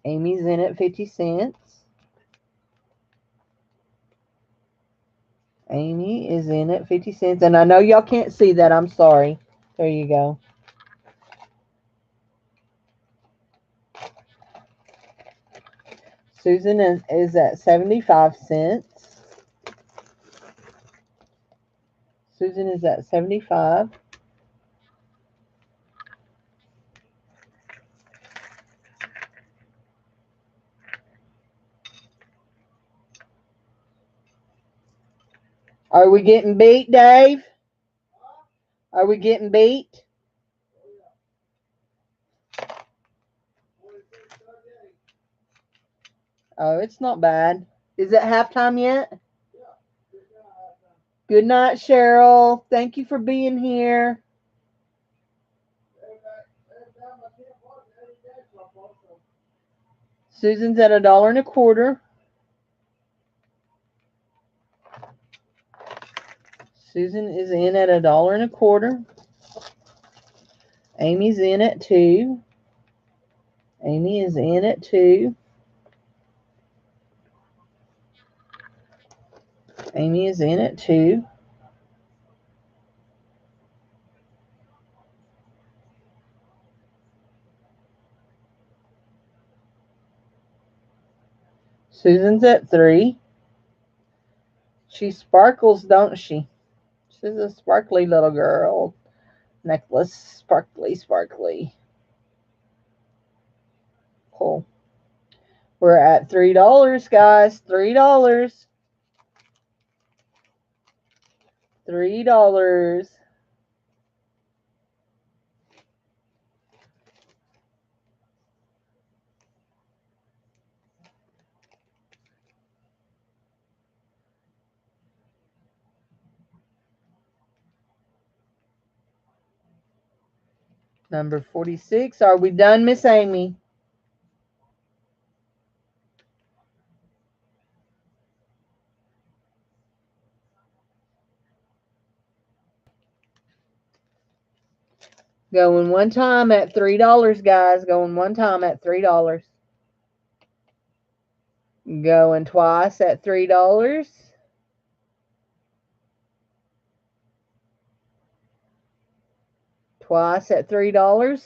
Amy's in at 50 cents. Amy is in at 50 cents. And I know y'all can't see that. I'm sorry. There you go. Susan is at 75 cents. Susan is at 75. Are we getting beat, Dave? Are we getting beat? Oh, it's not bad. Is it halftime yet? Good night, Cheryl. Thank you for being here. Susan's at $1.25. Susan is in at $1.25. Amy's in at 2. Amy is in at 2. Amy is in at 2. Susan's at 3. She sparkles, don't she? She's a sparkly little girl. Necklace, sparkly, sparkly. Cool. We're at $3, guys. $3. $3. Number 46. Are we done, Miss Amy? Going one time at $3, guys. Going one time at $3. Going twice at $3. Twice at $3.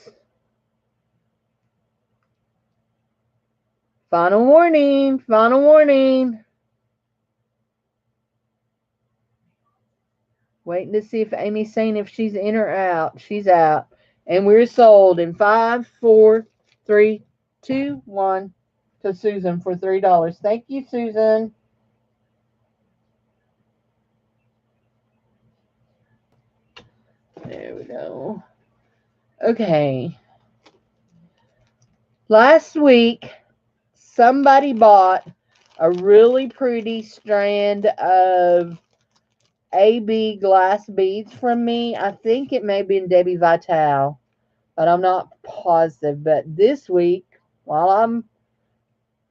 Final warning. Final warning. Waiting to see if Amy's saying if she's in or out. She's out. And we're sold in 5, 4, 3, 2, 1 to Susan for $3. Thank you, Susan. There we go. Okay. Last week, somebody bought a really pretty strand of AB glass beads from me. I think it may be in Debbie Vital, but I'm not positive. But this week, while I'm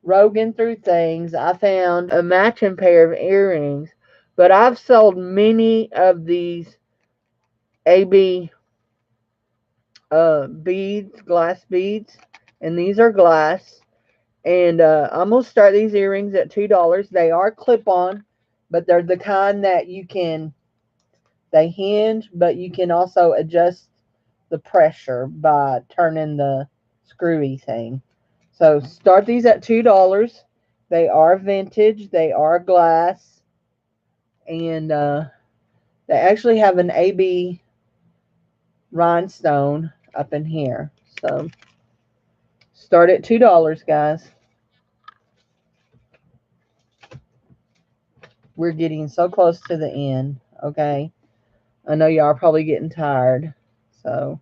roguing through things, I found a matching pair of earrings. But I've sold many of these AB beads, glass beads, and these are glass. And I'm going to start these earrings at $2. They are clip-on, but they're the kind that you can, they hinge, but you can also adjust the pressure by turning the screwy thing. So start these at $2. They are vintage. They are glass. And they actually have an AB rhinestone up in here. So start at $2, guys. We're getting so close to the end, okay? I know y'all are probably getting tired. So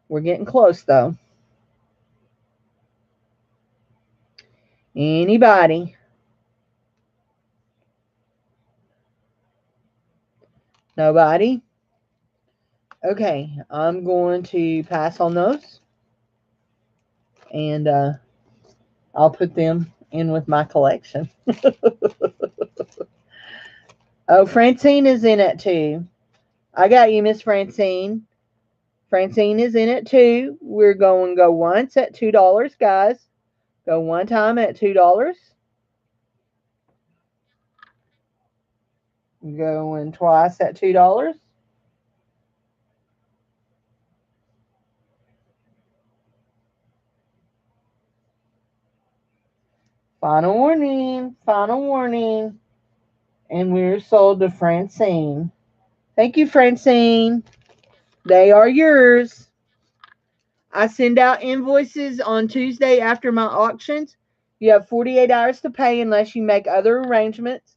we're getting close though. Anybody? Nobody? Okay, I'm going to pass on those. And I'll put them in with my collection. Oh, Francine is in it too. I got you, Miss Francine. Francine is in it too. We're going to go once at $2, guys. Go one time at $2. Going twice at $2. Final warning. Final warning. And we're sold to Francine. Thank you, Francine. They are yours. I send out invoices on Tuesday after my auctions. You have 48 hours to pay unless you make other arrangements.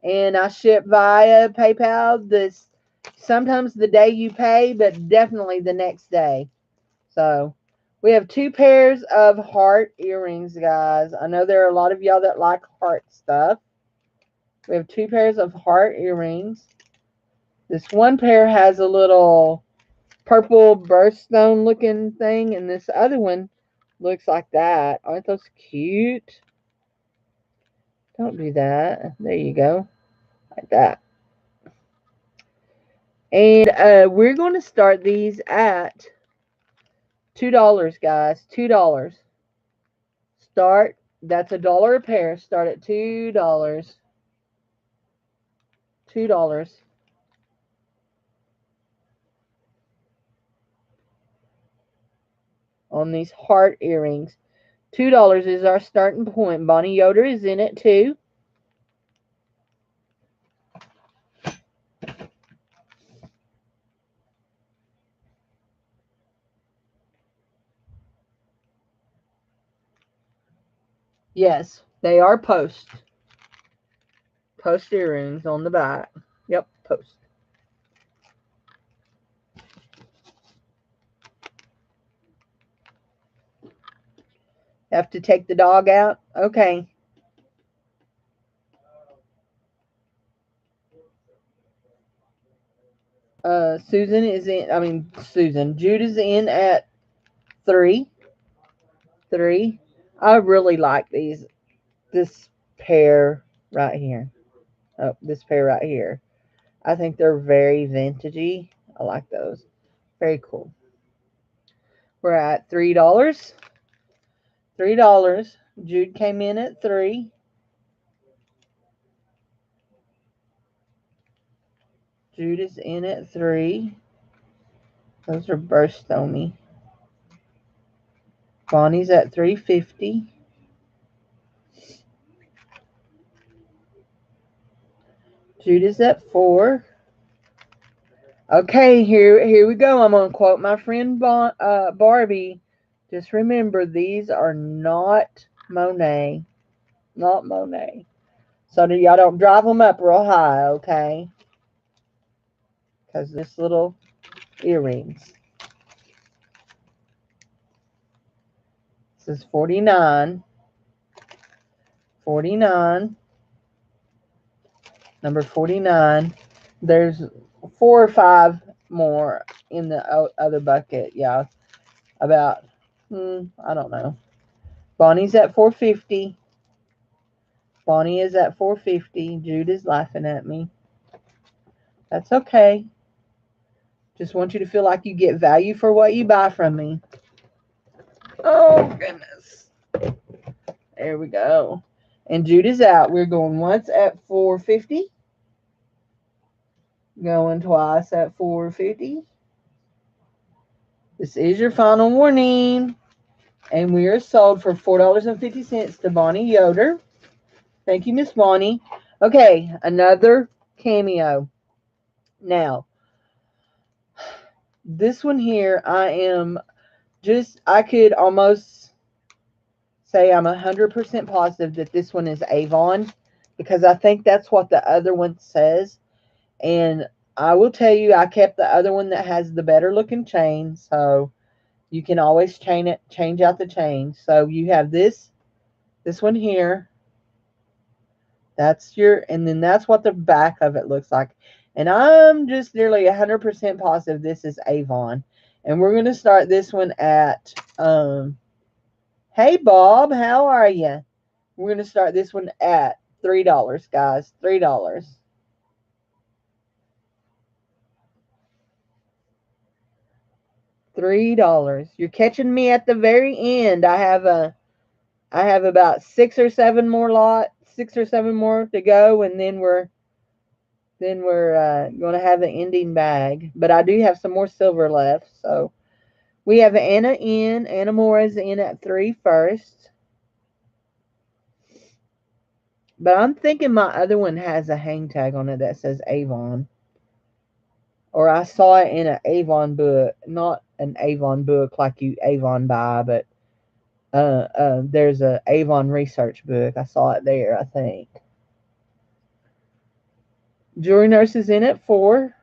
And I ship via PayPal this sometimes the day you pay, but definitely the next day. So we have 2 pairs of heart earrings, guys. I know there are a lot of y'all that like heart stuff. We have 2 pairs of heart earrings. This one pair has a little purple birthstone looking thing, and this other one looks like that. Aren't those cute? Don't do that. There you go. Like that. And we're going to start these at $2, guys. $2. Start. That's $1 a pair. Start at $2. $2. On these heart earrings. $2 is our starting point. Bonnie Yoder is in it too. Yes, they are post. Post earrings on the back. Yep, post. Have to take the dog out? Okay. Susan is in, Susan. Jude is in at 3. 3. I really like these. This pair right here. Oh, this pair right here. I think they're very vintagey. I like those. Very cool. We're at $3. $3. Jude came in at 3. Jude is in at 3. Those are birthstoney. Bonnie's at $3.50. Jude is at 4. Okay, here we go. I'm gonna quote my friend Barbie. Just remember, these are not Monet, not Monet. So that y'all don't drive them up real high, okay? Because this little earrings. This is 49. 49. Number 49. There's 4 or 5 more in the other bucket. Yeah, about I don't know. Bonnie's at 450. Bonnie is at 450. Jude is laughing at me. That's okay. Just want you to feel like you get value for what you buy from me. Oh goodness. There we go. And Jude is out. We're going once at 450. Going twice at 450. This is your final warning. And we are sold for $4.50 to Bonnie Yoder. Thank you, Miss Bonnie. Okay, another cameo. Now, this one here, I could almost say I'm 100% positive that this one is Avon because I think that's what the other one says. And I will tell you, I kept the other one that has the better looking chain, so you can always change out the chain. So you have this one here. And then that's what the back of it looks like. And I'm just nearly 100% positive this is Avon. And we're going to start this one at, hey Bob, how are you? We're going to start this one at $3, guys. $3. $3. You're catching me at the very end. I have about 6 or 7 more to go, and then we're going to have the ending bag. But I do have some more silver left. So we have Anna Mora's in at 3 first. But I'm thinking my other one has a hang tag on it that says Avon. Or I saw it in an Avon book. Not an Avon book like you Avon buy, but there's a Avon research book. I saw it there, I think. Jewelry Nurse is in at 4.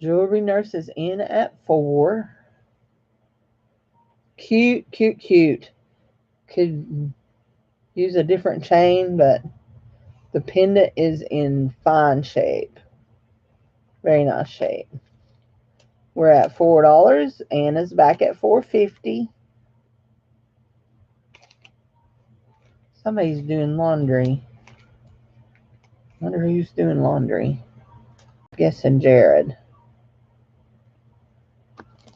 Jewelry Nurse is in at 4. Cute, cute, cute. Could use a different chain, but the pendant is in fine shape. Very nice shape. We're at $4. Anna's back at $4.50. Somebody's doing laundry. Wonder who's doing laundry. Guessing Jared.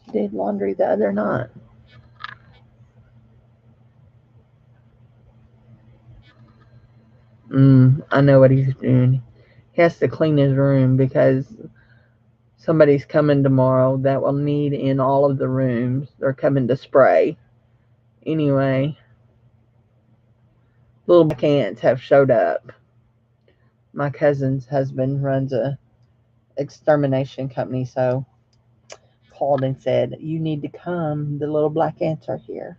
He did laundry the other night. I know what he's doing. He has to clean his room because somebody's coming tomorrow that will need in all of the rooms. They're coming to spray. Anyway, little black ants have showed up. My cousin's husband runs a extermination company, so called and said, you need to come. The little black ants are here.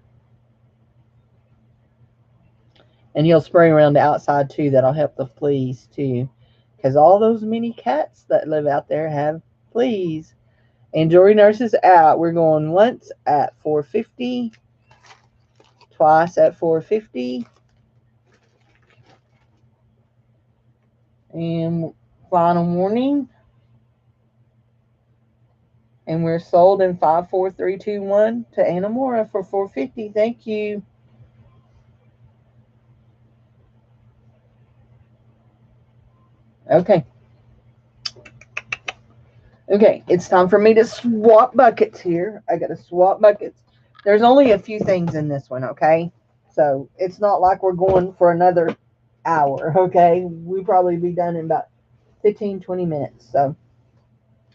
And he'll spray around the outside too. That'll help the fleas too. Because all those mini cats that live out there have fleas. And Jewelry Nurse is out. We're going once at $4.50. Twice at $4.50. And final warning. And we're sold in 5, 4, 3, 2, 1 to Anna Mora for $4.50. Thank you. Okay. Okay, it's time for me to swap buckets here. I got to swap buckets. There's only a few things in this one, okay? So it's not like we're going for another hour, okay? We'll probably be done in about 15, 20 minutes. So,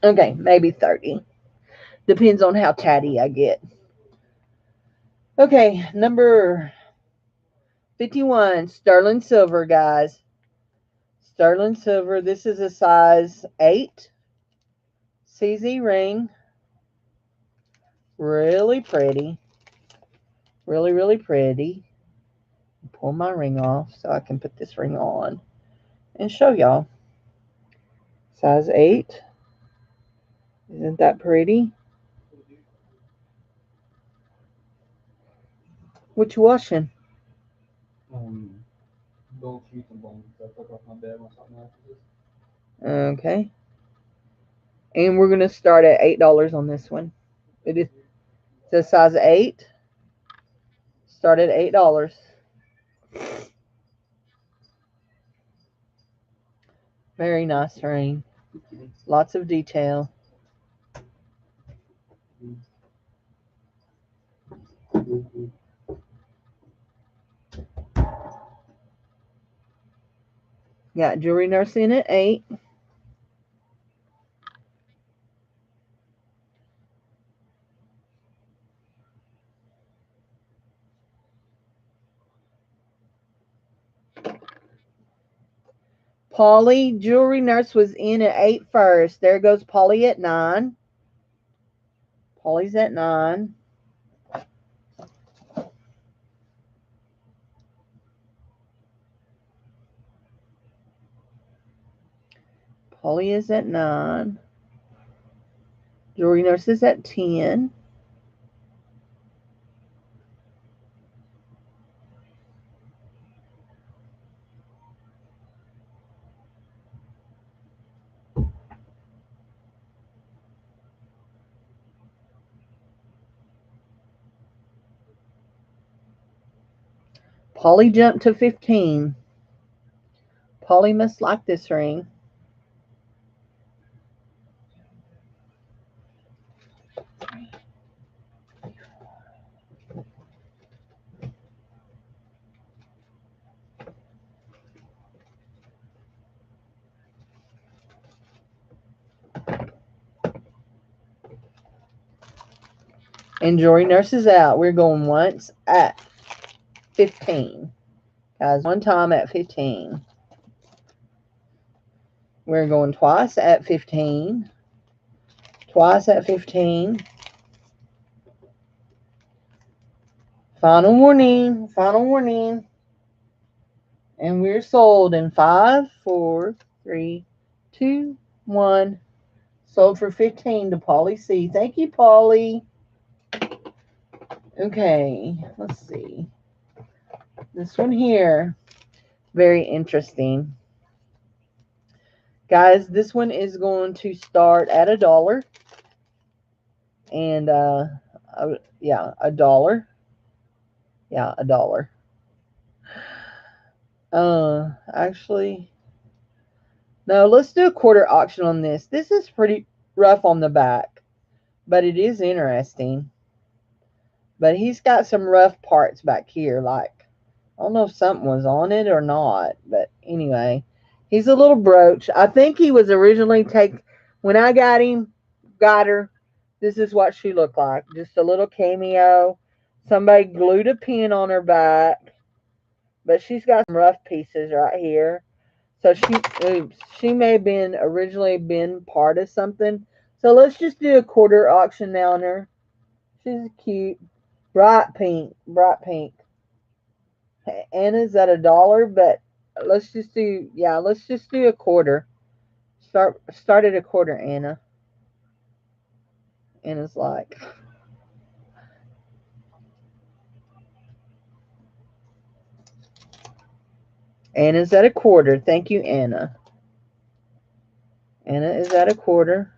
okay, maybe 30. Depends on how chatty I get. Okay, number 51, sterling silver, guys. Sterling silver. This is a size 8 CZ ring. Really pretty. Really, really pretty. Pull my ring off so I can put this ring on and show y'all. Size 8. Isn't that pretty? What you washing? Gold sheets and bones. I took off my bed when something happens. Okay. And we're going to start at $8 on this one. It says size 8. Start at $8. Very nice ring. Lots of detail. Got Jewelry Nurse in at 8. Polly, Jewelry Nurse was in at 8 first. There goes Polly at 9. Polly's at 9. Polly is at 9. Jewelry Nurse is at 10. Polly jumped to 15. Polly must like this ring. And Jewelry Nurse is out. We're going once at 15. Guys, one time at 15. We're going twice at 15. Twice at 15. Final warning. Final warning. And we're sold in 5, 4, 3, 2, 1. Sold for 15 to Polly C. Thank you, Polly. Okay, let's see. This one here, very interesting. Guys, this one is going to start at $1. And, yeah, $1. Yeah, $1. Actually, no, let's do a quarter auction on this. This is pretty rough on the back, but it is interesting. But he's got some rough parts back here, like, I don't know if something was on it or not, but anyway, he's a little brooch. I think he was originally when I got her, this is what she looked like. Just a little cameo. Somebody glued a pin on her back, but she's got some rough pieces right here. So she may have originally been part of something. So let's just do a quarter auction now on her. She's cute. Bright pink. Bright pink. Anna's at $1, but let's just do a quarter. Start at a quarter, Anna. Anna's like, Anna's at a quarter. Thank you, Anna. Anna is at a quarter.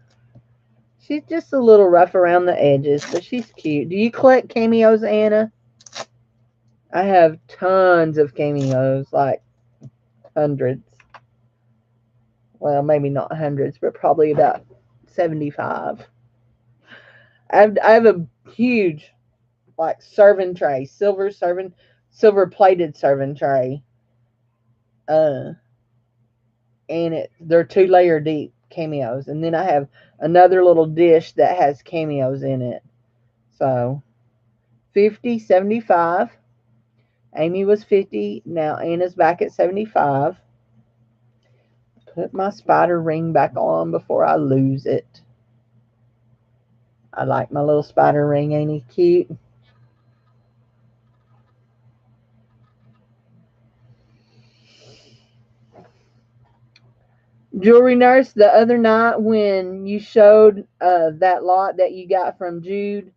She's just a little rough around the edges, but she's cute. Do you collect cameos, Anna? I have tons of cameos, like hundreds. Well, maybe not hundreds, but probably about 75. I have a huge, like, serving tray, silver plated serving tray. And they're 2-layer deep cameos, and then I have another little dish that has cameos in it. So 50, 75. Amy was 50. Now Anna's back at 75. Put my spider ring back on before I lose it. I like my little spider ring. Ain't he cute? Jewelry Nurse, the other night when you showed that lot that you got from Jude,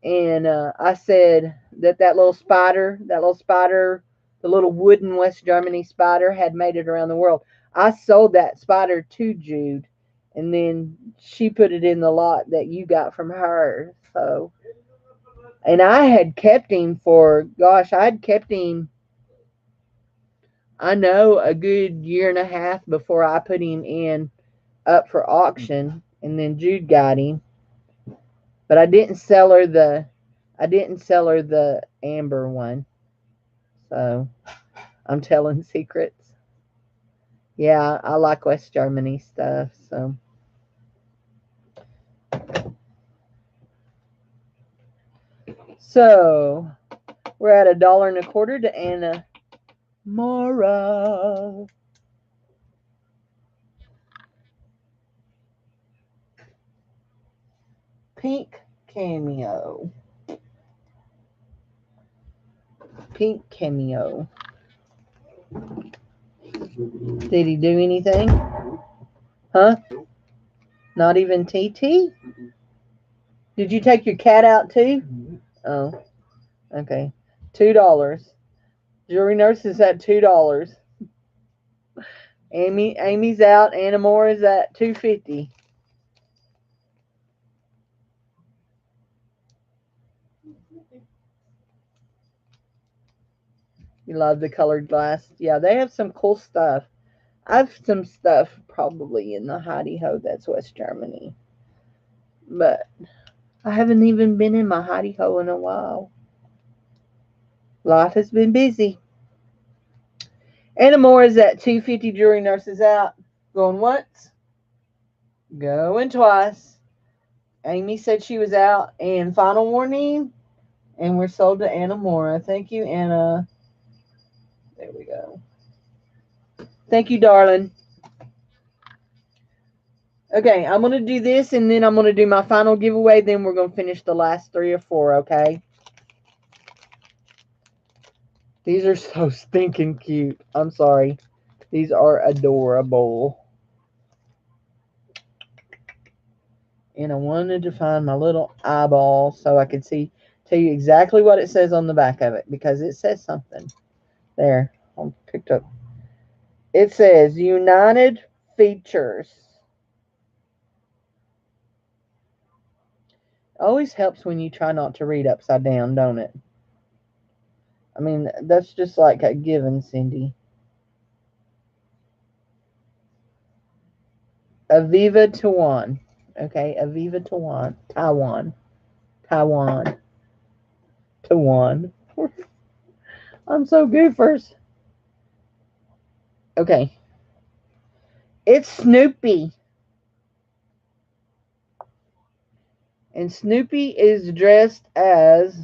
and I said that little spider, the little wooden West Germany spider, had made it around the world. I sold that spider to Jude, and then she put it in the lot that you got from her. So, and I had kept him I know, a good year and a half before I put him up for auction, and then Jude got him. But I didn't sell her the amber one. So I'm telling secrets. Yeah, I like West Germany stuff, so. So we're at $1.25 to Anna Mora. Pink cameo. Pink cameo. Did he do anything? Huh? Not even TT? Did you take your cat out too? Oh, okay. $2. Jewelry nurse is at $2. Amy's out. Anna Moore is at $2.50. You love the colored glass. Yeah, they have some cool stuff. I have some stuff probably in the Heidi Ho that's West Germany. But I haven't even been in my Heidi Ho in a while. Life has been busy. Anna Moore is at $2.50. Jewelry nurse is out. Going once. Going twice. Amy said she was out. And final warning. And we're sold to Anna Moore. Thank you, Anna. There we go. Thank you, darling. Okay, I'm going to do this, and then I'm going to do my final giveaway. Then we're going to finish the last 3 or 4, okay? These are so stinking cute. I'm sorry. These are adorable. And I wanted to find my little eyeball so I could tell you exactly what it says on the back of it, because it says something. There, I picked up. It says United Features. Always helps when you try not to read upside down, don't it? I mean, that's just like a given, Cindy. Aviva Taiwan. Okay, Aviva Taiwan. Taiwan. Taiwan. Taiwan. I'm so goofers. Okay. It's Snoopy. And Snoopy is dressed as...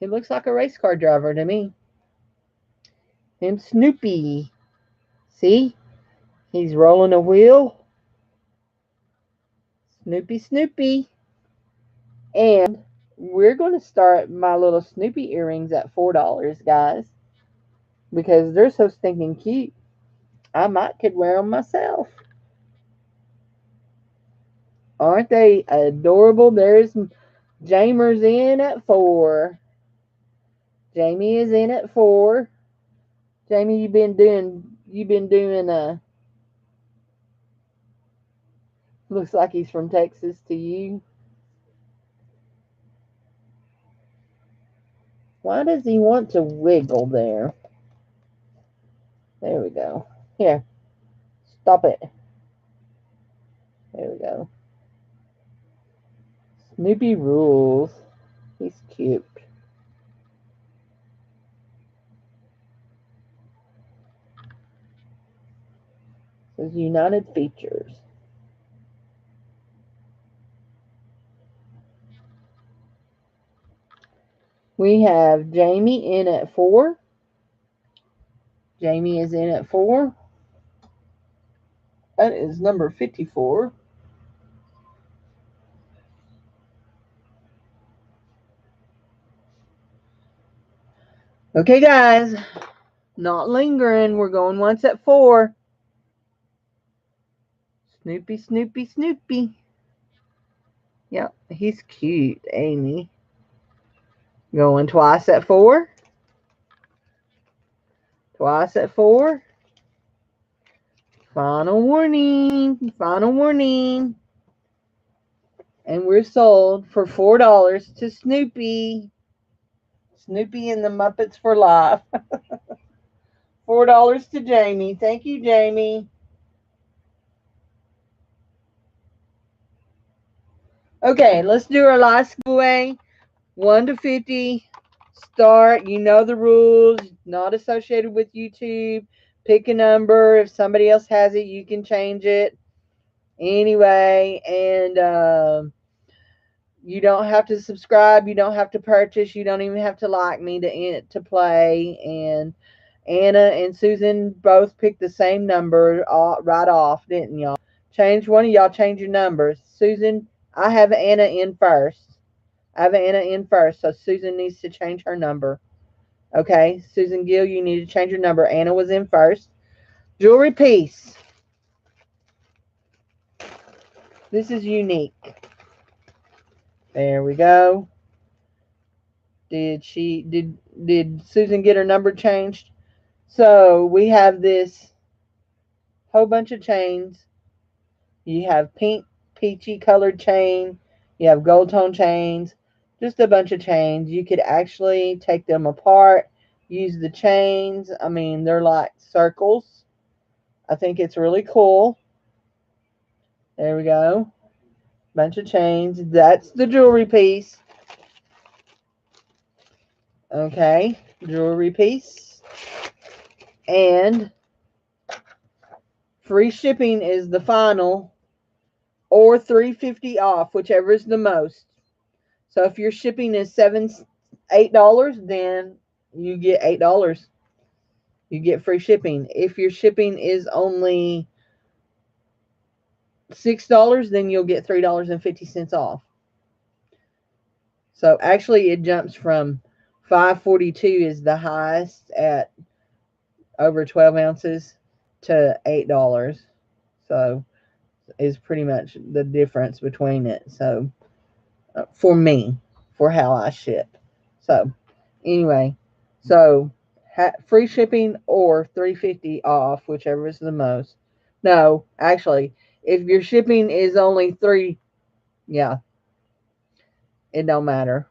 He looks like a race car driver to me. And Snoopy. See? He's rolling a wheel. Snoopy, Snoopy. And we're going to start my little Snoopy earrings at $4, guys. Because they're so stinking cute. I could wear them myself. Aren't they adorable? There's Jamer's in at 4. Jamie is in at 4. Jamie, you've been doing looks like he's from Texas to you. Why does he want to wiggle there? There we go. Here. Stop it. There we go. Snoopy rules. He's cute. Says United Features. We have Jamie in at 4. Jamie is in at 4. That is number 54. Okay, guys. Not lingering. We're going once at 4. Snoopy, Snoopy, Snoopy. Yep, he's cute, Amy. Going twice at 4. Twice at 4. Final warning. Final warning. And we're sold for $4 to Snoopy. Snoopy and the Muppets for life. $4 to Jamie. Thank you, Jamie. Okay, let's do our last giveaway. 1 to 50. Start. You know the rules. Not associated with YouTube. Pick a number. If somebody else has it, you can change it. Anyway, and you don't have to subscribe. You don't have to purchase. You don't even have to like me to play. And Anna and Susan both picked the same number right off, didn't y'all? One of y'all change your numbers. Susan, I have Anna in first. I have Anna in first, so Susan needs to change her number. Okay, Susan Gill, you need to change your number. Anna was in first. Jewelry piece. This is unique. There we go. Did Susan get her number changed? So we have this whole bunch of chains. You have pink, peachy colored chain. You have gold tone chains. Just a bunch of chains. You could actually take them apart, use the chains. I mean, they're like circles. I think it's really cool. There we go. Bunch of chains. That's the jewelry piece. Okay, jewelry piece. And free shipping is the final, or $3.50 off, whichever is the most. So if your shipping is $8, then you get $8. You get free shipping. If your shipping is only $6, then you'll get $3.50 off. So actually, it jumps from $5.42 is the highest at over 12 ounces to $8. So is pretty much the difference between it. So for me, for how I ship. So anyway, so free shipping or $3.50 off, whichever is the most. No, actually, if your shipping is only yeah, it don't matter.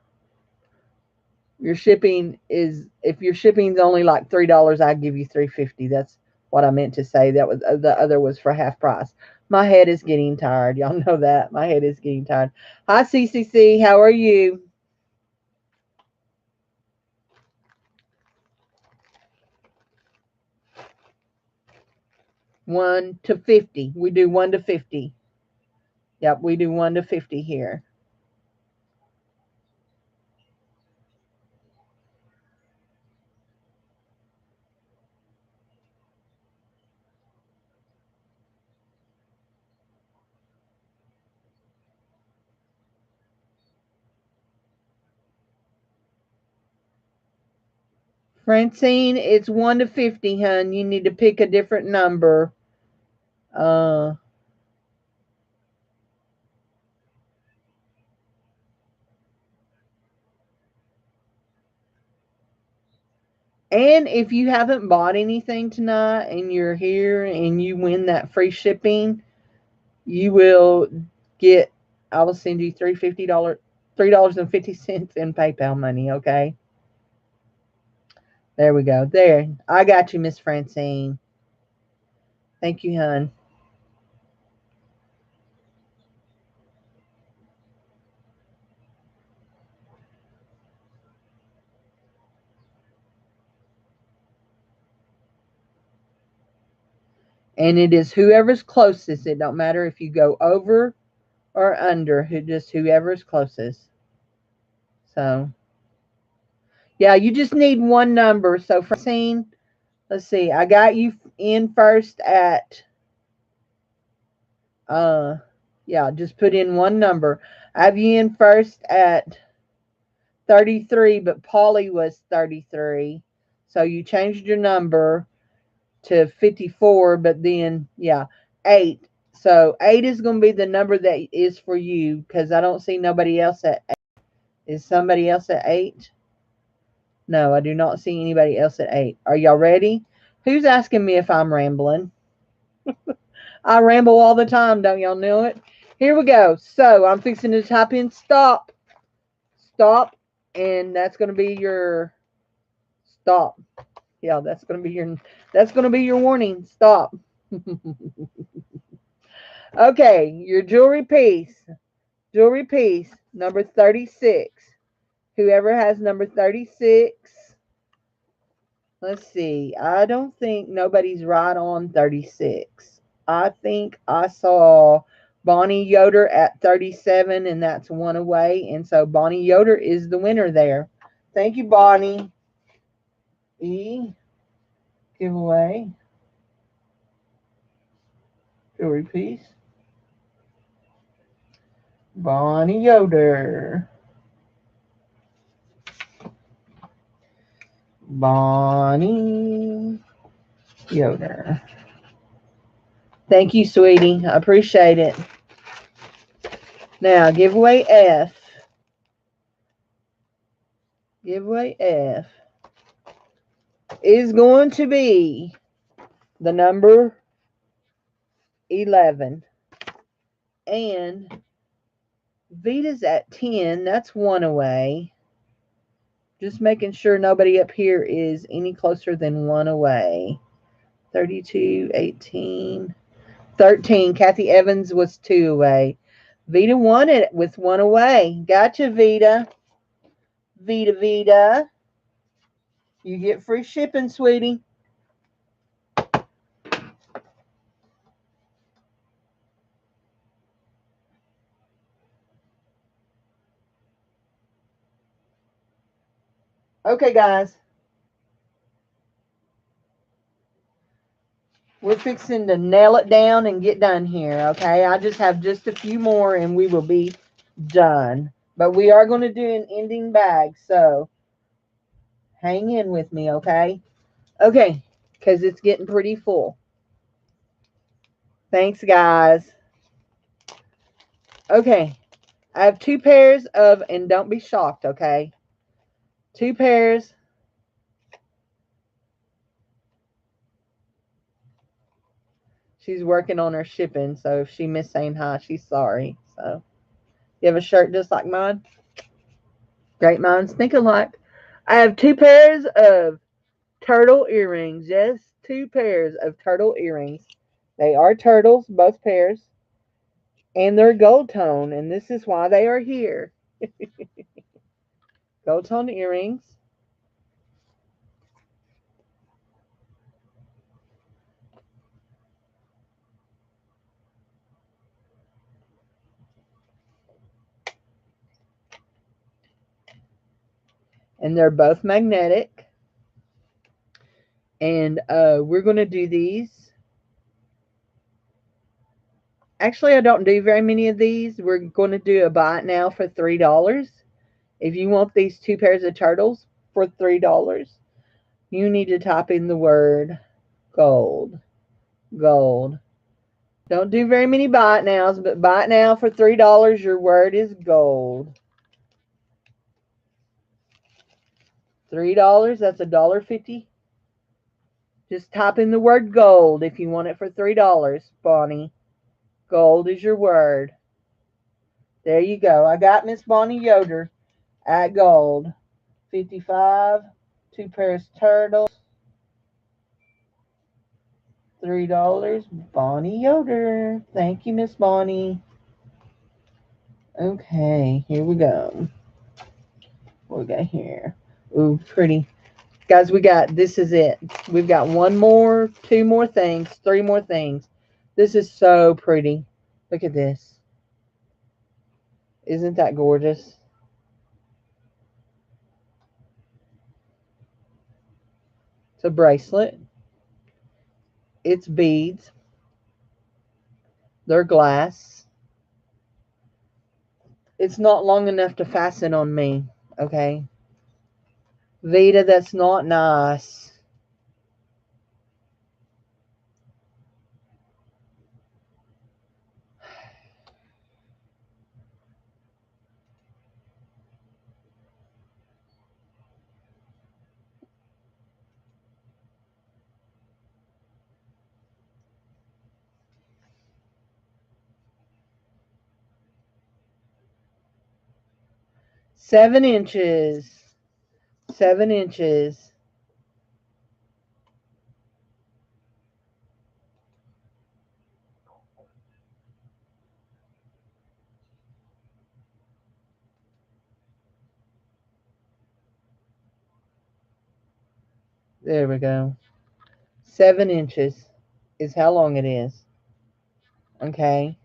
Your shipping is if your shipping's only like $3, I give you $3.50. That's what I meant to say. That was the other was for half price. My head is getting tired. Y'all know that. My head is getting tired. Hi CCC, how are you? 1 to 50. We do 1 to 50. Yep, we do 1 to 50 here. Francine, it's 1 to 50, hun. You need to pick a different number. Uh, and if you haven't bought anything tonight and you're here and you win that free shipping, you will get, I will send you $3.50 in PayPal money, okay? There we go. There. I got you, Miss Francine. Thank you, hun. And it is whoever's closest. It don't matter if you go over or under, just whoever's closest. So, yeah, you just need one number. So, Francine, let's see. I got you in first at, uh, yeah, just put in one number. I have you in first at 33, but Polly was 33. So you changed your number to 54, but then, yeah, 8. So 8 is going to be the number that is for you because I don't see nobody else at 8. Is somebody else at 8? No, I do not see anybody else at 8. Are y'all ready? Who's asking me if I'm rambling? I ramble all the time, don't y'all know it? Here we go. So I'm fixing to type in stop. Stop. And that's going to be your stop. Yeah, that's going to be your warning. Stop. Okay, your jewelry piece. Jewelry piece number 36. Whoever has number 36. Let's see. I don't think nobody's right on 36. I think I saw Bonnie Yoder at 37, and that's one away. And so Bonnie Yoder is the winner there. Thank you, Bonnie. E. Giveaway. Jewelry piece. Bonnie Yoder. Bonnie Yoder. Thank you, sweetie. I appreciate it. Now, giveaway F. Giveaway F is going to be the number 11. And Vita's at 10. That's one away. Just making sure nobody up here is any closer than one away. 32, 18, 13. Kathy Evans was 2 away. Vita won it with 1 away. Gotcha, Vita. Vita. You get free shipping, sweetie. Okay, guys. We're fixing to nail it down and get done here, okay? I just have just a few more and we will be done. But we are going to do an ending bag, so hang in with me, okay? Okay, because it's getting pretty full. Thanks, guys. Okay, I have 2 pairs of, and don't be shocked, okay? 2 pairs. She's working on her shipping, so if she missed saying hi, she's sorry. So, you have a shirt just like mine? Great minds think alike. I have 2 pairs of turtle earrings. Yes, 2 pairs of turtle earrings. They are turtles, both pairs. And they're gold tone, and this is why they are here. Gold tone earrings. And they're both magnetic. And we're going to do these. Actually, I don't do very many of these. We're going to do a buy it now for $3. If you want these 2 pairs of turtles for $3, you need to type in the word gold. Gold. Don't do very many buy it nows, but buy it now for $3. Your word is gold. $3, that's $1.50. Just type in the word gold if you want it for $3, Bonnie. Gold is your word. There you go. I got Miss Bonnie Yoder at gold. 55, 2 pairs turtles, $3. Bonnie Yoder. Thank you, Miss Bonnie. Okay, here we go. What we got here? Ooh, pretty. Guys, this is it. We've got 1 more, 2 more things, 3 more things. This is so pretty. Look at this. Isn't that gorgeous? It's a bracelet. It's beads. They're glass. It's not long enough to fasten on me, okay? Vita, that's not nice. Seven inches. 7 inches. There we go. 7 inches is how long it is. Okay.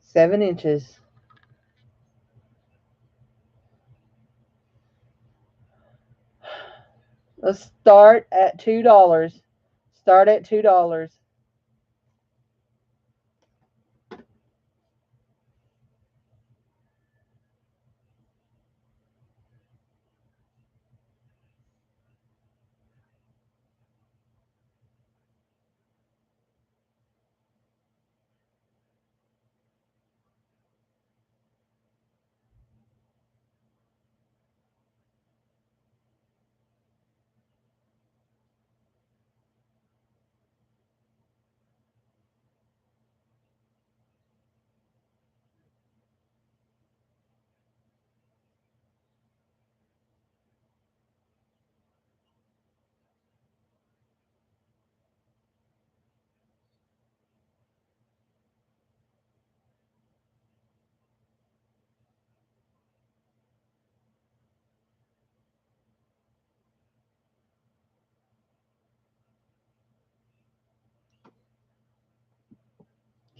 7 inches. Let's start at $2. Start at $2.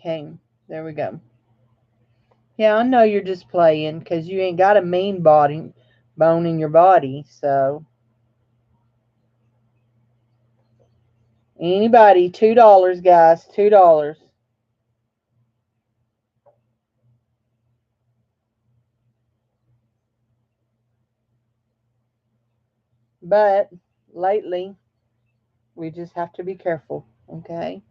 Okay, there we go. Yeah, I know you're just playing because you ain't got a mean bone in your body. So anybody, $2, guys, $2. But lately, we just have to be careful. Okay.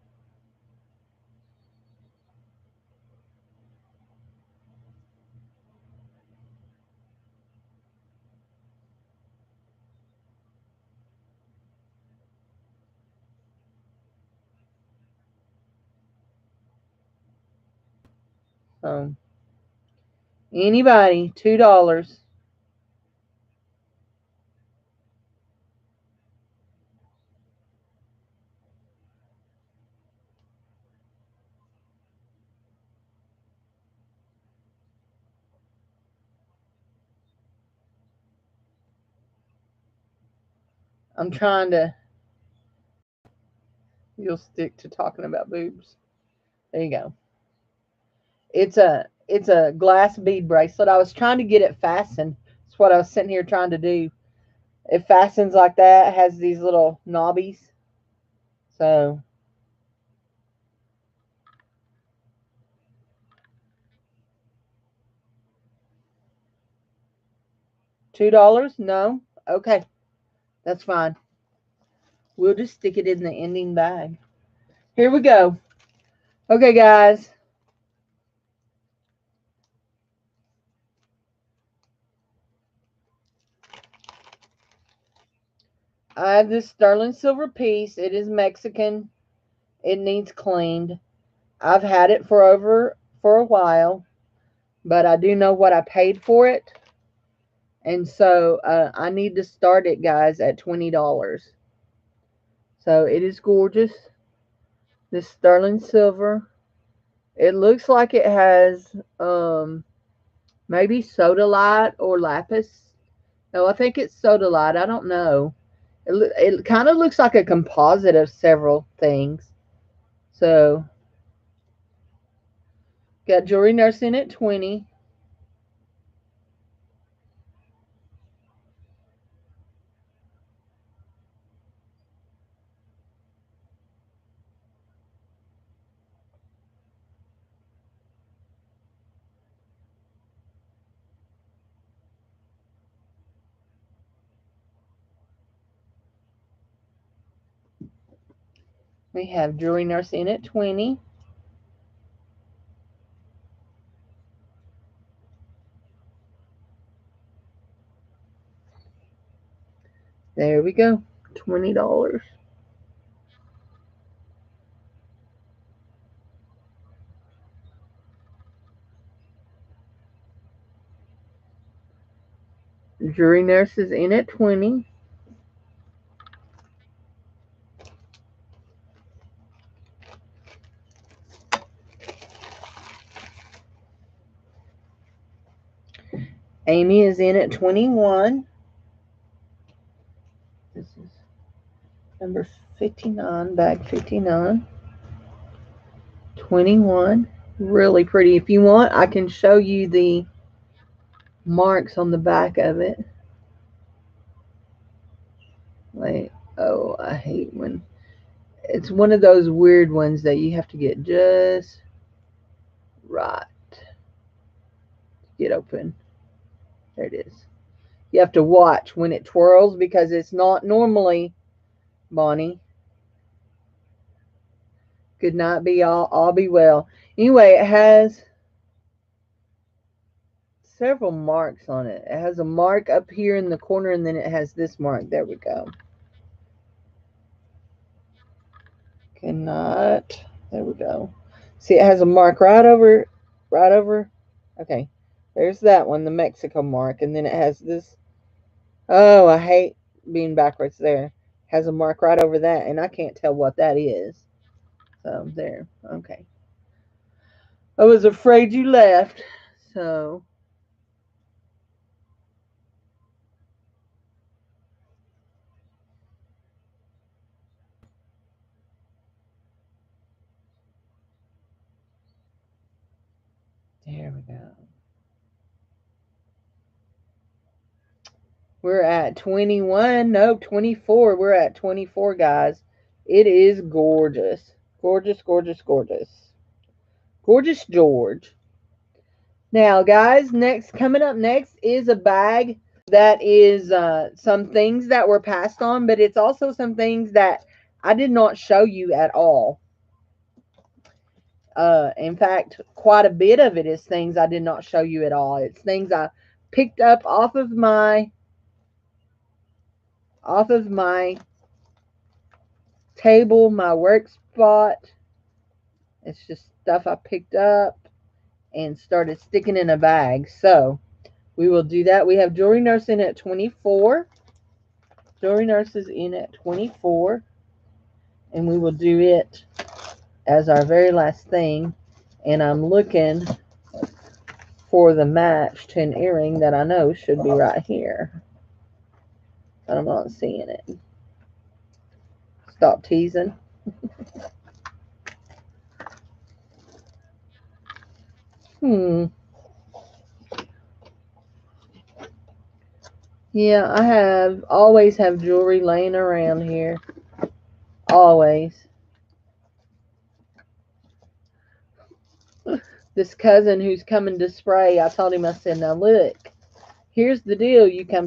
So anybody, $2. I'm trying to. You'll stick to talking about boobs. There you go. It's a glass bead bracelet. I was trying to get it fastened. That's what I was sitting here trying to do. It fastens like that. It has these little knobbies. So $2? No? Okay. That's fine. We'll just stick it in the ending bag. Here we go. Okay, guys. I have this sterling silver piece. It is Mexican. It needs cleaned. I've had it for a while, but I do know what I paid for it. And so I need to start it, guys, at $20. So it is gorgeous. This sterling silver. It looks like it has maybe sodalite or lapis. No, I think it's sodalite. I don't know. It kind of looks like a composite of several things. So got jewelry nurse in at 20. We have jewelry nurse in at 20. There we go. $20. Jewelry nurse is in at 20. Amy is in at 21. This is number 59, bag 59. 21. Really pretty. If you want, I can show you the marks on the back of it. Like, oh, I hate when it's one of those weird ones that you have to get just right to get open. There it is. You have to watch when it twirls because it's not normally, Bonnie. Could not be all be well. Anyway, it has several marks on it. It has a mark up here in the corner, and then it has this mark. There we go. Cannot. There we go. See, it has a mark right over. Okay, there's that one, the Mexico mark, and then it has this. Oh, I hate being backwards there. Has a mark right over that, and I can't tell what that is. So there. Okay. I was afraid you left. So There we go. We're at 21. Nope, 24. We're at 24, guys. It is gorgeous. Gorgeous, gorgeous, gorgeous. Gorgeous George. Now, guys, coming up next is a bag that is some things that were passed on, but it's also some things that I did not show you at all. In fact, quite a bit of it is things I did not show you at all. It's things I picked up off of my table, my work spot. It's just stuff I picked up and started sticking in a bag. So we will do that. We have Jewelry Nurse in at 24. Jewelry Nurse is in at 24. And we will do it as our very last thing. And I'm looking for the match to an earring that I know should be right here. But I'm not seeing it. Stop teasing. Yeah, I always have jewelry laying around here. Always. This cousin who's coming to spray, I told him, I said, now look, here's the deal. You come